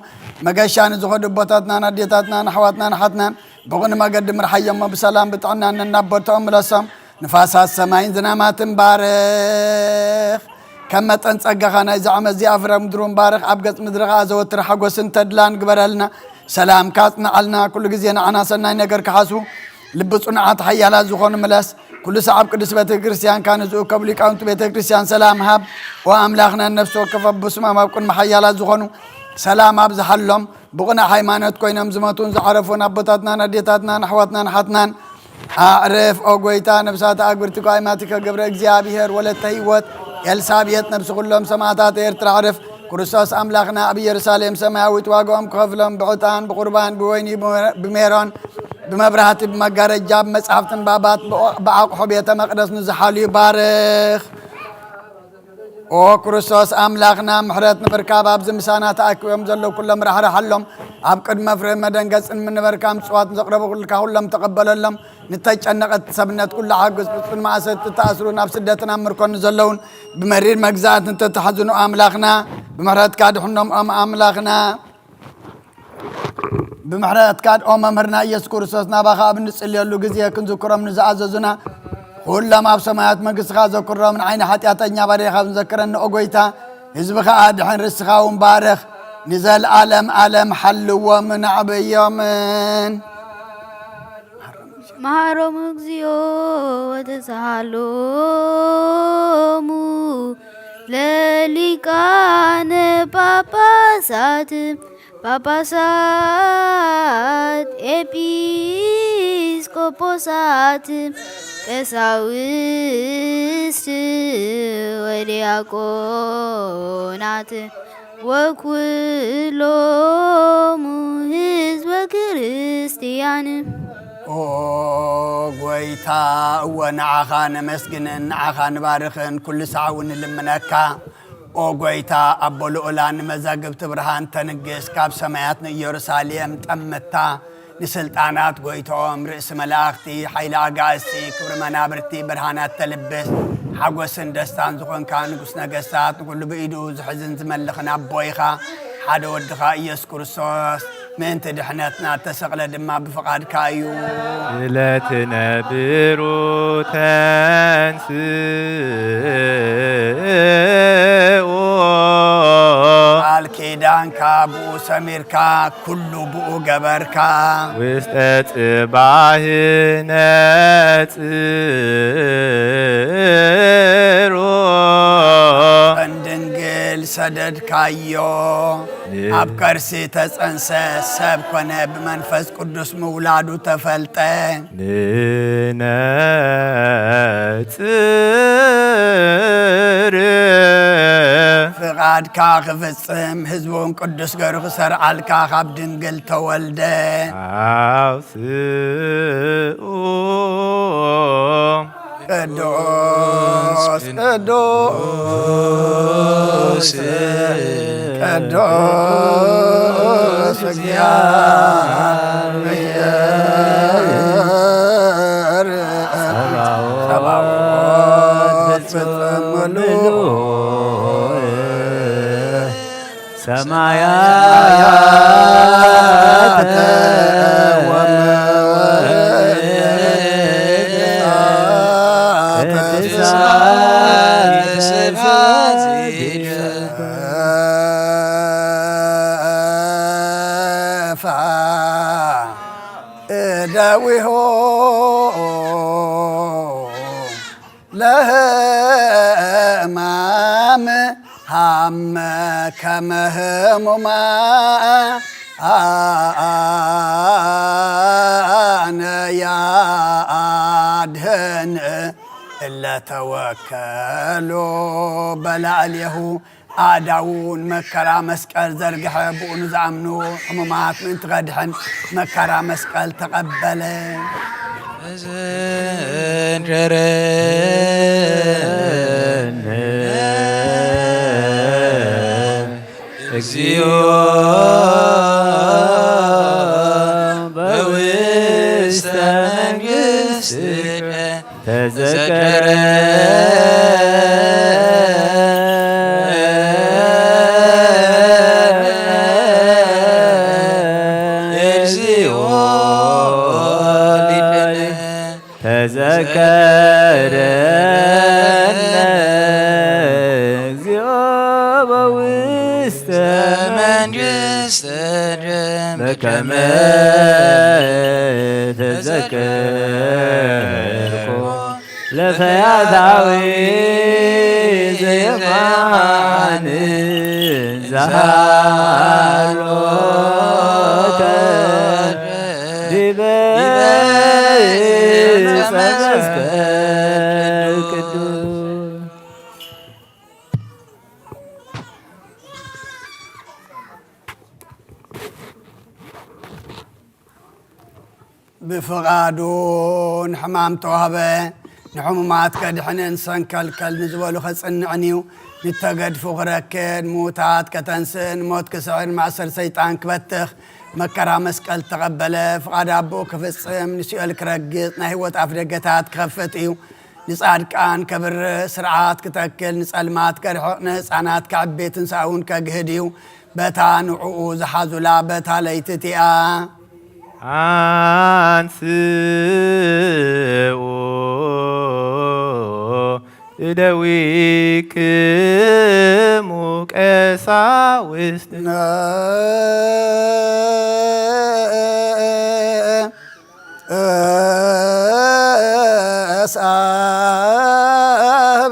መገሻ ንዝኸዱ ቦታትናን ኣዴታትናን ኣሕዋትናን ሓትናን ብቕን መገዲ ምርሓዮሞ ብሰላም ብጥዕናን እናበርቶኦም ምለሶም ንፋሳት ሰማይን ዝናማትን ባርኽ ከም መጠን ጸጋኻ ናይ ዝዓመት እዚኣ ፍረ ምድሩን ባርኽ ኣብ ገጽ ምድርኻ ዘወትር ሓጐስን ተድላን ግበረልና ሰላም ካጽንዓልና ኩሉ ግዜ ንዓና ሰናይ ነገር ክሓስቡ ልቢ ጽኑዓት ሓያላት ዝኾኑ ምለስ ኩሉ ሰዓብ ቅዱስ ቤተ ክርስቲያን ካንዝኡ ከብ ሊቃውንቲ ቤተ ክርስቲያን ሰላም ሃብ ወኣምላኽና ነፍሲ ወከፍ ኣብስማም ኣብ ቅድሚ ሓያላት ዝኾኑ ሰላም ኣብ ዝሓሎም ብቕናዕ ሃይማኖት ኮይኖም ዝመቱን ዝዓረፉን ኣቦታትናን ኣዴታትናን ኣሕዋትናን ሓትናን ኣዕርፍ ኦ ጎይታ ነብሳት ኣግብርቲ ኳይማቲከ ገብረ እግዚኣብሔር ወለተ ህይወት ኤልሳቤጥ ነብሲ ኩሎም ሰማዕታት ኤርትራ ዕርፍ ክርስቶስ ኣምላኽና ኣብ ኢየሩሳሌም ሰማያዊት ዋጋኦም ክኸፍሎም ብዕጣን ብቁርባን ብወይኒ ብሜሮን بمبرهات بمجارجاب مصحفت بابات بعقح بيت مقدس نزحالي بارخ او كريستوس املاخنا محرت نبركاب ابز مسانات اكوم زلو كلهم رح رحلهم اب قد مفر مدنقص من بركام صوات نقرب كلهم تقبلهم نتጨነቀት ሰብነት ኩሉ ዓግስ ብጽን ማሰት ተታስሩን ኣብ ስደትና ምርኮን ዘለውን بمرير مجزات تتحزنوا املاخنا بمحرت كادحنهم املاخنا بمحرات كاد ممرنا ኢየሱስ ክርስቶስ ናባኻ ብንጽልየሉ ግዜ ክንዝክሮም ንዝኣዘዙና ሁሉም ኣብ ሰማያት መንግሥትኻ ዘክሮም ንዓይኒ ኃጢአተኛ ባሪኻ ንዘክረን ኦ ጎይታ ህዝብኻ ኣድሕን ርስኻውን ባርኽ ንዘለዓለም ዓለም ሓልዎም ንዕብዮምን መሃሮሙ እግዚኦ ወተሳሃሎሙ ለሊቃነ ጳጳሳት ጳጳሳት ኤጲስቆጶሳት ቀሳውስት ወዲያቆናት ወኩሎሙ ህዝበ ክርስቲያን ኦ ጎይታ ወነዓኻ ነመስግንን ነዓኻ ንባርኽን ኩሉ ሰዓውን ልምነካ ኦ ጎይታ ኣቦ ልዑላን መዛግብቲ ብርሃን ተንግስ ካብ ሰማያት ንኢየሩሳሌም ጠመታ ንስልጣናት ጎይቶም ርእሲ መላእኽቲ ሓይሊ ኣጋእዝቲ ክብሪ መናብርቲ ብርሃናት ተልብስ ሓጎስን ደስታን ዝኾንካ ንጉስ ነገስታት ንኩሉ ብኢዱ ዝሕዝን ዝመልኽን ኣቦይኻ ሓደ ወድኻ ኢየሱስ ክርስቶስ ምእንቲ ድሕነትና ተሰቕለ ድማ ብፍቓድካ እዩ ስለትነብሩ ተንስኡ ቃል ኪዳንካ ብኡ ሰሚርካ ኩሉ ብኡ ገበርካ ውስጠ ጽባህ ነጽሩ እንድንግል ሰደድካዮ ኣብ ከርሲ ተጸንሰ ሰብ ኮነ ብመንፈስ ቅዱስ ምውላዱ ተፈልጠ ንነጽር ፍቓድካ ክፍጽም ህዝቡን ቅዱስ ገይሩ ክሰርዓልካ ካብ ድንግል ተወልደ ኣውስኡ ቅዱስ ቅዱስ ቅዱስ እግዚአብሔር ጸባኦት ፍጽምሉ ሰማያት ዳዊሆ ለህማም ሃመ ከመህሙማ አነ ያድህን እለተወከሎ በላዕሌሁ አዳውን መከራ መስቀል ዘርግሐ ብኡኑ ዝኣምኑ ሕሙማት ምእንቲ ቐድሕን መከራ መስቀል ተቐበለ እግዚኦ በውስተ መንግሥትከ ተዘከረ ተዘከረነ እግዚኦ በውስተ መንግሥትከ በከመ ተዘከርኮ ለፈያታዊ ዘየማን ዘሃሎከ ዲበ መስቀል ቅዱስ ብፍቓዱን ሕማም ተዋህበ ንሕሙማት ከድሕንን ሰንከልከል ንዝበሉ ኸጽንዕንዩ ንተገድፉ ክረክድ ሙታት ከተንስን ሞት ክስዕን ማእሰር ሰይጣን ክበትኽ መከራ መስቀል ተቐበለ ፍቓድ ኣቦኡ ክፍጽም ንስኦል ክረግጽ ናይ ህይወት ኣፍ ደገታት ክኸፍት እዩ ንጻድቃን ከብር ስርዓት ክተክል ንጸልማት ከርሑቕ ንህፃናት ከዕቤት ትንሳኡን ከግህድ እዩ በታ ንዕኡ ዝሓዙላ በታ ለይትቲኣ አንስኡ እደዊክሙ ቀሳውስት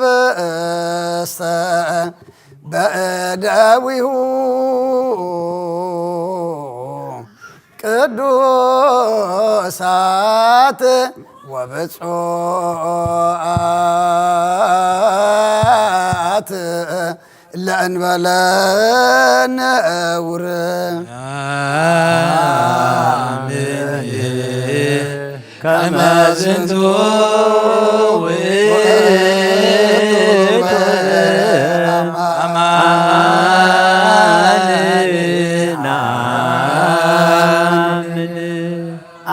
እሳብእሰ በእደዊሁ ቅዱሳት ወብፁዓት ለእንበለ ነውር ከመ ዝንቱ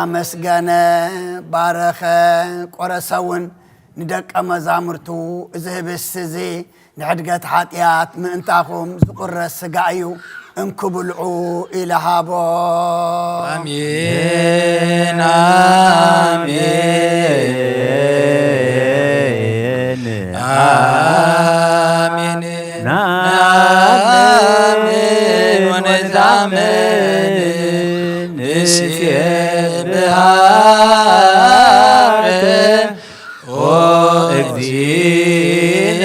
አመስገነ ባረኸ ቆረሰውን ንደቀ መዛሙርቱ እዚ ህብስት እዚ ንዕድገት ኃጢአት ምእንታኹም ዝቁረስ ስጋ እዩ እንክብልዑ ኢለ ሃቦ አሜን አሜን አሜን ናምን ወነዛምን ንስየብሃረ ኦ እግዚእነ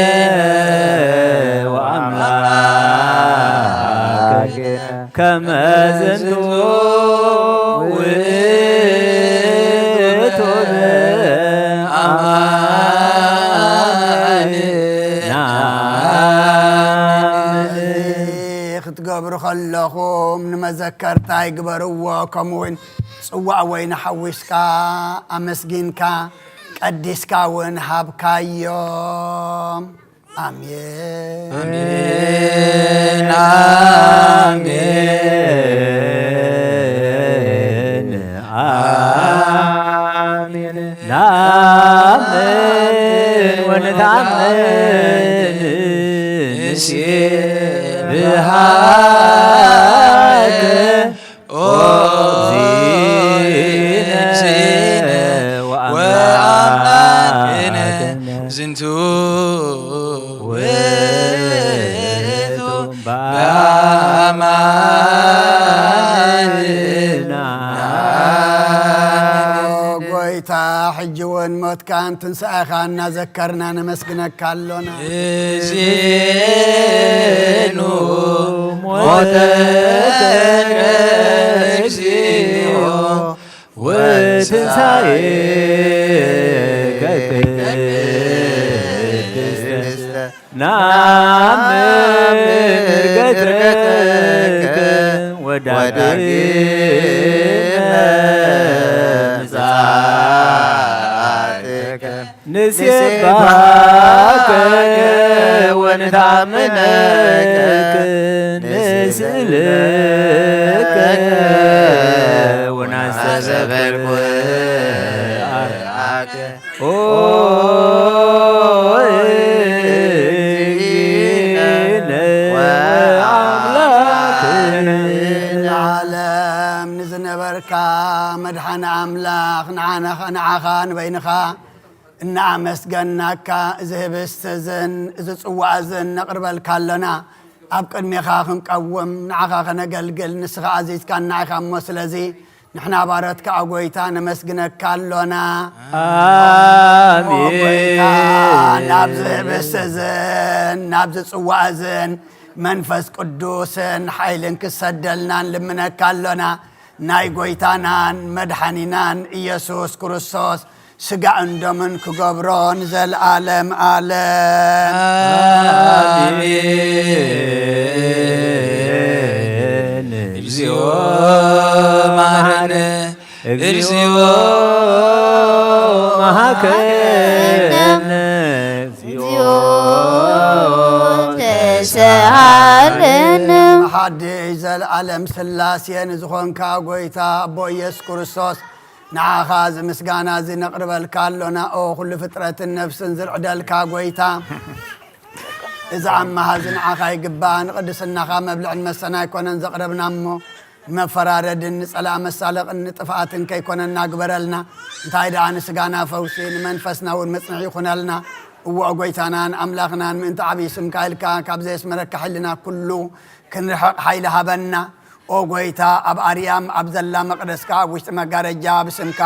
ወአምላከ ከመ ዝንቱ ውእቱ በአማን ክትገብሩ ከለኹም ንመዘከርታ ይግበርዎ ከምኡውን ጽዋዕ ወይኒ ሓዊስካ ኣመስጊንካ ቀዲስካ እውን ሃብካዮም አሜን አሜን አሜን አሜን ናምን ወነታምን ንስብሃ ውእቱ ጎይታ ሕጅውን ሞትካን ትንሣኤኻና ዘከርና ነመስግነካ ኣሎና እዚኑ ሞተከ እግዚኦ ወትንሣኤከ ቅድስተ ናምር ገድረከ ወዳግመ ምጽአትከ ንሴብሐከ ወንታምነከ ንስእልከ ወናስተበርኩ አርአከ ኦ እግዚእነ ወአምላክነ ንዓለም ንዝነበርካ መድሓነ ኣምላኽ ንዓኻ ንበይንኻ እናኣመስገናካ እዚ ህብስቲ እዝን እዚ ጽዋዕ እዝን ነቕርበልካ ኣለና ኣብ ቅድሚኻ ክንቀውም ንዓኻ ኸነገልግል ንስኻ ኣዚዝካ ንዓኻ እሞ ስለዚ ንሕና ባረትካ ጎይታ ነመስግነካ ኣሎና አሜን ናብዚ ህብስቲ እዝን ናብዚ ጽዋዕ እዝን መንፈስ ቅዱስን ሓይልን ክሰደልናን ልምነካ ኣሎና ናይ ጎይታናን መድሓኒናን ኢየሱስ ክርስቶስ ስጋዕን ደምን ክገብሮን ዘለዓለም ዓለም አሜን እግዚኦ መሐረነ እግዚኦ መሐከነ እግዚኦ ተሰአለነ ሓድሽ ዘለዓለም ስላሴን ዝኾንካ ጎይታ ኣቦ ኢየሱስ ክርስቶስ ንዓኻ ዝምስጋና እዚ ነቕርበልካ ኣሎና ኦ ኩሉ ፍጥረትን ነፍስን ዝርዕደልካ ጎይታ እዚ ዓማሃ እዚ ንዓኻ ይግባእ ንቅድስናኻ መብልዕን መሰና ይኮነን ዘቕረብና እሞ መፈራረድን ንጸላእ መሳለቕን ንጥፍኣትን ከይኮነና ግበረልና እንታይ ደኣ ንስጋና ፈውሲ ንመንፈስና እውን መጽንዒ ይኹነልና እዎዕ ጎይታናን ኣምላኽናን ምእንቲ ዓብዪ ስምካ ኢልካ ካብ ዘየስመረካ ሓይልና ኩሉ ክንርሕቕ ሓይሊ ሃበና ኦ ጎይታ ኣብ ኣርያም ኣብ ዘላ መቕደስካ ኣብ ውሽጢ መጋረጃ ብስምካ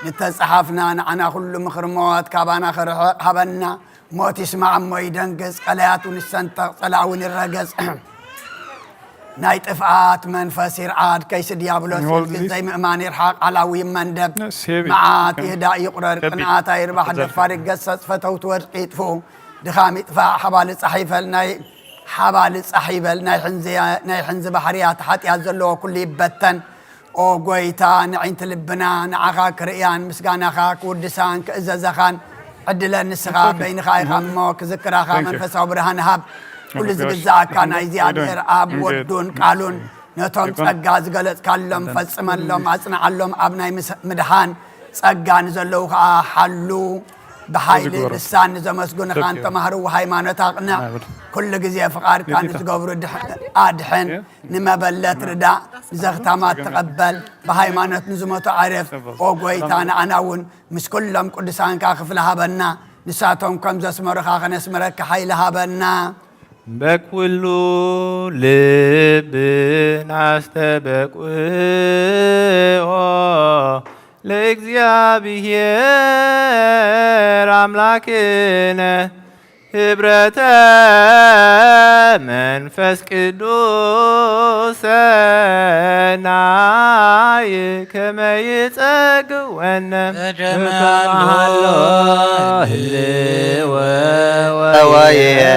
ንተፀሓፍና ንዓና ኩሉ ምኽሪ ሞት ካባና ክርሕቕ ሃበና ሞት ይስማዕ እሞ ይደንግጽ ቀለያት እውን ይሰንጠቕ ጸላእ እውን ይረገጽ ናይ ጥፍኣት መንፈስ ይርዓድ ከይሲ ዲያብሎስ ግዘይ ምእማን ይርሓቕ ዓላዊ ይመንደብ መዓት ይህዳእ ይቁረር ቅንኣታ ይርባሕ ደፋር ይገሰጽ ፈተውቲ ወድቂ ይጥፉ ድኻም ይጥፋእ ሓባሊ ጻሒፈል ሓባሊ ጻሒበል ናይ ሕንዚ ባሕርያት ሓጢኣት ዘለዎ ኩሉ ይበተን ኦ ጎይታ ንዒንቲ ልብና ንዓኻ ክርእያን ምስጋናኻ ክውድሳን ክእዘዘኻን ዕድለን ንስኻ በይንኻ ኢኻ እሞ ክዝክራኻ መንፈሳዊ ብርሃን ሃብ ኩሉ ዝግዛእካ ናይ እግዚኣብሔር ኣብ ወዱን ቃሉን ነቶም ጸጋ ዝገለጽካሎም ፈጽመሎም ኣጽንዓሎም ኣብ ናይ ምድሃን ጸጋ ንዘለዉ ከዓ ሓሉ ብሓይሊ ልሳን ንዘመስጉንኻ እንተማህርዎ ሃይማኖት ኣቕንዕ ኩሉ ግዜ ፍቓድካ ንዝገብሩ ኣድሕን ንመበለት ርዳእ ንዘኽታማት ተቐበል ብሃይማኖት ንዝሞቱ ዓርፍ ኦ ጎይታ ንኣና እውን ምስ ኩሎም ቅዱሳንካ ክፍሊ ሃበና ንሳቶም ከም ዘስመሩኻ ኸነስምረካ ሓይሊ ሃበና በኩሉ ልብን አስተበቁኦ ለእግዚአብሔር አምላክነ ህብረተ መንፈስ ቅዱስ ሰናይ ከመ ይጸግወነ ከመሃሎ ህልወ ወየሎ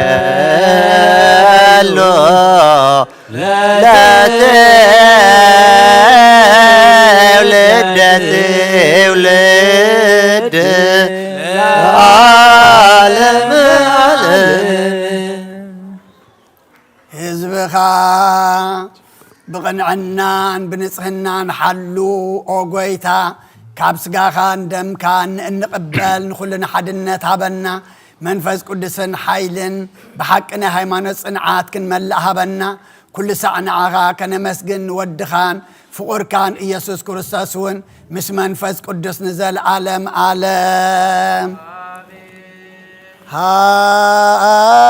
ለትውልድ ዓለም ህዝብኻ ብቕንዕናን ብንጽህናን ሓሉ ኦ ጎይታ ካብ ስጋኻን ደምካን እንቕበል ንኹሉን ሓድነት ሃበና መንፈስ ቅዱስን ሓይልን ብሓቂ ናይ ሃይማኖት ጽንዓት ክንመልእ ሃበና ኩሉ ሳዕ ንዓኻ ከነመስግን ንወድኻን ፍቑርካን ኢየሱስ ክርስቶስ እውን ምስ መንፈስ ቅዱስ ንዘለዓለም ዓለም ሃበ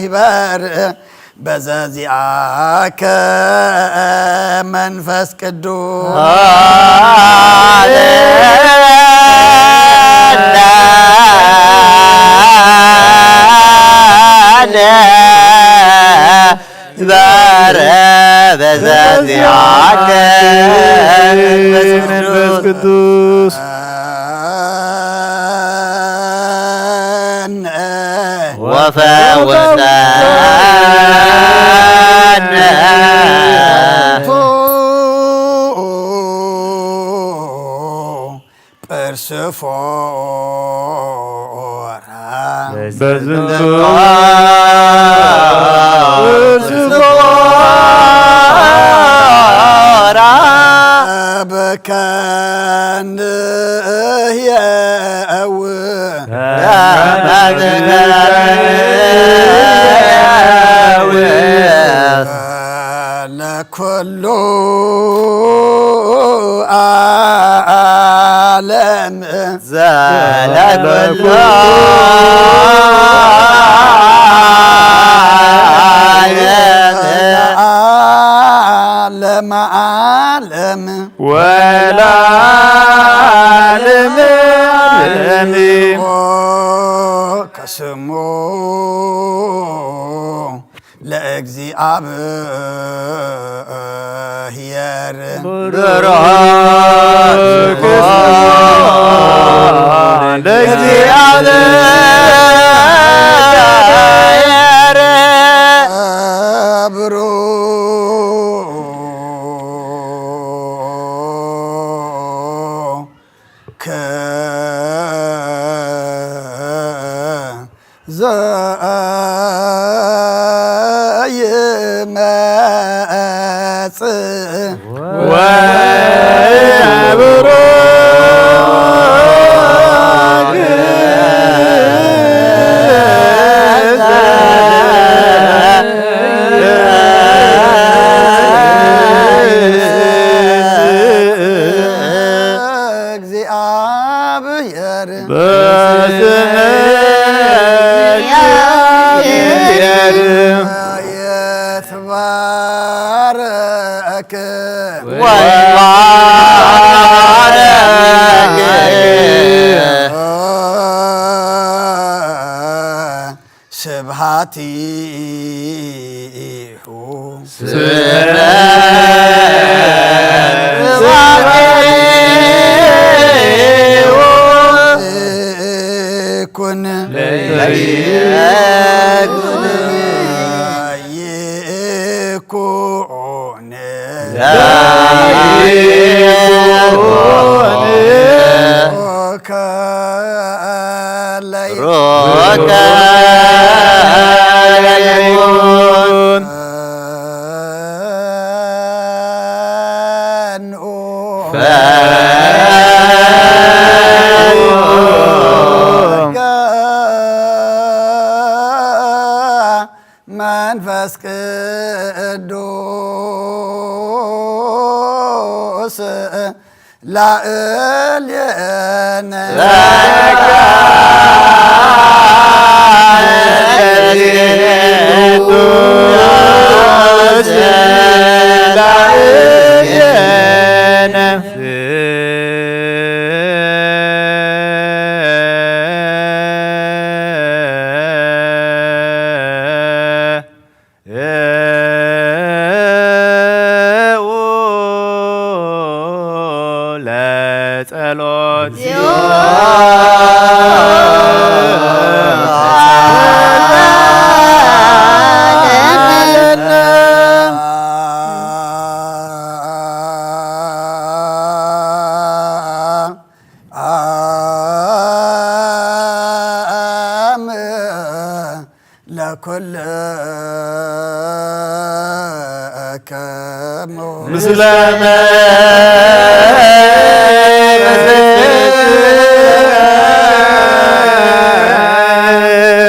ይበር በዘዚአከ መንፈስ ቅዱስ ይበር በዘዚአከ መንፈስ ቅዱስ ወፈወሰነ ጵርስፎራ ጵርስፎራ በከንህየው ለኩሉ ዓለም ዘለኩሉ ዓለም ዓለም ወለዓለመ ዓለም ከስሙ ለእግዚአብሔር የተባረከ ስብሐቲሁ መንፈስ ቅዱስ ላዕሌነ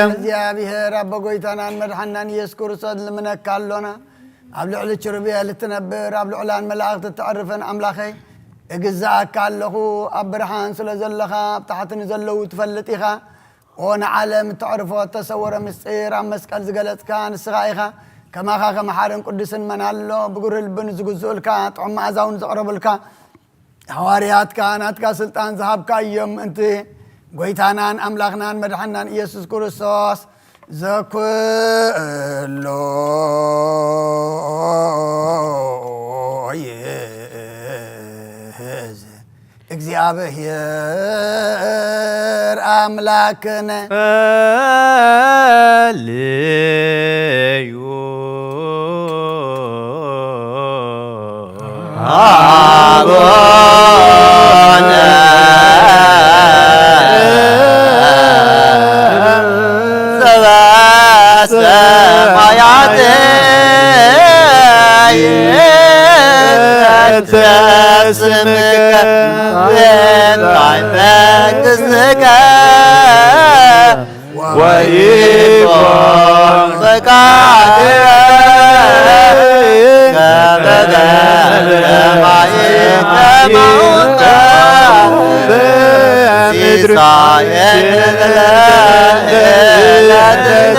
እግዚአብሔር አበጎይታናን መድኃናን ኢየሱስ ክርስቶስ ልምነካሎና أبلع للشربية لتنبر أبلع لان ملاك تعرفن أملاخي إجزاك كاللخو أبرحان سلزلخا بتحتني زلو تفلتيخا وانا عالم تعرفوا تصور مسير عم مسكال زقلت كان السغايخا كما خاخا محارم قدس من الله بقر البن زقزول كات عم عزاون زقرب الكا حواريات كانت كسلطان ذهب كايم انت قويتانان أملاخنان مدحنان إيسوس كريستوس زكولو እግዚአብሔር አምላክነ ልዩ አቡነ ዘበሰማያት ስምከ ወይታይ መንግሥትከ ወይኩን ፈቃድከ ከመ በሰማይ ከማሁ በምድር ሲሳየነ ዕለትነ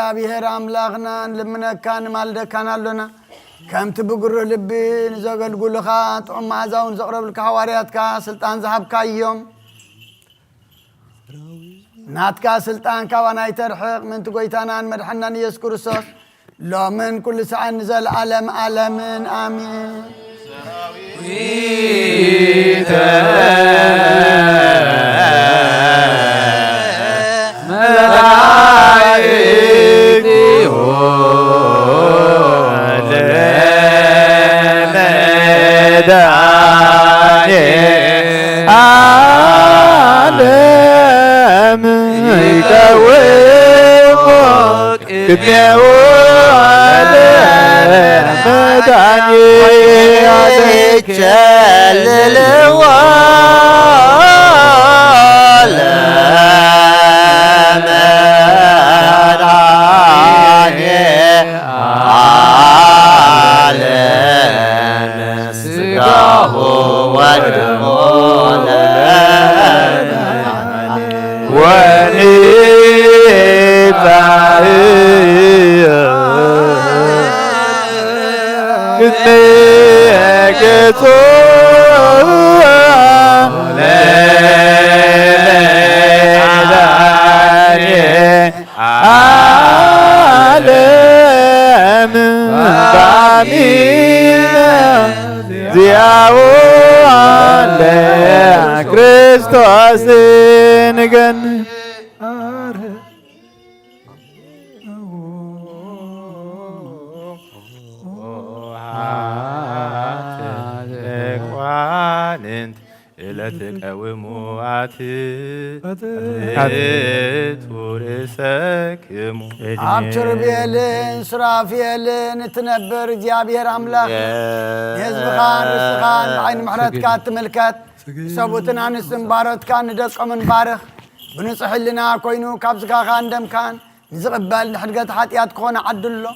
እግዚአብሔር አምላክና ለምነካን ማልደካናለና ከምት ብግሩ ልብን ዘገልጉልኻ ጥዑም ማዛውን ዘቅረብልካ ሐዋርያትካ ስልጣን ዘሃብካዮም ናትካ ስልጣን ካዋናይ ተርሕቕ ምንት ጎይታናን መድሐናን ኢየሱስ ክርስቶስ ሎምን ኩሉ ሰዓን ዘለዓለም ዓለምን አሜን ክርስቶስ ንገን ቋንንት ለተቀውሙአት ቱርሰክሙ አብቸርቤልን ስራፌልን ትነብር እግዚአብሔር አምላክ የሕዝብኻን ርስኻን በዓይን ምሕረትካ ትምልከት ሰቡትን አንስትን ባረትካን ንደቆምን ባርኽ ብንጽሕልና ኮይኑ ካብ ስጋኻን ደምካን ንዝቕበል ንሕድገት ሓጢኣት ክኾነ ዓድሎ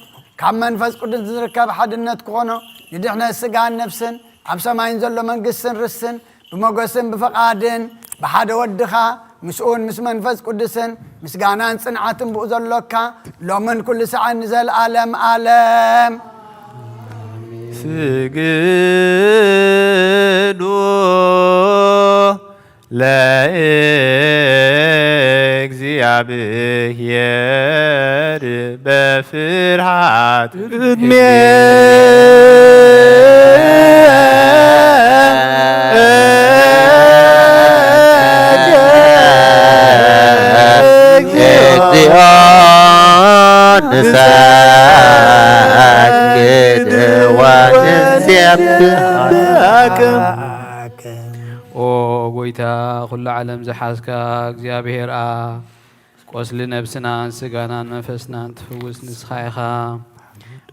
ካብ መንፈስ ቅዱስ ዝርከብ ሓድነት ክኾኖ ንድሕነት ስጋን ነፍስን ኣብ ሰማይን ዘሎ መንግስትን ርስን بمقسم بفقادن بحد ودخا مسؤون مس منفس قدسن مسغانان صنعاتن بوزلوكا لومن كل ساعه نزل عالم عالم سجدوا لእግዚአብሔር በፍርሃት ኦ ጎይታ ኩሉ ዓለም ዝሓዝካ እግዚኣብሔር ቆስሊ ነብስናን ስጋናን መንፈስናን ትፍውስ ንስኻ ኢኻ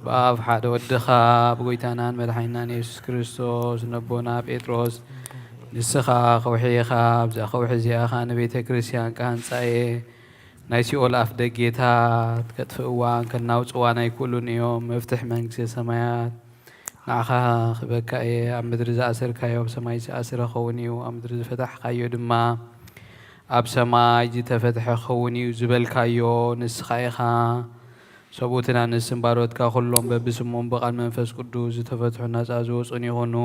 ብኣብ ሓደ ወድኻ ብጎይታናን መድሓኒናን ኢየሱስ ክርስቶስ ነቦና ጴጥሮስ ንስኻ ከውሒኻ ብዛ ከውሒ እዚኣኻ ንቤተ ክርስቲያን ካህንፃኤ ናይ ሲኦል ኣፍ ደጌታት ከጥፍእዋን ከናውፅዋን ኣይክእሉን እዮም መፍትሕ መንግስቲ ሰማያት ንዓኻ ክበካ እየ ኣብ ምድሪ ዝኣሰርካዮ ኣብ ሰማይ ዝኣስረ ኸውን እዩ ኣብ ምድሪ ዝፈታሕካዮ ድማ ኣብ ሰማይ ዝተፈትሐ ኸውን እዩ ዝበልካዮ ንስኻ ኢኻ ሰብኡትና ንስምባሮትካ ኩሎም በብስሞም ብቓል መንፈስ ቅዱስ ዝተፈትሑ ነፃ ዝወፁን ይኹኑ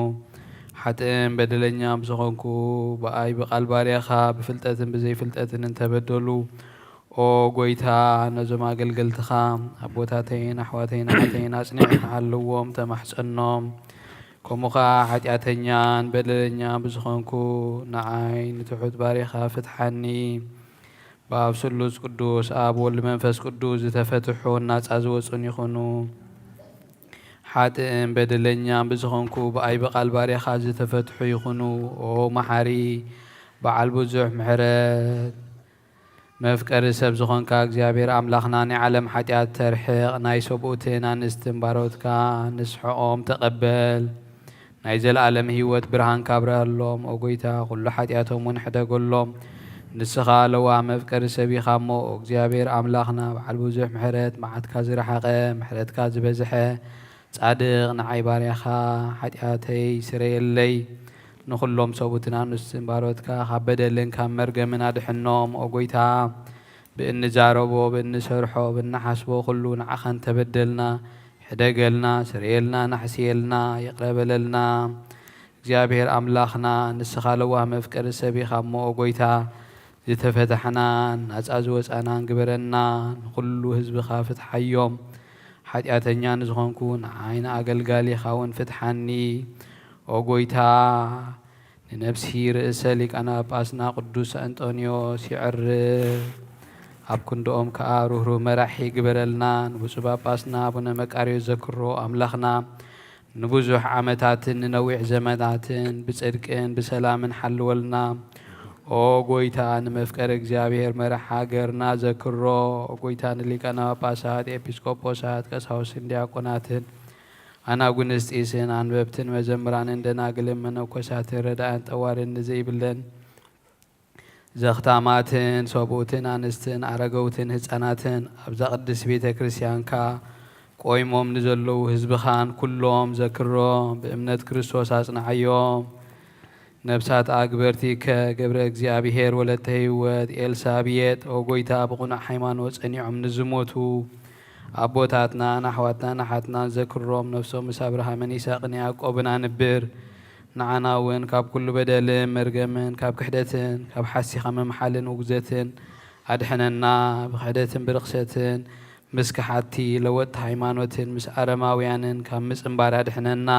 ሓጥእን በደለኛ ብዝኾንኩ ብኣይ ብቓል ባርያኻ ብፍልጠትን ብዘይፍልጠትን እንተበደሉ ኦ ጎይታ ነዞም ኣገልገልትኻ ኣቦታተይን ኣሕዋተይን ኣሓተይን ኣጽኒዕካ ሃለዎም ተማሕፀኖም ከምኡ ኸዓ ሓጢኣተኛን በደለኛ ብዝኾንኩ ንዓይ ንትሑት ባሪኻ ፍትሓኒ ብኣብ ስሉስ ቅዱስ ኣብ ወልዲ መንፈስ ቅዱስ ዝተፈትሑ ናፃ ዝወፁን ይኹኑ ሓጥእን በደለኛን ብዝኾንኩ ብኣይ ብቓል ባርያኻ ዝተፈትሑ ይኹኑ ኦ መሓሪ በዓል ብዙሕ ምሕረት መፍቀሪ ሰብ ዝኾንካ እግዚኣብሔር ኣምላኽና ናይ ዓለም ሓጢኣት ተርሕቕ ናይ ሰብኡትን ኣንስትን ባሮትካ ንስሕቖም ተቐበል ናይ ዘለኣለም ህይወት ብርሃን ካብረሃሎም ኦ ጎይታ ኩሉ ሓጢኣቶም እውን ሕደገሎም ንስኻ ኣለዋ መፍቀሪ ሰብ ኢኻ እሞ እግዚኣብሔር ኣምላኽና በዓል ብዙሕ ምሕረት መዓትካ ዝረሓቐ ምሕረትካ ዝበዝሐ ጻድቕ ንዓይ ባርያኻ ሓጢኣተይ ስረየለይ ንኹሎም ሰብኡትን ኣንስትን ባሮትካ ካብ በደልን ካብ መርገምን ኣድሕኖም ኦ ጎይታ ብእንዛረቦ ብእንሰርሖ ብእናሓስቦ ኩሉ ንዓኻ እንተበደልና ሕደገልና ስርየልና ናሕስየልና ይቕረበለልና እግዚኣብሔር ኣምላኽና ንስኻ ለዋ መፍቀሪ ሰብ ኢኻ እሞ ኦ ጎይታ ዝተፈታሕናን ናፃ ዝወፃናን ግበረና ንኩሉ ህዝብኻ ፍትሓዮም ሓጢኣተኛ ንዝኾንኩ ንዓይነ ኣገልጋሊኻ እውን ፍትሓኒ ኦ ጎይታ ንነብሲ ርእሰ ሊቃነ ጳጳስና ቅዱስ አንጦንዮስ ይዕርብ ኣብ ክንዶኦም ከዓ ሩህሩህ መራሒ ግበረልና ንብፁዕ ጳጳስና ኣቡነ መቃርዮስ ዘክሮ ኣምላኽና ንብዙሕ ዓመታትን ንነዊሕ ዘመናትን ብጽድቅን ብሰላምን ሓልወልና ኦ ጎይታ ንመፍቀሪ እግዚኣብሔር መራሒ ሃገርና ዘክሮ ኦ ጎይታ ንሊቃነ ጳጳሳት ኤጲስቆጶሳት ቀሳውስትን ዲያቆናትን ኣናጉንስጢስን ኣንበብትን መዘምራንን ደናግልን መነኮሳትን ረዳእን ጠዋርን ንዘይብለን ዘኽታማትን ሰብኡትን ኣንስትን ኣረገውትን ህፃናትን ኣብዛ ቅድስ ቤተ ክርስቲያንካ ቆይሞም ንዘለዉ ህዝብኻን ኩሎም ዘክሮ ብእምነት ክርስቶስ ኣጽንዓዮም ነብሳት ኣግበርቲ ከገብረ እግዚኣብሔር ወለተ ህይወት ኤልሳቤጥ ኦ ጎይታ ብቑኑዕ ሃይማኖት ጸኒዖም ንዝሞቱ ኣቦታትና ናሕዋትና ናሓትና ዘክሮም ነፍሶም ምስ ኣብርሃምን ይስሐቅን ያዕቆብን ኣንብር ንዓና እውን ካብ ኩሉ በደልን መርገምን ካብ ክሕደትን ካብ ሓሲኻ መምሓልን ውግዘትን ኣድሕነና ብክሕደትን ብርክሰትን ምስ ክሓቲ ለወጥቲ ሃይማኖትን ምስ ኣረማውያንን ካብ ምፅምባር ኣድሕነና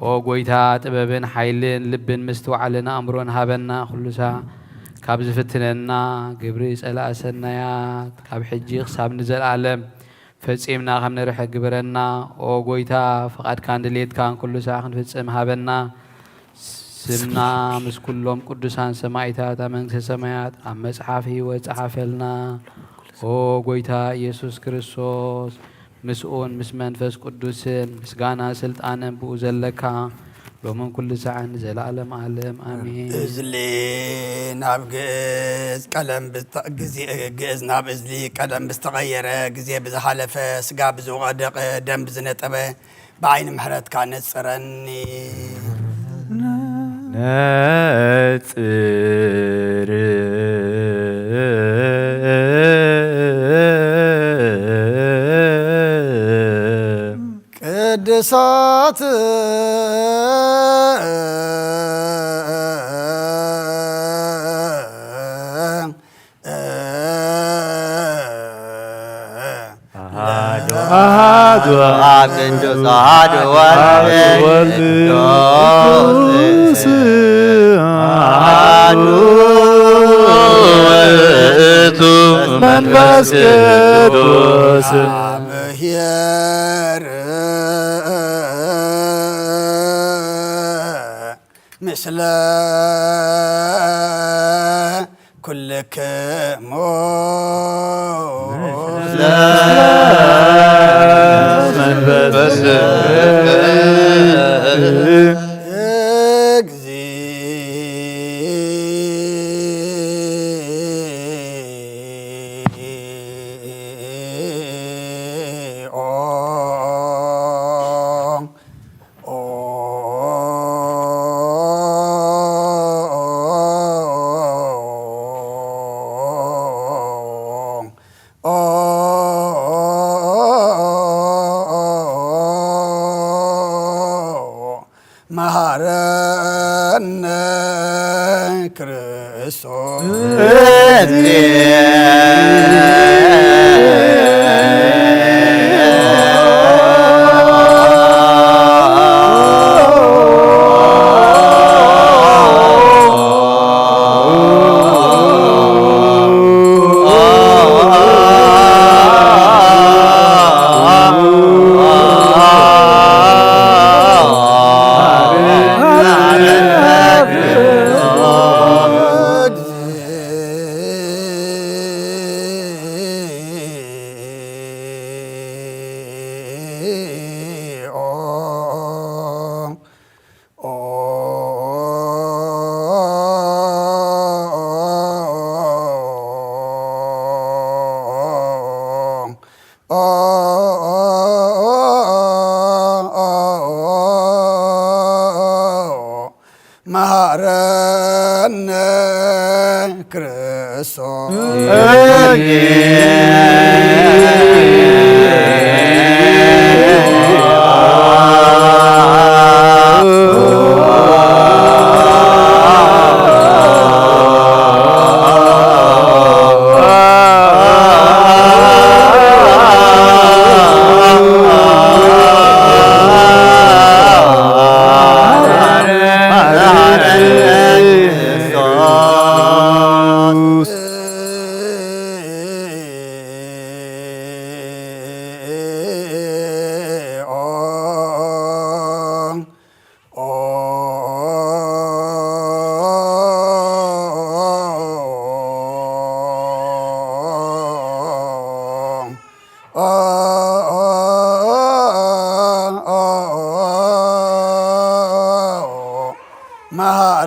ኦ ጎይታ ጥበብን ሓይልን ልብን ምስትዋዕልን ኣእምሮን ሃበና ኩሉሳ ካብ ዝፍትነና ግብሪ ጸላእ ሰናያት ካብ ሕጂ ክሳብ ንዘለኣለም ፈጺምና ከም ንርሕ ግብረና ኦ ጎይታ ፍቓድካን ድሌትካን ኩሉ ሰዓት ክንፍጽም ሃበና ስምና ምስ ኩሎም ቅዱሳን ሰማዕታት ኣብ መንግስቲ ሰማያት ኣብ መጽሓፍ ህይወት ጸሓፈልና ኦ ጎይታ ኢየሱስ ክርስቶስ ምስኡን ምስ መንፈስ ቅዱስን ምስጋና ስልጣንን ብኡ ዘለካ ሎምን ኩሉ ሰዓት ንዘለኣለም ዓለም ኣሜን። እዝሊ ናብ ግእዝ ቀለም ግዜ ግእዝ ናብ እዝሊ ቀለም ብዝተቐየረ ግዜ ብዝሓለፈ ስጋ ብዝወደቐ ደም ብዝነጠበ ብዓይኒ ምሕረትካ ነጽረኒ ነጽር ቅድሳት አሐዱ ቅዱስ አሐዱ ወልድ ቅዱስ አሐዱ ውእቱ መንፈስ ቅዱስ እግዚአብሔር ምስለ ኩልክሙ መንፈስ መሐረነ ክርስቶስ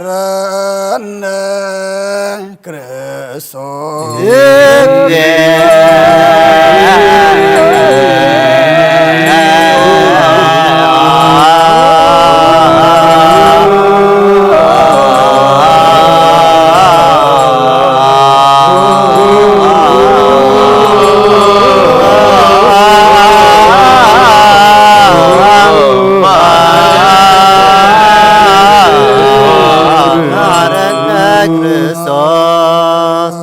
መሐረነ ክርስቶስ መሐረነ ክርስቶስ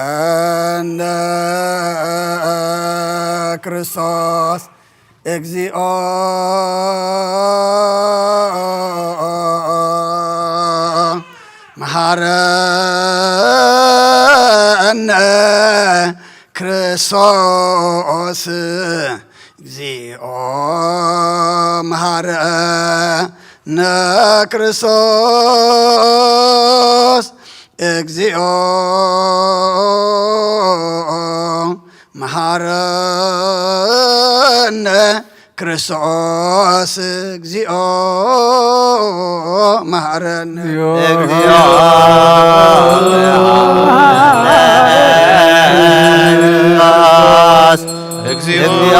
መሐረነ ክርስቶስ እግዚኦ መሐረነ ክርስቶስ እግዚኦ መሐረነ ክርስቶስ እግዚኦ መሐረነ ክርስቶስ እግዚኦ መሐረነ እግዚኦ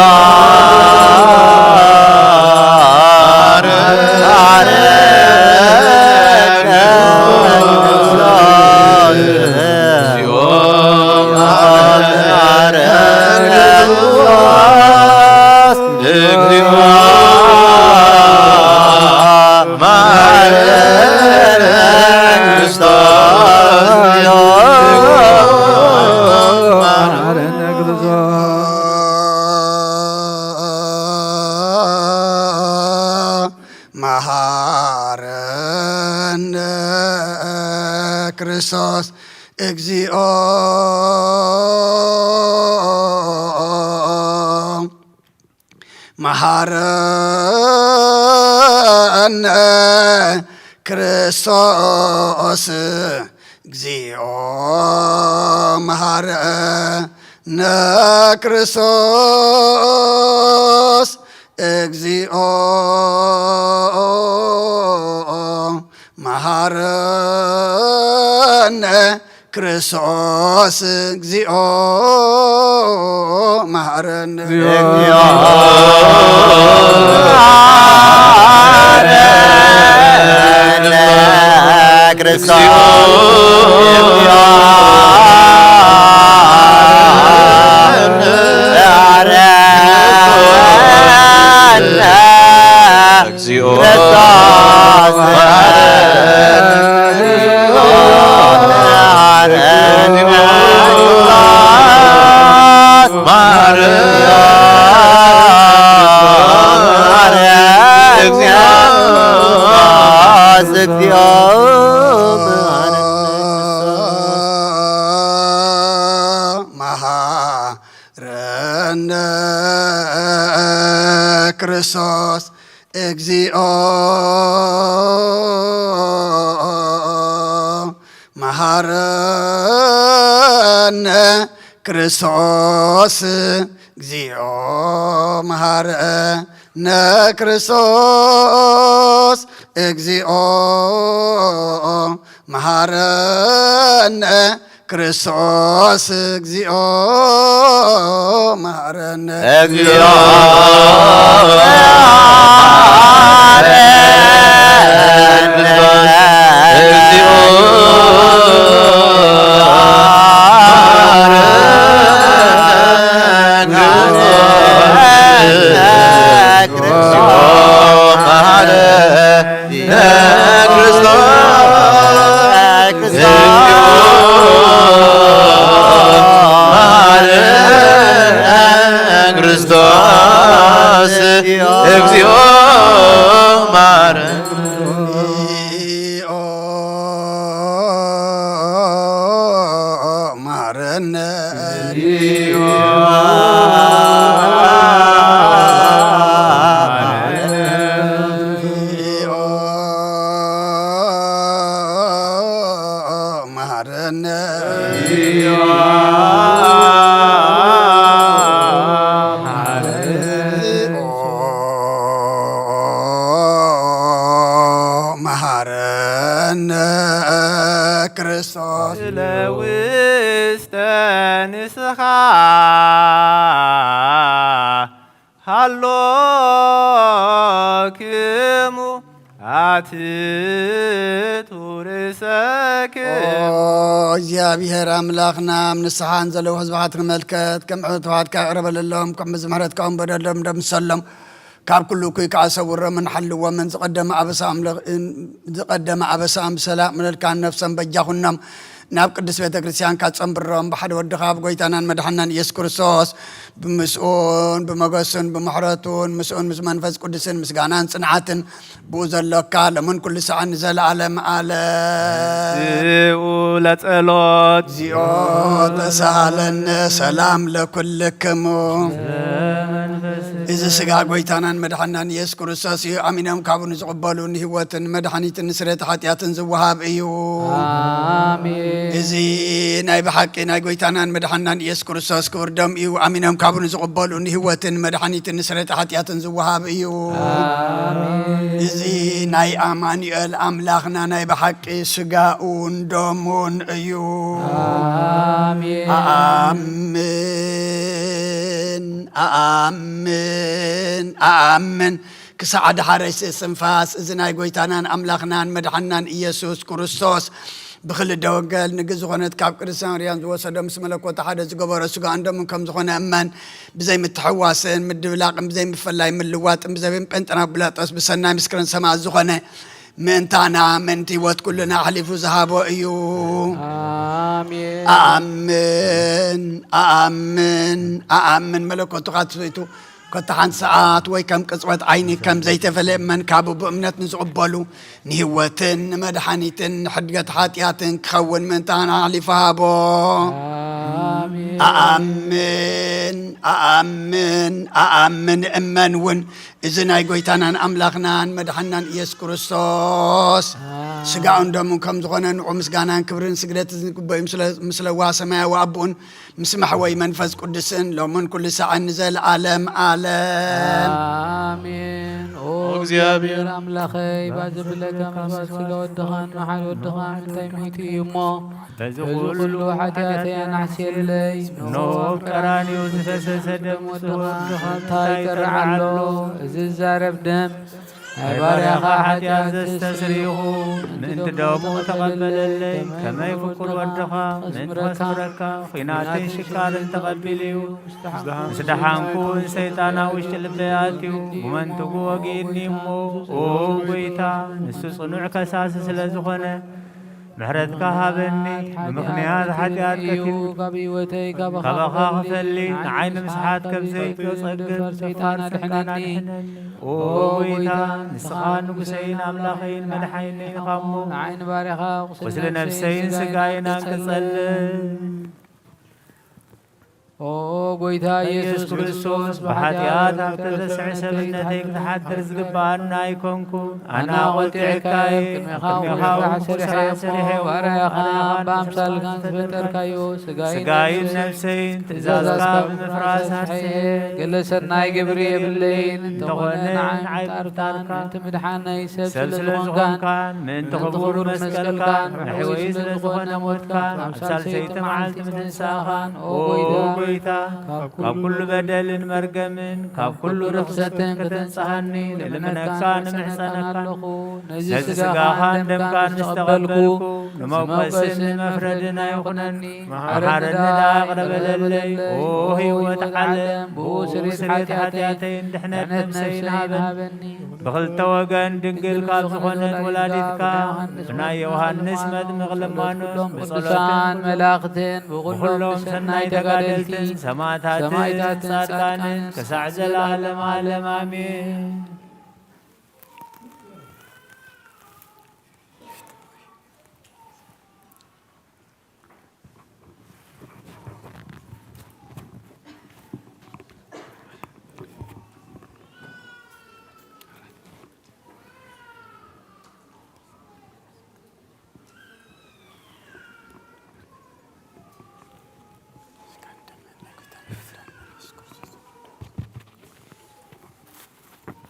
መሃረነ ክርስቶስ እግዚኦ መሃረነ ክርስቶስ እግዚኦ መሃረነ ክርስቶስ እግዚኦ መሃረነ ክርስቶስ እግዚኦ መሃረነ መሃረነ ክርስቶስ እግዚኦ መሃረነ ክርስቶስ እግዚኦ መሃረነ ክርስቶስ እግዚኦ መሃረነ ክርስቶስ እግዚኦ መሃረነ እግዚኦ ክርስቶስ እግዚኦ መሃረነ መሃረነ መሃረነ ክርስቶስ ለውስተ ንስኻ ሃሎክሙ አትቱ ርእሰክሙ እግዚአብሔር አምላኽና ንስሓን ዘለዉ ህዝባኻት ንመልከት ከም ዕትዋትካ ቅረበለሎም ከም ዝምህረትካውን በደሎም ደምሰሎም ካብ ኩሉ ኩይ ከዓሰውሮምን ሓልዎምን ዝቐደመ ኣበሳም ብሰላም ምልልካን ነፍሰን በጃኹኖም ናብ ቅዱስ ቤተ ክርስቲያን ካጸንብሮም ብሓደ ወድኻ ብጎይታናን መድሓናን ኢየሱስ ክርስቶስ ብምስኡን ብመገሱን ብምሕረቱን ምስኡን ምስ መንፈስ ቅዱስን ምስጋናን ጽንዓትን ብኡ ዘሎካ ለምን ኩሉ ሰዓት ንዘለዓለም ዝኡ ለጸሎት እግዚኦ ተሳሃለነ ሰላም ለኩልክሙ እዚ ስጋ ጎይታናን መድሓናን ኢየሱስ ክርስቶስ እዩ ኣሚኖም ካብኡ ንዝቕበሉ ንህይወትን መድሓኒትን ንስርየት ሓጢኣትን ዝወሃብ እዩ እዚ ናይ ብሓቂ ናይ ጎይታናን መድሓናን ኢየሱስ ክርስቶስ ክቡር ደም እዩ ኣሚኖም ካብኡ ንዝቕበሉ ንህይወትን መድሓኒትን ንስርየት ሓጢኣትን ዝወሃብ እዩ እዚ ናይ ኣማኑኤል ኣምላኽና ናይ ብሓቂ ስጋኡን ደሙን እዩ ኣኣምን ክሳዕ ድሓረይ ስንፋስ እዚ ናይ ጎይታናን ኣምላኽናን መድሓናን ኢየሱስ ክርስቶስ ብክልደ ወገል ንግስ ዝኾነት ካብ ቅድስት ማርያም ዝወሰዶ ምስ መለኮት ሓደ ዝገበሮ ስጋኡን ደሙን ከም ዝኾነ እመን ብዘይ ምትሕዋስን ምድብላቅን ብዘይ ምፍላይ ምልዋጥን ብዘይ ጴንጠና ጲላጦስ ብሰናይ ምስክርን ሰማዕት ዝኾነ ምእንታና ምእንቲ ህይወት ኩልና ሓሊፉ ዝሃቦ እዩ ኣኣምን መለኮቱ ካትሰይቱ كتحن ساعات وي كم قصوت عيني كم زيت فلئ من كابو بأمنت نزقبلو نهوتن مدحانيتن حدقت حاتياتن كخون من تانا علي فابو آمين آمين آمين أمن ون إذن أي قويتانا أملاقنا مدحنا إيس كريستوس سقاون دمون كم زغنا ومسقانا كبرن سقرات زنكبه مثل واسما وأبون مسمح وي منفذ قدسن لو من كل ساعة نزل عالم عالم آمين እግዚአብሔር አምላኸ ባዝብ ለከም ባስሎ ወድኻን መሐል ወድኻን ተይሚቲ እሞ በዚህ ሁሉ ኃጢአቴን አሕሴለይ ኖ ቀራንዮ ዝፈሰሰ ደም ወድኻን ታይቀርዓሎ እዚ ዛረብ ደም ባርያኻ ኃጢአት ዘስተስሪኹ ምእንቲ ደሙ ተቐበለለይ ከመይ ፍቁር ወድኻ ምእንቲ መስረካ ኺናተይ ሽካርን ተቐቢልዩ ምስ ደሓንኩን ሰይጣናዊ ውሽጢ ልበይ ኣትዩ ጉመንትጉ ወጊእኒ እሞ ኦ ጐይታ ንሱ ጽኑዕ ከሳሲ ስለ ዝኾነ ምሕረትካ ሃበኒ ብምኽንያት ኃጢአት ቀቲሉ ካባኻ ክፈሊ ንዓይ ንምስሓት ከም ዘይትዮ ጸግብ ሰይጣን ኣድሕነኒ ኦ ጐይታ ንስኻ ንጉሰይን ኣምላኸይን መድሓኒነይን ኢኻ እሞ ንዓይን ባርያኻ ቁስሊ ነፍሰይን ስጋይን አንቅጸልን ኦ ጐይታ ኢየሱስ ክርስቶስ ብኃጢአት ኣብ ተዘስዐ ሰብነተይ ክትሓድር ዝግባአና ኣይኮንኩን ኣነ ቖጢዕካየ ቅድሜኻ ሰሪሐ ባርያኻ ብኣምሳልካን ዝፈጠርካዮ ስጋይን ነፍሰይን ትእዛዝካ ብምፍራስ ሃርሰየ ገለ ሰናይ ግብሪ የብለይን እንተኾነ ንዓይ ጣርታርካ ምእንቲ ምድሓነይ ሰብ ስለዝኾንካን ምእንቲ ክቡር መስቀልካን ንሕወይ ስለዝኾነ ሞትካን ኣብ ሳልሰይቲ መዓልቲ ምትንሳኻን ኦ ጐይታ ካብ ኩሉ በደልን መርገምን ካብ ኩሉ ርክሰትን ከተንጽሐኒ ልምነካ ንምሕፀነካ ነዚ ስጋኻን ደምካን ምስ ተቐበልኩ ንመውቀስን መፍረድን ኣይኹነኒ መሓረኒ ዳቕረበለለይ ኦ ህይወት ዓለም ብኡ ስሪት ኃጢአተይን ድሕነት ነፍሰይን ሃበኒ ብኽልተ ወገን ድንግል ካብ ዝኾነት ወላዲትካ ብናይ ዮሃንስ መጥምቕ ልማኖስ ብጸሎትን መላእኽትን ብኹሎም ሰናይ ተጋደልቲ ሰማዕታትን ጻድቃንን ክሳዕ ዘለዓለም ዓለም አሜን።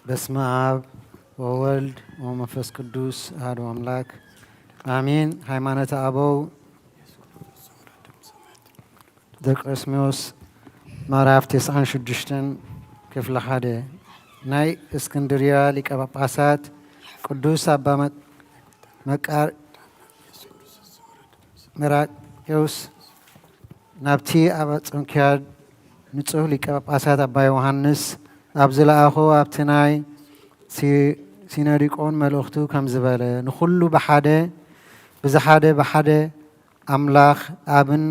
በስመ አብ ወወልድ ወመንፈስ ቅዱስ አሐዱ አምላክ አሜን። ሃይማኖተ አበው ዘቀስሚዎስ ምዕራፍ 96 ክፍለ 1 ናይ እስክንድርያ ሊቀ ጳጳሳት ቅዱስ አባ መቃርዮስ ናብቲ ኣብ አንጾኪያ ንጹህ ሊቀ ጳጳሳት አባ ዮሐንስ ኣብ ዝለኣኹ ኣብቲ ናይ ሲኖዲቆን መልእኽቱ ከም ዝበለ ንኹሉ ብዝሓደ ብሓደ ኣምላኽ ኣብን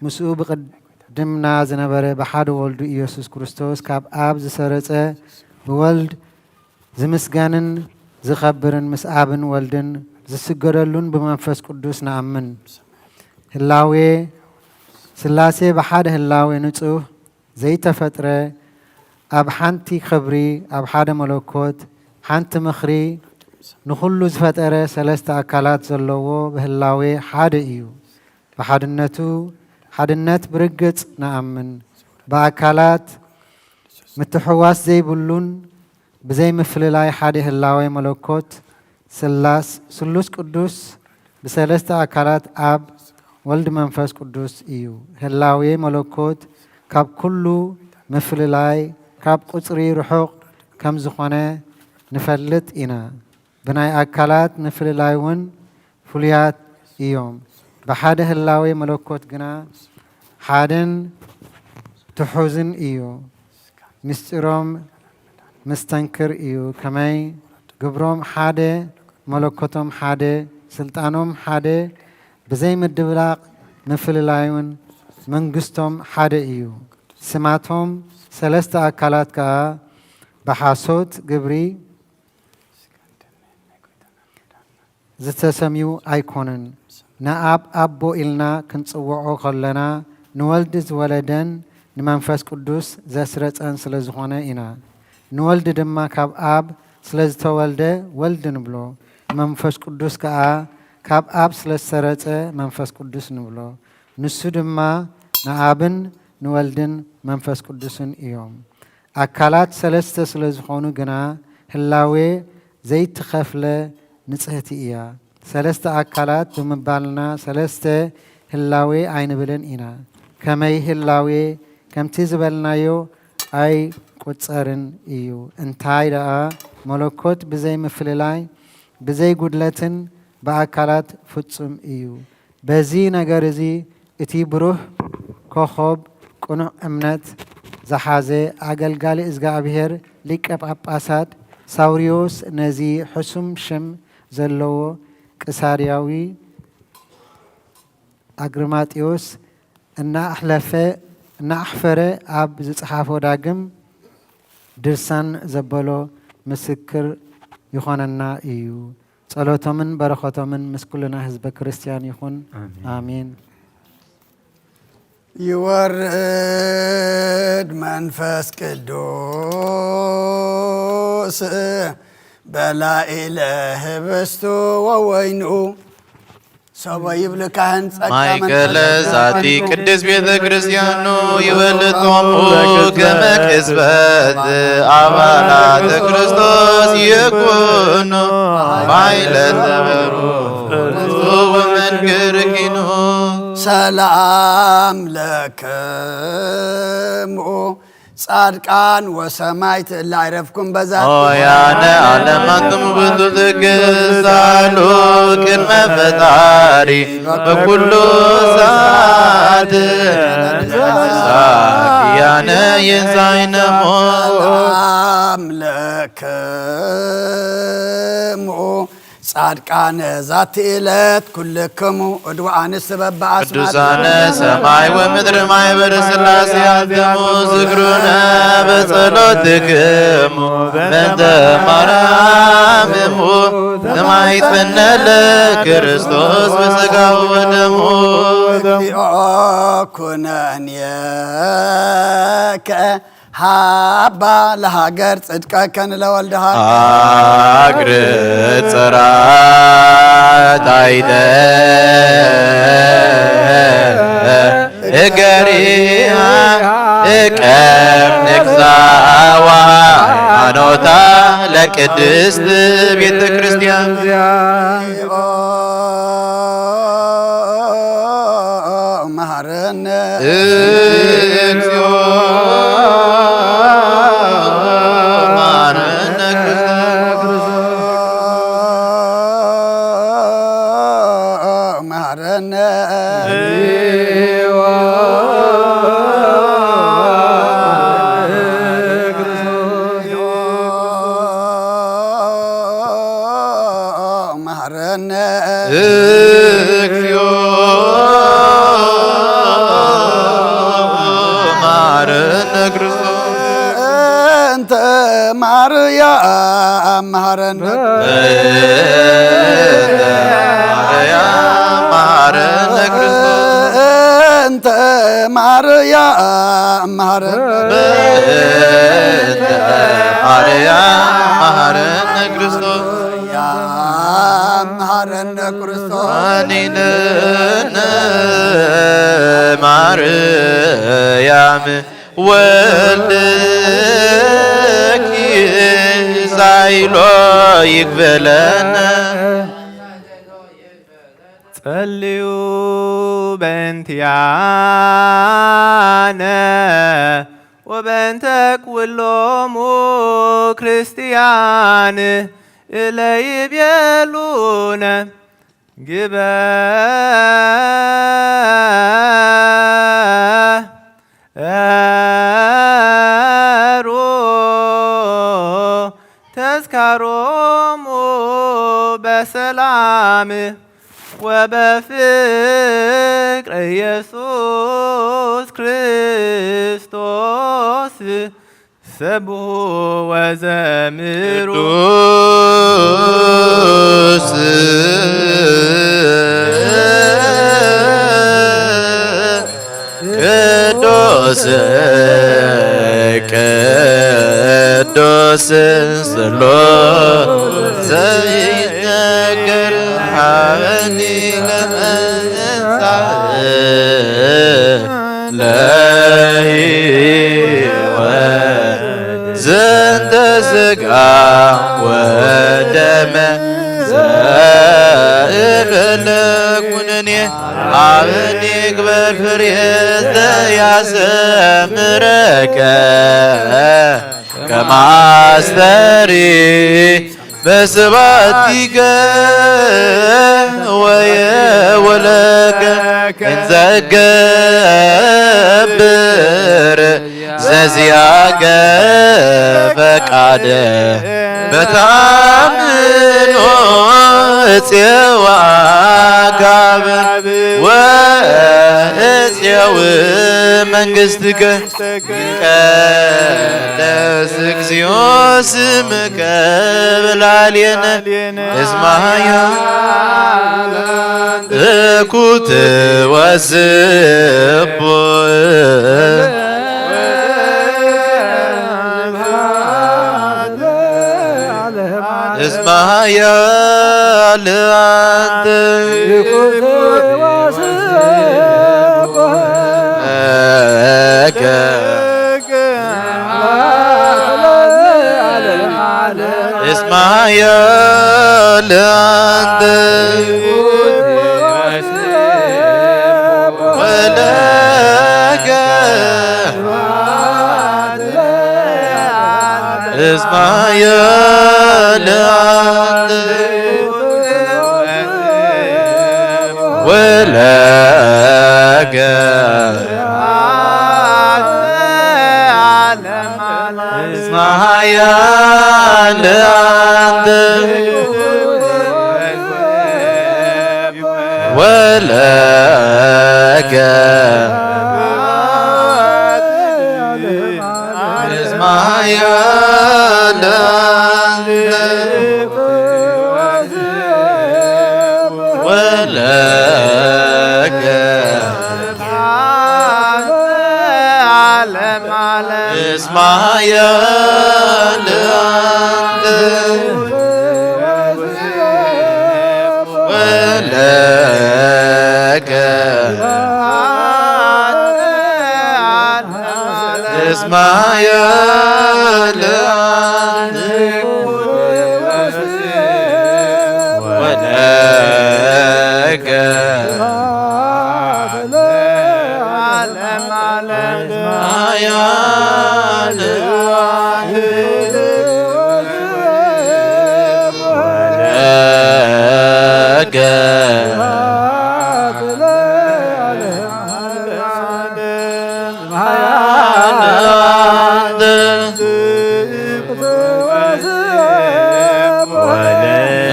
ምስኡ ብቅድምና ዝነበረ ብሓደ ወልዱ ኢየሱስ ክርስቶስ ካብ ኣብ ዝሰረጸ ብወልድ ዝምስጋንን ዝኸብርን ምስ ኣብን ወልድን ዝስገደሉን ብመንፈስ ቅዱስ ንኣምን። ህላዌ ስላሴ ብሓደ ህላዌ ንጹህ ዘይተፈጥረ ኣብ ሓንቲ ክብሪ ኣብ ሓደ መለኮት ሓንቲ ምኽሪ ንኹሉ ዝፈጠረ ሰለስተ ኣካላት ዘለዎ ብህላዌ ሓደ እዩ። ብሓድነቱ ሓድነት ብርግጽ ንኣምን። ብኣካላት ምትሕዋስ ዘይብሉን ብዘይ ምፍልላይ ሓደ ህላዌ መለኮት ስሉስ ቅዱስ ብሰለስተ ኣካላት ኣብ ወልድ መንፈስ ቅዱስ እዩ። ህላዌ መለኮት ካብ ኩሉ ምፍልላይ ካብ ቁጽሪ ርሑቕ ከም ዝኾነ ንፈልጥ ኢና። ብናይ ኣካላት ምፍልላይ እውን ፍሉያት እዮም። ብሓደ ህላዌ መለኮት ግና ሓደን ትሑዝን እዩ። ምስጢሮም መስተንክር እዩ። ከመይ ግብሮም ሓደ መለኮቶም ሓደ ስልጣኖም ሓደ ብዘይ ምድብላቕ ምፍልላዩን መንግስቶም ሓደ እዩ። ስማቶም ሰለስተ አካላት ከዓ በሐሶት ግብሪ ዝተሰምዩ ኣይኮነን ንአብ አቦ ኢልና ክንጽውዖ ከለና ንወልድ ዝወለደን ንመንፈስ ቅዱስ ዘስረፀን ስለ ዝኾነ ኢና ንወልድ ድማ ካብ አብ ስለ ዝተወልደ ወልድ ንብሎ መንፈስ ቅዱስ ከዓ ካብ አብ ስለ ዝተሰረፀ መንፈስ ቅዱስ ንብሎ ንሱ ድማ ንአብን ንወልድን መንፈስ ቅዱስን እዮም አካላት ሰለስተ ስለ ዝኾኑ ግና ህላዌ ዘይትኸፍለ ንጽህቲ እያ ሰለስተ አካላት ብምባልና ሰለስተ ህላዌ አይንብልን ኢና ከመይ ህላዌ ከምቲ ዝበልናዮ አይ ቁፀርን እዩ እንታይ ደኣ መለኮት ብዘይ ምፍልላይ ብዘይ ጉድለትን በአካላት ፍጹም እዩ በዚ ነገር እዚ እቲ ብሩህ ኮኸብ ቁኑዕ እምነት ዝሓዘ አገልጋሊ እግዚአብሔር ሊቀ ጳጳሳት ሳውሪዮስ ነዚ ሕሱም ሽም ዘለዎ ቅሳርያዊ አግርማጢዮስ እናአሕፈረ አብ ዝጽሓፎ ዳግም ድርሳን ዘበሎ ምስክር ይኾነና እዩ ጸሎቶምን በረኸቶምን ምስ ኩልና ህዝበ ክርስቲያን ይኹን አሜን ይወርድ መንፈስ ቅዱስ በላዕለ ህብስቱ ወወይኑ ሰበ ይብል ካህን ማእከለ ዛቲ ቅድስት ቤተ ክርስቲያኑ ይበልጦሙ ከመ ቅጽበት አባላተ ክርስቶስ ይኩኑ ባይለተ በሩ ወመንክር ኪኑ ሰላም ለክሙ ጻድቃን ወሰማዕት ላዕረፍኩም በዛቲ ሆያነ ዓለማትም ብዙ ትግሳሉ ቅድመ ፈጣሪ በኩሉ ሰዓት ያነ የንሳይነ ሰላም ለክሙ ጻድቃነ ዛቲ ዕለት ኩልክሙ እድዋአንስ በበአስማት ቅዱሳነ ሰማይ ወምድር ማኅበረ ሥላሴ አትሙ ዝክሩነ በጸሎትክሙ በእንተ ማርያም እሙ ተማይትፈነ ለክርስቶስ በሥጋው ወደሙ እግዚኦ ኩነኔከ ሃባ ለሃገር ጽድቀከን ለወልድሃ አግር ጽራት አይተ እገሪሃ እቀም ንግዛዋ አኖታ ለቅድስት ቤተ ክርስቲያን መሐረነ እግዚኦ ማርያም መሐረነ እንተ ማርያም መሐረነ ክርስቶስ መሐረነ ክርስቶስ አኒነነ ማርያም ወልድኪ ዛይሎ ይግበለነ ጸልዩ በእንቲአነ ወበእንተ ኩሎሙ ክርስቲያን እለይቤሉነ ግበሩ ተዝካሮሙ በሰላም وبفكر يسوع كريستوس سبحوا وزمروا ቅዱስ ቅዱስ ስሉስ ዘይነገር ሀበኒ ለሕይወት ዘንተ ሥጋ ወደመ ዘእበለኩንኔ አብኒ ግበር ፍሬ ዘያሰምረከ ከማስተሪ በስባቲከ ወየወለከ እንዘገብር ዘዚያከ ፈቃደ በታምኖ እፄዋ ካበ ወእፄው መንግሥትከ ይቀደስ እግዚኦ ስምከ በላዕሌነ እስመ ኃያል እኩት ወስቡ እስመ ኃያል አንተ እስመ ኃያል አንተ ወለከ እስመ ኃያል አንተ ወለከ እስመ ኃያል አንተ ወለከ እስመ ኃያል አንተ ወለከ እስመ ኃያል አንተ ወለከ እስመ ኃያል አንተ ወለከ ኃያል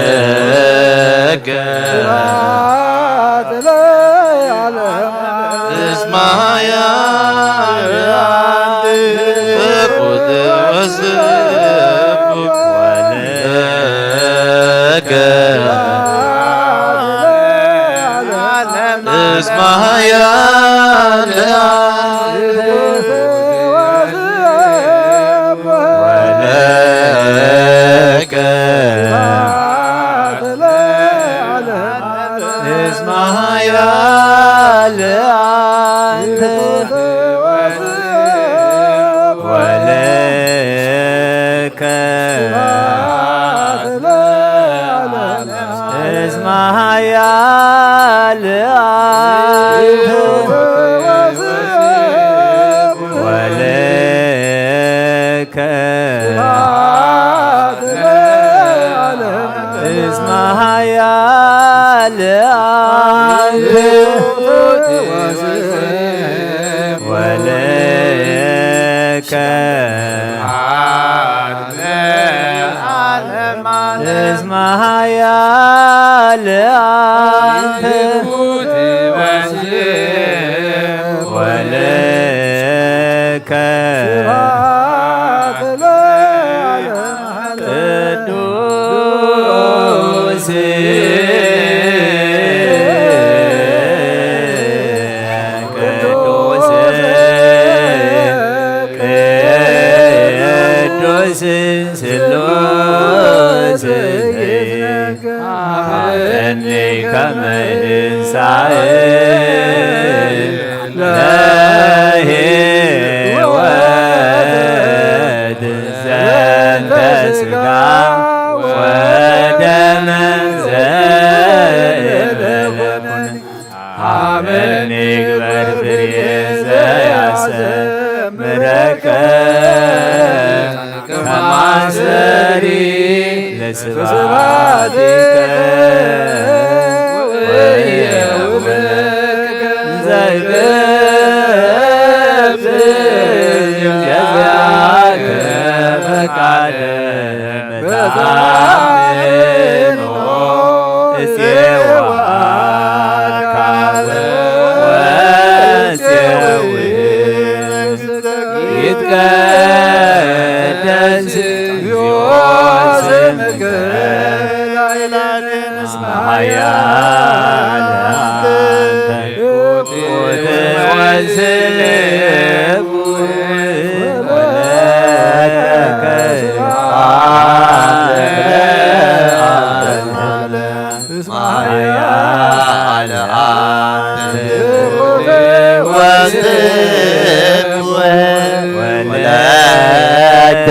ወለከ እስመ ኃያል እኩት ወስቡ ወለከ እስመ ኃያል ወለከ እስመ ኃያል አንተ ወለከ እስመ ኃያል አንተ ወለከ እስመ ኃያል አንተ ወለከ እስመ ኃያል ለአንተ ወለከ ቅዱስ ቅዱስ ስሉስ እኔ ከመንሳኤ ለሕይወት ዘንተ ሥጋ ወደመ ዘእለኩን አመን ይግበር ፍሬ ዘያሰምረከ ከማሰሪ ለስብሐቲከ ወየውለከ ዘይገብር ጀዛከ ፈቃደ መታምኖ እስየዋካበ ወስየው ይትቀደስ ስምከ ኃያል አንተ ቁት ወስልብ ወለከ ኃያል አንተ ቁት ወስልብ ወለከ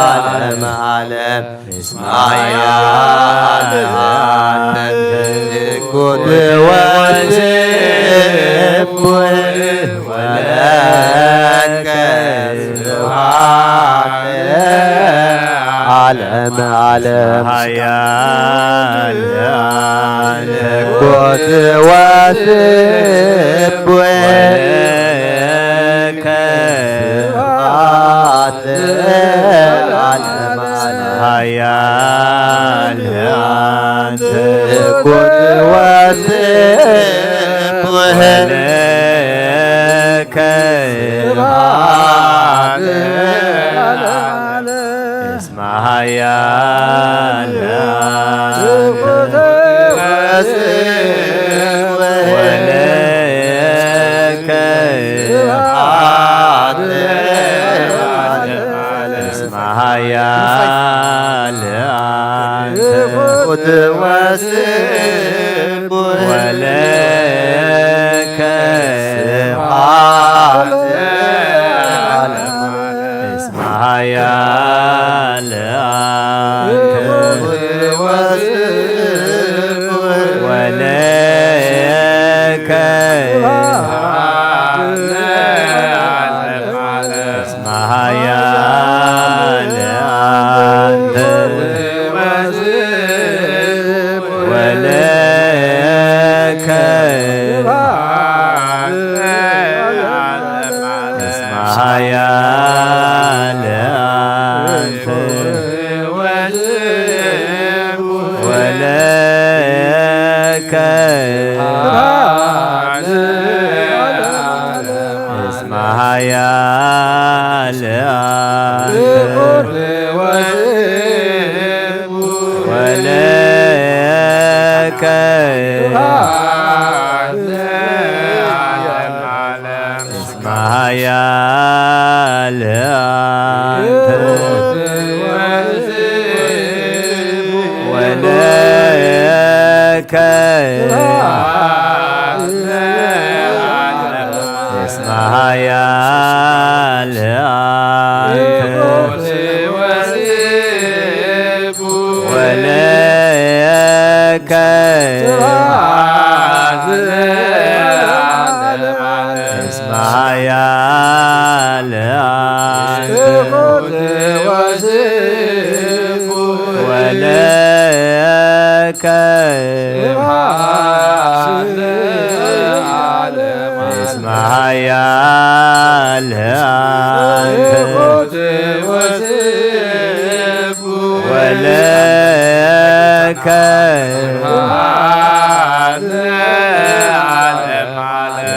ዓለም ዓለም ኃያል አንተ ቁት ወስብ ወለከ ስብሐት ዓለም ዓለም ኃያል አንተ ቁት ወስብ ወለከ ስብሐት ኃያል አንተ ቁት ወስብ ወለከ ስብሐት እስመ ኃያል አንተ ቁት ወስብ ወለከ ስብሐት እስመ ኃያል አንተ ቁት ወስብ ወለከ ስብሐት እስመ ኃያል አንተ ቁት ወስብ ወለከ እስመ ኃያል አንተ ወለከ እስመ ኃያል አንተ ወለከ እስመ ኃያል አንተ ወለከ እስመ ኃያል አንተ ወለከ እስመ ኃያል አንተ ወለከ እስመ ኃያል አንተ ወለከ እስመ ኃያል አንተ ولك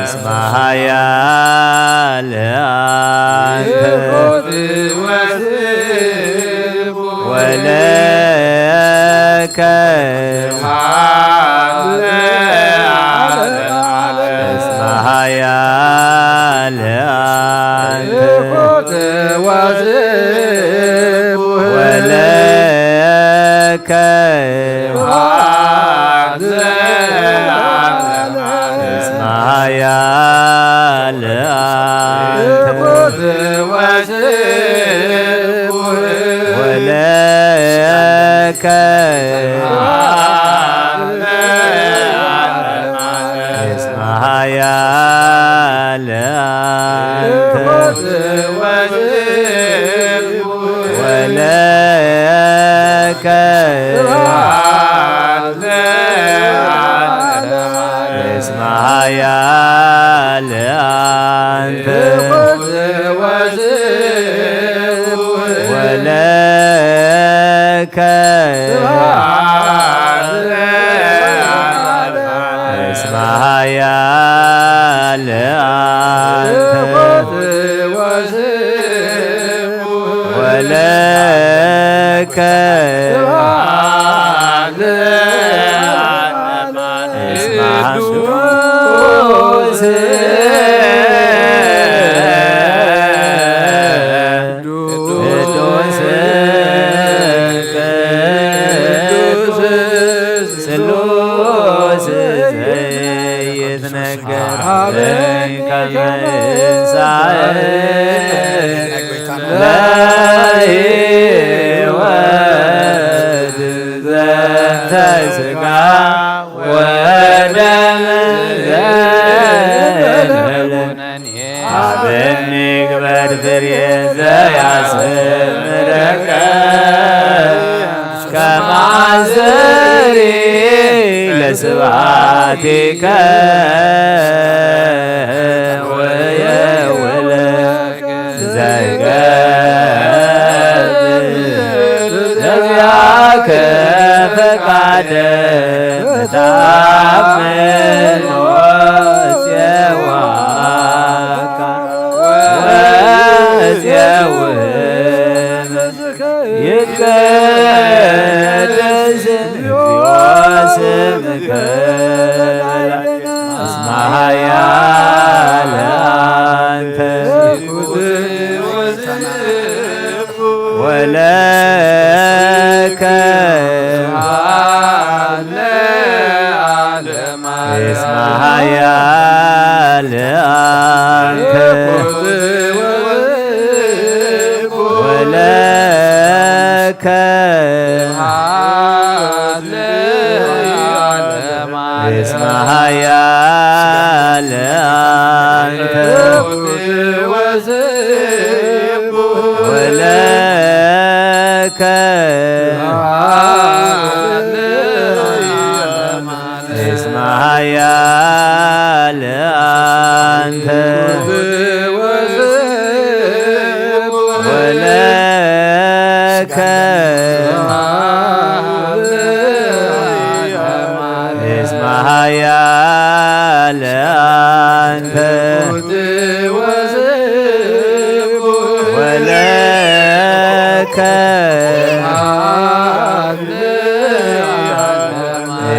اسمها يا ولك اسمها يا ولك اسمها يا ولك اسمها يا ولك اسمها يا ولك اسمها يا ولك اسمها سلوس يتنكر عليك الإنسان لا يود ذات سقى ودم عبني قبر فريد ياسمرك كما زري لسبعتك ويولك زيقات نبياك فقعد متعمل وسيواك وسيوم يتقدس بواسمك اسمها يا لأنت ولك اسمها يا لأنت ولك اسمها يا لأنت ولك اسمها يا لأنت ولك اسمها يا لأنت ولك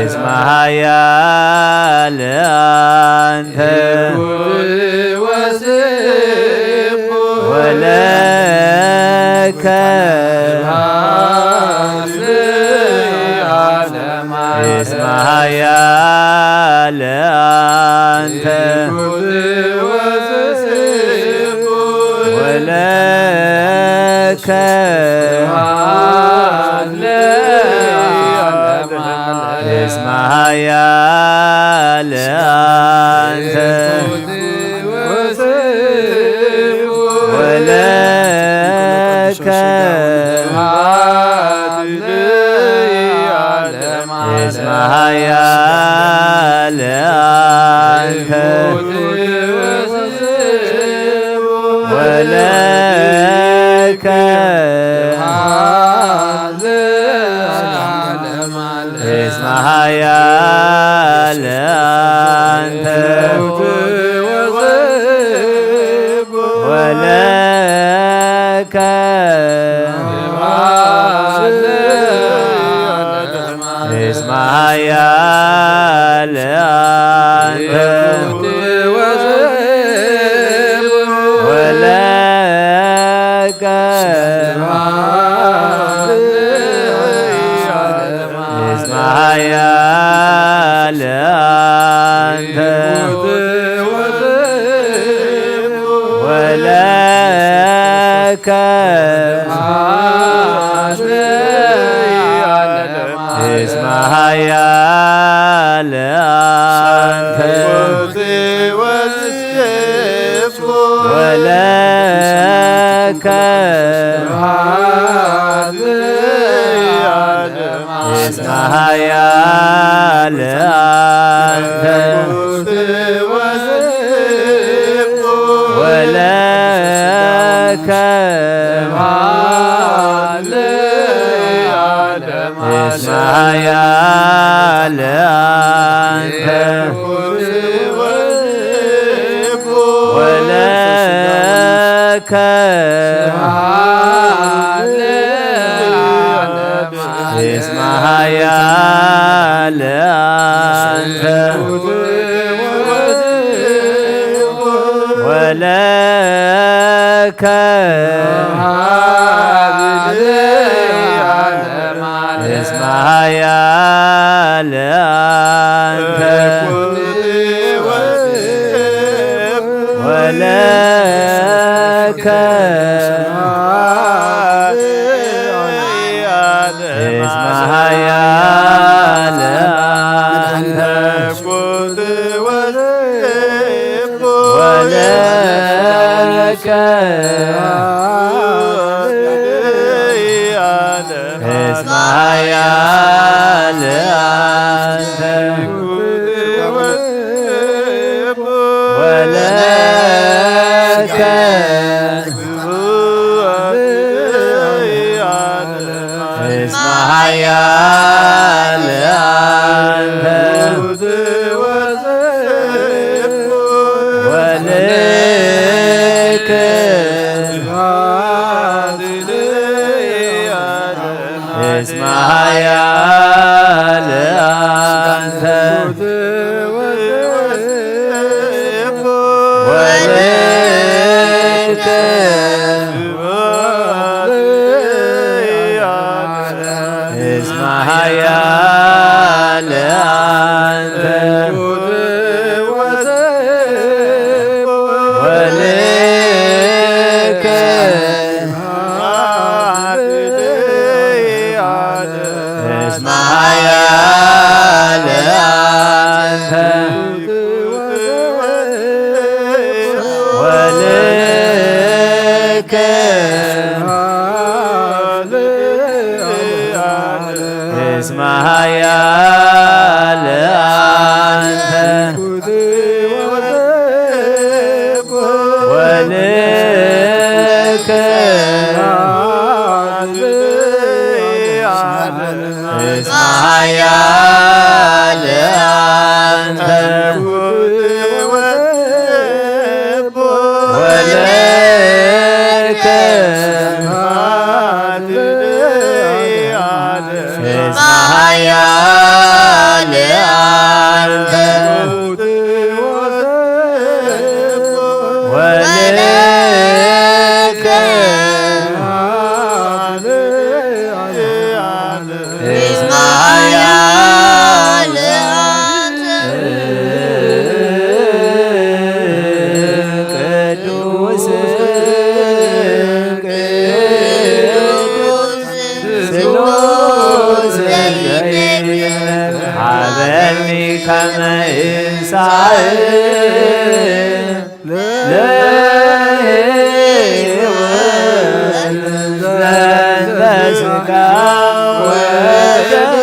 اسمها يا لأنت ولك اسمها يا لأنت ولك اسمها يا لأنت ولك اسمها يا لأنت ولك ኃያል አንተ ወለከ እስመ ኃያል አንተ ወለከ እስመ ኃያል አንተ ወለከ እስመ ኃያል አንተ ወለከ እስመ ኃያል አንተ ወለከ እስመ ኃያል አንተ ወለከ እስመ ኃያል አንተ ወለከ እስመ ኃያል አንተ ወለከ እስመ ኃያል አንተ ወለከ እስመ ኃያል አንተ ወለከ እስመ ኃያል አንተ ወለከ እስመ ኃያል አንተ ወለከ እስመ ኃያል አንተ ወለከ እስመ ኃያል አንተ ወለከ እስመ ኃያል አንተ ወለከ እስመ ኃያል አንተ ወለከ እስመ ኃያል አንተ ወለከ እስመ ኃያል አንተ ቅዱስ ስሉስ ሀበኒ ከመ እንሣእ ለሕይወት ዘንተ ሥጋ ወደም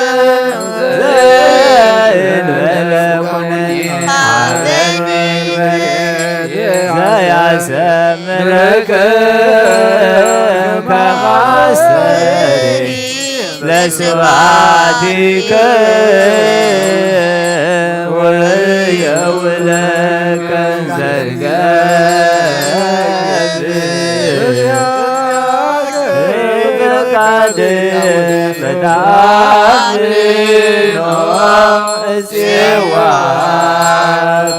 ዘእንበለ ኩነኔ ሀበኒ ዘያሰምረከ ከማስተሪ ለስብሐቲከ ወየውለከ ፈቃድ ፈጣሪኖ እፄዋ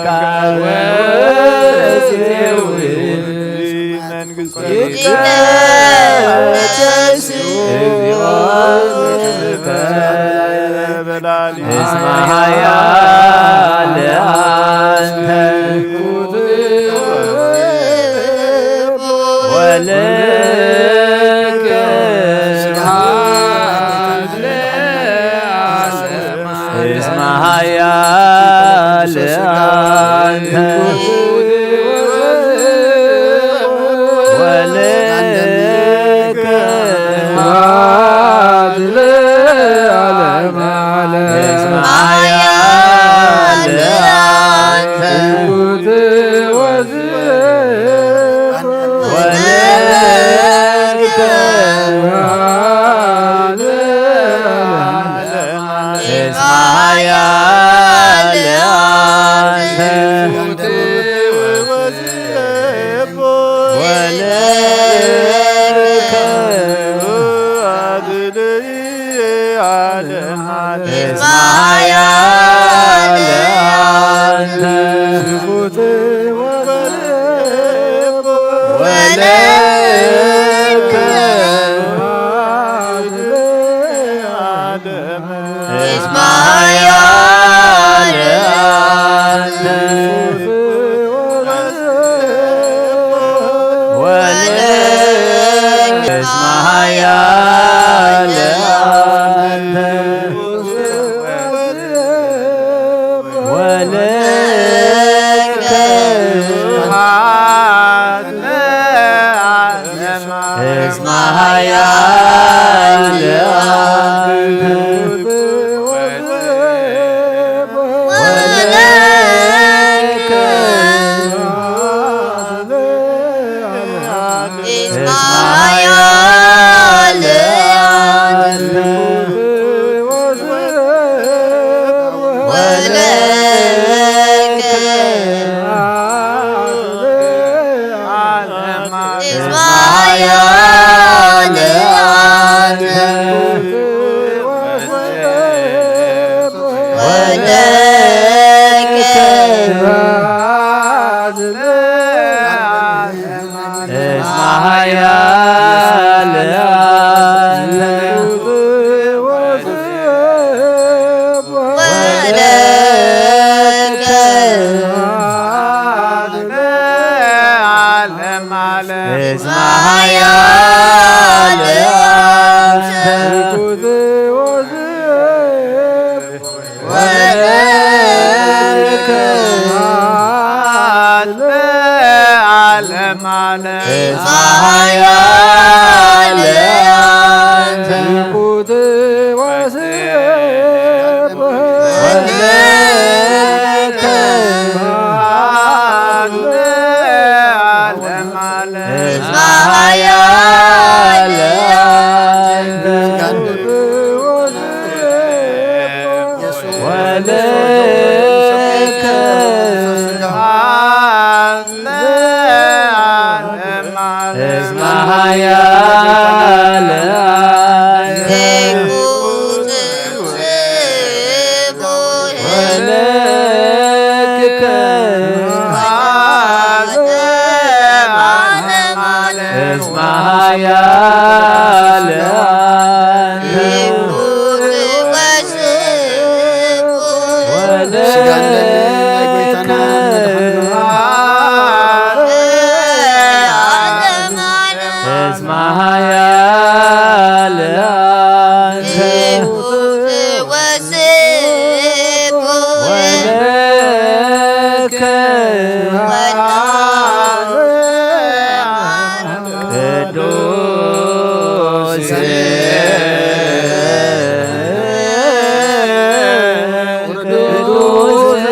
ቃወ እፄውን ይቀደስ እግዚኦ ስምከ እስመ ኃያል አንተ ወልከ እስመ ኃያል አንተ ወልከ እስመ ኃያል አንተ ወልከ እስመ ኃያል አንተ ወልከ እስመ ኃያል አንተ ወልከ እስመ ኃያል አንተ ወልከ እስመ ኃያል አንተ ወልከ እስመ ኃያል አንተ ወልከ እስመ ኃያል አንተ ወልከ እስመ ኃያል አንተ ወልከ እስመ ኃያል አንተ ወልከ እስመ ኃያል አንተ ወልከ እስመ ኃያል አንተ ወልከ እስመ ኃያል አንተ ወልከ እስመ ኃያል አንተ ወልከ እስመ ኃያል አንተ ወልከ እስመ ኃያል አንተ ወልከ ቅዱስ ቅዱስ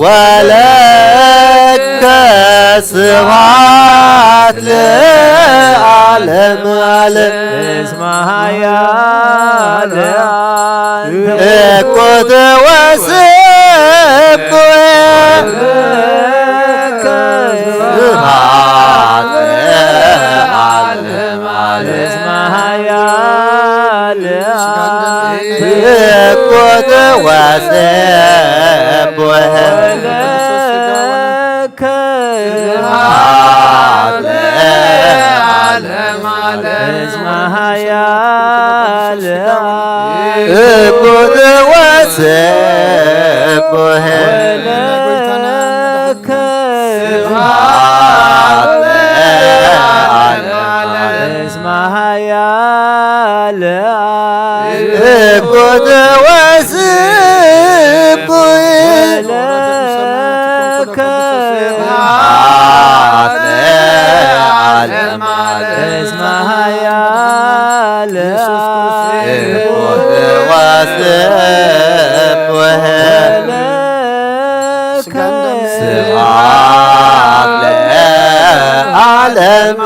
ولك سبحات لعالم عالم اسمها يا እኮት ወስብ ስብሐት ለዓለም እኮት ወስብ እኩት ወስብህ ስብሐት ለዓለም እኩት ወስብህ ስብሐት ለዓለም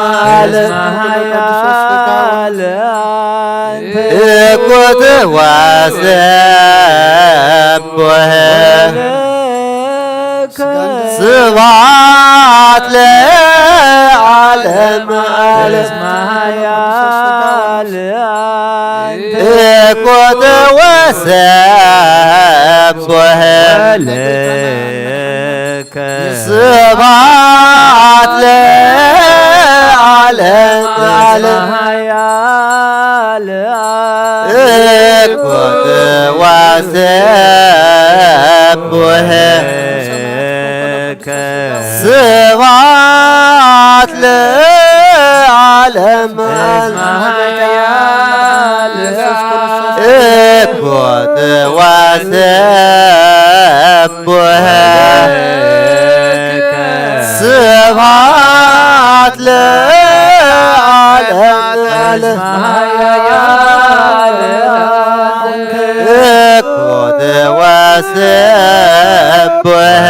እኩት ወስብህ ስብሐት ለዓለም እኩት ወስብህ ስብሐት ለዓለም እኩት ወስብህ ስብሐት ለዓለም እኩት ወስብህ ስብሐት ለዓለም እኩት ወስብህ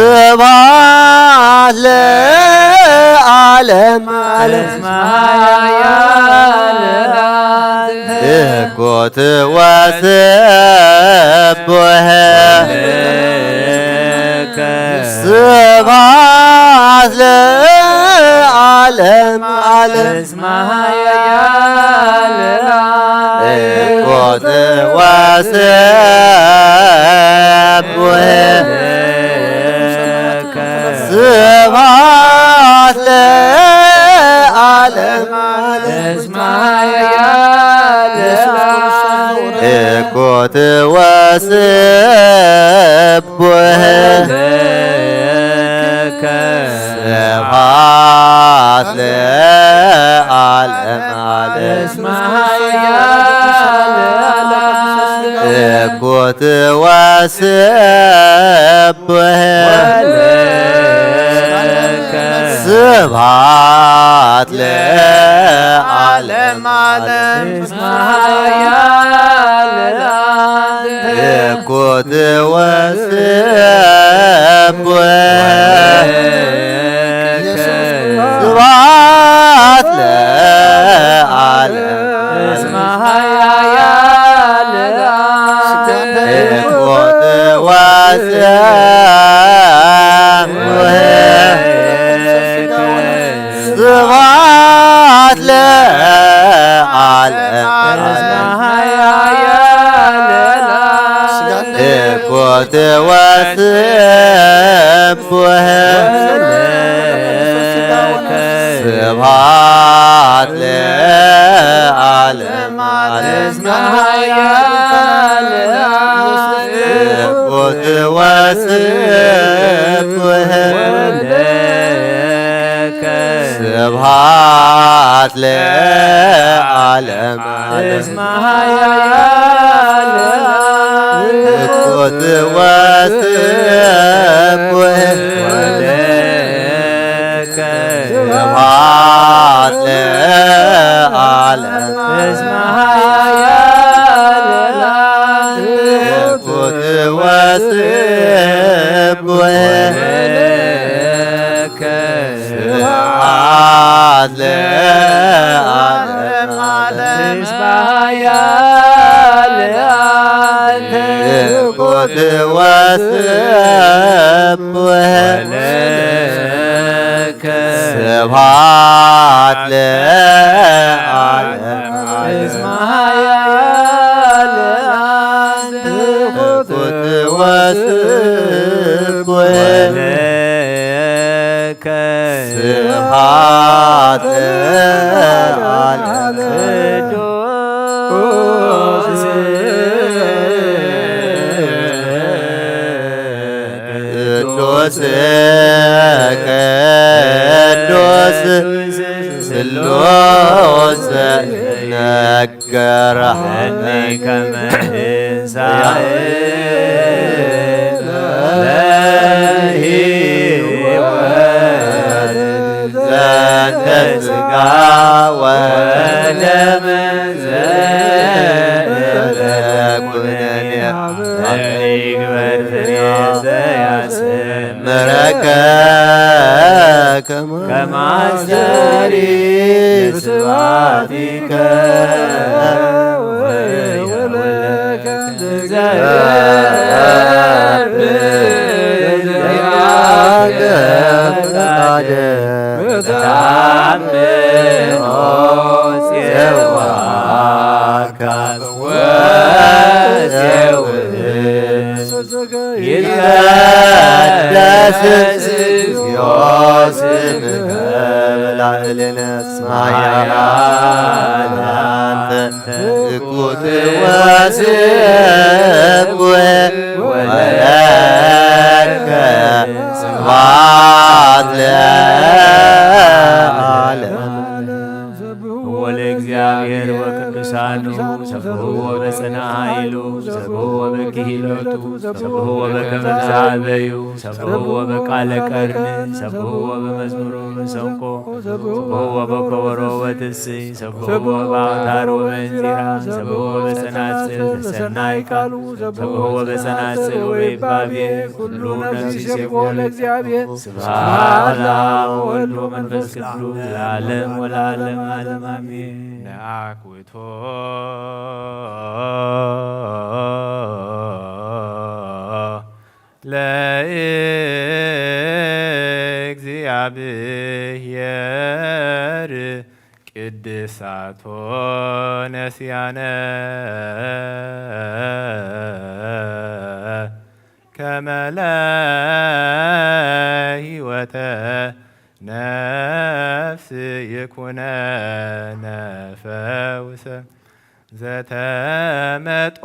ስብሐት ለዓለም እኩት ወስብህ ስብሐት ለዓለም እኩት ወስብህ ስብሐት ለዓለም እኩት ወስብህ ስብሐት ለዓለም እኩት ወስብህ ስብሐት ለዓለም እኩት ወስብህ ስብሐት ለዓለም እኩት ወስብህ ስብሐት ለዓለም እኩት ወስብህ ስብሐት ለዓለም እኩት ወስብህ ስብሐት ለዓለም እኩት ወስብህ ስብሐት ለዓለም እኩት ወስብህ ስብሐት ለዓለም እኩት ወስብህ ስብሐት ለዓለም اسمها لأنت قد وسب ولك سبحات لعالم اسمها لأنت قد وسب ولك سبحات لعالم ቅዱስ ስሉስ ነገረኒ ከመ ትንሣኤ ለሕይወት ዘንተ ሥጋ ወደም ዘኩነኔ ይግበር ፍሬ ዘያስምረከ ከማስተሪ ስብሐቲከ ወወለከ ዘያርብ ዘያገ ታምኖ ጽዋካ ይትቀደስ ስምከ በላዕሌነ እስማያላንተ እኩት ወስብ ወለከ ስብሐት ለዓለም ወለእግዚአብሔር ወቅዱሳኑ ሰብሕዎ በጽንዓ ኃይሉ ሰብሕዎ በክሂሎቱ ሰብሕዎ በከመ ዘኀበዩ ሰብሕዎ በቃለ ቀርን ሰብሕዎ በመዝሙሩ መሰንቆ ሰብሕዎ በከበሮ ወትስብእት ሰብሕዎ በአውታር ወበእንዚራ ሰብሕዎ በጸናጽል በሰናይ ቃሉ ሰብሕዎ በጸናጽል ወበይባቤ ኩሉ ነፍስ ይሴብሖ ለእግዚአብሔር ስብሐት ለአብ ወወልድ ወመንፈስ ቅዱስ ለዓለም ወለዓለመ ዓለም አሜን። ነአኩቶ ለእግዚአብሔር ቅድሳቶ ነስያነ ከመ ለሕይወተ ነፍስ ይኩነነ ፈውሰ ዘተመጦ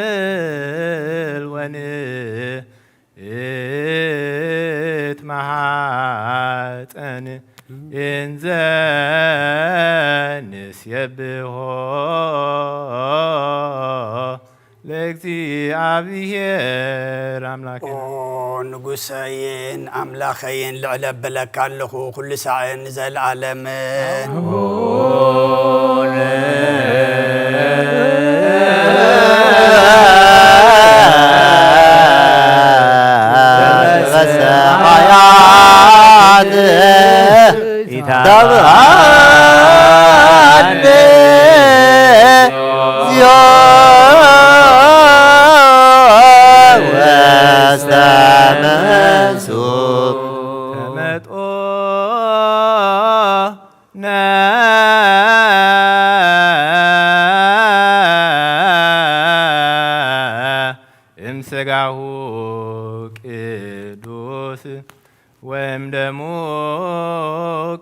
ንስእል ወንእት መሐፀን እንዘ ንሴብሖ ለእግዚአብሔር አምላክነ ንጉሰይን አምላኸይን ልዕለ በለካ ኣለኹ ኩሉ ሳዕን ዘለዓለምን በሰማያት ተብአነ ወስተ መንሱብ ተመጦ እምሥጋሁ ቅዱስ ወእምደሙ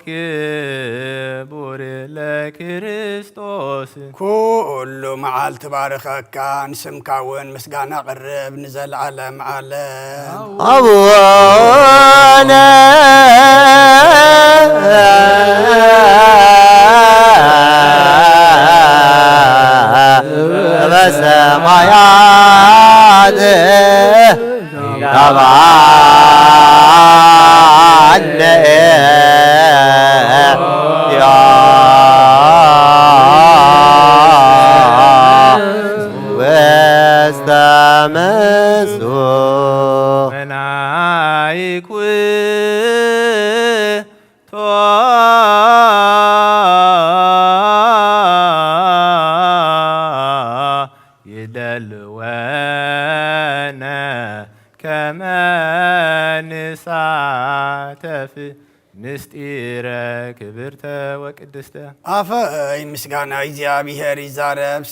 ክቡር ለክርስቶስ ኩሉ መዓልቲ ባርከካ ንስምካ እውን ምስጋና ቅርብ ንዘለዓለም ዓለም አቡነ በሰማያት ተብአነ ቅድስተ አፈይ ምስጋና እግዚአብሔር ይዛረብ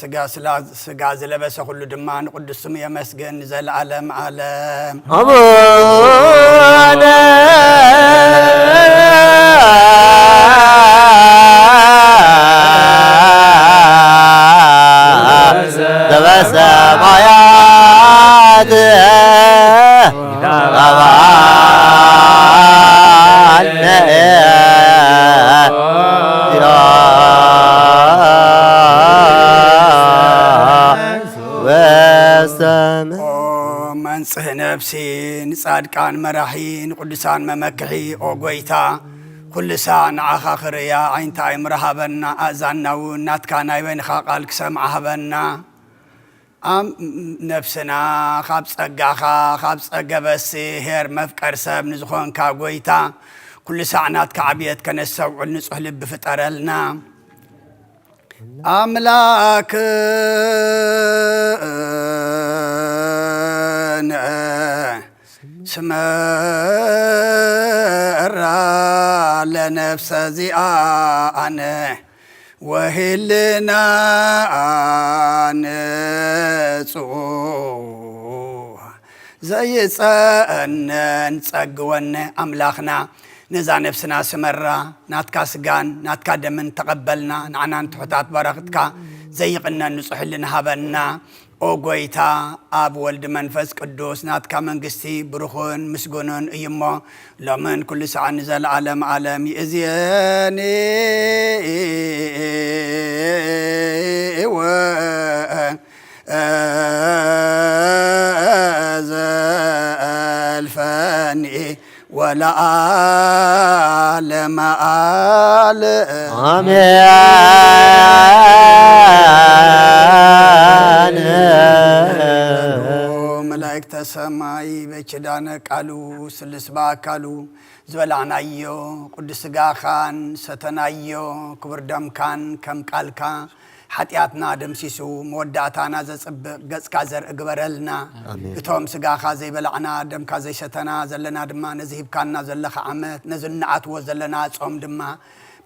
ስጋ ዝለበሰ ሁሉ ድማ ንቅዱስ ስሙ የመስገን ዘለዓለም ዓለም አቡነ ዘበሰማያት መንጽህ ነፍሲ ንጻድቃን መራሒ ንቅዱሳን መመክሒ ኦ ጎይታ ኩሉ ሰዓት ንዓኻ ክርያ ዓይንታ ኣእምሮ ሃበና ኣእዛና እውን ናትካ ናይ በይንኻ ቃል ክሰምዓ ሃበና ኣብ ነፍስና ካብ ፀጋኻ ካብ ፀገበሲ ሄር መፍቀር ሰብ ንዝኾንካ ጎይታ ኩሉ ሰዓት ናትካ ዓብየት ከነሰብዑል ንጹሕ ልቢ ፍጠረልና ኣምላክ ስመራ ለነፍሰ ዚኣነ ወህልና ንጹሕ ዘይፀአነን ፀግወነ ኣምላኽና ነዛ ነፍስና ስመራ ናትካ ስጋን ናትካ ደምን ተቐበልና ንዓናን ትሑታት በረኽትካ ዘይቕነን ንጹሕ ህልና ሃበና ኦ ጎይታ ኣብ ወልዲ መንፈስ ቅዱስ ናትካ መንግስቲ ብሩኽን ምስጉንን እዩ እሞ ሎምን ኩሉ ሰዓት ንዘለዓለም ዓለም ይእዝየኒ ወዘልፈኒ ወለዓለመ ዓለም አሜን መላእክተ ሰማይ በኪዳነ ቃሉ ስልስ በአካሉ ዝበላዕናዮ ቅዱስ ስጋኻን ሰተናዮ ክቡር ደምካን ከም ቃልካ ሓጢአትና ደምሲሱ መወዳእታና ዘጽብቕ ገጽካ ዘርኢ ግበረልና እቶም ስጋኻ ዘይበላዕና ደምካ ዘይሰተና ዘለና ድማ ነዚ ሂብካና ዘለኻ ዓመት ነዚ ንዓትዎ ዘለና ጾም ድማ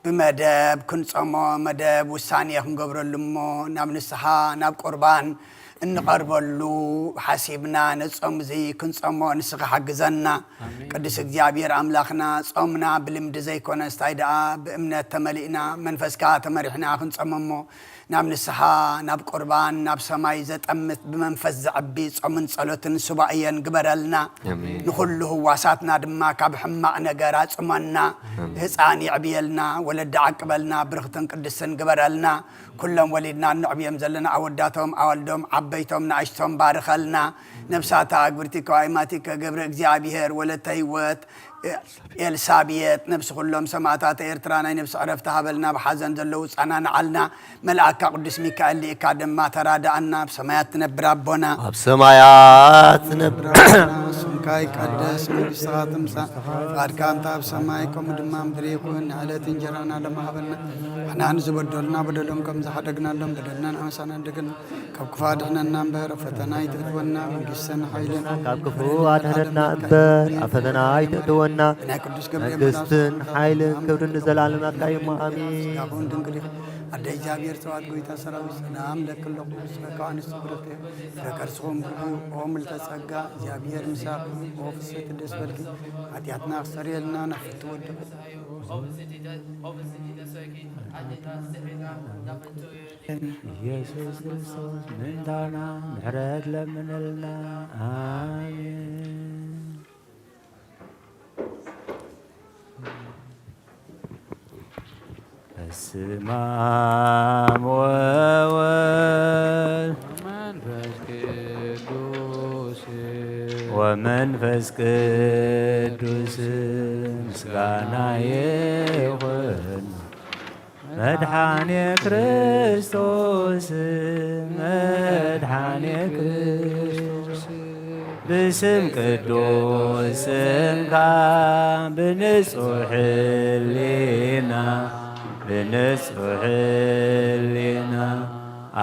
ብመደብ ክንጾሞ መደብ ውሳኔ ክንገብረሉ እሞ ናብ ንስሓ ናብ ቁርባን እንቐርበሉ ሓሲብና ነጾም እዚ ክንጾሞ ንስኻ ሓግዘና ቅዱስ እግዚአብሔር ኣምላኽና ጾምና ብልምዲ ዘይኮነ ስታይ ደኣ ብእምነት ተመሊእና መንፈስካ ተመሪሕና ክንጾሞ እሞ ናብ ንስሓ ናብ ቁርባን ናብ ሰማይ ዘጠምት ብመንፈስ ዘዕቢ ጾምን ጸሎትን ሱባኤን ግበረልና ንኹሉ ህዋሳትና ድማ ካብ ሕማቕ ነገር ኣጽመና ህፃን ይዕብየልና ወለዲ ዓቅበልና ብርኽትን ቅድስን ግበረልና ኩሎም ወሊድና ንዕብዮም ዘለና ኣወዳቶም ኣወልዶም ዓበይቶም ንኣሽቶም ባርኸልና ነብሳታ ኣግብርቲ ከዋይማቲ ከገብረ እግዚአብሔር ወለተ ህይወት ኤልሳቤጥ ነብስ ኩሎም ሰማዕታት ኤርትራ ናይ ነብስ ዕረፍቲ ሃበልና ብሓዘን ዘለው ጻናንዓልና መልአካ ቅዱስ ሚካኤል ሊእካ ድማ ተራዳእና ብሰማያት ትነብር ኣቦና ኣብ ሰማያት ትነብር ስምካ ይቀደስ መንግሥትኻ ትምጻእ ፈቃድካ እንተ ኣብ ሰማይ ከምኡ ድማ ምድሪ ይኹን ንዕለት እንጀራና ለማሃበልና ንሕና ንዝበደሉና በደሎም ከም ዝሓደግናሎም በደልና ንኣመሳና እንደገና ካብ ክፉ ኣድሕነና እምበር ኣብ ፈተና ይትእትወና መንግሥትን ሓይልን ካብ ክፉ ኣድሕነና እምበር ኣብ ፈተና ይትእትወና መንግሥትን ሓይልን ክብርን ንዘላለም ናትካ እዩ ኣሜን ስጋኹን ድንግል ኣደ እግዚአብሔር ፀዋት ጎይታ ሰራዊት ሰላም ለክለኹ ስፈካ አንስት ብርክት ፍረከርስኹም ኦ ምልዕተ ጸጋ እግዚአብሔር ምሳኹም ኦ ፍስሕቲ ደስ በልኪ ኃጢአትና ክሰረየልና ናፍቲ ወድቕ ኢየሱስ ክርስቶስ ምንታና ምሕረት ለምንልና አሜን በስመ አብ ወወልድ ወመንፈስ ቅዱስ ምስጋና ይሁን መድኃኔ ክርስቶስ መድኃኔ ክርስቶስ ብስም ቅዱስ ስምካ ብንጹሕ ሕሊና ብንጹሕ ሕሊና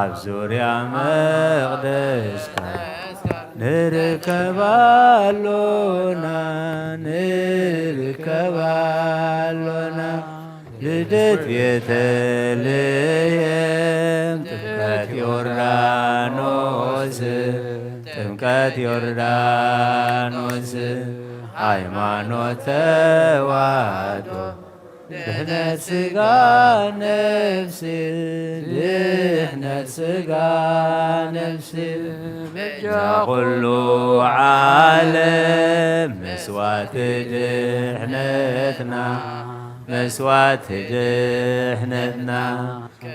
ኣብ ዙርያ መቕደስካ ንርከባሎና ንርከባሎና ስደት ቤተልሔም ጥምቀት ዮርዳኖስ ጥምቀት ዮርዳኖስ ሃይማኖት ተዋሕዶ ድህነት ሥጋ ነፍስ ድህነት ሥጋ ነፍስ ኩሉ ዓለም መስዋዕት ድሕነትና መስዋዕት ድሕነትና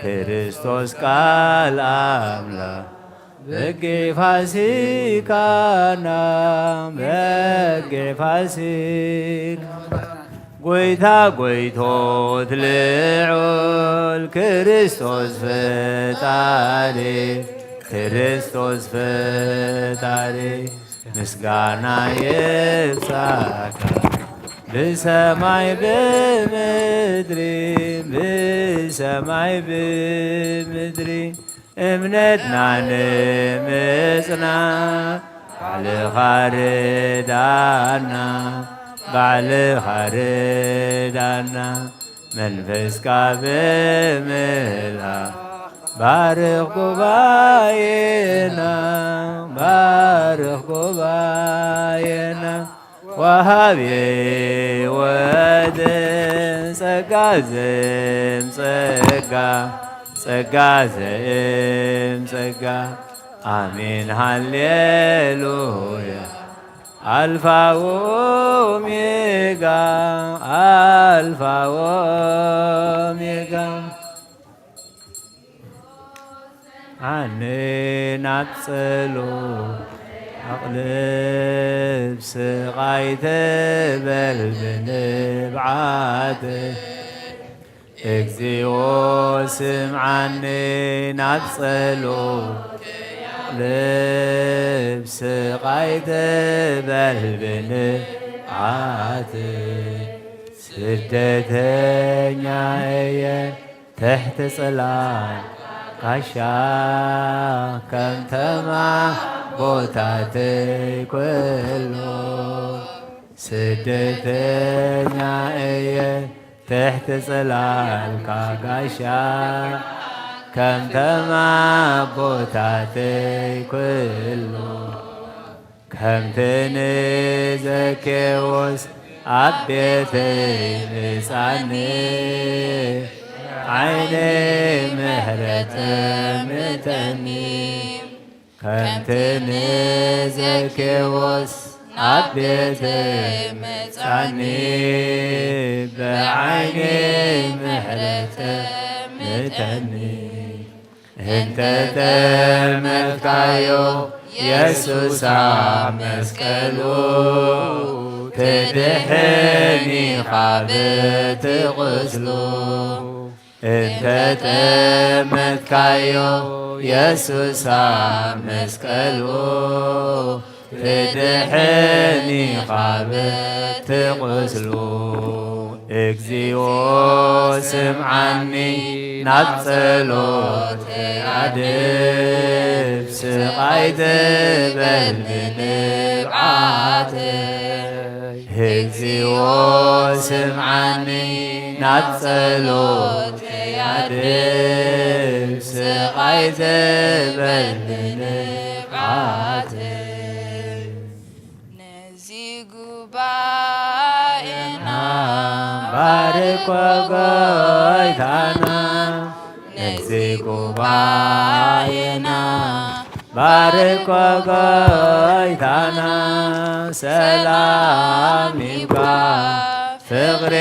ክርስቶስ ቃል አምላክ በጌ ፋሲካና በጌ ፋሲካ ጎይታ ጎይቶት ልዑል ክርስቶስ ፈጣሪ ክርስቶስ ፈጣሪ ምስጋና ይብዛካ ብሰማይ ብምድሪ ብሰማይ ብምድሪ እምነትና ንምጽና ባዕልኻ ርዳና ባዕልኻ ርዳና መንፈስካ ብምልኣኽ ባርኽ ጉባኤና ባርኽ ጉባኤና ወሃብ ሕይወትን ጸጋ ዘእምጸጋ ጸጋ ዘእምጸጋ አሜን ሃሌሉያ አልፋ ወኦሜጋ አልፋ ወኦሜጋ አኔን አጽሎ አቅልብ ስቃይ ትበል ብንብዓት እግዚኦ ስምዓኒ ናብጸሎ ልብ ስቃይ ትበል ብንብዓት ስደተኛ እየ ትሕቲ ጽላል ጋሻ ከምተማ ቦታተይ ኩሉ ስደተኛ እየ ትሕቲ ጽላልካ ጋሻ ከምተማ ቦታተይ ኩሉ ከምቲ ንዘኬዎስ ኣብ ቤተይ ምጻኒ ዓይነ ምሕረት ምተኒ ከምቲ ንዘኬዎስ ኣብ ቤተይ ምጻኒ ብዓይነ ምሕረት ምተኒ እንተ ጠመትካዮ ኢየሱስ ኣብ መስቀሉ ትድሕኒኻ በቲ ቁስሉ እንተ ጠመትካዮ ኢየሱስ ኣብ መስቀሉ ትድሕኒኻ በቲ ቁስሉ እግዚኦ ስምዓኒ ናብ ጸሎተይ ኣድብ ስቃይ ትበል ብንብዓተይ እግዚኦ ስምዓኒ ናብ ጸሎተይ ኣድብ ስቃይ ትበል ብንብዓተይ ነዚ ጉባኤና ባርክ ጎይታና ነዚ ጉባኤና ባርክ ጎይታና ሰላም ይብካ ፍቅሪ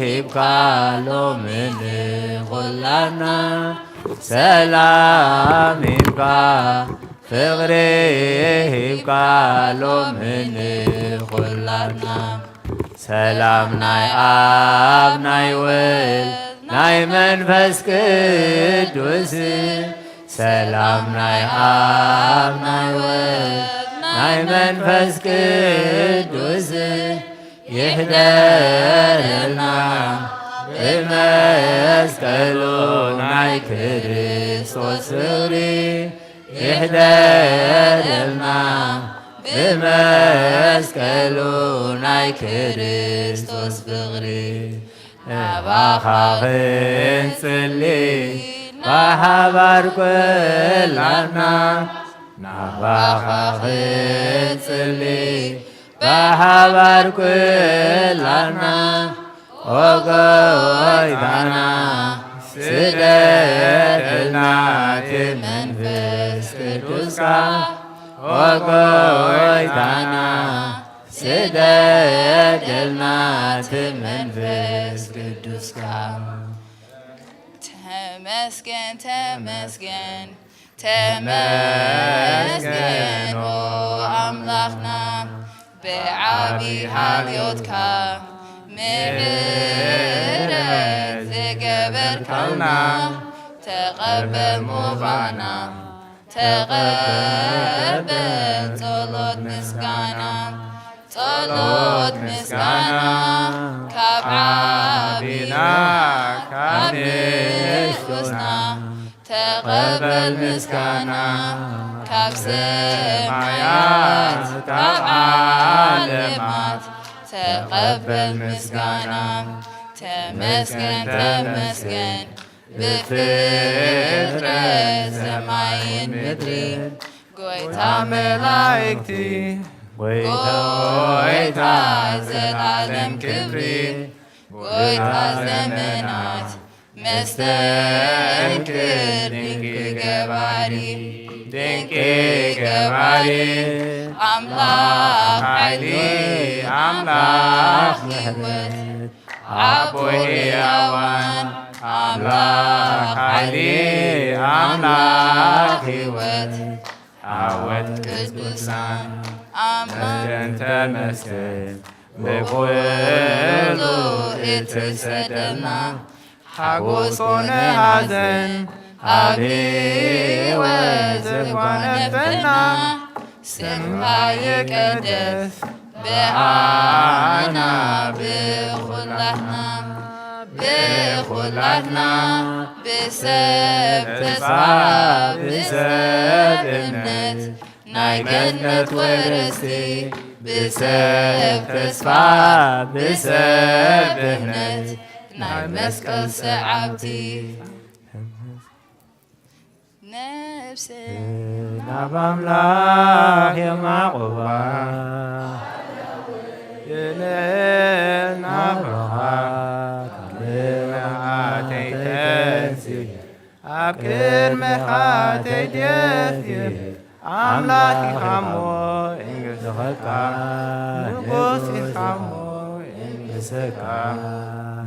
ይብካ ሎምን ኩላና ሰላም ይብካ ፍቅሪ ይብካ ሎምን ኩላና ሰላም ናይ ኣብ ናይ ወልድ ናይ መንፈስ ቅዱስ ሰላም ናይ ኣብ ናይ ወልድ ናይ መንፈስ ቅዱስ ይሕደረልና ብመስቀሉ ናይ ክርስቶስ ፍቅሪ ይሕደረልና ብመስቀሉ ናይ ክርስቶስ ፍቅሪ نباخاخن صلي بحبار كلنا نباخاخن صلي بحبار كلنا وقويدنا سددنا تمنفس قدوسك وقويدنا سددنا تمنفس قدوسك تمسكن تمسكن تمسكن وأملاخنا بعبي حاليوتك مهرة تقبلنا تقبل مبانا تقبل طلوت مسكانا طلوت مسكانا كبعابنا كبنشوسنا تقبل مسكانا كبسمايات كبعالمات تقبل مسكانا تمسكن تمسكن بفطرة سماين مدري قويتا ملايكتي قويتا زلالم كبري قويتا زمنات مستنكر دنكي قباري دنكي قباري أملاك علي أملاك نهوت أبوي أوان أملاك علي أملاك هوت أوت قدوسان أملاك تمسكن بقولو اتسدنا حقوصون هزن أبي وزبانتنا سمها يقدس بعانا بخلتنا بخلتنا بسب تسعى بسب النت ناي جنة ورثي بسب تسعى بسب النت ناي مسكن سعبتي نفسي نباملاك يا معقوبة يلنا برهاك لمحاتي تنسي أبكر محاتي جثي أملاكي خمو إنجزخكا نقوسي خمو إنجزخكا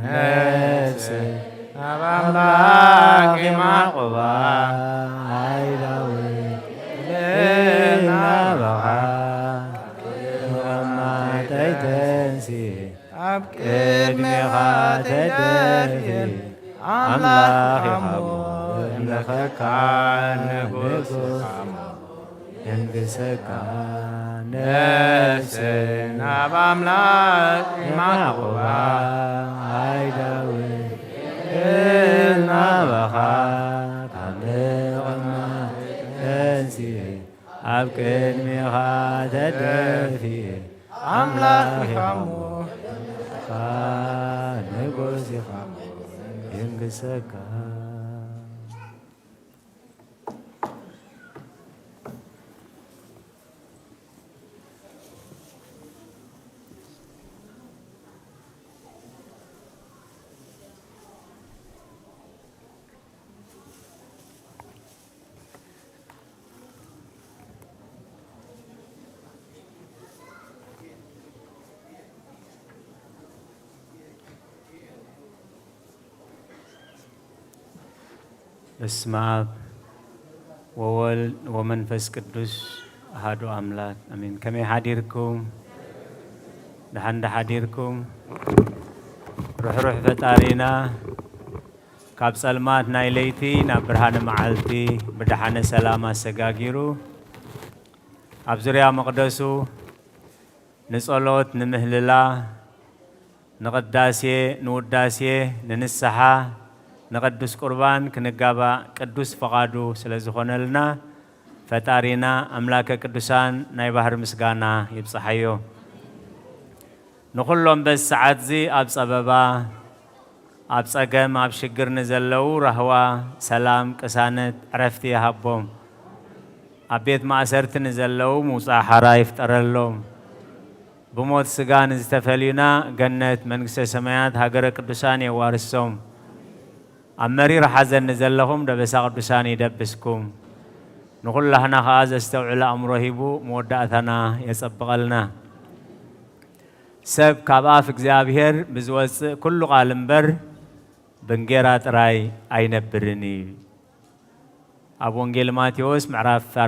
نفسي نباملاك يا معقوبة عيداوي لنا برهاك تنسي أبكر مغات الدري أملاك خمو إنك نقص خمو إنك نفسنا بأملاك معقوبة عيداوي إلنا بخاك عندما تنسي أبكر مغات الدري أملاك خمو نقص خمو إنك በስመ አብ ወወልድ ወመንፈስ ቅዱስ አሐዱ አምላክ አሜን። ከመይ ሓዲርኩም ድሓን ሓዲርኩም ሩሕሩሕ ፈጣሪና ካብ ጸልማት ናይ ለይቲ ናብ ብርሃነ መዓልቲ ብድሓነ ሰላም ኣሰጋጊሩ ኣብ ዙርያ መቕደሱ ንጸሎት ንምህልላ ንቅዳሴ ንውዳሴ ንንስሓ نقدس قربان كنجابا قدوس فقادو سلازخونلنا فتارينا أملاك قدوسان ناي بحر مسغانا يبصحيو نخلهم بس ساعات زي أبس أبابا أبصقم أبشجر نزلوا رهوا سلام كسانت عرفتي هبهم أبيت ما أسرت نزلوا موسى حرايف ترلهم بموت سجان استفلينا جنة منقسة سمايات هجر قدسان يوارسهم أمري رح حزن نزلهم دبس قدسان يدبسكم نقول لهنا خاز استوعل أمره يبو مودعتنا يسبقلنا سب كاباف إخزابير بزوز كل قالنبر بنجرات راي أينبرني أبو إنجيل ماتيوس معرف 4:4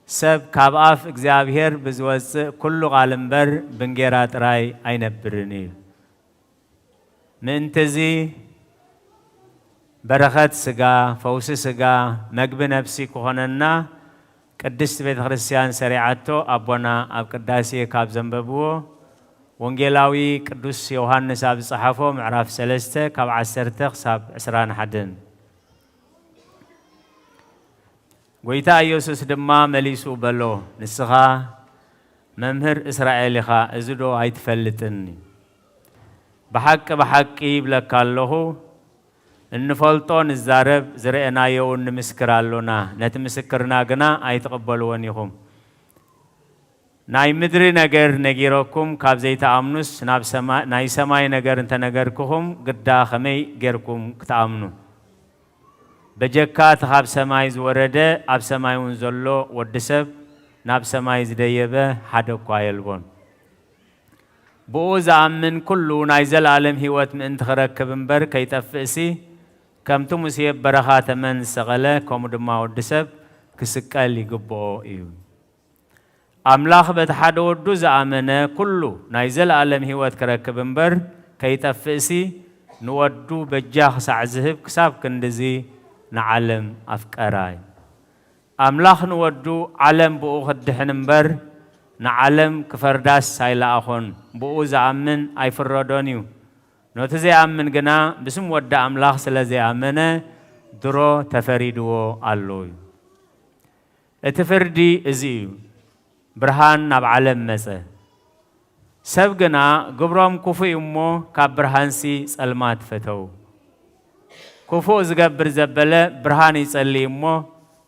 سب كاباف إخزابير بزوز كل قالنبر بنجرات راي أينبرني من تزي بركات سجا فوس سجا مجب نفسي كهننا قدست بيت خريستيان سريعتو أبونا أب قداسي كاب زنببو وانجيلاوي قدوس يوحنس أب صحفو معرف 3 كاب 10 حساب 21 ويتا يوسف دما مليسو بلو نسخا ممهر إسرائيل خا ازدو هيتفلتني بحق يبلك الله النفلطون الزارب زرعنا يون مسكرالونا نتمسكرنا جنا أيتقبلونيهم ناي مدري نجر نجيركم كابزيت أمنوس ناب سما ناي سماي نجر انت نجركم قدا خمي جركم كتأمنو بجكات خاب سمايز ورده أب سماي ونزلو ودسب ناب سمايز ديبه حدو قايلبون بوز عمن كله نايزل عالم هيوت من انتخرك بنبر كي تفقسي كم تمسيب برخات من سغلة كم دما ودسب كسكال يقبو إيو أملاخ بتحد ودو زعمنا كله نايزل عالم هيوت كرك بنبر كي تفقسي نودو بجاخ سعزهب كساب كندزي نعلم أفكاراي أملاخ نودو علم بأخد دحنبر نعلم كفرداس سايلا أخون بوز عمن أي فردونيو نوتزي عمن جنا بسم ودا أملاخ سلازي عمنا درو تفريدو اللوي اتفردي ازيو برهان ناب علم مسا سب جنا قبرام كوفو يمو كاب برهانسي سلمات فتو كوفو زقبر زبالة برهاني يسألي يمو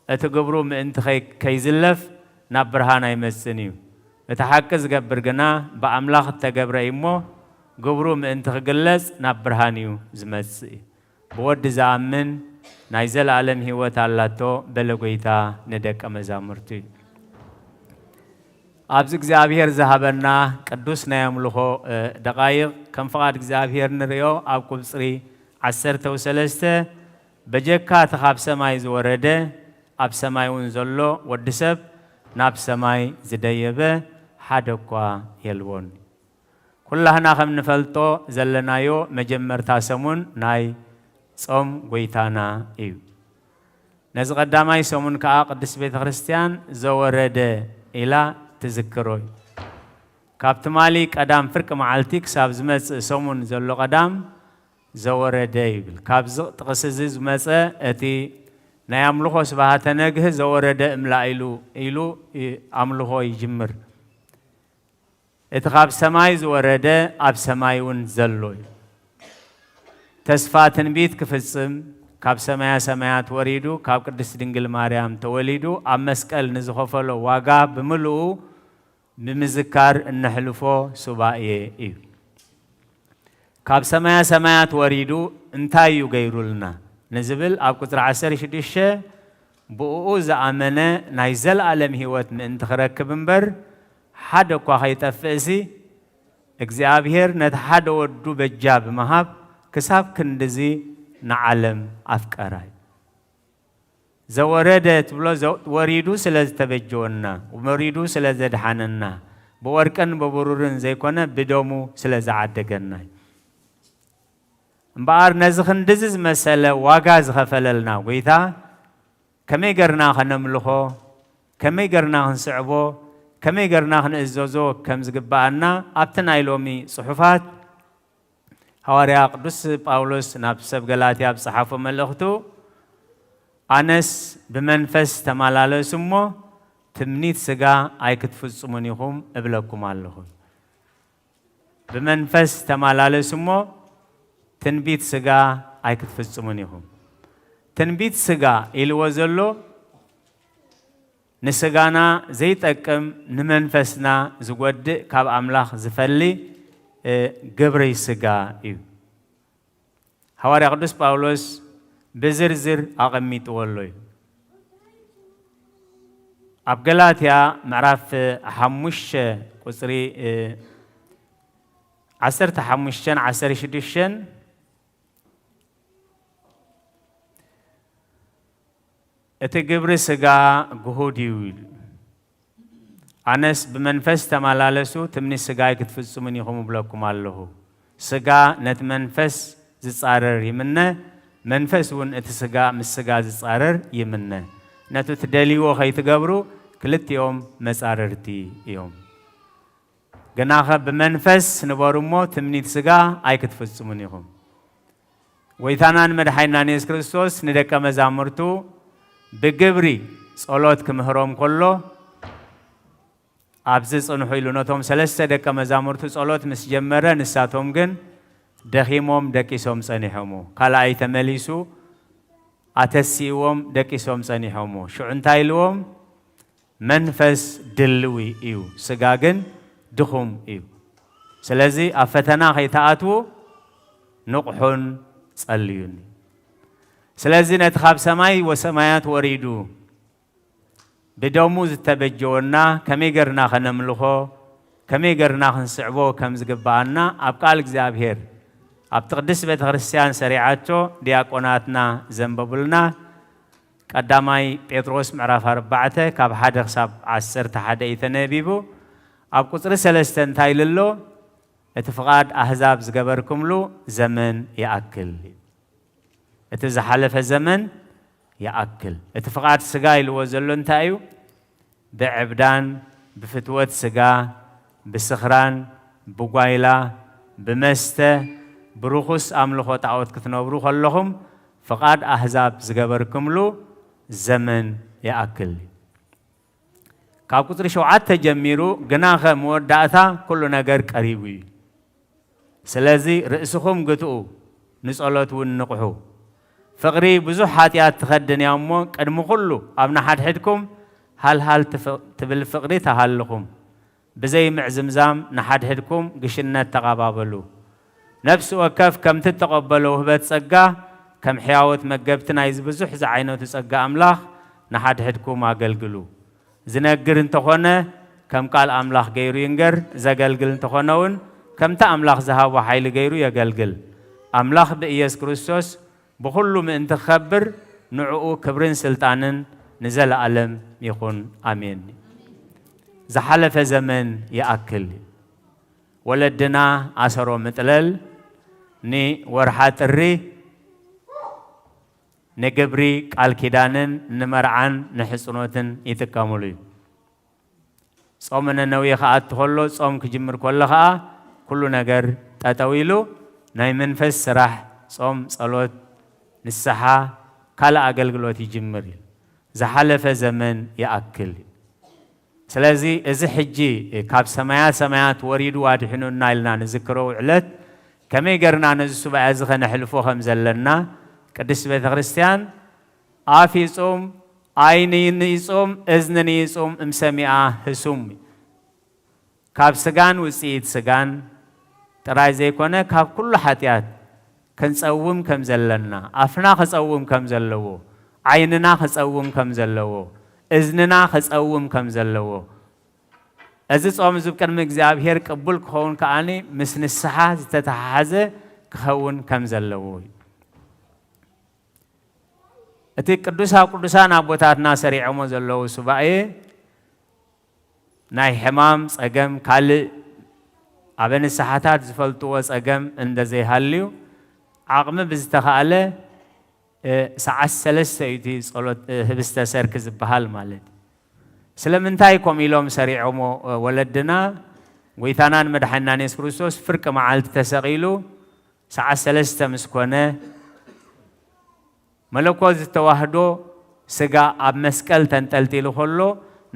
اتقبرو من كيزلف ناب برهان يمسنيو اتحكز قبر جنا بأملاخ تقبر إيمو قبرو من تخجلس نبرهانيو زمسي بود زامن نايزل عالم هو تعالاتو بلغويتا ندك أمزامرتي أبزق زابير ذهبنا قدوسنا يملخو دقائق كم فقط زابير نريو أب كبصري 10 بجكا تخاب سماي زورده أب سماي ونزلو ودسب ناب سماي زديبه حدقوا يلون كلنا خم نفلتو زلنايو مجمر تاسمون ناي صوم غويتانا إيو نز قداماي صومون كا قدس بيت خريستيان زورد إلى تذكروي كابتمالي قدام فرق معالتيك ساب زمس صومون زلو قدام زورد يبل كاب تقسز زمس اتي نياملوخو سبحات نجه زورد املا إلو عملوخو يجمر اتخاب سماي زورده اب سمايون زلوي تسفاتن بيت كفصم كاب سمايات وريدو كاب قدس دنجل مريم توليدو اب مسقل نزخفلو واغا بملو بمذكار النحلفو سبائي ايو كاب سمايات وريدو انتايو غيرولنا نزبل اب قطر 16 بؤو زعمنا نايزل عالم هيوت من انتخرك بنبر حدا كوا خيتفسي اغزابير نت حدا ودو بجاب مهاب كساب كندزي نعلم افكاراي زوردت بلو وريدو سلاز تبجونا ومريدو سلاز دحاننا بوركن ببرورن زي كونه بدومو سلاز عدغنا امبار نزخن دزز مساله واغاز خفللنا ويتا كمي غرنا خنملخو كمي غرنا نسعبو كمي غرنا نزوزو كمز غبانا ابتنا يلومي صحفات حواريا قدوس باولوس نابسب غلاطيا بصحافه ملختو أنس بمنفس تمالالو سمو تمنيت سجا أيكت فصمونيهم قبلكم الله بمنفس تمالالو سمو ትንቢት ስጋ ኣይክትፍጽሙን ኢኹም ትንቢት ስጋ ኢልዎ ዘሎ ንስጋና ዘይጠቅም ንመንፈስና ዝጎድእ ካብ ኣምላኽ ዝፈሊ ግብሪ ስጋ እዩ ሐዋርያ ቅዱስ ጳውሎስ ብዝርዝር ኣቐሚጥዎ ኣሎ እዩ ኣብ ገላትያ ምዕራፍ 5 ቁጽሪ 15-16 እቲ ግብሪ ስጋ ጉሁድ እዩ ኣነስ ብመንፈስ ተመላለሱ ትምኒ ስጋ ክትፍጽሙን ኢኹም ብለኩም ኣለሁ ስጋ ነቲ መንፈስ ዝጻረር ይምነ መንፈስ እውን እቲ ስጋ ምስ ስጋ ዝጻረር ይምነ ነቱ ትደልይዎ ከይትገብሩ ክልቲኦም መጻረርቲ እዮም ገናኸ ብመንፈስ ንበሩ እሞ ትምኒት ስጋ ኣይክትፍጽሙን ኢኹም ወይታናን መድሓይናን ኢየሱስ ክርስቶስ ንደቀ መዛሙርቱ ብግብሪ ጸሎት ክምህሮም ከሎ ኣብዚ ጽንሑ ኢሉ ነቶም 3 ደቀ መዛሙርቱ ጸሎት ምስ ጀመረ ንሳቶም ግን ደኺሞም ደቂሶም ጸኒሖሙ ካልኣይ ተመሊሱ ኣተሲዎም ደቂሶም ጸኒሖሙ ሽዑ እንታይ ኢልዎም መንፈስ ድልዊ እዩ ስጋ ግን ድኹም እዩ ስለዚ ኣብ ፈተና ከይተኣትዉ ንቑሑን ጸልዩኒ ስለዚ ነቲ ካብ ሰማይ ወሰማያት ወሪዱ ብደሙ ዝተበጀወና ከመይ ገርና ኸነምልኾ ከመይ ገርና ክንስዕቦ ከም ዝግባአና ኣብ ቃል እግዚኣብሔር ኣብ ቅድስ ቤተ ክርስቲያን ሰሪዓቶ ዲያቆናትና ዘንበቡልና ቀዳማይ ጴጥሮስ ምዕራፍ 4 ካብ 1 ክሳብ 11 ተነቢቡ ኣብ ቁጽሪ 3 እንታይ ኢልሎ እቲ ፍቓድ ኣሕዛብ ዝገበርኩምሉ ዘመን ይኣክል እቲ ዝሓለፈ ዘመን ይኣክል እቲ ፍቓድ ስጋ ኢልዎ ዘሎ እንታይ እዩ ብዕብዳን ብፍትወት ስጋ ብስኽራን ብጓይላ ብመስተ ብርኹስ ኣምልኾ ጣዖት ክትነብሩ ከለኹም ፍቓድ ኣሕዛብ ዝገበርኩምሉ ዘመን ይኣክል ካብ ቁጽሪ 7 ጀሚሩ ግናኸ መወዳእታ ኩሉ ነገር ቀሪቡ እዩ ስለዚ ርእስኹም ግትኡ ንጸሎት እውን ንቑሑ ፍቕሪ ብዙሕ ሓጢኣት ትኸድን እያ እሞ ቅድሚ ኩሉ ኣብ ናሓድሕድኩም ሃልሃል ትብል ፍቕሪ ተሃልኹም ብዘይ ምዕዝምዛም ናሓድሕድኩም ግሽነት ተቐባበሉ ነፍሲ ወከፍ ከምቲ ተቐበሎ ውህበት ጸጋ ከም ሕያወት መገብቲ ናይ ዝብዙሕ ዝዓይነቱ ጸጋ ኣምላኽ ናሓድሕድኩም ኣገልግሉ ዝነግር እንተኾነ ከም ቃል ኣምላኽ ገይሩ ይንገር ዘገልግል እንተኾነ እውን ከምቲ ኣምላኽ ዝሃቦ ሓይሊ ገይሩ የገልግል ኣምላኽ ብኢየሱስ ክርስቶስ ብኩሉ ምእንቲ ክኸብር ንዕኡ ክብርን ስልጣንን ንዘለኣለም ይኹን ኣሜን ዝሓለፈ ዘመን ይኣክል ወለድና ኣሰሮ ምጥለል ንወርሓ ጥሪ ንግብሪ ቃል ኪዳንን ንመርዓን ንሕፅኖትን ይጥቀሙሉ እዩ ጾም ነነዊ ከኣት ከሎ ጾም ክጅምር ከሎ ከዓ ኩሉ ነገር ጠጠው ኢሉ ናይ መንፈስ ስራሕ ጾም ጸሎት ንስሓ ካልእ ኣገልግሎት ይጅምር እዩ ዝሓለፈ ዘመን ይኣክል ስለዚ እዚ ሕጂ ካብ ሰማያት ወሪዱ ዋድሕኑና ኢልና ንዝክሮ ዕለት ከመይ ገርና ነዚ ሱባኤ እዚ ኸነሕልፎ ከም ዘለና ቅድስ ቤተ ክርስቲያን ኣፍ ይጾም ዓይኒ ይጾም እዝኒ ይጾም እምሰሚዓ ህሱም ካብ ስጋን ውፅኢት ስጋን ጥራይ ዘይኮነ ካብ ኩሉ ሓጢኣት ክንጸውም ከም ዘለና ኣፍና ክጸውም ከም ዘለዎ ዓይንና ክጸውም ከም ዘለዎ እዝንና ክጸውም ከም ዘለዎ እዚ ጾም እዚ ቅድሚ እግዚኣብሔር ቅቡል ክኸውን ከዓኒ ምስ ንስሓ ዝተተሓሓዘ ክኸውን ከም ዘለዎ እቲ ቅዱሳን ኣቦታትና ሰሪዖሞ ዘለዉ ሱባኤ ናይ ሕማም ጸገም ካልእ ኣብ ንስሓታት ዝፈልጥዎ ጸገም እንደዘይሃልዩ ዓቕሚ ብዝተኸኣለ ሰዓት 3 እቲ ጸሎት ህብስተ ሰርክ ዝበሃል ማለት ስለምንታይ ከምኡ ኢሎም ሰሪዖሞ ወለድና ጎይታናን መድሓኒናን ኢየሱስ ክርስቶስ ፍርቂ መዓልቲ ተሰቒሉ ሰዓት 3 ምስ ኮነ መለኮት ዝተዋህዶ ስጋ ኣብ መስቀል ተንጠልጢሉ ከሎ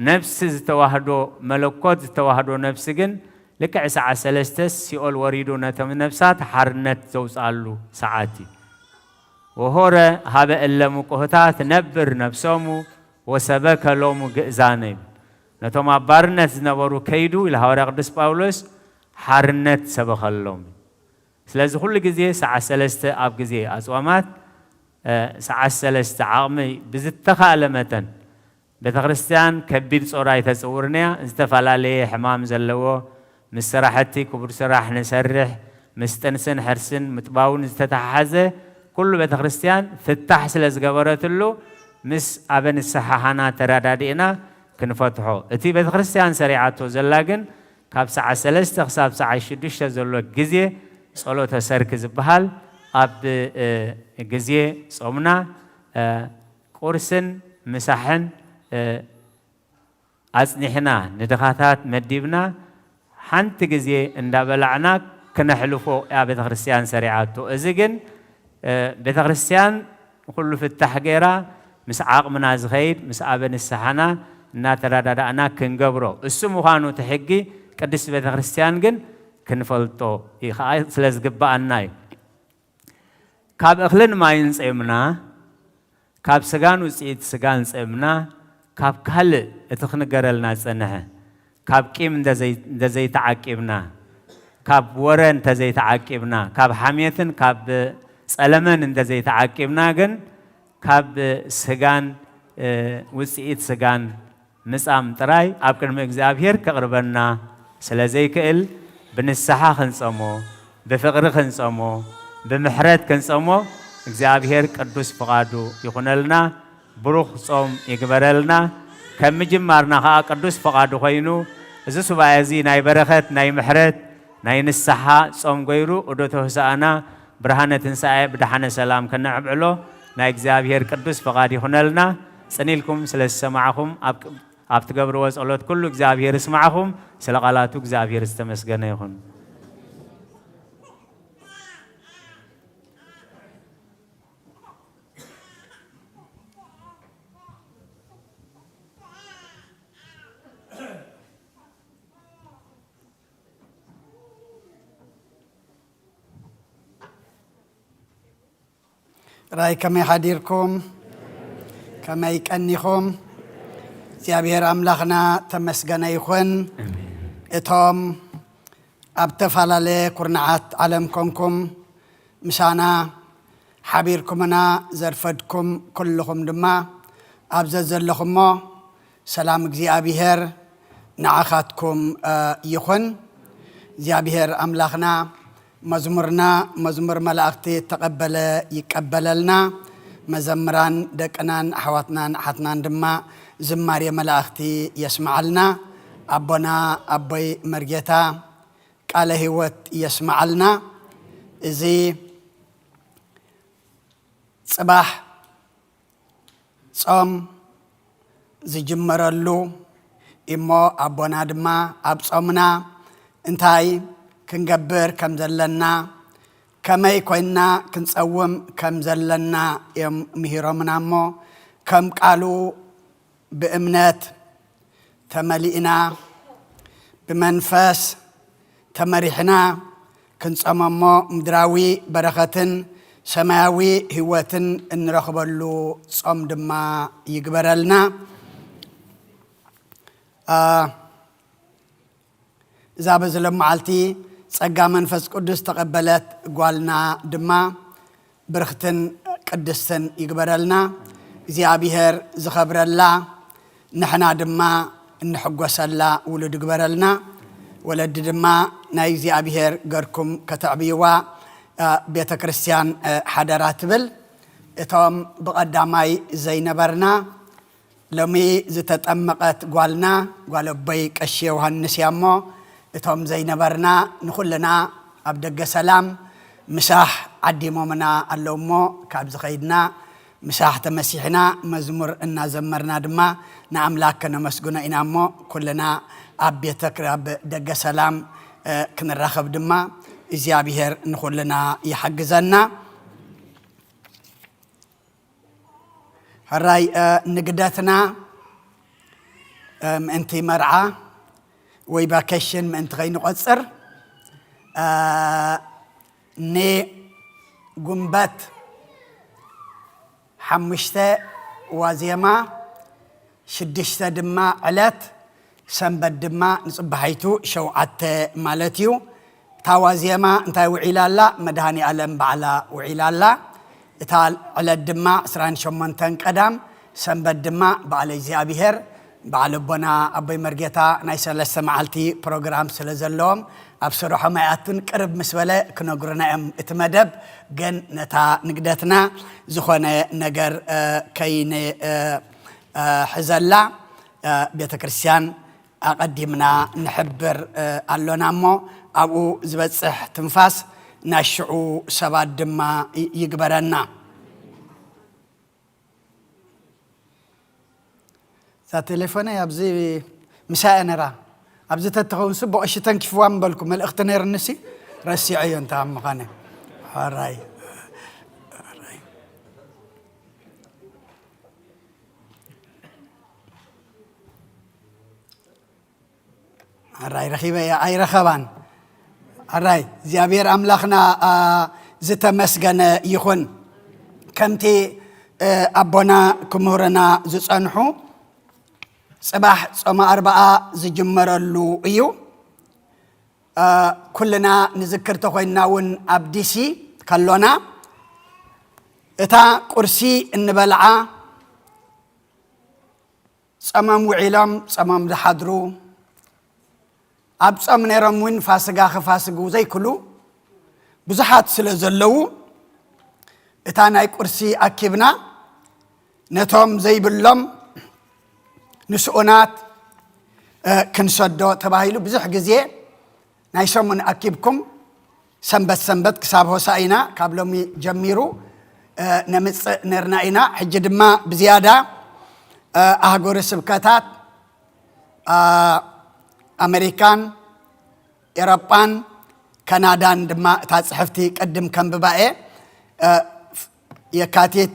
ነፍሲ ዝተዋህዶ መለኮት ዝተዋህዶ ነፍሲ ግን لك ساعة سلستس سيقول وريدو نتم نفسات حرنت زوصالو ساعاتي وهورا هذا إلا مقهتات نبر نفسهم وسبك لهم جزانين نتوما بارنت نبرو كيدو إلى هورا قدس باولوس حرنت سبخ اللهم سلازم كل جزية ساعة سلسة أب جزية أسوامات ساعة سلسة عامي بزتخا لمتن بتخرستان كبير صوراي تصورنا استفعل عليه حمام زلوا مسرحتي كبر سرح نسرح مستنسن حرسن متباون استتحزه كل بتخرستان فتح سلز جبرت له مس أبن الصحاحنا تردادينا كنفتحه اتي بتخرستان سريعته زلاجن كاب ساعة سلسة خساب ساعة شدش زلوا جزية صلوة سركز بحال أب جزية صومنا قرسن مسحن أزنحنا ندخاتات مديبنا حنت جزية اندبلعنا كنحلفو يا بيت خريستيان سريعاتو إزجن بيت خريستيان كله في التحقيرة مس عاقمنا زغيد مس أبن السحنا ناتردادنا كنجبرو السمو خانو تحقي قدس بيت خريستيان جن كنفلتو يخاي سلز جبأناي كاب أخلن ما ينسمنا كاب سجان وسيد سجان سمنا كاب كهل اتخن جرلنا سنها كاب كيم دزي تعاقبنا كاب ورن تزي تعاقبنا كاب حميتن كاب سلمن دزي تعاقبنا جن كاب سجان وسيد سجان مسام تراي أبكر مجزابير كقربنا سلزي كل بنسحة خنصمو بفقر خنصمو بمحرات خنصمو እግዚአብሔር ቅዱስ ፈቃዱ ይሁንልና ብሩኽ ጾም ይግበረልና ከመጀመርና ቅዱስ ፈቃዱ ኮይኑ እዚ ሱባኤ እዚ ናይ በረኸት ናይ ምሕረት ናይ ንስሓ ጾም ገይሩ ወደ ተወሳአና ብርሃነ ትንሣኤ ብድሓነ ሰላም ከነዕብዕሎ ናይ እግዚአብሔር ቅዱስ ፈቃድ ይሁንልና ጽኒልኩም ስለሰማዕኩም ኣብ ትገብርዎ ጸሎት ኩሉ እግዚአብሔር ይስማዕኩም ስለ ቃላቱ እግዚአብሔር ዝተመስገነ ይሁን راي كما يحديركم كما يكنيكم እግዚአብሔር አምላኽና ተመስገነ ይኹን እቶም ኣብ ተፈላለየ ኩርናዓት ዓለም ኮንኩም ምሳና ሓቢርኩምና ዘርፈድኩም ኩልኹም ድማ ኣብዘ ዘለኹሞ ሰላም እግዚአብሔር ንዓኻትኩም ይኹን እግዚአብሔር አምላኽና مزمرنا مزمر ملاكتي تقبل يقبللنا مزمران دقنان حواتنا حتنان دما زماري ملاكتي يسمع لنا أبونا أبوي مرجتا قال هوت يسمع لنا زي صباح صوم زي جمرلو إمو أبونا دما أبصومنا انتاي كنجبر كم زلنا كما يكوننا كنصوم كم زلنا يوم مهرمنا مو كم قالوا بإمنات تملئنا بمنفس تمرحنا كنصوم مو مدراوي بركة سماوي هواتن نرخبلو صوم دما يقبرلنا زابز لمعالتي ጸጋ መንፈስ ቅዱስ ተቀበለት ጓልና ድማ ብርክትን ቅድስትን ይግበረልና እግዚአብሔር ዝኸብረላ ንሕና ድማ እንሕጎሰላ ውሉድ ይግበረልና ወለድ ድማ ናይ እግዚአብሔር ገርኩም ከተዕብይዋ ቤተ ክርስቲያን ሓደራ ትብል እቶም ብቐዳማይ ዘይነበርና ሎሚ ዝተጠመቐት ጓልና ጓለበይ ቀሺ ዮሐንስ ያሞ እቶም ዘይነበርና ንኹልና ኣብ ደገ ሰላም ምሳሕ ዓዲሞምና ኣለውሞ ካብ ዝኸይድና ምሳሕ ተመሲሕና መዝሙር እናዘመርና ድማ ንኣምላክ ከነመስግኖ ኢና እሞ ኩልና ኣብ ቤተ ኣብ ደገ ሰላም ክንራኸብ ድማ እግዚአብሔር ንኹልና ይሓግዘና هراي نقدتنا انتي مرعى ويباكشن من تغين قصر ني قنبات حمشتا وازيما شدشتا دما علات سنبت دما نصبحيتو شوعت مالتيو تاوازيما انتا وعيلالا مدهاني ألم بعلا وعيلالا تال على الدما سران شمانتان قدام سنبت دما بعلى زيابيهر بعلى بنا أبي مرجتا نايسا لسمعالتي بروجرام سلزلهم أبصروا ما يأتون قرب مسولة كنا قرنا اتمدب جن نتا نقدتنا زخنا نجر كين حزلا بيت كريستيان أقدمنا نحبر اللون مو أو زبصح تنفاس نشعو سباد دما يقبرنا ذا تليفوني أبزي مساء نرى أبزي تتخون سبو أشتن كيفوان بالكم الأختنير النسي رسي عيون تام مغاني هاراي هاراي رخيبة يا أي رخبان هاراي زيابير أملاخنا زتا مسجن يخون كمتي أبونا كمهورنا زصنحو صباح صوم 4 زجمرلو ايو كلنا نذكر تخويناون ابديسي كلونا اتا قرسي انبلعا صمام وعلام صمام زحضرو اب صم نيرمون فاسغا خفاسغو زي كلو بزحات سلازلو اتا ناي قرسي اكيبنا نتوم زي بلم نسؤونات كنسدو تباهيلو بزح جزيه نايسمون أكيبكم سنبت كساب هوسائنا قبلهم جميرو نمس نرنائنا حجد ما بزيادة أهجور السبكاتات أمريكان إيرابان كندان دما تصحفتي قدم كم بباء يكاتيت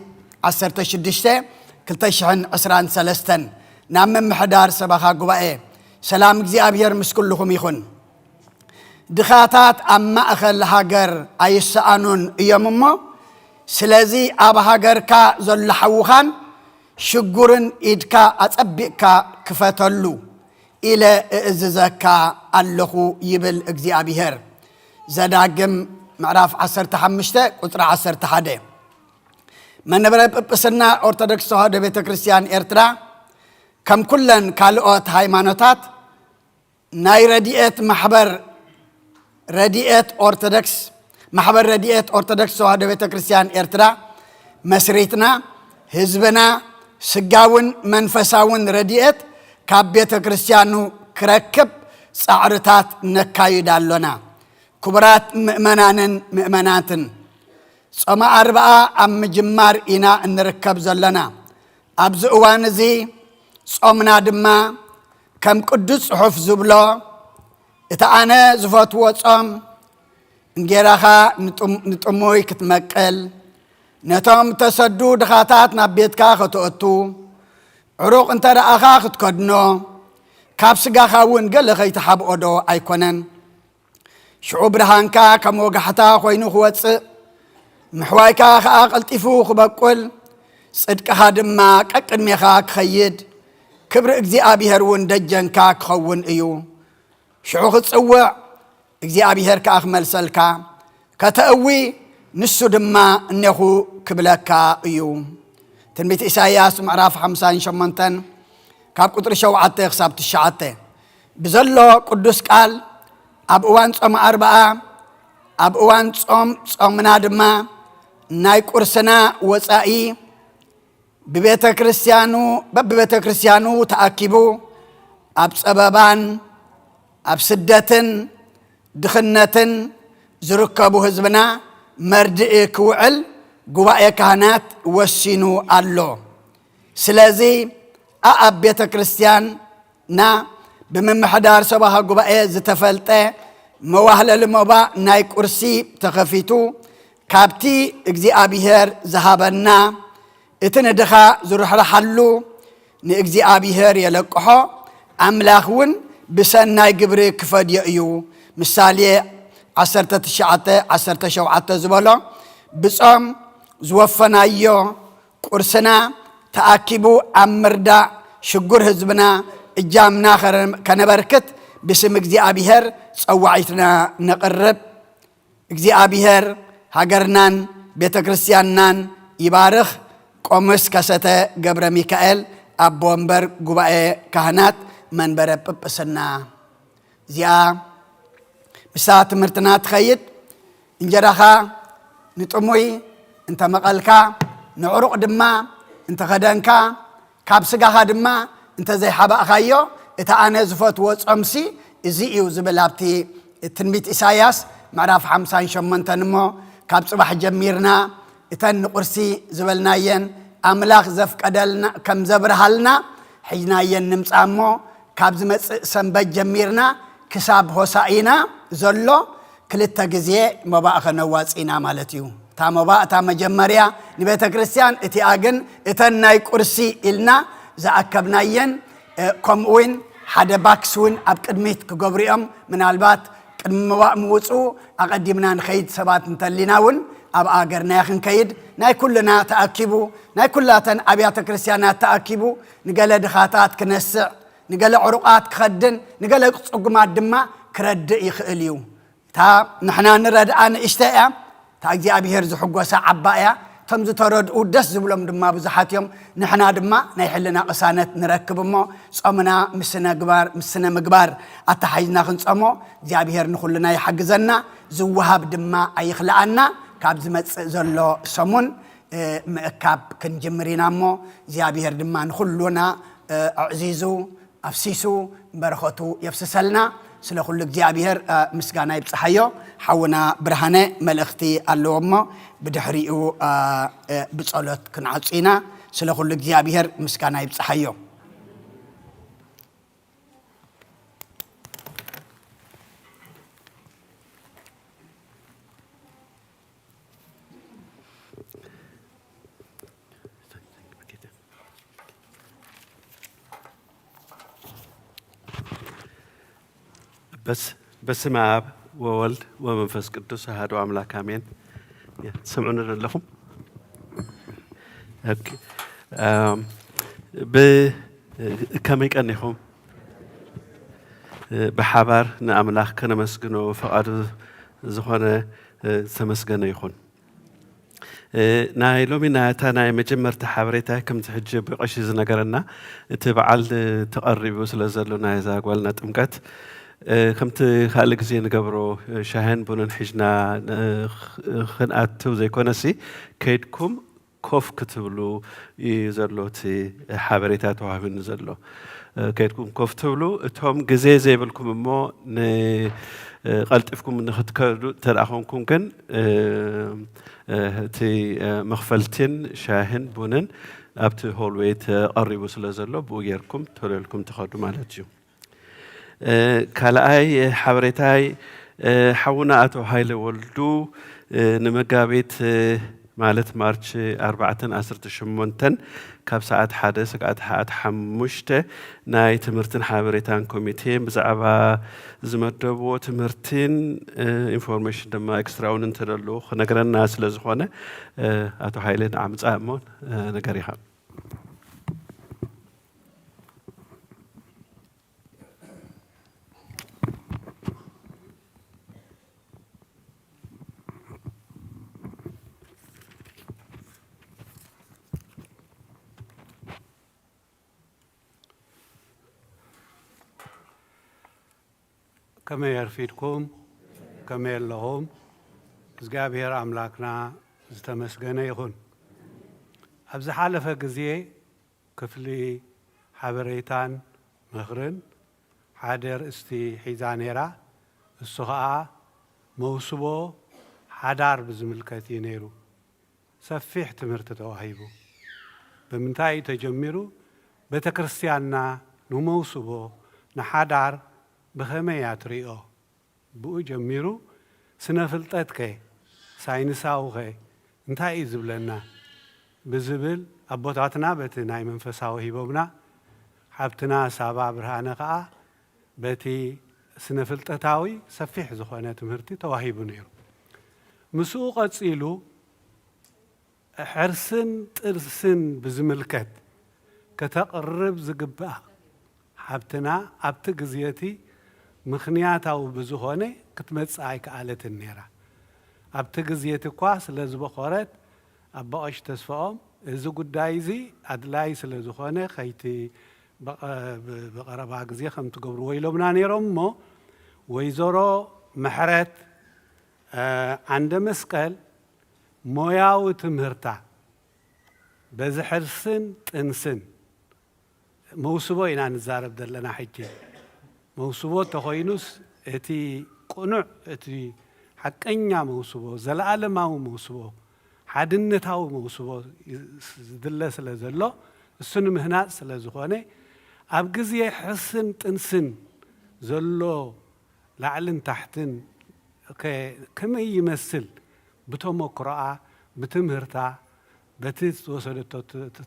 16 كلتشحن 13 نعم محدار سبخا قبائي سلام እግዚአብሔር ምስኩልኩም ይኹን ድኻታት አማ አኸል ሃገር አይሰአኑን እየምሞ ስለዚ አብ ሃገርካ ዘለሐውኻን ሽጉርን ኢድካ አጸቢቅካ ክፈተሉ ኢለ እዝዘካ አለኹ ይብል እግዚአብሔር ዘዳግም ምዕራፍ 15 ቁጥር 11 መንበረ ጵጵስና ኦርቶዶክስ ተዋሕዶ ቤተክርስቲያን ኤርትራ كم كلن كالوت هايمانوتات ناي رديئت محبر رديئت أورتودكس محبر رديئت أورتودكس وهذا بيت كريستيان إرترا مسريتنا حزبنا سجاون منفساون رديئت كاب بيت كريستيانو كركب سعرتات نكايد اللونا كبرات مؤمناتن سما 4 أم جمار إنا نركب زلنا أبز أوانزي صومنا دما كم قدس صحف زبلا إتعانا زفات وصام نجراها نتأموي كتمكل نتام تصدو دخاتات نبيتكا خطوتو عروق انت رأخا خطكدنو كابسقا خاون قل غيت حب أدو أيكونن شعوب رهانكا كموقحتا خوينو خواتس محوايكا خاق التفوخ بقول صدق هادما كاكن ميخاك خيد كبر እግዚአብሔር ወንደጀንካ ክኸውን እዩ ሽዑኽ ጽውዕ እግዚአብሔር ካኽመል ሰልካ ከተእዊ ንሱ ድማ እነኹ ክብለካ እዩ ትንቢት ኢሳይያስ ምዕራፍ 58 ካብ ቁጥሪ 7 ክሳብ 9 ብዘሎ ቅዱስ ቃል ኣብ እዋን ጾም 40 ኣብ እዋን ጾምና ድማ ናይ ቁርስና ወፃኢ ببيت كريستيانو تأكيبو أب سببان أب سدتن دخنتن زركبو هزبنا مردئ كوعل قوائي كهنات وشينو اللو سلازي أب بيت كريستيان نا بمحدار سبها قوائي زتفلتة مواهل الموبا ناي كرسي تخفيتو كابتي እግዚአብሔር ዘሃበና እትነደኻ ዝርሕራሐሉ ንእግዚአብሔር የለቅሖ አምላኽውን بسناي قبري كفد يأيو مثالي 19 زبالة بصام زوفنا يو قرسنا تأكيبو أمردا شجور حزبنا إجامنا كنبركت باسم እግዚአብሔር ጸዋዕትና نقرب እግዚአብሔር ሀገርናን ቤተክርስቲያንናን ይባርክ ቆሞስ ከሰተ ገብረ ሚካኤል አቦ ወንበር ጉባኤ ካህናት መንበረ ጵጵስና ዚያ ምሳ ትምህርትና ትኸይድ እንጀራኻ ንጥሙይ እንተ መቐልካ ንዕሩቕ ድማ እንተ ኸደንካ ካብ ስጋኻ ድማ እንተ ዘይሓባእኻዮ እታ ኣነ ዝፈትዎ ጾምሲ እዚ እዩ ዝብል ኣብቲ ትንቢት ኢሳያስ ምዕራፍ 58 እሞ ካብ ጽባሕ ጀሚርና እተን ንቁርሲ ዝበልናየን ኣምላኽ ዘፍቀደልና ከም ዘብርሃልና ሒዝናየን ንምፃእ እሞ ካብ ዝመፅእ ሰንበት ጀሚርና ክሳብ ሆሳኢና ዘሎ ክልተ ግዜ መባእ ኸነዋፂና ማለት እዩ እታ መባእ እታ መጀመርያ ንቤተ ክርስቲያን እቲኣ ግን እተን ናይ ቁርሲ ኢልና ዝኣከብናየን ከምኡውን ሓደ ባክስውን ኣብ ቅድሚት ክገብሪኦም ምናልባት ቅድሚ መባእ ምውፁ ኣቐዲምና ንኸይድ ሰባት እንተሊናውን ኣብ ኣገርና ክንከይድ ናይ ኩልና ተኣኪቡ ናይ ኩላተን ኣብያተ ክርስቲያናት ተኣኪቡ ንገለ ድኻታት ክነስዕ ንገለ ዕሩቃት ክኸድን ንገለ ፅጉማት ድማ ክረድእ ይኽእል እዩ እታ ንሕና ንረድኣ ንእሽተ እያ እታ እግዚኣብሔር ዝሕጎሳ ዓባእ እያ ቶም ዝተረድኡ ደስ ዝብሎም ድማ ብዙሓት እዮም ንሕና ድማ ናይ ሕልና ቅሳነት ንረክብ እሞ ጾምና ምስነ ምግባር ኣተሓይዝና ክንጾሞ እግዚኣብሔር ንኹልና ይሓግዘና ዝወሃብ ድማ ኣይኽልኣና ካብ ዝመፅእ ዘሎ ሰሙን ምእካብ ክንጅምር ኢና እሞ እግዚኣብሔር ድማ ንኹሉና ኣዕዚዙ ኣፍሲሱ በረኸቱ የፍስሰልና ስለ ኩሉ እግዚኣብሔር ምስጋና ይብፅሓዮ ሓውና ብርሃነ መልእኽቲ ኣለዎ እሞ ብድሕሪኡ ብጸሎት ክንዓፁ ኢና ስለ ኩሉ እግዚኣብሔር ምስጋና ይብፅሓዮ بسم آب وولد ومنفس قدوس هادو أملاك آمين سمعونا لكم بكميك أنهم بحبار نأملاك كنا مسجنو فقاد زخانة سمسجنا يخون نايلو من نايتنا مجمر تحبريته كم تحجب قش زنجرنا تبعال تقرب وصل زلنا نايزا قولنا تمكت كمت خالق زين قبرو شاهن بنن حجنا خنقات وزي كونسي كيدكم كوف كتبلو يزرلو تي حبريتات وهابين زرلو كيدكم كوف تبلو توم جزي زي بالكم مو ن قلتفكم من خدكرو تراخونكم كن تي مخفلتين شاهن بنن أبت هولويت قربوا سلازرلو بويركم توللكم تخدم مالتيو كلاي حبرتاي حونا أتو هاي لولدو نمجابيت مالت مارش 14 كاب ساعات حادث ساعات حمشته ناي تمرتن حبرتان كوميتين بزعبا زمردبو تمرتين information دما اكستراون انترلو خنقرن الناس لزخونه أتو هاي لنا عم تسامون نقريها كما يرفيدكم كما يلهم እግዚአብሔር አምላክና ዝተመስገነ ይኹን ኣብዚ ሓለፈ ግዜ ክፍሊ ሓበሬታን ምኽርን ሓደ ርእስቲ ሒዛ ነይራ እሱ ከዓ መውስቦ ሓዳር ብዝምልከት እዩ ነይሩ ሰፊሕ ትምህርቲ ተዋሂቡ ብምንታይ ተጀሚሩ ቤተ ክርስቲያንና ንመውስቦ ንሓዳር بخمي ياتريو بو جميرو سنفلتت كي ساينساو كي انتاي زبلنا بزبل أبوتاتنا بتناي منفساو هيبوبنا حبتنا سابا برهانا قا بتي سنفلتتاوي سفيح زخانة تمرتي تواهيب نيرو مسوق تصيلو حرسن ترسن بزملكت كتقرب زقبا حبتنا أبتجزيتي مخنيات أو بزخانة كتمتصاي كآلة النيرة أبتجزيتي كواس لزبخارات أبقاش تسفهم إذا قدايزي أدلايس لزخانة خيتي بقربا جزية خم تقبروا ويلو بنانيرهم مو ويزورو محرت عند مسكال موياو تمهرتا بزحرسن تنسن موسبو إنا نزارب دلنا حجي موسبو تخوينوس اتي قنوع اتي حقنيا موسبو زلعلماو موسبو حدنتاو موسبو دله سلازلو السن مهنات سلازخونه اب غزي حسن تنسن زلو لعلن تحتن كما يمثل بتومقرا بتمهرتا بتيت وصلت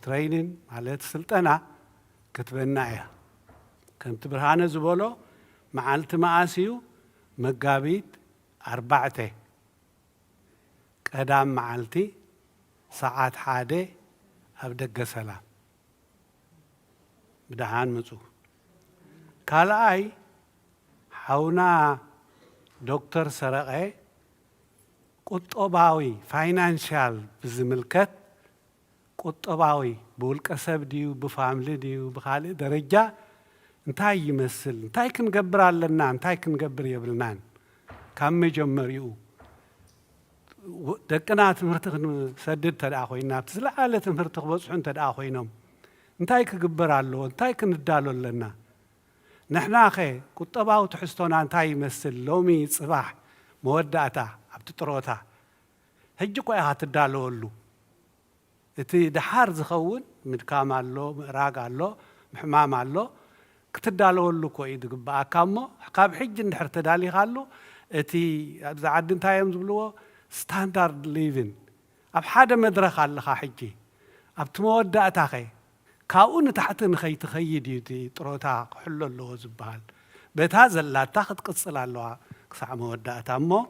ترينين على السلطنه كتبنايا كنت برهانه زبولو معالت ماسيو مغابيت 4 قدام معالتي ساعات حاده ابدق سلام بدهان مصو كالاي حونا دكتور سرقه قطباوي فاينانشال بزملكت قطباوي بولقسب ديو بفاملي ديو بخالي درجه انتاي يمثل انتاي كنقبرالنا انتاي كنقبر يبلنان كم جمريو دقنا تمرتخ سدد تدا خوينا تسلعاله تمرتخ بصحن تدا خوينم انتاي كغبرالو انتاي كندالو لنا نحنا اخي قطباو تحستونا انتاي يمثل لومي صباح موداتا ابتطروتا هجي كو هاتدالولو اتي دحار زخون مدكام الله مراق الله محمام الله كتدالولو كو يدغبا كامو حقاب حج ندحر تدالي خالو اتي ابز عدن تايم زبلو ستاندرد ليفين اب حدا مدرخ الله حجي اب تموداتا خي كاون تحت نخي تخيدي طروتا حلو له زبال بيتا زلات تاخذ قصل الله كسع موداتا مو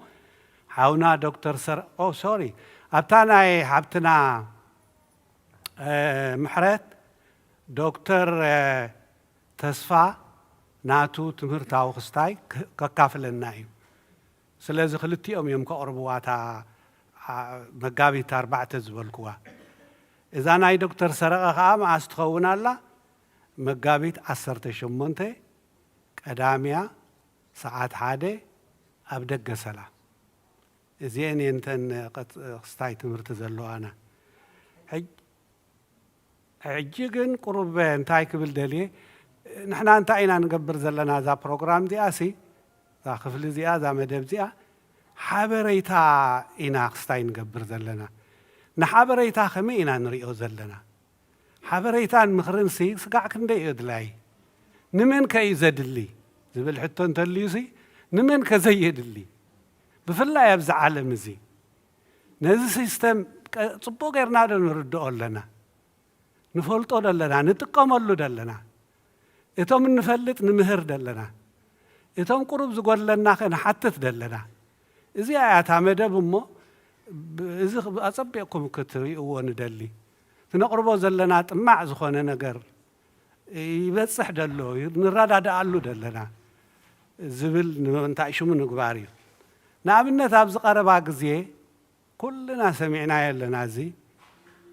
حاونا دكتور سر او سوري ابتانا حبتنا محرت دكتور تسفا ناتو تمرتاو خستاي ككافلناي سلازي خلتيهم يوم كقربواتا مغابيت 4 زبلكوا اذا ناي دكتور سرقه خام استخونا الله مغابيت 18 قداميا ساعات حاده ابدق سلام زين انتن خستاي تمرت زلو انا حجيجن قرب انتاي كبل دلي نحنا انتاينا نقبر زلنا ذا بروجرام دي اسي ذا خفل زي ذا مدب زي حبريتا انا خستاي نقبر زلنا نحبريتا خمينا نريو زلنا حبريتا مخرنسي سقع كندي يدلاي نمن كيزدلي زبل حتى انت الليسي نمن كزيدلي بفلا يبز عالم زي نزي سيستم صبو غيرنا نردو لنا نفلطو دلنا نتقملو دلنا اتوم نفلط نمهر دلنا اتوم قرب زغولنا خنا حتت دلنا ازي اياتا مدبمو ازي اصبيكم كتريو وندلي تنقربو زلنا طمع زخونه ነገር يبصح دلو نرادادالو دلنا زبل ننتاي شو من غباري نابنت ابز قربا غزي كلنا سمعنا يلنا زي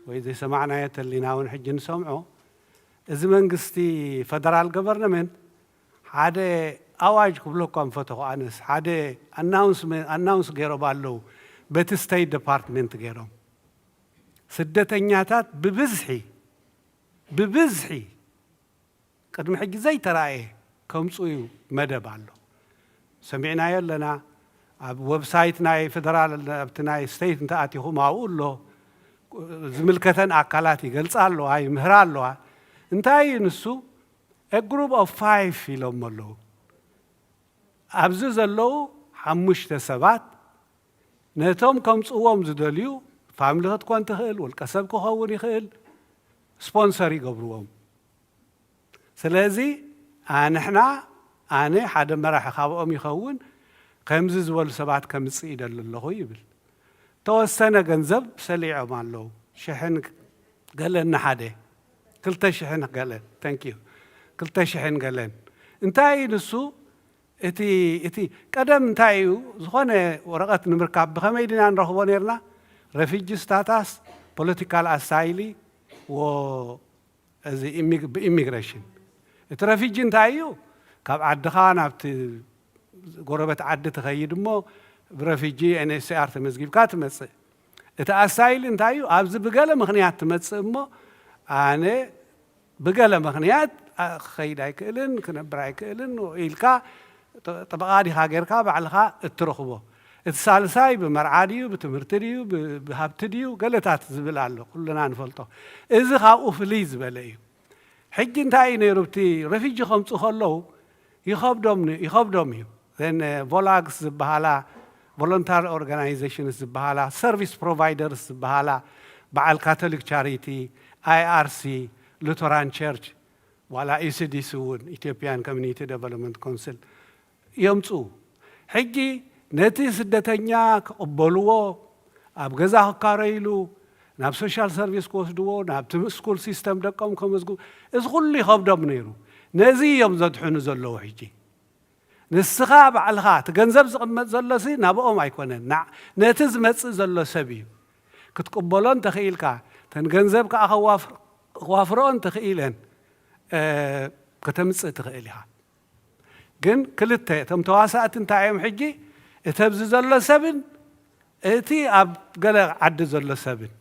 وإذا سمعنا يتلينا ونحج نسمعه إذا منقستي فدرال جبرنمنت هذا أواج كلكم فتحوا أنس هذا أناونس غيرو بالو بيت ستيت ديبارتمنت غيرو سدتنياتات ببزحي قدم حج زي تراي كم صيو مدى بالو سمعنا يلنا ويب سايت ناي فدرال ابتناي ستيت انتاتي هو معقول له زملكتن أكلاتي قلصالو هاي مهرالو انتاي نسو a group of 5 يلوم ملو أبزز اللو حمش تسبات نتوم كم صوام زدليو فاملهت كون تخيل والكسب كهون يخيل سبونسري قبروهم سلازي نحنا ኣነ ሓደ መራሒ ካብኦም ይኸውን ከምዚ ዝበሉ ሰባት ከምፅእ ይደሊ ኣለኹ ይብል ተወሰነ ገንዘብ ሰሊዖም ኣለዉ ሽሕን ገለን ሓደ 2,000 ገለን ታንኪዩ 2,000 ገለን እንታይ ንሱ እቲ ቀደም እንታይ እዩ ዝኾነ ወረቐት ንምርካብ ብኸመይ ዲና ንረኽቦ ነርና ረፊጂ ስታታስ ፖለቲካል ኣሳይሊ እዚ ብኢሚግሬሽን እቲ ረፊጂ እንታይ እዩ ካብ ዓድኻ ናብቲ ጎረበት ዓዲ ትኸይድ እሞ ብረፊጂ NHCR ተመዝጊብካ ትመጽእ እቲ ኣሳይሊ እንታይ እዩ ኣብዚ ብገለ ምኽንያት ትመጽእ እሞ ኣነ ብገለ ምኽንያት ክኸይድ ኣይክእልን ክነብር ኣይክእልን ኢልካ ጠበቓ ዲኻ ጌርካ ባዕልኻ እትረኽቦ እቲ ሳልሳይ ብመርዓ ድዩ ብትምህርቲ ድዩ ብሃብቲ ድዩ ገለታት ዝብል ኣሎ ኩልና ንፈልጦ እዚ ካብኡ ፍልይ ዝበለ እዩ ሕጂ እንታይ እዩ ነይሩ እቲ ረፊጂ ከምፁ ከለዉ ይኸብዶም እዩ ዘን ቮላግስ ዝበሃላ ቮለንታሪ ኦርጋናይዜሽንስ ዝበሃላ ሰርቪስ ፕሮቫይደርስ ዝበሃላ በዓል ካቶሊክ ቻሪቲ IRC ሉተራን ቸርች ዋላ ECDC እውን ኢትዮጵያን ኮሚኒቲ ዴቨሎፕመንት ኮንስል የምፁ ሕጂ ነቲ ስደተኛ ክቕበልዎ ኣብ ገዛ ክካረይሉ ናብ ሶሻል ሰርቪስ ክወስድዎ ናብ ስኩል ሲስተም ደቆም ከመዝጉ እዚ ኩሉ ይኸብዶም ነይሩ ነዚ እዮም ዘድሕኑ ዘለዉ ሕጂ ንስኻ ባዕልኻ እቲ ገንዘብ ዝቕመጥ ዘሎሲ ናብኦም ኣይኮነን ነቲ ዝመፅእ ዘሎ ሰብ እዩ ክትቅበሎን ተኽኢልካ ተን ገንዘብ ከዓ ክዋፍሮን ተኽኢለን ከተምፅእ ትኽእል ኢኻ ግን ክልተ እቶም ተዋሳእቲ እንታይ እዮም ሕጂ እቲ ኣብዚ ዘሎ ሰብን እቲ ኣብ ገለ ዓዲ ዘሎ ሰብን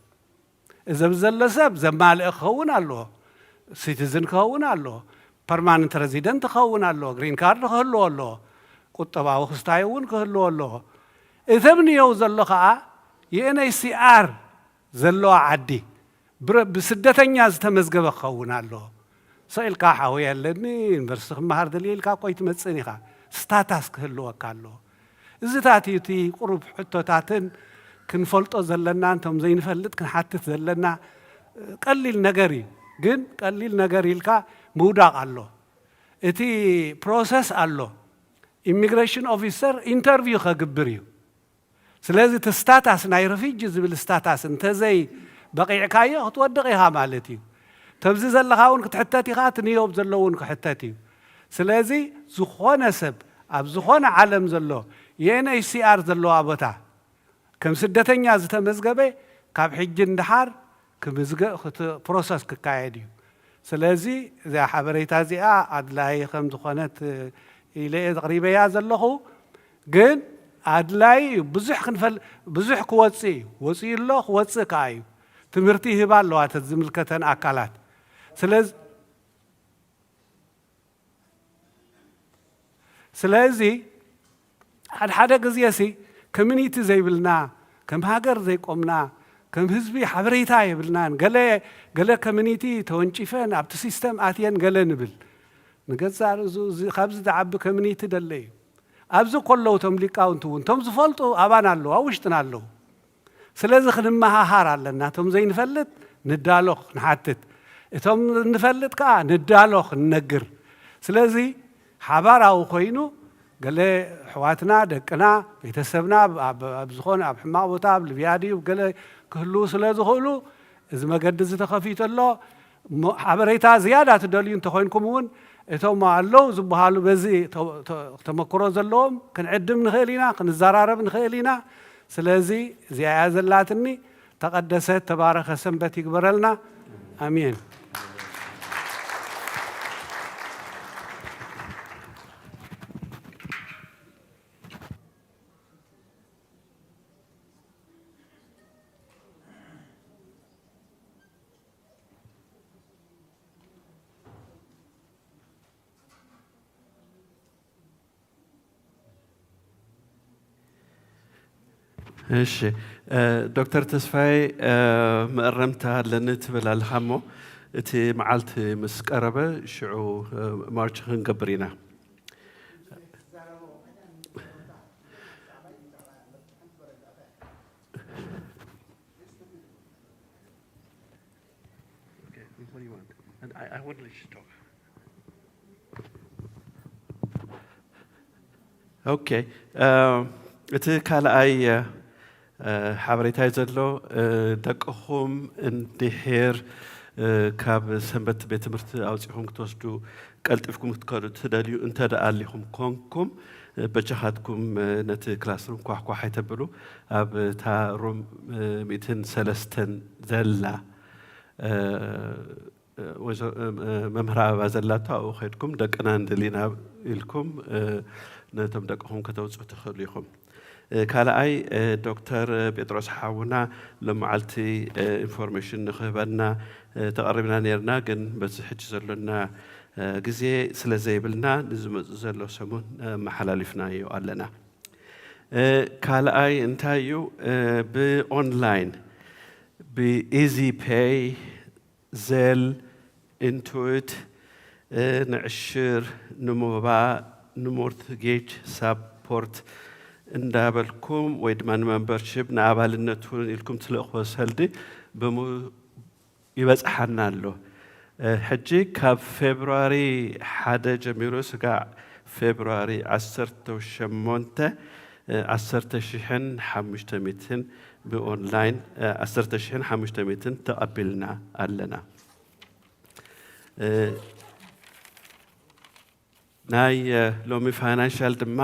እዚ ኣብዚ ዘሎ ሰብ ዘማልአ ክኸውን ኣለዎ ሲቲዝን ክኸውን ኣለዎ ፐርማነንት ሬዚደንት ክኸውን ኣለዎ ግሪን ካርድ ክህልዎ ኣለዎ ቁጠባዊ ክስታይ እውን ክህልዎ ኣለዎ እቲ ኣብንየው ዘሎ ከዓ UNHCR ዘለዋ ዓዲ ብስደተኛ ዝተመዝገበ ክኸውን ኣለዎ ሰኢልካ ሓወይ ኣለኒ ዩኒቨርሲቲ ክመሃር ደልየ ኢልካ ቆይ ትመፅእን ኢኻ ስታታስ ክህልወካ ኣለዎ እዚታት እዩ እቲ ቁሩብ ሕቶታትን ክንፈልጦ ዘለና እንቶም ዘይንፈልጥ ክንሓትት ዘለና ቀሊል ነገር እዩ ግን ቀሊል ነገር ኢልካ ምውዳቕ ኣሎ እቲ ፕሮሰስ ኣሎ ኢሚግሬሽን ኦፊሰር ኢንተርቪው ከግብር እዩ ስለዚ እቲ ስታታስ ናይ ረፊጂ ዝብል ስታታስ እንተዘይ በቂዕካዮ ክትወድቕ ኢኻ ማለት እዩ ተብዚ ዘለኻ እውን ክትሕተት ኢኻ ትንዮብ ዘሎ እውን ክሕተት እዩ ስለዚ ዝኾነ ሰብ ኣብ ዝኾነ ዓለም ዘሎ UNHCR ዘለዋ ቦታ ከም ስደተኛ ዝተመዝገበ ካብ ሕጂ እንድሓር ፕሮሰስ ክካየድ እዩ ስለዚ እዚኣ ሓበሬታ እዚኣ ኣድላይ ከም ዝኾነት ኢለ ዘቕሪበያ ዘለኹ ግን ኣድላይ እዩ ብዙሕ ክወፅእ እዩ ወፂኡ ኣሎ ክወፅእ ከዓ እዩ ትምህርቲ ይህባ ኣለዋ ዝምልከተን ኣካላት ስለዚ ሓደ ግዜሲ ኮሚኒቲ ዘይብልና ከም ሃገር ዘይቆምና ከም ህዝቢ ሓበሬታ የብልናን ገለ ኮሚኒቲ ተወንጪፈን ኣብቲ ሲስተም ኣትየን ገለ ንብል ንገዛእ ርእሱ ካብዚ ዝዓቢ ኮሚኒቲ ደለ እዩ ኣብዚ ከለዉ እቶም ሊቃውንቲ እውን እቶም ዝፈልጡ ኣባን ኣለዉ ኣብ ውሽጥና ኣለዉ ስለዚ ክንመሃሃር ኣለና እቶም ዘይንፈልጥ ንዳሎ ንሓትት እቶም ንፈልጥ ከዓ ንዳሎ ክንነግር ስለዚ ሓባራዊ ኮይኑ ገለ ሕዋትና ደቅና ቤተሰብና ኣብ ዝኾነ ኣብ ሕማቕ ቦታ ኣብ ልብያ ድዩ ገለ ክህልው ስለ ዝኽእሉ እዚ መገዲ ዝተኸፊቱ ኣሎ ሓበሬታ ዝያዳ ትደልዩ እንተኮይንኩም እውን እቶም ኣለዉ ዝበሃሉ በዚ ተመክሮ ዘለዎም ክንዕድም ንኽእል ኢና ክንዘራረብ ንኽእል ኢና ስለዚ እዚኣ እያ ዘላትኒ ተቐደሰት ተባረኸ ሰንበት ይግበረልና ኣሜን እሺ ዶክተር ተስፋይ መእረምታ ኣለኒ ትብል ኣለኻ እሞ እቲ መዓልቲ ምስ ቀረበ ሽዑ ማርች ክንገብር ኢና I want to let you talk. اوكي እቲ ካልኣይ ሓበሬታ ዘሎ ደቅኹም እንድሕር ካብ ሰንበት ቤት ትምህርቲ ኣውፂኹም ክትወስዱ ቀልጢፍኩም ክትከዱ ትደልዩ እንተደኣሊኹም ኮንኩም በጃኻትኩም ነቲ ክላስሩም ኳሕኳሕ ኣይተብሉ ኣብ እታ ሩም 103 ዘላ መምህር ኣበባ ዘላቶ ኣብኡ ኸይድኩም ደቅና እንደሊና ኢልኩም ነቶም ደቅኹም ከተውፅኡ ትኽእሉ ኢኹም ካልኣይ ዶክተር ጴጥሮስ ሓውና ሎመዓልቲ ኢንፎርሜሽን ንኽህበና ተቐሪብና ነርና ግን በዚ ሕጂ ዘሎና ግዜ ስለ ዘይብልና ንዝመፁ ዘሎ ሰሙን መሓላሊፍናዮ ኣለና ካልኣይ እንታይ እዩ ብኦንላይን ብኢዚ ፔይ ዜል ኢንቱዊት ንዕሽር ንሞባ ንሞርትጌጅ ሳፖርት እንዳበልኩም ወይ ድማ ንመምበርሽፕ ንኣባልነት እውን ኢልኩም ትልእኽዎ ሰልዲ ይበፅሓና ኣሎ ሕጂ ካብ ፌብሩዋሪ 1 ጀሚሩ ስጋዕ ፌብሩዋሪ 18 10,500 ብኦንላይን 10,500 ተቐቢልና ኣለና ናይ ሎሚ ፋይናንሻል ድማ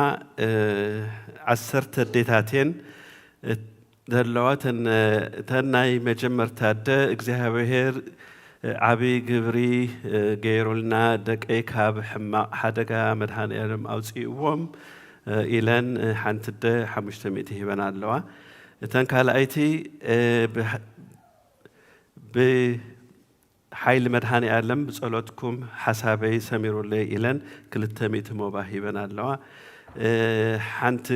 10 ዴታቴን ዘለዋ ተን ናይ መጀመርታ እግዚኣብሔር ዓብይ ግብሪ ገይሩልና ደቀይ ካብ ሕማቕ ሓደጋ መድሃንያሎም ኣውፂእዎም ኢለን ሓንቲ 500 ሂበና ኣለዋ እተን ካልኣይቲ ብሓይሊ መድሃንያለም ብጸሎትኩም ሓሳበይ ሰሚሩለይ ኢለን 200 ሞባ ሂበና ኣለዋ ሓንቲ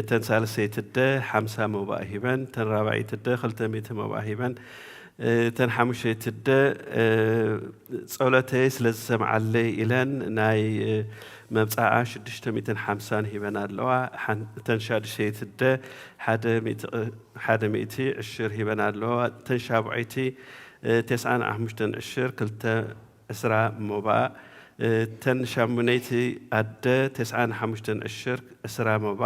ተንሳልሰይቲ 50 ሞባ ሂበን ተን ራብዒት 200 ሞባ ሂበን ተን ሓሙሽተይቲ ጸሎተይ ስለ ዝሰምዓለይ ኢለን ናይ መብፃዓ 650 ሂበና ኣለዋ ተን ሻድሸይቲ 120 ሂበና ኣለዋ ተን ሻብዓይቲ 95 ዕሽር 220 ሞባ ተን ሻሙነይቲ 95 ዕሽር 20 ሞባ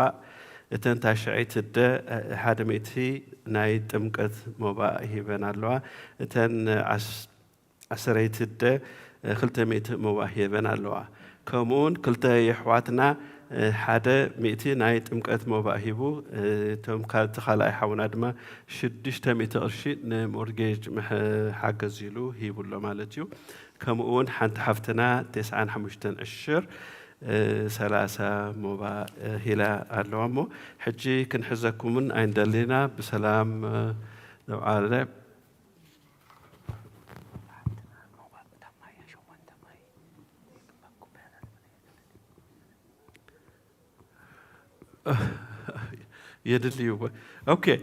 እተን ታሽዐይቲ 100 ናይ ጥምቀት ሞባ ሂበና ኣለዋ እተን ዓሰረይቲ 200 ሞባ ሂበና ኣለዋ ከምኡውን ክልተ የሕዋትና 100 ናይ ጥምቀት ሞባ ሂቡ እቶም ካልቲ ካልኣይ ሓውና ድማ 600 ቅርሺ ንሞርጌጅ ሓገዝ ኢሉ ሂቡሎ ማለት እዩ ከምኡውን ሓንቲ ሓፍትና 95 ዕሽር 30 ሞባ ሂላ ኣለዋ እሞ ሕጂ ክንሕዘኩምን ኣይንደሊና ብሰላም ዘውዓለ يدلي اوكي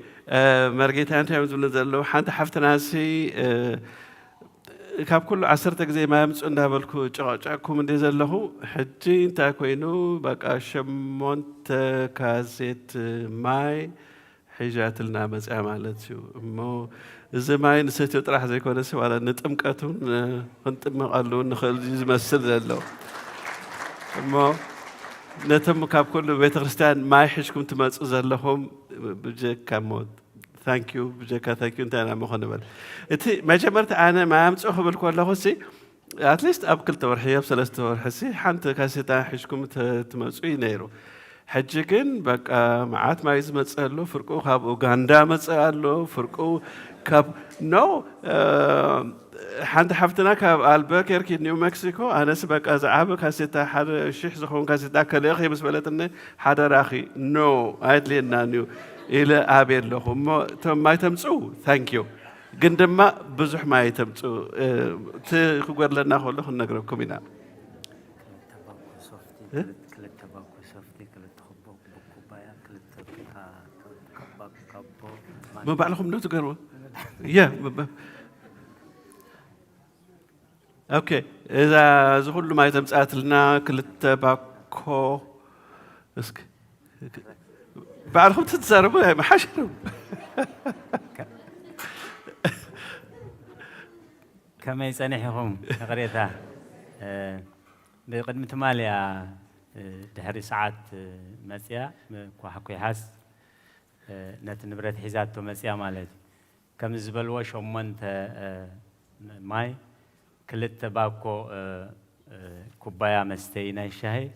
مرقيت انت يمزل زلو حتى حفتناسي ካብ ኩሉ 10 ግዜ ማምጽ እንዳበልኩ ጨቃጫኩም እንደ ዘለኹ ሕጂ እንታይ ኮይኑ በቃ 8 ካሴት ማይ ሒዣትልና መጽያ ማለት እዩ እሞ እዚ ማይ ንሰትዮ ጥራሕ ዘይኮነስ ዋላ ንጥምቀቱን ክንጥመቐሉ ንኽእል ዝመስል ዘሎ እሞ ነቶም ካብ ኩሉ ቤተ ክርስቲያን ማይ ሒዝኩም ትመጹ ዘለኹም ብጀካ ሞት thank you بجكا thank you انت انا مخنبل انت ما جمرت انا ما امصخ بالكل خصي at least ابكل تورحيه بثلاث ورحسي حنت كاسيتا حشكم تمصوي نيرو حج كن بقى معات ما يزمصلو فرقو خاب اوغندا مصالو فرقو كاب نو حنت حفتنا كاب البكركي نيو مكسيكو انا سبق ازعاب كاسيتا حد شيخ زخون كاسيتا كليخ يمسبلتني حدا راخي نو ايدلينا نيو إلى أبير لهم ما يتمسوا thank you قندما بزح ما يتمسوا تقول لنا خلوا خلنا نقربكم هنا ما بعلهم نو تقروا يا أوكي إذا زخلوا ما يتمسات لنا كل التباكو بعرفوا تتزاربوا يا محشروا كما يصنعهم غريثة بقدمة ماليا دحري ساعات مسيا كوحكو يحس نت نبرت حيزاتو مسيا مالتي كم زبلوا شمنت ماي كلت باكو كوبايا مستينا الشاي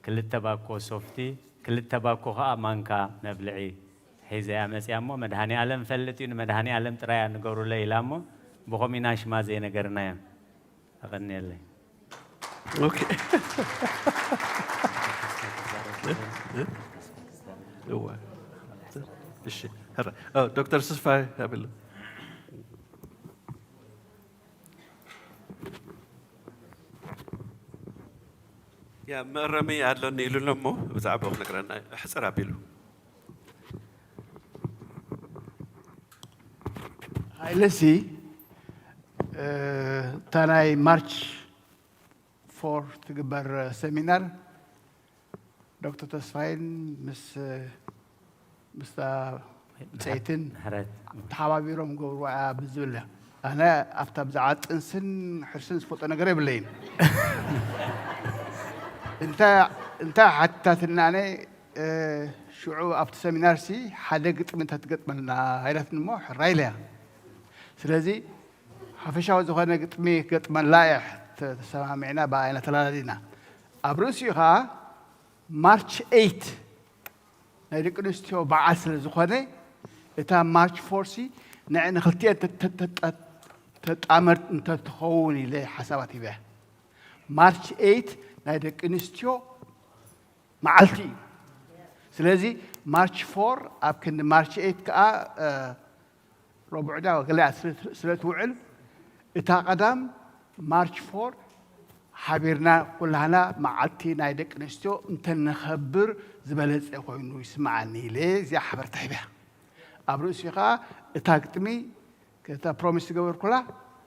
كلت باكو سوفتي كلت باكو خا مانكا نبلعي حيزا مسيا مو مدهاني عالم فلتين مدهاني عالم ترايا نقولوا لي لامو بخميناش ما زي نقرنا أغني لي اوكي هو الشيء هلا دكتور سفاي قبل يا مرمي على نيلو لمو بزعبو نقرنا حصر ابيلو هاي لسي تاناي مارش 4 تقبر سيمينار دكتور تسفاين مستا سيتن تحابيرهم قبروا بزبلة أنا أفتح زعات إنسان حسن سفوت أنا قريب لين أنت حتى ثناني شعوب أفتح سيمينار سي حدقت من تتقط من هيرة الموح رايلة سلازي حفشاو زخنا قطمي قطمن لايح تسمعنا باينا تلالينا أبروسيها مارش 8 نادي كنستيو بعسل زخنا إتا مارش 4 سي نعن خلتيه تتأمر أنت تخوني لي حساباتي به مارش 8 نادي كنستيو معلتي سلازي مارش 4 أبكن مارش 8 كا ربعنا وقلع سلة وعل إتا قدام مارش 4 حبيرنا كلنا معلتي نايدك نستو انت نخبر زبالز اخوينو يسمعني ليه زي حبر تحبها أبروسيقا إتا قتمي كتا بروميس تقبر كلها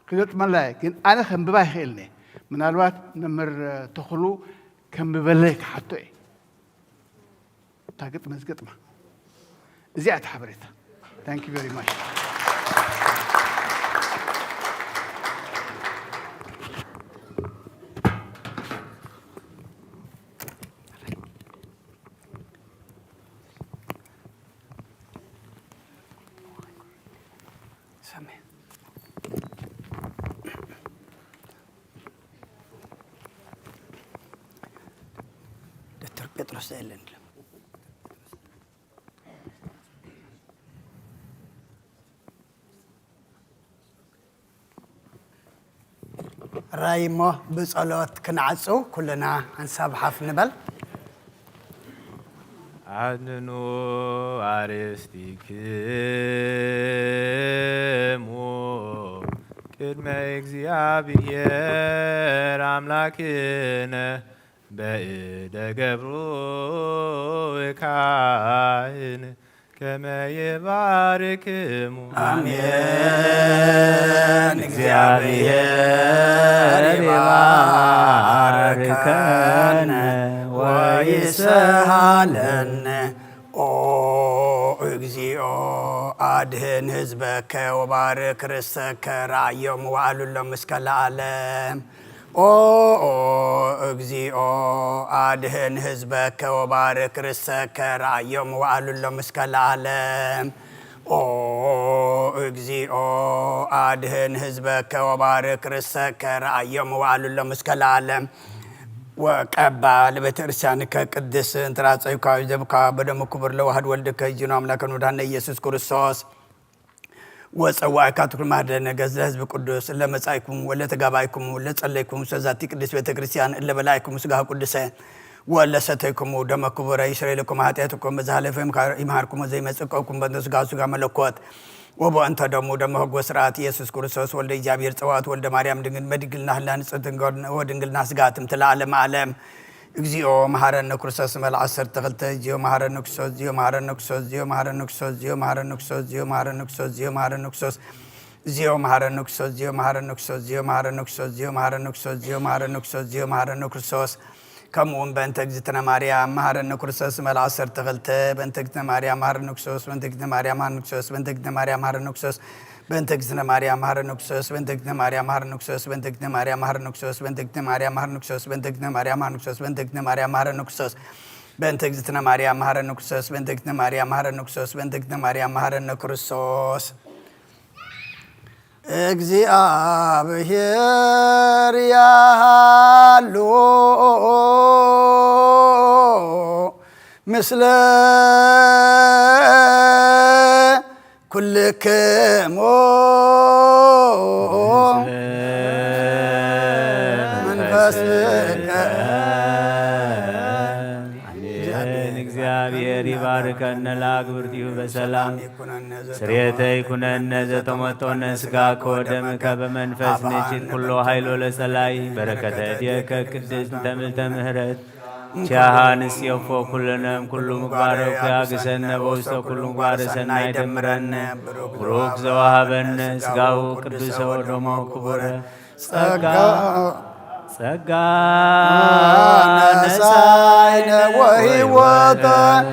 كدت من لا لكن أنا خم بباي خيلني من الوقت نمر تخلو كم ببليك حتى إيه تا قتمي زقتمه زي حبرتها Thank you very much. دكتور بطرس إيلن رايمو بصلوت كنعصو كلنا انساب حف نبل عدنو عرستيكمو كدما እግዚአብሔር አምላክነ በእደ ገብሩ ካህን كما يباركم آمين እግዚአብሔር يباركنا ويسهلن ኦ እግዚኦ አድህን ህዝበከ ወባርክ ርሰከ ራእዮም ዋዕሉሎም እስከ ለዓለም ኦ እግዚኦ አድህን ህዝበከ ወባርክ ርሰከ ራእዮም ዋዕሉሎም እስከ ለዓለም ኦ እግዚኦ አድህን ህዝበከ ወባርክ ርሰከ ራእዮም ዋዕሉሎም እስከ ለዓለም وقبل بترسانك قدس انتراصيك جبك بدم كبر لواحد ولدك يجينا املاكن ودان يسوع كريستوس وصواك كل ما دنا غزاز بقدوس الا مصايكم ولا تغابايكم ولا تصليكم سزاتي قدس بيتكريستيان الا بلايكم سغا قدس ولا ستيكم دم كبر اسرائيلكم هاتياتكم مزالفهم يمهاركم زي مسقكم بندس غاسو ملكوت وبو انت دم هو سرات يسوع كريستوس ولد እግዚአብሔር ጽዋት ወልደ ማርያም ድንግል መድግልና ህላን ጽድንጎድ ወድንግልና ስጋትም ተላለም ዓለም እግዚኦ መሐረነ ክርስቶስ መልዓሰር ተኸልተ ጂኦ መሐረነ ክርስቶስ ጂኦ መሐረነ ክርስቶስ ጂኦ መሐረነ ክርስቶስ ጂኦ መሐረነ ክርስቶስ ጂኦ መሐረነ ክርስቶስ ጂኦ መሐረነ ክርስቶስ ጂኦ መሐረነ ክርስቶስ ጂኦ መሐረነ ክርስቶስ ጂኦ መሐረነ ክርስቶስ ጂኦ መሐረነ ክርስቶስ ጂኦ መሐረነ ክርስቶስ ጂኦ መሐረነ ክርስቶስ كمون بنتجتنا مريم مهرنا كرسوس ملعصر تغلت بنتجتنا مريم مهرنا كرسوس بنتجتنا مريم مهرنا كرسوس بنتجتنا مريم مهرنا كرسوس بنت اجتنا مريم مهر نكسوس بنت اجتنا مريم مهر نكسوس بنت اجتنا مريم مهر نكسوس بنت اجتنا مريم مهر نكسوس بنت اجتنا مريم مهر نكسوس بنت اجتنا مريم مهر نكسوس بنت اجتنا مريم مهر نكسوس بنت اجتنا مريم مهر نكسوس بنت اجتنا مريم مهر نكرسوس እግዚአብሔር ያሉ ምስለ ኩልክሙ መንፈስ እግዚአብሔር ይባርከን ለአግብርቲሁ በሰላም ስርየተ ይኩነነ ዘተሞቶነ ስጋ ከወደምከ በመንፈስ ንጭት ኩሎ ኃይሎ ለጸላይ በረከተ ዲከ ቅድስት ተምልተ ምህረት ቻሃንስ የፎ ኩልነም ኩሉ ምግባረ ያግሰነ በውስተ ኩሉ ምግባረ ሰናይ ደምረነ ብሩክ ዘዋሃበነ ስጋው ቅዱስ ወደሞ ክቡረ ጸጋ ነሳይነ ወሕይወተ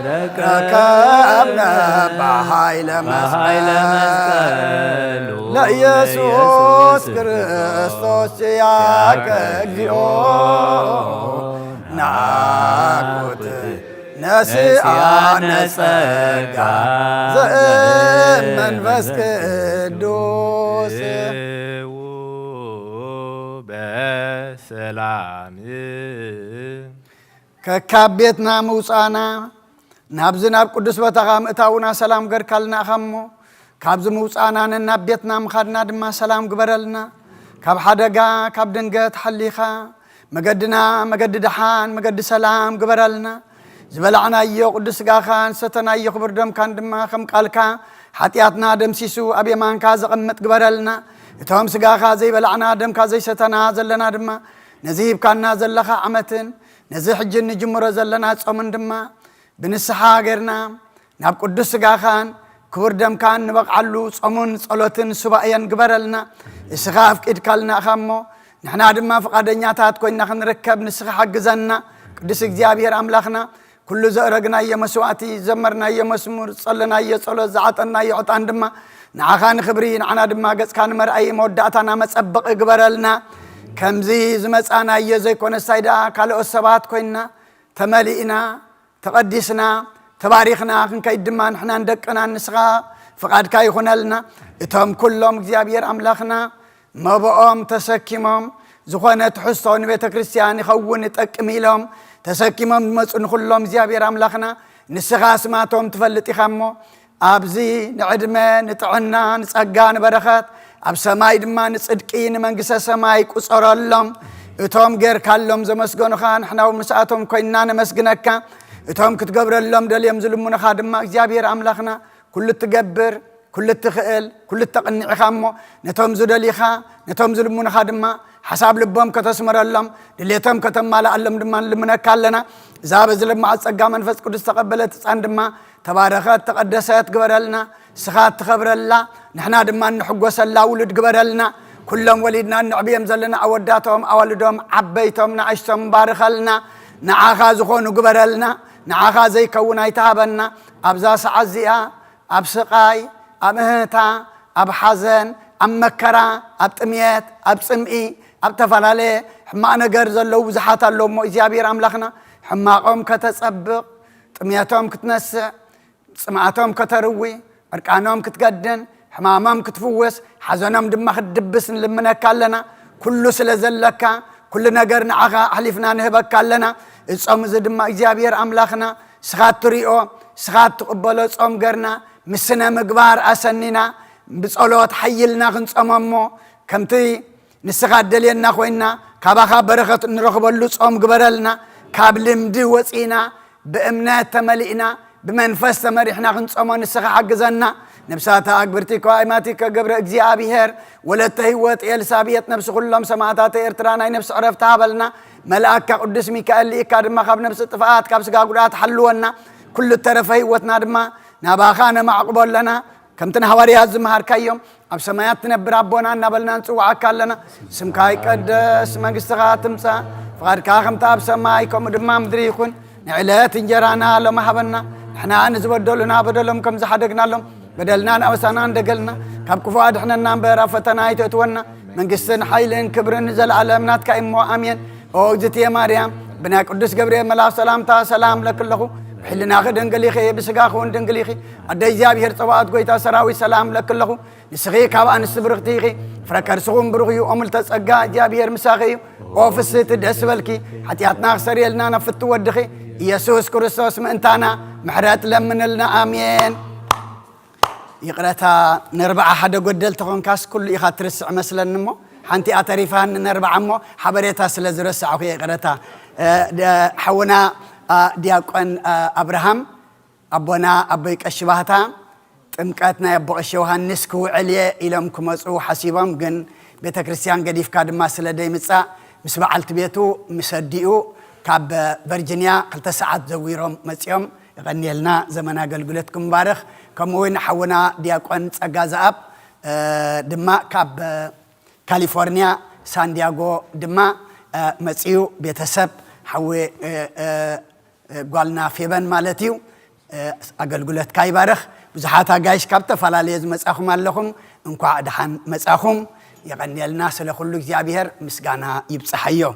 ረከብነ በኃይለ መስቀል ለኢየሱስ ክርስቶስ ያከ እግዚኦ ናኩት ነስአነ ጸጋ ዘእመንፈስ ቅዱስ ሰላም ከካቤትና ምውፃና ናብዚ ናብ ቅዱስ ቦታኻ ምእታውና ሰላም ገርካልና ኸሞ ካብዚ ምውፃና ናብ ቤትና ምኻድና ድማ ሰላም ግበረልና ካብ ሓደጋ ካብ ድንገት ሓሊኻ መገድና መገዲ ድሓን መገዲ ሰላም ግበረልና ዝበላዕናዮ ቅዱስ ስጋኻን ሰተናዮ ክቡር ደምካን ድማ ከም ቃልካ ሓጢኣትና ደምሲሱ ኣብ የማንካ ዘቐምጥ ግበረልና እቶም ስጋኻ ዘይበላዕና ደምካ ዘይሰተና ዘለና ድማ ነዚ ሂብካና ዘለኻ ዓመትን ነዚ ሕጂ ንጅምሮ ዘለና ጾምን ድማ ብንስሓ ገርና ናብ ቅዱስ ስጋኻን ክቡር ደምካን ንበቕዓሉ ጾሙን ጸሎትን ሱባኤን ግበረልና እስኻ ኣፍቂድካልና ኢኻ እሞ ንሕና ድማ ፈቃደኛታት ኮይና ክንርከብ ንስኻ ሓግዘና ቅዱስ እግዚአብሔር ኣምላኽና ኩሉ ዘእረግናዮ መስዋዕቲ ዘመርናዮ መስሙር ጸለናዮ ጸሎት ዝዓጠናዮ ዕጣን ድማ ንዓኻ ንኽብሪ ንዓና ድማ ገጽካ ንመርኣይ መወዳእታና መጸበቕ ግበረልና ከምዚ ዝመጻናዮ ዘይኮነ ሳይዳ ካልኦት ሰባት ኮይና ተመሊእና ተቐዲስና ተባሪኽና ክንከይድ ድማ ንሕና እንደቅና ንስኻ ፍቓድካ ይኹነልና እቶም ኩሎም እግዚአብሔር ኣምላኽና መብኦም ተሰኪሞም ዝኾነ ትሕዝቶ ንቤተ ክርስቲያን ይኸውን ይጠቅም ኢሎም ተሰኪሞም ዝመፁ ንኩሎም እግዚአብሔር ኣምላኽና ንስኻ ስማቶም ትፈልጥ ኢኻ እሞ ኣብዚ ንዕድመ ንጥዕና ንጸጋ ንበረኸት ኣብ ሰማይ ድማ ንጽድቂ ንመንግስተ ሰማይ ቁፀረሎም እቶም ጌርካሎም ዘመስገኑኻ ንሕና ምስኣቶም ኮይና ነመስግነካ እቶም ክትገብረሎም ደልዮም ዝልሙንኻ ድማ እግዚአብሔር ኣምላኽና ኩሉ ትገብር ኩሉ ትኽእል ኩሉ ተቕኒዕኻ እሞ ነቶም ዝደሊኻ ነቶም ዝልሙንኻ ድማ ሓሳብ ልቦም ከተስመረሎም ድሌቶም ከተማልኣሎም ድማ ንልምነካ ኣለና እዛ በዝለማዓት ጸጋ መንፈስ ቅዱስ ተቐበለት ህፃን ድማ ተባረኸት ተቐደሰት ግበረልና ስኻት ትኸብረላ ንሕና ድማ ንሕጎሰላ ውሉድ ግበረልና ኩሎም ወሊድና ንዕብዮም ዘለና ኣወዳቶም ኣዋልዶም ዓበይቶም ንኣሽቶም ባርኸልና ንዓኻ ዝኾኑ ግበረልና ንዓኻ ዘይከውን ኣይተሃበና ኣብዛ ሰዓት እዚኣ ኣብ ስቓይ ኣብ እህታ ኣብ ሓዘን ኣብ መከራ ኣብ ጥምየት ኣብ ጽምኢ ኣብ ተፈላለየ ሕማቕ ነገር ዘለዉ ብዙሓት ኣለዉ እሞ እግዚአብሔር ኣምላኽና ሕማቖም ከተጸብቕ ጥምየቶም ክትነስዕ ጽምኣቶም ከተርዊ ዕርቃኖም ክትገድን ሕማሞም ክትፍወስ ሓዘኖም ድማ ክትድብስ ንልምነካ ኣለና ኩሉ ስለ ዘለካ ኩሉ ነገር ንዓኻ ኣሕሊፍና ንህበካ ኣለና እጾም እዚ ድማ እግዚአብሔር ኣምላኽና ስኻት ትሪኦ ስኻት ትቕበሎ ጾም ገርና ምስነ ምግባር ኣሰኒና ብጸሎት ሓይልና ክንጾመሞ ከምቲ ንስኻ ደልየና ኮይና ካባኻ በረኸት እንረኽበሉ ጾም ግበረልና ካብ ልምዲ ወፂና ብእምነት ተመሊእና بمنفس تمرحنا خنصوم نسخة حجزنا نبساتها أكبرتي قائماتي كجبر እግዚአብሔር ولته هوت إلسابيت نفس كلهم سماعات إرترانا نفس عرفتها بلنا ملاك قدس ميكائيل إكادر ما خاب نفس اتفاقات كابس قاقرات حلونا كل الطرف هوتنا دما نباخانا معقبول لنا كم تنهواري هزمهار كيوم أب سمايات نبر ربنا نبلنا نسوع كلنا سمكاي قدس منقستغات تمسا فقد كاخم تاب سمايكم دما مدري يكون نعلات انجرانا لما حبنا احنا نزبدلنا بدلهم كم زحدقنا لهم بدلنا نأوسنا ندقلنا كاب كفواد حنا نامبر فتنا يتونا من قصن حيلن كبرن نزل على منات كإمو أمين أوجتي يا مريم بنا قدس جبريل ملا سلام تا سلام لك له حلنا غدن قليخي بسقاخو ندن قليخي أدي جابير صوات قويتا سراوي سلام لك له نسخي كابان السبرختيخي فركر سغم بروغي أمل تسقا جابير مساخي وفسيت الدسبلكي حتياتنا خسر يلنا نفت ودخي يسوس كريستوس منتانا محرات لمن لنا آمين يقرأتا نربع حد قدل تكون كاس كل إخا ترسع مثلا نمو حنتي أتريفان نربع مو حبريتا سلزرسع وهي يقرأتا حونا دياقون أبراهام أبونا أبيك الشبهتا تمكاتنا يبقى الشوهان نسكو عليه إلمكم مسعو حسيبهم جن بيت كريستيان قديف كاد ما سلدي مسا مسبع التبيتو مسديو كاب فيرجينيا قلت ساعات زويرهم مسيوم يغني لنا زمنا قلقلتكم مبارخ كموين حونا دياقون تسقازاب دما كاب كاليفورنيا سان دياغو دما مسيو بيتسب حوي قالنا فيبن مالتيو أقلقلت كاي بارخ بزحاتا قايش كابتا فلا ليز مساخم اللهم انكو عدحان مساخم يغني الناس لخلو جابير مسقانا يبصحيو